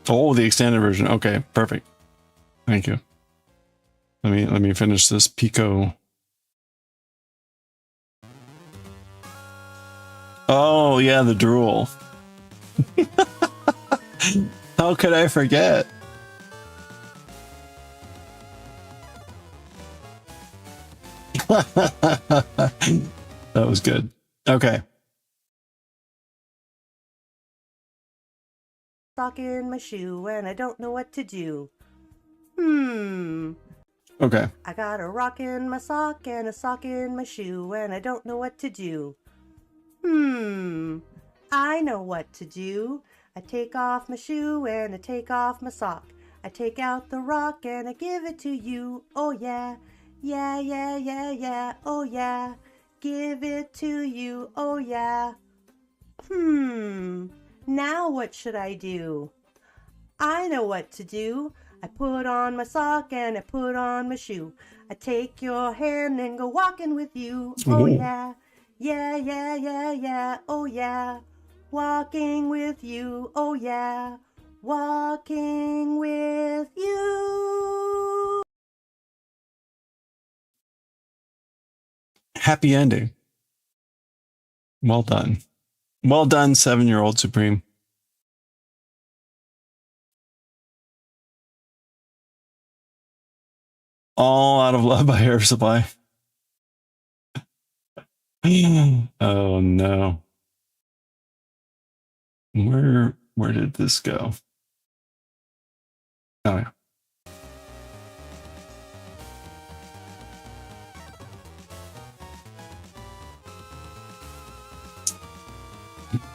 Oh, the extended version. Okay, perfect. Thank you. Let me finish this Picot. Oh yeah, the drool. How could I forget? That was good. Okay. sock in my shoe and I don't know what to do. Okay. I got a rock in my sock and a sock in my shoe and I don't know what to do. I know what to do. I take off my shoe and I take off my sock. I take out the rock and I give it to you. Oh yeah, yeah, yeah, yeah, yeah, oh yeah. Give it to you, oh yeah. Now what should I do? I know what to do. I put on my sock and I put on my shoe. I take your hand and go walking with you. Oh yeah, yeah, yeah, yeah, yeah, oh yeah. Walking with you, oh yeah. Walking with you. Happy ending. Well done. Well done, 7-year-old Supreme. All Out of Love by Air Supply. Oh no. Where did this go? Oh yeah.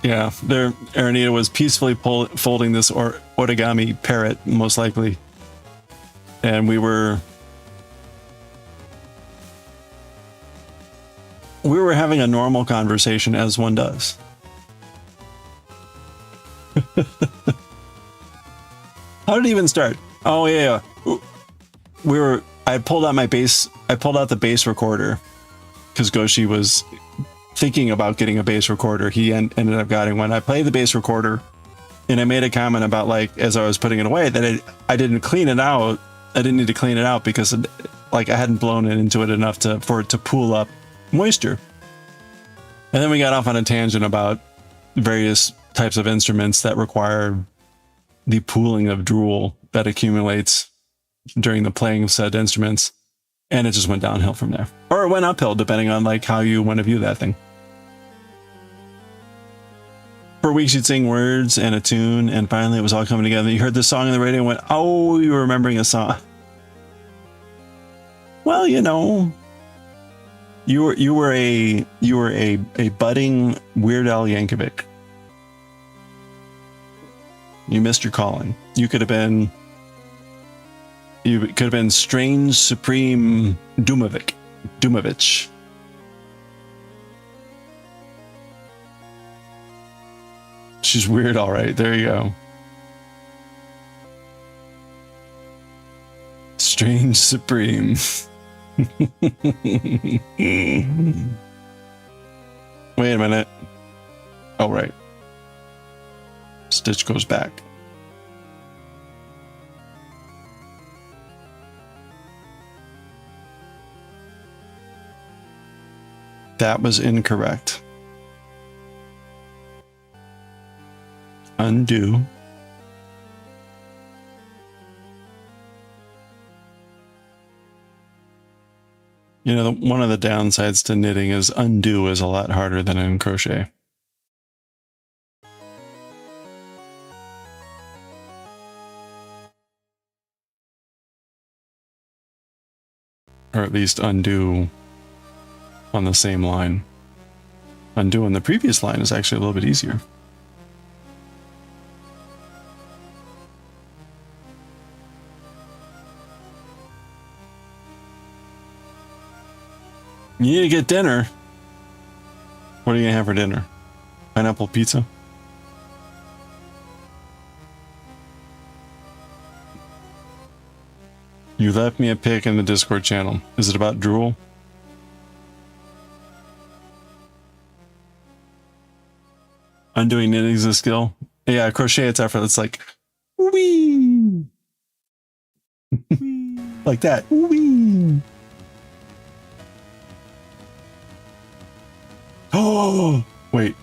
Yeah, there Aranita was peacefully folding this origami parrot, most likely. And we were having a normal conversation, as one does. How did it even start? Oh yeah. I pulled out the bass recorder because Goshi was thinking about getting a bass recorder. He ended up getting one. I played the bass recorder and I made a comment about, like, as I was putting it away, that I didn't clean it out. I didn't need to clean it out because I hadn't blown it into it enough for it to pool up moisture. And then we got off on a tangent about various types of instruments that require the pooling of drool that accumulates during the playing of said instruments. And it just went downhill from there. Or it went uphill, depending on like how you want to view that thing. For weeks you'd sing words and a tune, and finally it was all coming together. You heard the song on the radio and went, oh, you were remembering a song. Well, you know, you were a budding Weird Al Yankovic. You missed your calling. You could have been Strange Supreme Dumovich. She's weird, all right. There you go. Strange Supreme. Wait a minute. Oh, right. Stitch goes back. That was incorrect. Undo. You know, one of the downsides to knitting is undo is a lot harder than in crochet. Or at least undo on the same line. Undo on the previous line is actually a little bit easier. You need to get dinner. What are you gonna have for dinner? Pineapple pizza? You left me a pic in the Discord channel. Is it about drool? Undoing knitting is a skill. Yeah, crochet, it's effort. It's like, wee, like that. Wee. Oh, wait.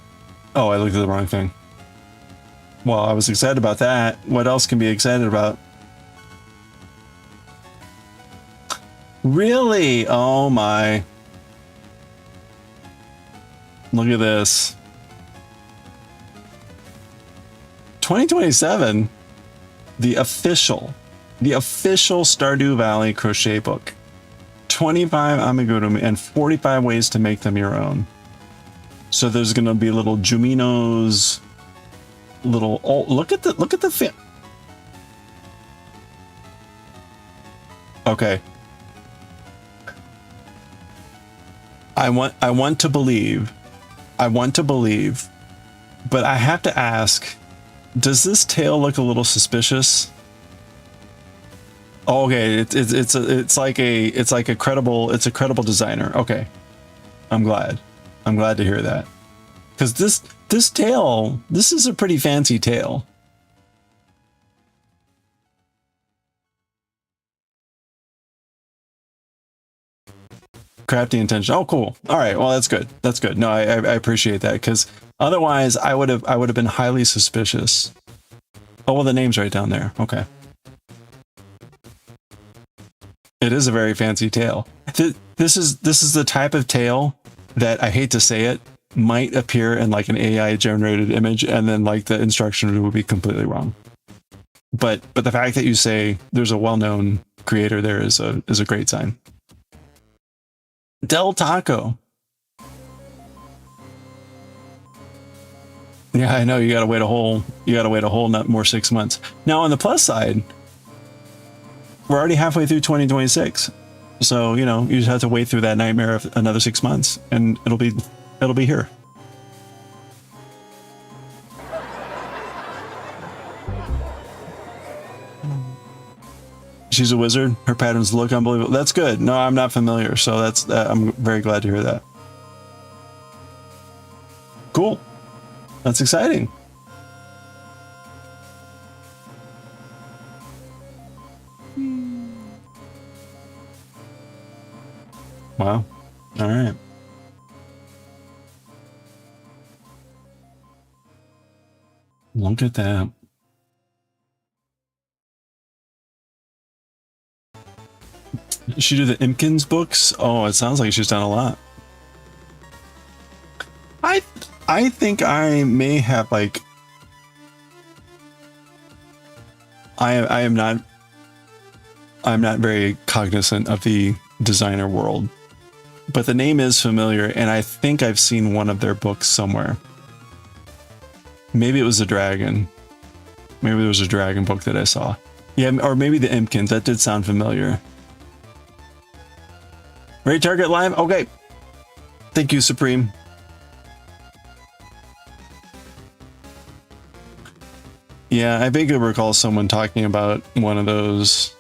Oh, I looked at the wrong thing. Well, I was excited about that. What else can be excited about? Really? Oh my. Look at this. 2027, the official Stardew Valley crochet book. 25 amigurumi and 45 ways to make them your own. So there's gonna be little Juminos, little, oh, look at the fit. Okay. I want to believe, but I have to ask, does this tail look a little suspicious? Oh, okay, it's like a credible designer. Okay. I'm glad to hear that. Cuz this tail, this is a pretty fancy tail. Crafty intention. Oh, cool. All right. Well, that's good. That's good. No, I appreciate that, because otherwise I would have been highly suspicious. Oh, well, the name's right down there. Okay. It is a very fancy tail. This is the type of tail that, I hate to say it, might appear in like an AI generated image, and then like the instruction would be completely wrong. But the fact that you say there's a well-known creator there is a great sign. Del Taco. Yeah, I know, you gotta wait a whole more 6 months. Now on the plus side, we're already halfway through 2026. So, you know, you just have to wait through that nightmare of another 6 months, and it'll be here. She's a wizard. Her patterns look unbelievable. That's good. No, I'm not familiar, so that's I'm very glad to hear that. Cool. That's exciting. Wow. All right. Look at that. She did the Impkins books? Oh, it sounds like she's done a lot. I think I may have, like, I'm not very cognizant of the designer world, but the name is familiar, and I think I've seen one of their books somewhere. Maybe it was a dragon. Maybe there was a dragon book that I saw. Yeah, or maybe the Impkins. That did sound familiar. Ready, target live? Okay. Thank you, Supreme. Yeah, I vaguely recall someone talking about one of those.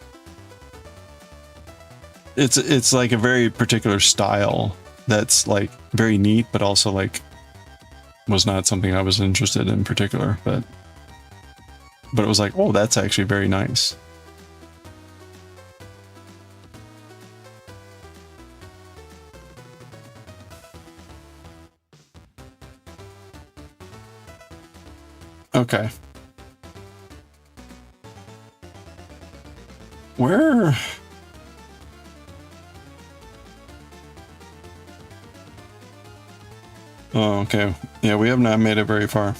It's like a very particular style that's like very neat, but also like was not something I was interested in particular, but it was like, oh, that's actually very nice. Okay. Where? Oh, okay. Yeah, we have not made it very far.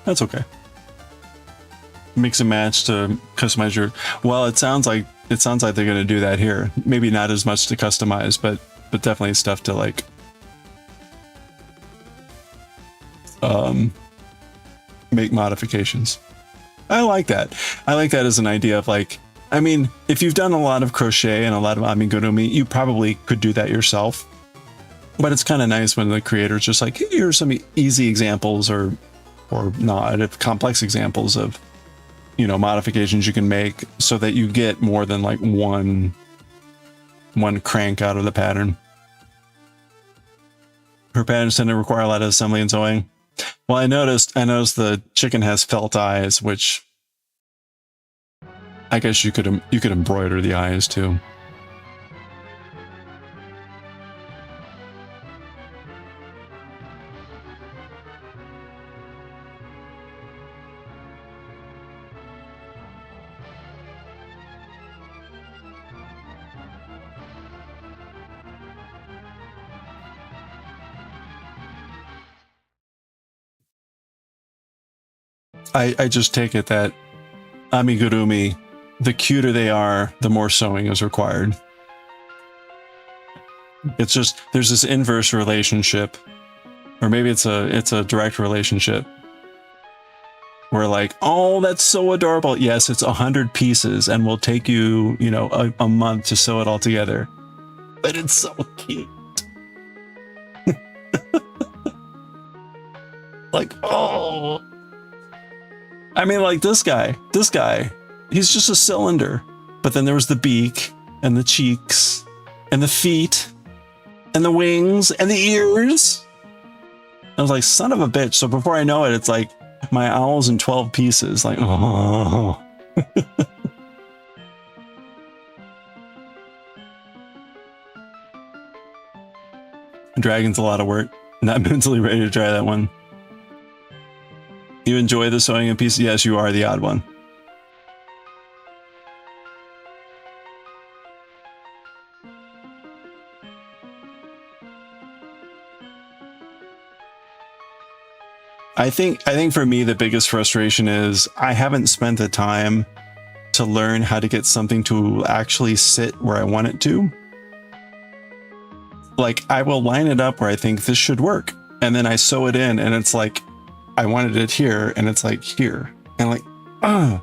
That's okay. Mix and match to customize your... Well, it sounds like they're going to do that here. Maybe not as much to customize, but definitely stuff to like make modifications. I like that. I like that as an idea of like, I mean, if you've done a lot of crochet and a lot of amigurumi, you probably could do that yourself. But it's kind of nice when the creator's just like, hey, here's some easy examples or not complex examples of, you know, modifications you can make so that you get more than like one crank out of the pattern. Her patterns tend to require a lot of assembly and sewing. Well, I noticed the chicken has felt eyes, which I guess you could embroider the eyes too. I just take it that amigurumi, the cuter they are, the more sewing is required. It's just, there's this inverse relationship, or maybe it's a direct relationship. We're like, oh, that's so adorable. Yes, it's 100 pieces and will take you, you know, a month to sew it all together. But it's so cute. Like, oh. I mean, like this guy, he's just a cylinder. But then there was the beak and the cheeks and the feet and the wings and the ears. I was like, son of a bitch. So before I know it, it's like, my owl's in 12 pieces. Like, oh. Dragon's a lot of work. Not mentally ready to try that one. You enjoy the sewing in pieces? Yes, you are the odd one. I think for me, the biggest frustration is I haven't spent the time to learn how to get something to actually sit where I want it to. Like, I will line it up where I think this should work, and then I sew it in, and it's like, I wanted it here, and it's like here. And I'm like, ah.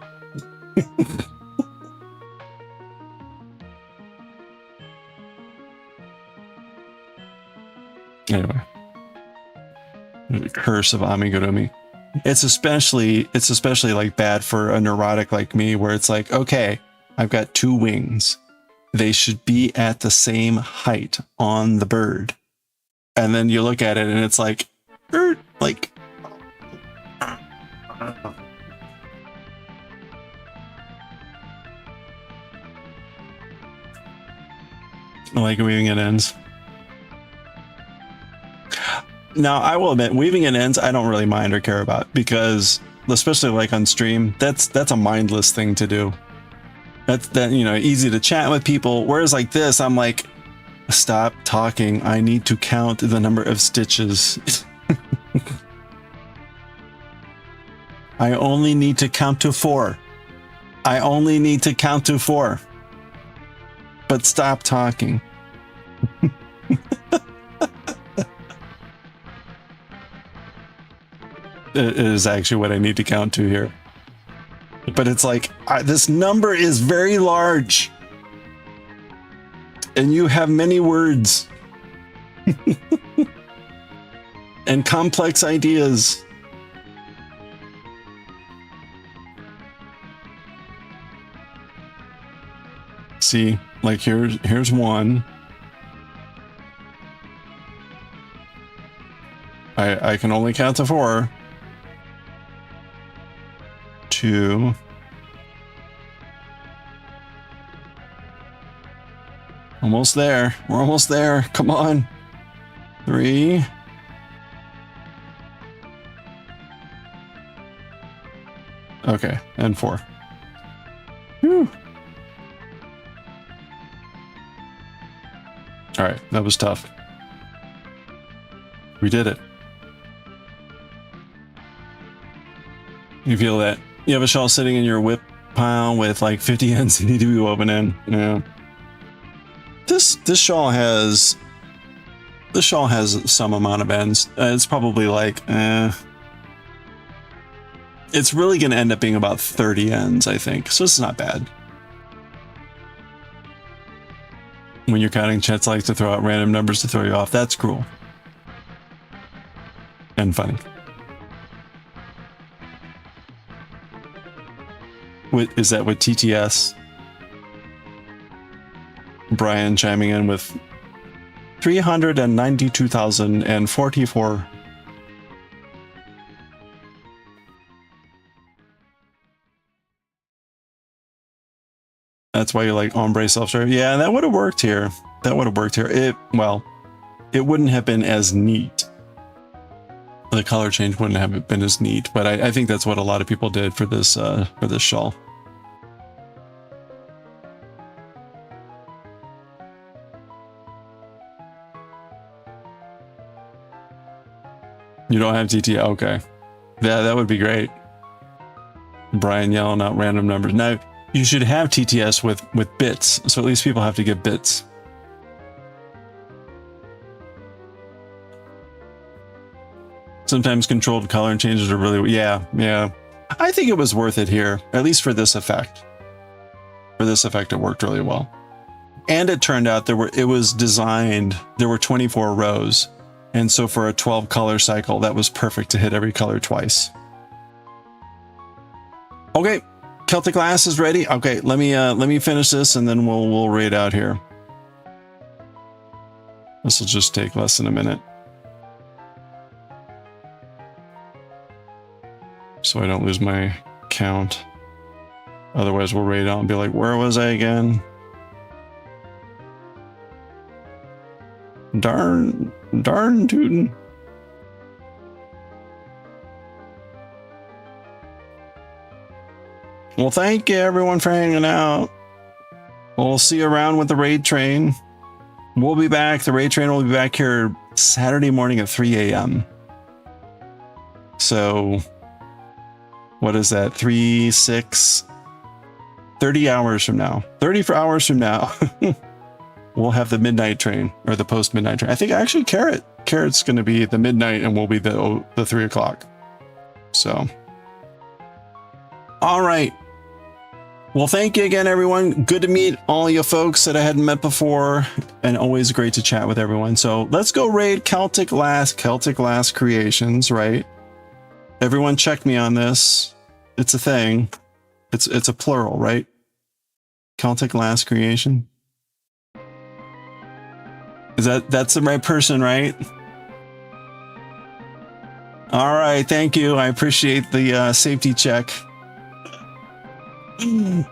Anyway. The curse of amigurumi. It's especially like bad for a neurotic like me, where it's like, okay, I've got 2 wings. They should be at the same height on the bird. And then you look at it and it's like, like, I like weaving at ends. Now, I will admit, weaving at ends, I don't really mind or care about, because especially like on stream, that's a mindless thing to do. That's you know, easy to chat with people. Whereas like this, I'm like, stop talking. I need to count the number of stitches. I only need to count to 4. I only need to count to 4. But stop talking. It is actually what I need to count to here. But it's like, this number is very large. And you have many words. And complex ideas. See, like here's one. I can only count to 4. 2. Almost there. We're almost there. Come on. 3. Okay, and 4. Whew. All right, that was tough. We did it. You feel that? You have a shawl sitting in your whip pile with like 50 ends that need to be woven in. Yeah. This shawl has some amount of ends. It's probably like, it's really going to end up being about 30 ends, I think. So it's not bad. When you're counting, Chet's likes to throw out random numbers to throw you off. That's cruel. And funny. Is that with TTS? Brian chiming in with 392,044. That's why you like ombre self-serve. Yeah, that would have worked here. That would have worked here. It wouldn't have been as neat. The color change wouldn't have been as neat, but I think that's what a lot of people did for this shawl. You don't have TT? Okay. Yeah, that would be great. Brian yelling out random numbers. Now, you should have TTS with bits, so at least people have to get bits. Sometimes controlled color changes are really, yeah. I think it was worth it here, at least for this effect. For this effect, it worked really well. And it turned out it was designed, there were 24 rows. And so for a 12 color cycle, that was perfect to hit every color twice. Okay, Celtic Glass is ready. Okay, let me finish this and then we'll raid out here. This will just take less than a minute. So I don't lose my count. Otherwise we'll raid out and be like, where was I again? Darn tootin'. Well, thank you everyone for hanging out. We'll see you around with the raid train. We'll be back. The raid train will be back here Saturday morning at 3 a.m. So, what is that? 30 hours from now. 30 hours from now. We'll have the midnight train, or the post-midnight train. I think actually Carrot's going to be the midnight and we'll be the 3 o'clock. So, all right. Well, thank you again, everyone. Good to meet all you folks that I hadn't met before, and always great to chat with everyone. So let's go raid Celtic Glass Creations, right? Everyone check me on this. It's a thing. It's a plural, right? Celtic Glass Creation. That's the right person, right? All right, thank you. I appreciate the safety check.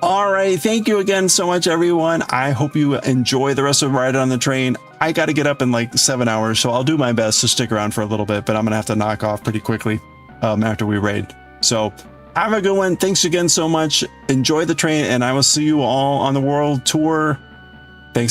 All right, thank you again so much, everyone. I hope you enjoy the rest of the ride on the train. I got to get up in like 7 hours, so I'll do my best to stick around for a little bit, but I'm gonna have to knock off pretty quickly after we raid. So have a good one. Thanks again so much. Enjoy the train, and I will see you all on the world tour. Thanks again.